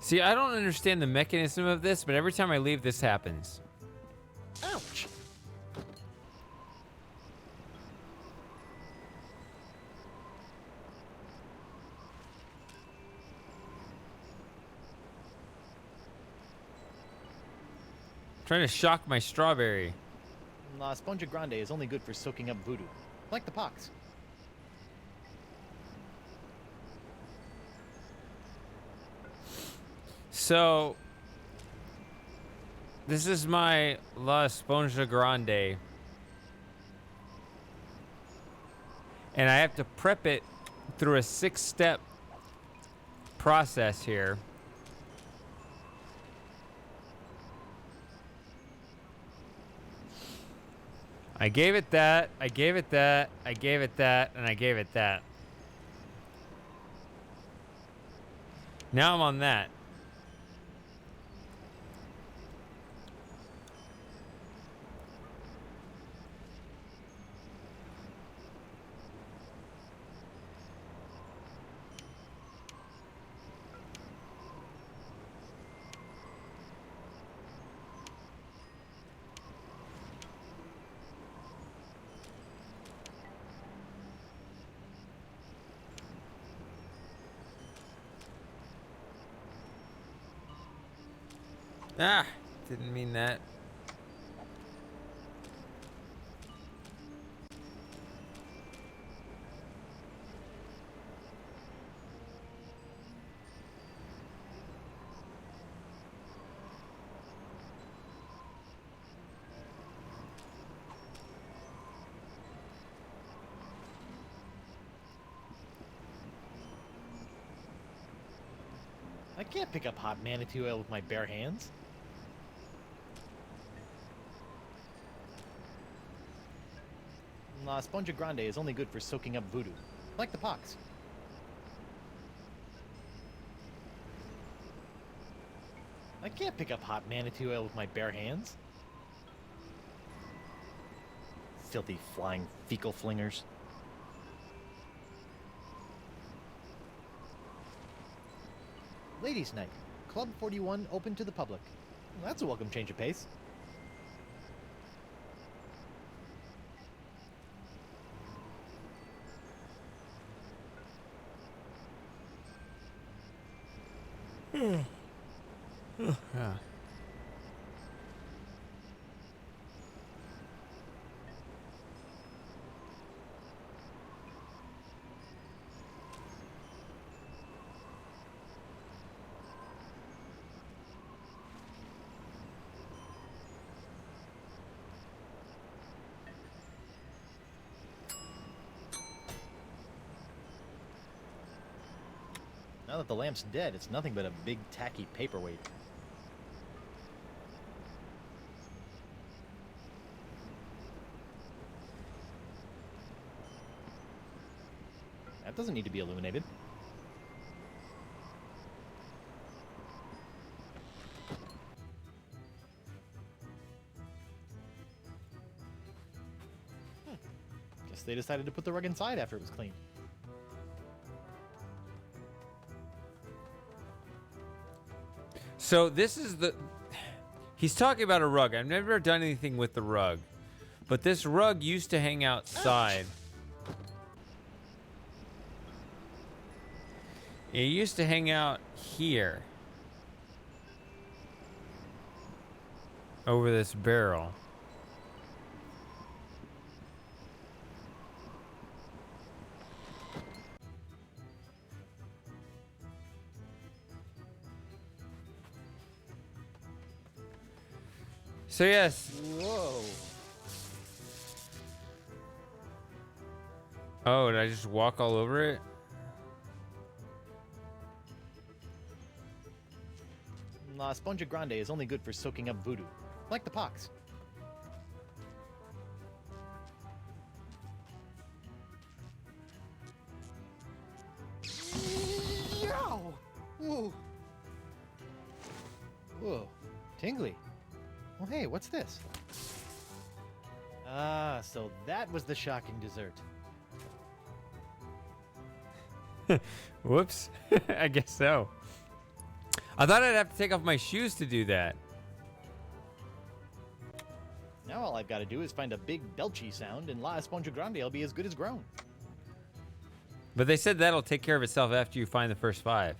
See, I don't understand the mechanism of this, but every time I leave, this happens. Ouch! Trying to shock my strawberry. La Esponja Grande is only good for soaking up voodoo, like the pox. So, this is my La Esponja Grande. And I have to prep it through a 6-step process here. I gave it that, I gave it that, I gave it that, and I gave it that. Now I'm on that. Ah, didn't mean that. can't pick up hot manatee oil with my bare hands. La Esponja Grande is only good for soaking up voodoo, like the pox. I can't pick up hot manatee oil with my bare hands. Filthy flying fecal flingers. Ladies' Night. Club 41 open to the public. Well, that's a welcome change of pace. Yeah. Now that the lamp's dead, it's nothing but a big tacky paperweight. That doesn't need to be illuminated. Guess they decided to put the rug inside after it was cleaned. So this is the... He's talking about a rug. I've never done anything with the rug. But this rug used to hang outside. It used to hang out here. Over this barrel. So yes. Whoa. Oh, did I just walk all over it? La Esponja Grande is only good for soaking up voodoo, like the pox. Yow! Whoa. Whoa. Tingly. Well, hey, what's this? Ah, so that was the shocking dessert. Whoops. I guess so. I thought I'd have to take off my shoes to do that. Now all I've got to do is find a big belchy sound, and La Esponja Grande will be as good as grown. But they said that'll take care of itself after you find the first 5.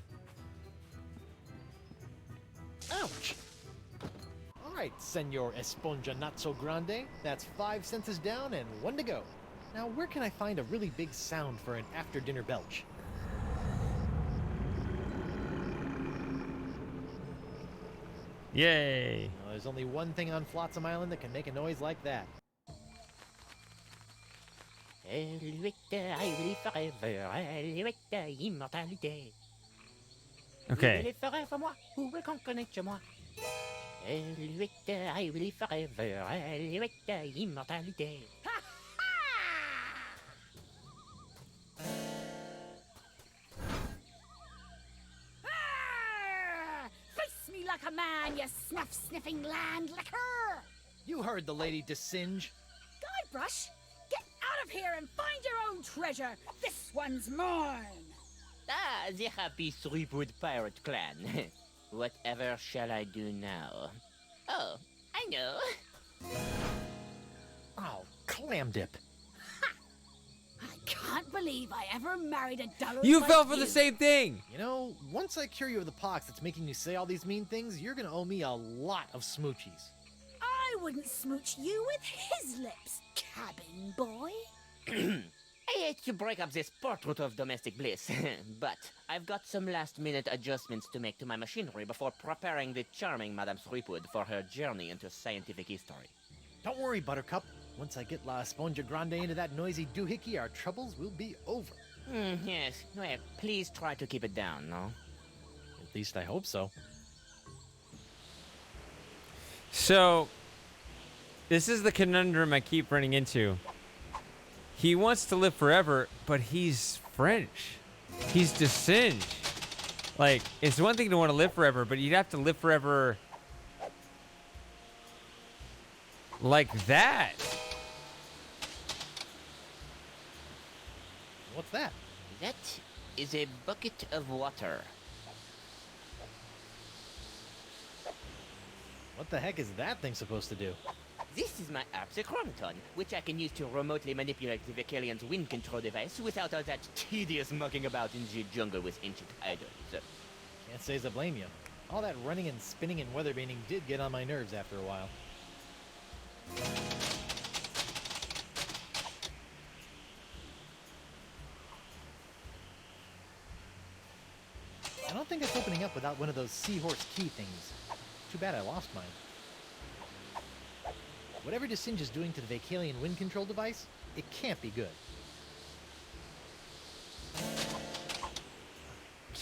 Ouch! All right, Senor Esponja Not So Grande. That's 5 senses down and 1 to go. Now, where can I find a really big sound for an after-dinner belch? Yay! Well, there's only one thing on Flotsam Island that can make a noise like that. Okay. Face me like a man, you snuff-sniffing land licker! You heard the lady Desinge. Guybrush, get out of here and find your own treasure! This one's mine! Ah, the happy Threepwood pirate clan. Whatever shall I do now? Oh, I know. Oh, clam dip. I can't believe I ever married a dullard You like fell for you. the same thing! You know, once I cure you of the pox that's making you say all these mean things, you're gonna owe me a lot of smoochies. I wouldn't smooch you with his lips, cabin boy. I hate to break up this portrait of domestic bliss, but I've got some last-minute adjustments to make to my machinery before preparing the charming Madame Threepwood for her journey into scientific history. Don't worry, Buttercup. Once I get La Esponja Grande into that noisy doohickey, our troubles will be over. Yes, well, please try to keep it down, no? At least I hope so. So, this is the conundrum I keep running into. He wants to live forever, but he's French. He's Descend. Like, it's one thing to want to live forever, but you'd have to live forever like that. What's that? That is a bucket of water. What the heck is that thing supposed to do? This is my Arpsechronoton, which I can use to remotely manipulate the Vecalian's wind control device without all that tedious mucking about in the jungle with ancient idols. Can't say as I blame you. All that running and spinning and weathervaning did get on my nerves after a while. I don't think it's opening up without one of those seahorse key things. Too bad I lost mine. Whatever Descend is doing to the Vacalian wind control device, it can't be good.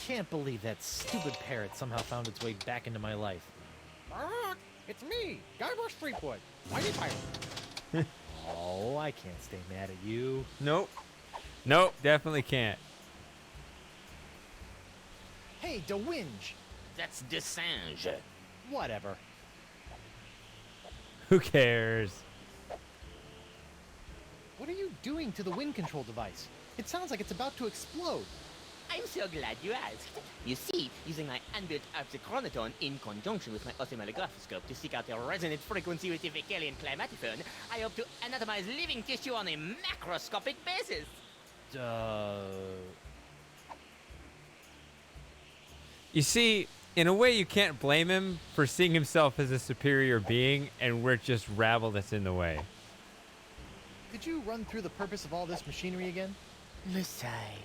Can't believe that stupid parrot somehow found its way back into my life. It's me, Guybrush Threepwood, Mighty Pirate. Oh, I can't stay mad at you. Nope. Nope, definitely can't. Hey, DeWinge! That's Dessange. Whatever. Who cares? What are you doing to the wind control device? It sounds like it's about to explode. I'm so glad you asked. You see, using my unbuilt Arpsechronoton in conjunction with my oscillographiscope to seek out a resonant frequency with the Vecalian climatophone, I hope to anatomize living tissue on a macroscopic basis. You see, in a way, you can't blame him for seeing himself as a superior being, and we're just rabble that's in the way. Could you run through the purpose of all this machinery again? Messiah,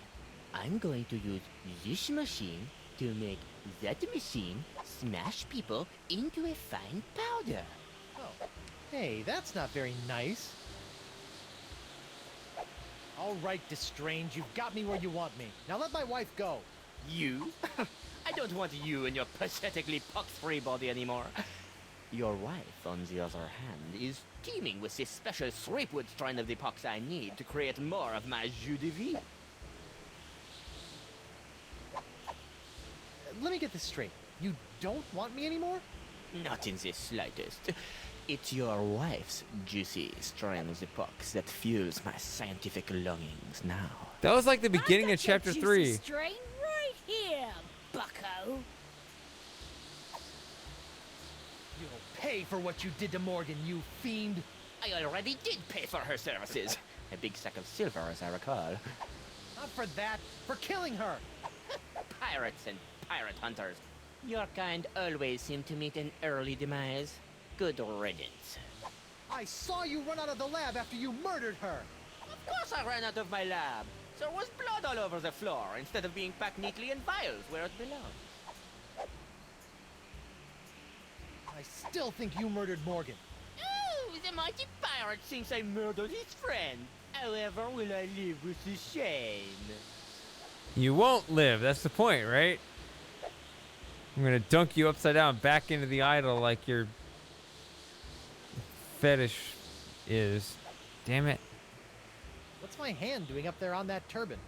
I'm going to use this machine to make that machine smash people into a fine powder. Oh. Hey, that's not very nice. All right, Destrange, you've got me where you want me. Now let my wife go. You? I don't want you and your pathetically pox-free body anymore. Your wife, on the other hand, is teeming with this special Threepwood strain of the pox I need to create more of my jus de vie. Let me get this straight. You don't want me anymore? Not in the slightest. It's your wife's juicy strain of the pox that fuels my scientific longings now. That was like the beginning of chapter 3. Strain right here, bucko. You'll pay for what you did to Morgan, you fiend. I already did pay for her services. A big sack of silver, as I recall. Not for that, for killing her. Pirates and pirate hunters. Your kind always seem to meet an early demise. Good riddance. I saw you run out of the lab after you murdered her. Of course I ran out of my lab. There was blood all over the floor, instead of being packed neatly in vials where it belongs. I still think you murdered Morgan. Oh, the mighty pirate thinks I murdered his friend. However, will I live with the shame? You won't live. That's the point, right? I'm gonna dunk you upside down back into the idol like your fetish is. Damn it. What's my hand doing up there on that turban?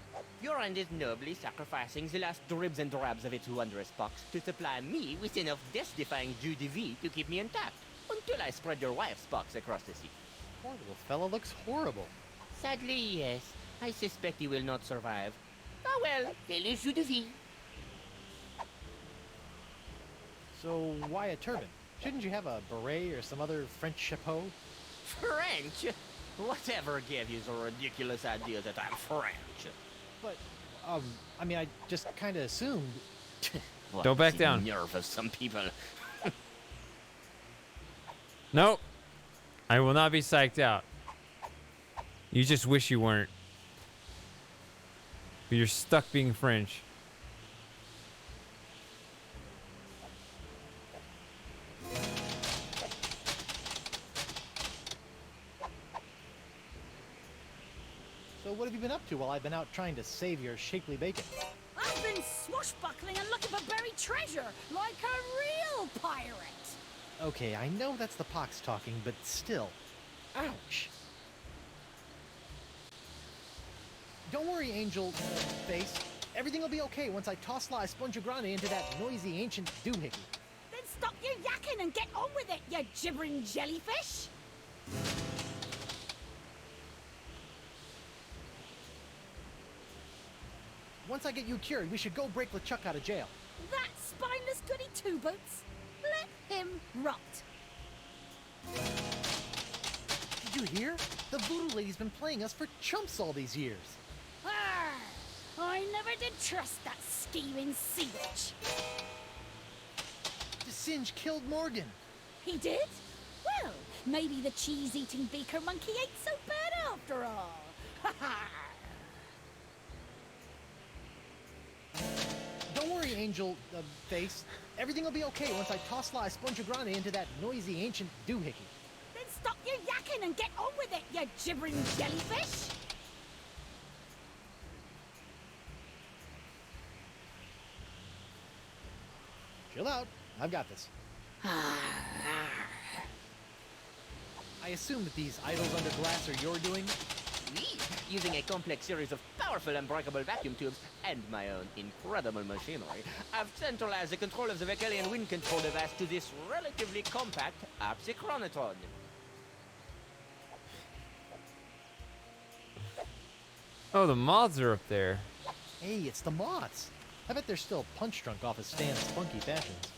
Your end is nobly sacrificing the last dribs and drabs of its wondrous pox to supply me with enough death-defying jus de vie to keep me intact, until I spread your wife's pox across the sea. Poor little fella looks horrible. Sadly, yes. I suspect he will not survive. Ah well, quel est jus de vie? So why a turban? Shouldn't you have a beret or some other French chapeau? French? Whatever gave you the ridiculous idea that I'm French? But, I mean, I just kind of assumed. Don't back down. Nerve of some people. Nope. I will not be psyched out. You just wish you weren't. But you're stuck being French. So what have you been up to while I've been out trying to save your shapely bacon? I've been swashbuckling and looking for buried treasure, like a real pirate. Okay, I know that's the pox talking, but still. Ouch. Don't worry, Angel Face. Everything will be okay once I toss La Esponjagrande into that noisy ancient doohickey. Then stop your yakking and get on with it, you gibbering jellyfish! Once I get you cured, we should go break LeChuck out of jail. That spineless goody two-boots? Let him rot. Did you hear? The voodoo lady's been playing us for chumps all these years. Arr! I never did trust that scheming sea witch. The Singe killed Morgan. He did? Well, maybe the cheese-eating beaker monkey ain't so bad after all. Ha ha! Don't worry, Angel Face. Everything will be okay once I toss La Esponjagrande into that noisy ancient doohickey. Then stop your yakking and get on with it, you gibbering jellyfish! Chill out. I've got this. I assume that these idols under glass are your doing? Me, using a complex series of powerful unbreakable vacuum tubes and my own incredible machinery, I've centralized the control of the Vecalian wind control device to this relatively compact Apsichronotron. Oh, the moths are up there. Hey, it's the moths. I bet they're still punch-drunk off of Stan's funky fashions.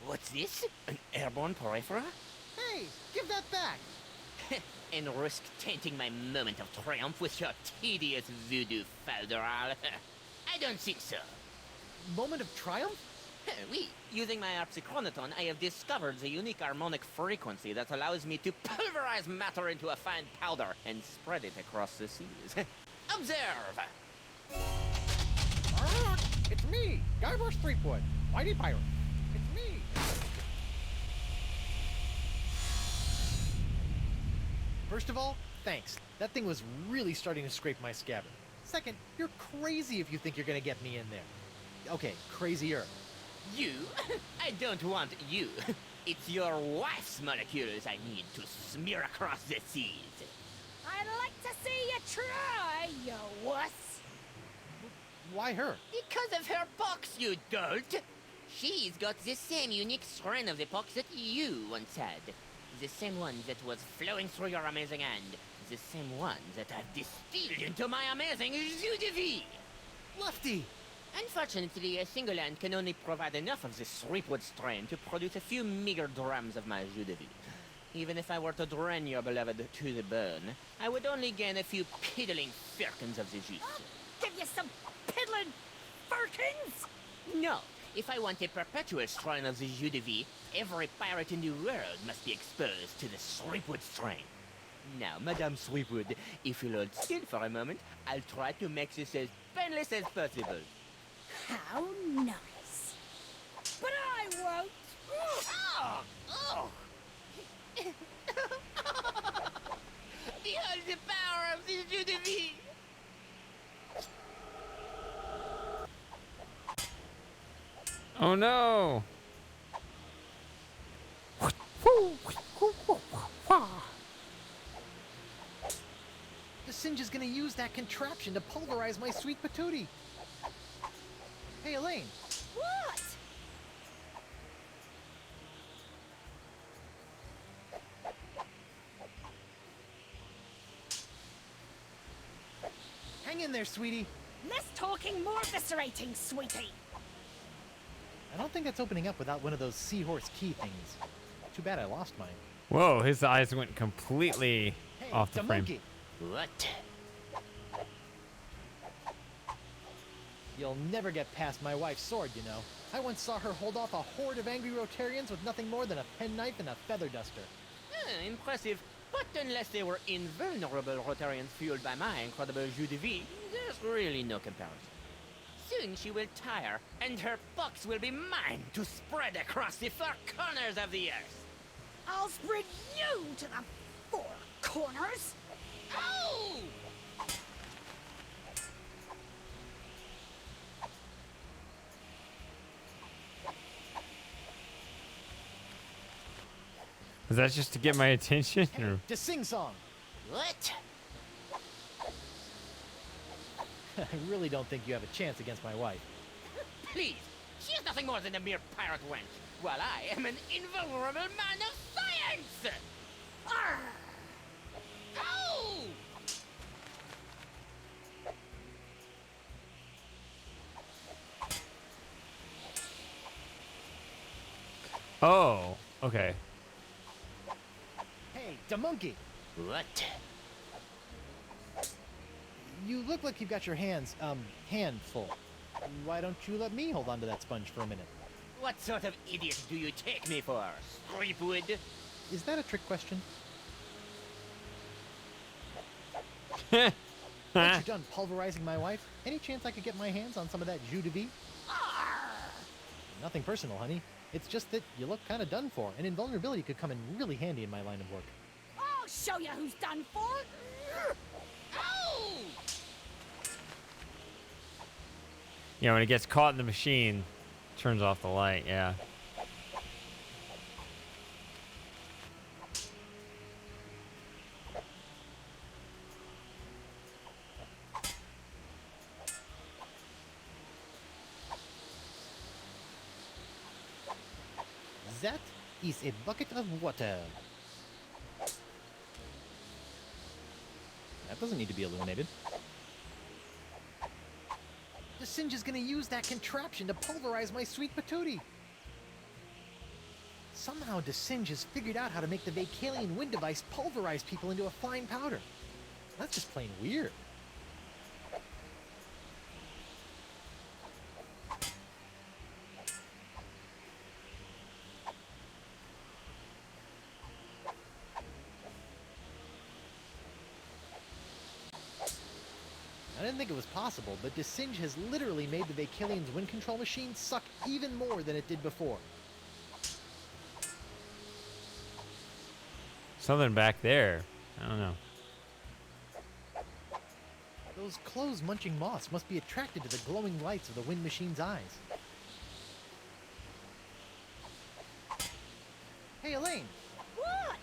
What's this? An airborne porifera? Hey, give that back! And risk tainting my moment of triumph with your tedious voodoo falderal? I don't think so. Moment of triumph? Oui, using my Apsichronoton, I have discovered the unique harmonic frequency that allows me to pulverize matter into a fine powder and spread it across the seas. Observe! It's me, Guybrush Threepwood, Mighty Pirate. It's me. First of all, thanks. That thing was really starting to scrape my scabbard. Second, you're crazy if you think you're gonna get me in there. Okay, crazier. You? I don't want you. It's your wife's molecules I need to smear across the seas. I'd like to see you try, you wuss! Why her? Because of her pox, you dolt! She's got the same unique strain of the pox that you once had. The same one that was flowing through your amazing hand. The same one that I've distilled into my amazing jus de vie! Lefty! Unfortunately, a single hand can only provide enough of this Threepwood strain to produce a few meager drams of my jus de vie. Even if I were to drain your beloved to the bone, I would only gain a few piddling firkins of the juice. I'll give you some piddling firkins! No, if I want a perpetual strain of the jus de vie, every pirate in the world must be exposed to the Threepwood strain. Now, Madame Threepwood, if you'll hold still for a moment, I'll try to make this as painless as possible. How nice. But I won't! Oh! Oh! Behold the power of this jus de vie! Oh no! The Singe is gonna use that contraption to pulverize my sweet patootie. Hey, Elaine. What? Hang in there, sweetie. Less talking, more eviscerating, sweetie! I don't think that's opening up without one of those seahorse key things. Too bad I lost mine. Whoa, his eyes went completely Hey, off the it's a frame. monkey. What? You'll never get past my wife's sword, you know. I once saw her hold off a horde of angry Rotarians with nothing more than a penknife and a feather duster. Impressive. But unless they were invulnerable Rotarians fueled by my incredible jus de vie, there's really no comparison. Soon she will tire, and her box will be mine to spread across the four corners of the earth. I'll spread you to the four corners. Oh! Was that just to get my attention? Hey, Or... to sing song. What? I really don't think you have a chance against my wife. Please, she is nothing more than a mere pirate wench, while I am an invulnerable man of science! Arr! Oh! Oh, okay. Hey, the monkey. What? You look like you've got your hands, handful. Why don't you let me hold on to that sponge for a minute? What sort of idiot do you take me for, Streepwood? Is that a trick question? Huh? Once you're done pulverizing my wife, any chance I could get my hands on some of that jus de vie? Nothing personal, honey. It's just that you look kind of done for, and invulnerability could come in really handy in my line of work. I'll show you who's done for. Oh! Yeah, when it gets caught in the machine, turns off the light, yeah. That is a bucket of water. That doesn't need to be illuminated. The Singe is gonna use that contraption to pulverize my sweet patootie. Somehow DeSinge has figured out how to make the Vacalian wind device pulverize people into a fine powder. That's just plain weird. I didn't think it was possible, but DeSinge has literally made the Vacalian's wind control machine suck even more than it did before. Something back there. I don't know. Those clothes-munching moths must be attracted to the glowing lights of the wind machine's eyes. Hey, Elaine! What?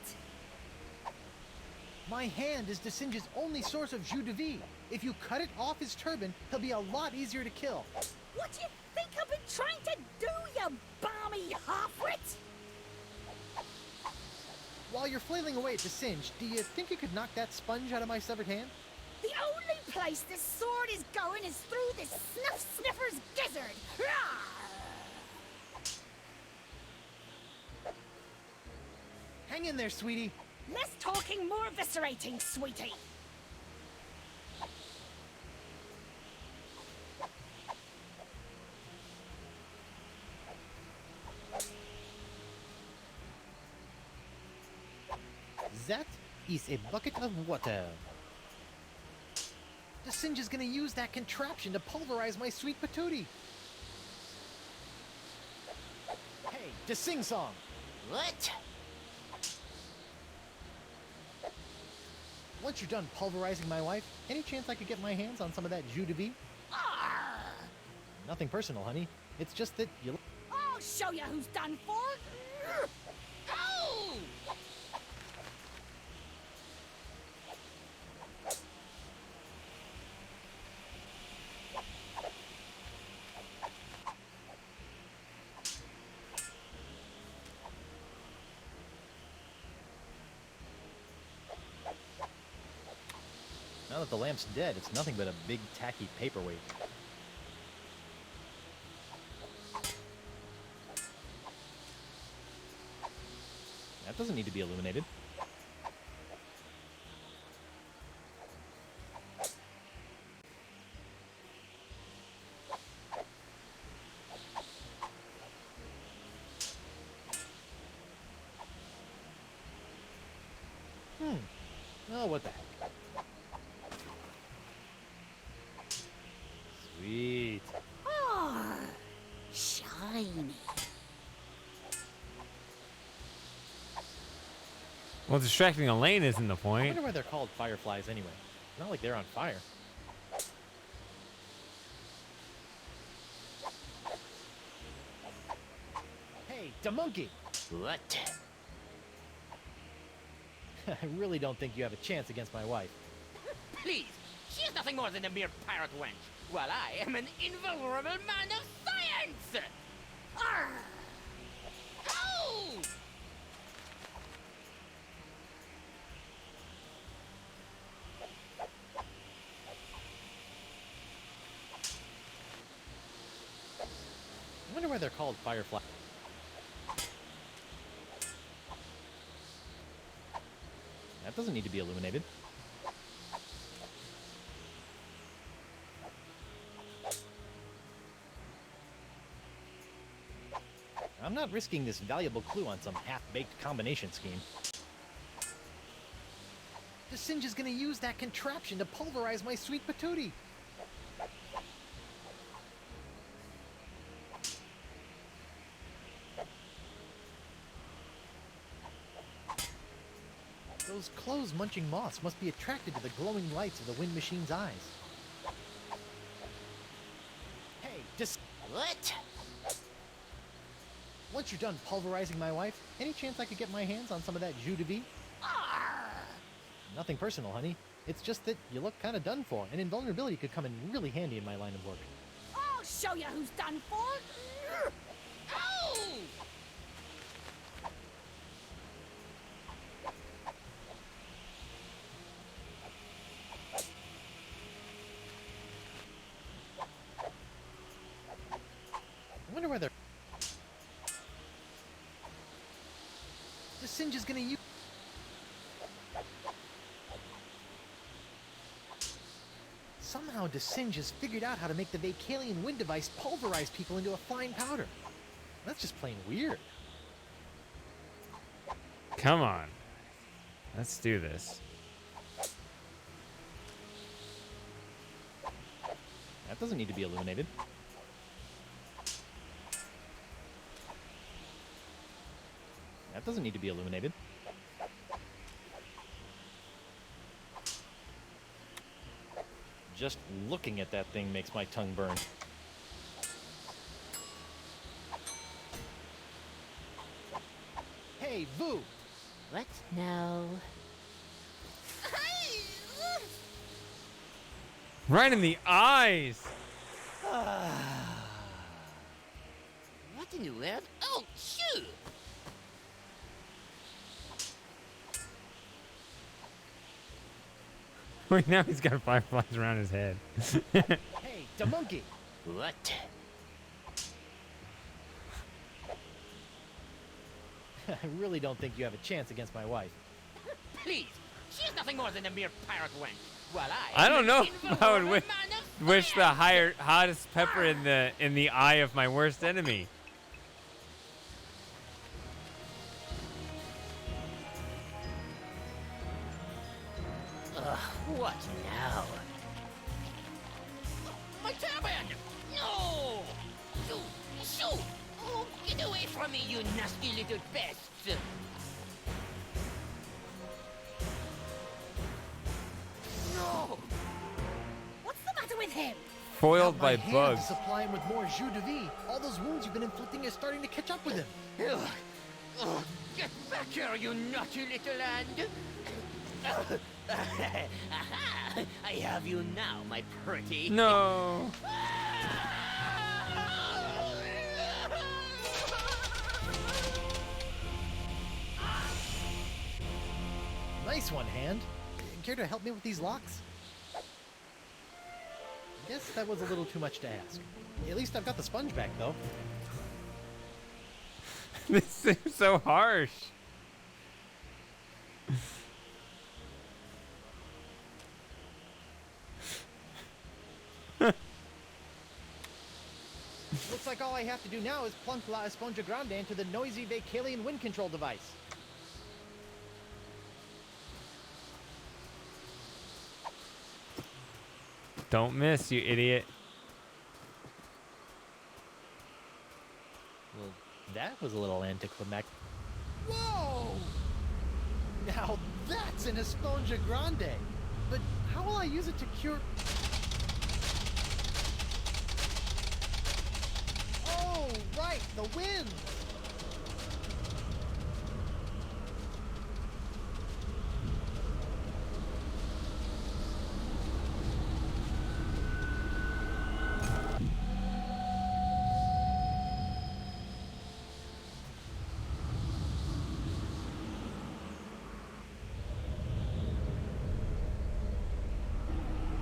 My hand is DeSinge's only source of jus de vie. If you cut it off his turban, he'll be a lot easier to kill. What do you think I've been trying to do, you balmy half-wit? While you're flailing away at DeSinge, do you think you could knock that sponge out of my severed hand? The only place this sword is going is through this snuff-sniffer's gizzard. Rawr! Hang in there, sweetie. Less talking, more eviscerating, sweetie. That is a bucket of water. DeSinge is gonna use that contraption to pulverize my sweet patootie. Hey, DeSing song. What? Once you're done pulverizing my wife, any chance I could get my hands on some of that jus de vie? Nothing personal, honey. It's just that you... I'll show you who's done for. Oh! Now that the lamp's dead, it's nothing but a big tacky paperweight. That doesn't need to be illuminated. Oh, what the heck. Sweet. Well, distracting Elaine isn't the I point. wonder why they're called fireflies anyway. It's not like they're on fire. Hey, da monkey! What? I really don't think you have a chance against my wife. Please, she is nothing more than a mere pirate wench, while I am an invulnerable man of science! Arr! Ow! I wonder why they're called fireflies. That doesn't need to be illuminated. I'm not risking this valuable clue on some half-baked combination scheme. The Singe is gonna use that contraption to pulverize my sweet patootie. Those clothes-munching moths must be attracted to the glowing lights of the wind machine's eyes. Hey, What? once you're done pulverizing my wife, any chance I could get my hands on some of that jus de vie? Nothing personal, honey. It's just that you look kind of done for, and invulnerability could come in really handy in my line of work. I'll show you who's done for. Ow! I wonder why they're... The Singe is gonna use... Somehow DeSinge has figured out how to make the Vacalian wind device pulverize people into a fine powder. That's just plain weird. Come on. Let's do this. That doesn't need to be illuminated. That doesn't need to be illuminated. Just looking at that thing makes my tongue burn. Hey, Vu! What? No. Right in the eyes. What in the world? Oh, shoot! Wait, now he's got fireflies around his head. Hey, da monkey! What? I really don't think you have a chance against my wife. Please, she is nothing more than a mere pirate wench, while I I don't know if I would invulnerable wish, man of wish the science. hottest pepper in the eye of my worst enemy. What now? My turban! No! Shoo! Shoo! Oh, get away from me, you nasty little pests! No! What's the matter with him? Foiled Out my by hand bugs. To supply him with more jus de vie. All those wounds you've been inflicting are starting to catch up with him. Ugh. Oh, get back here, you naughty little hand! Aha! I have you now, my pretty. No. Nice one, Hand. Care to help me with these locks? Guess that was a little too much to ask. At least I've got the sponge back, though. This seems so harsh. Looks like all I have to do now is plunk La Esponja Grande into the noisy Vacalian wind control device. Don't miss, you idiot. Well, that was a little anticlimactic. Whoa! Now that's an Esponja Grande. But how will I use it to cure... Oh, right, the wind!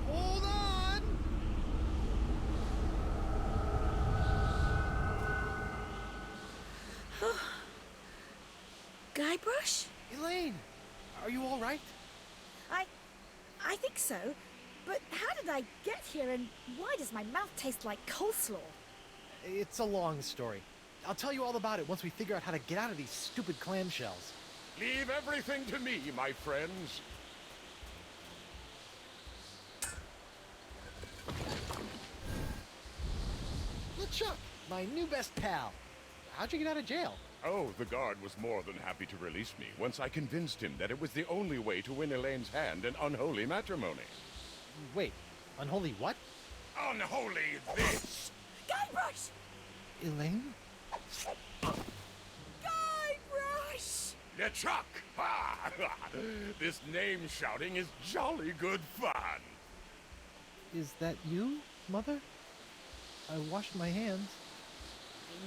Hold on! Guybrush? Elaine, are you all right? I think so. But how did I get here, and why does my mouth taste like coleslaw? It's a long story. I'll tell you all about it once we figure out how to get out of these stupid clamshells. Leave everything to me, my friends. LeChuck, my new best pal. How'd you get out of jail? Oh, the guard was more than happy to release me once I convinced him that it was the only way to win Elaine's hand in unholy matrimony. Wait, unholy what? Unholy this! Guybrush! Elaine? Guybrush! LeChuck! Ha! This name shouting is jolly good fun. Is that you, Mother? I washed my hands.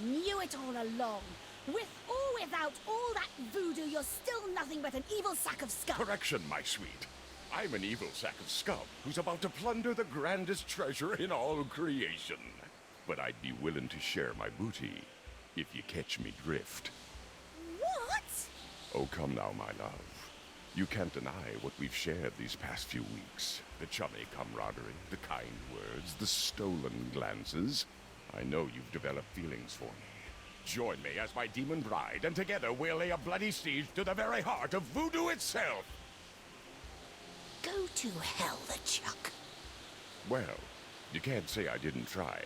I knew it all along. With or without all that voodoo, you're still nothing but an evil sack of scum. Correction, my sweet. I'm an evil sack of scum who's about to plunder the grandest treasure in all creation. But I'd be willing to share my booty if you catch me drift. What? Oh, come now, my love. You can't deny what we've shared these past few weeks. The chummy camaraderie, the kind words, the stolen glances. I know you've developed feelings for me. Join me as my demon bride, and together we'll lay a bloody siege to the very heart of voodoo itself. Go to hell, LeChuck. Well, you can't say I didn't try.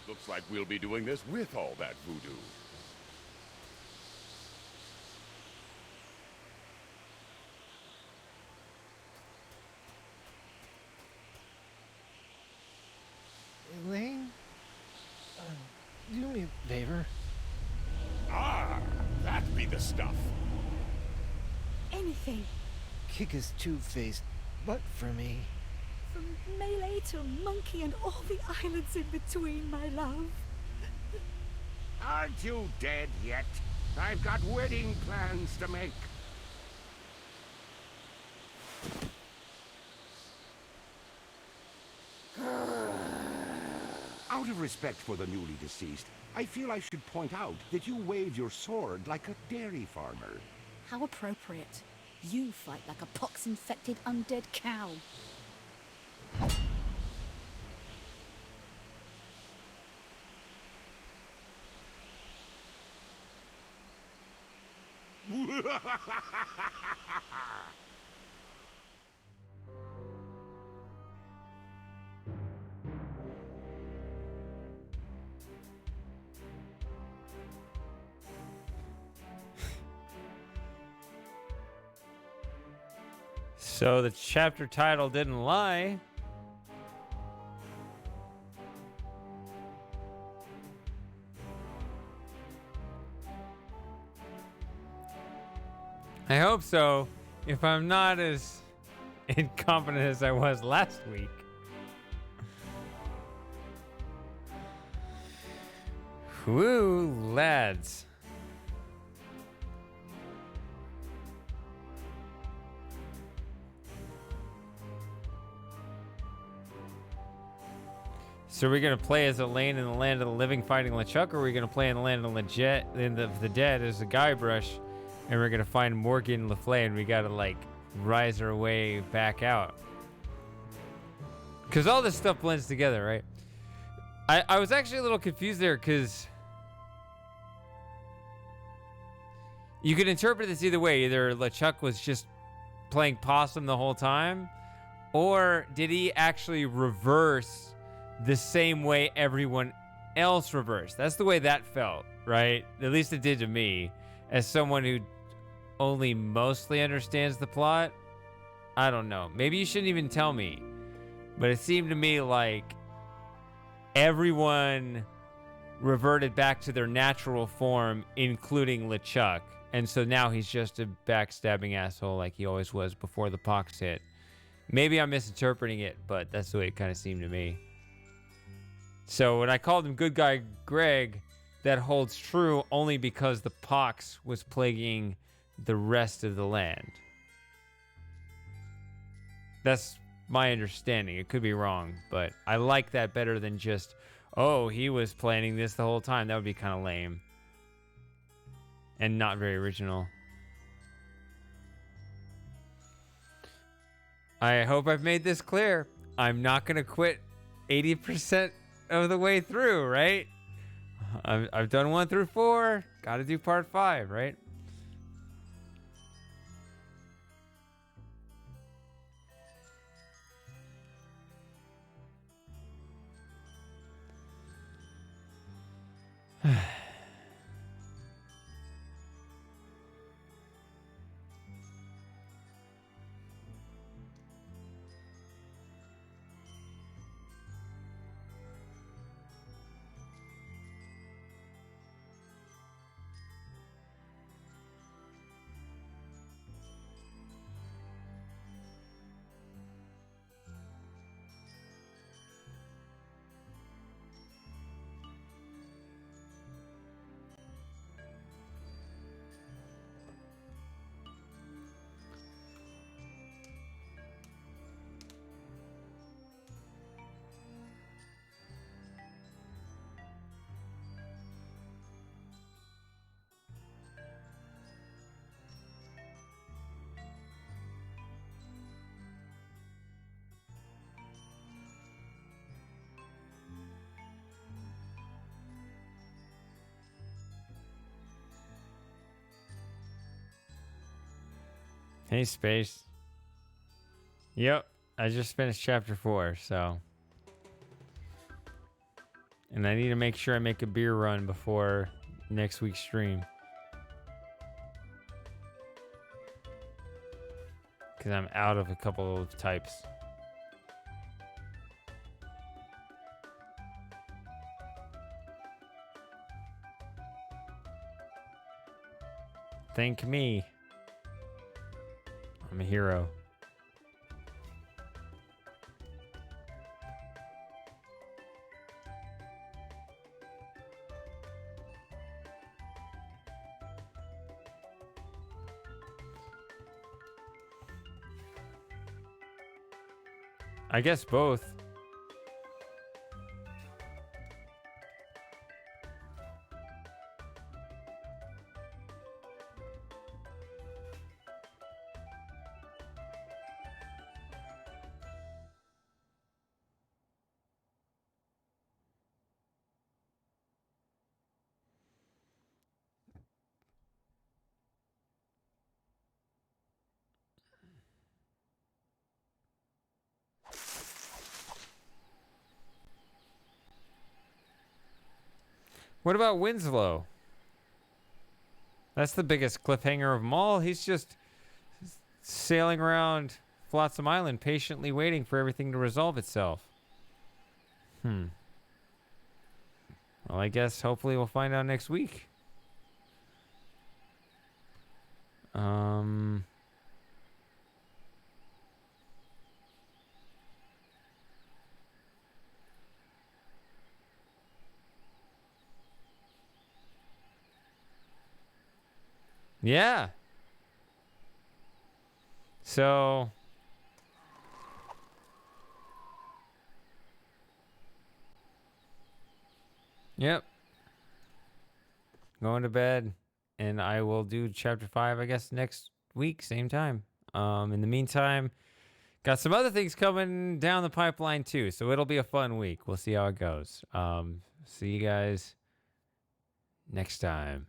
Looks like we'll be doing this with all that voodoo. Elaine? Do me a favor. Ah, that be the stuff. Anything. Kick his two-faced butt for me. From Melee to Monkey and all the islands in between, my love. Aren't you dead yet? I've got wedding plans to make. Out of respect for the newly deceased, I feel I should point out that you wave your sword like a dairy farmer. How appropriate. You fight like a pox-infected undead cow. So the chapter title didn't lie. I hope so, if I'm not as incompetent as I was last week. Woo, lads. So are we gonna play as Elaine in the land of the living fighting LeChuck, or are we gonna play in the land of the dead as a Guybrush, and we're gonna find Morgan Le Fay and we gotta like rise our way back out? Cause all this stuff blends together, right? I was actually a little confused there, cause you could interpret this either way. Either LeChuck was just playing possum the whole time, or did he actually reverse the same way everyone else reversed? That's the way that felt, right? At least it did to me, as someone who only mostly understands the plot. I don't know. Maybe you shouldn't even tell me. But it seemed to me like everyone reverted back to their natural form, including LeChuck. And so now he's just a backstabbing asshole like he always was before the pox hit. Maybe I'm misinterpreting it, but that's the way it kind of seemed to me. So when I called him Good Guy Greg, that holds true only because the pox was plaguing the rest of the land. That's my understanding. It could be wrong, but I like that better than just, oh, he was planning this the whole time. That would be kind of lame. And not very original. I hope I've made this clear. I'm not going to quit 80% of the way through, right? I've done 1 through 4. Got to do part 5, right? Hey, Space. Yep, I just finished chapter 4, so. And I need to make sure I make a beer run before next week's stream. Because I'm out of a couple of types. Thank me. I'm a hero. I guess both. What about Winslow? That's the biggest cliffhanger of them all. He's just sailing around Flotsam Island, patiently waiting for everything to resolve itself. Well, I guess hopefully we'll find out next week. Yeah. So yep. Going to bed, and I will do chapter 5, I guess, next week, same time. In the meantime, got some other things coming down the pipeline too, so it'll be a fun week. We'll see how it goes. See you guys next time.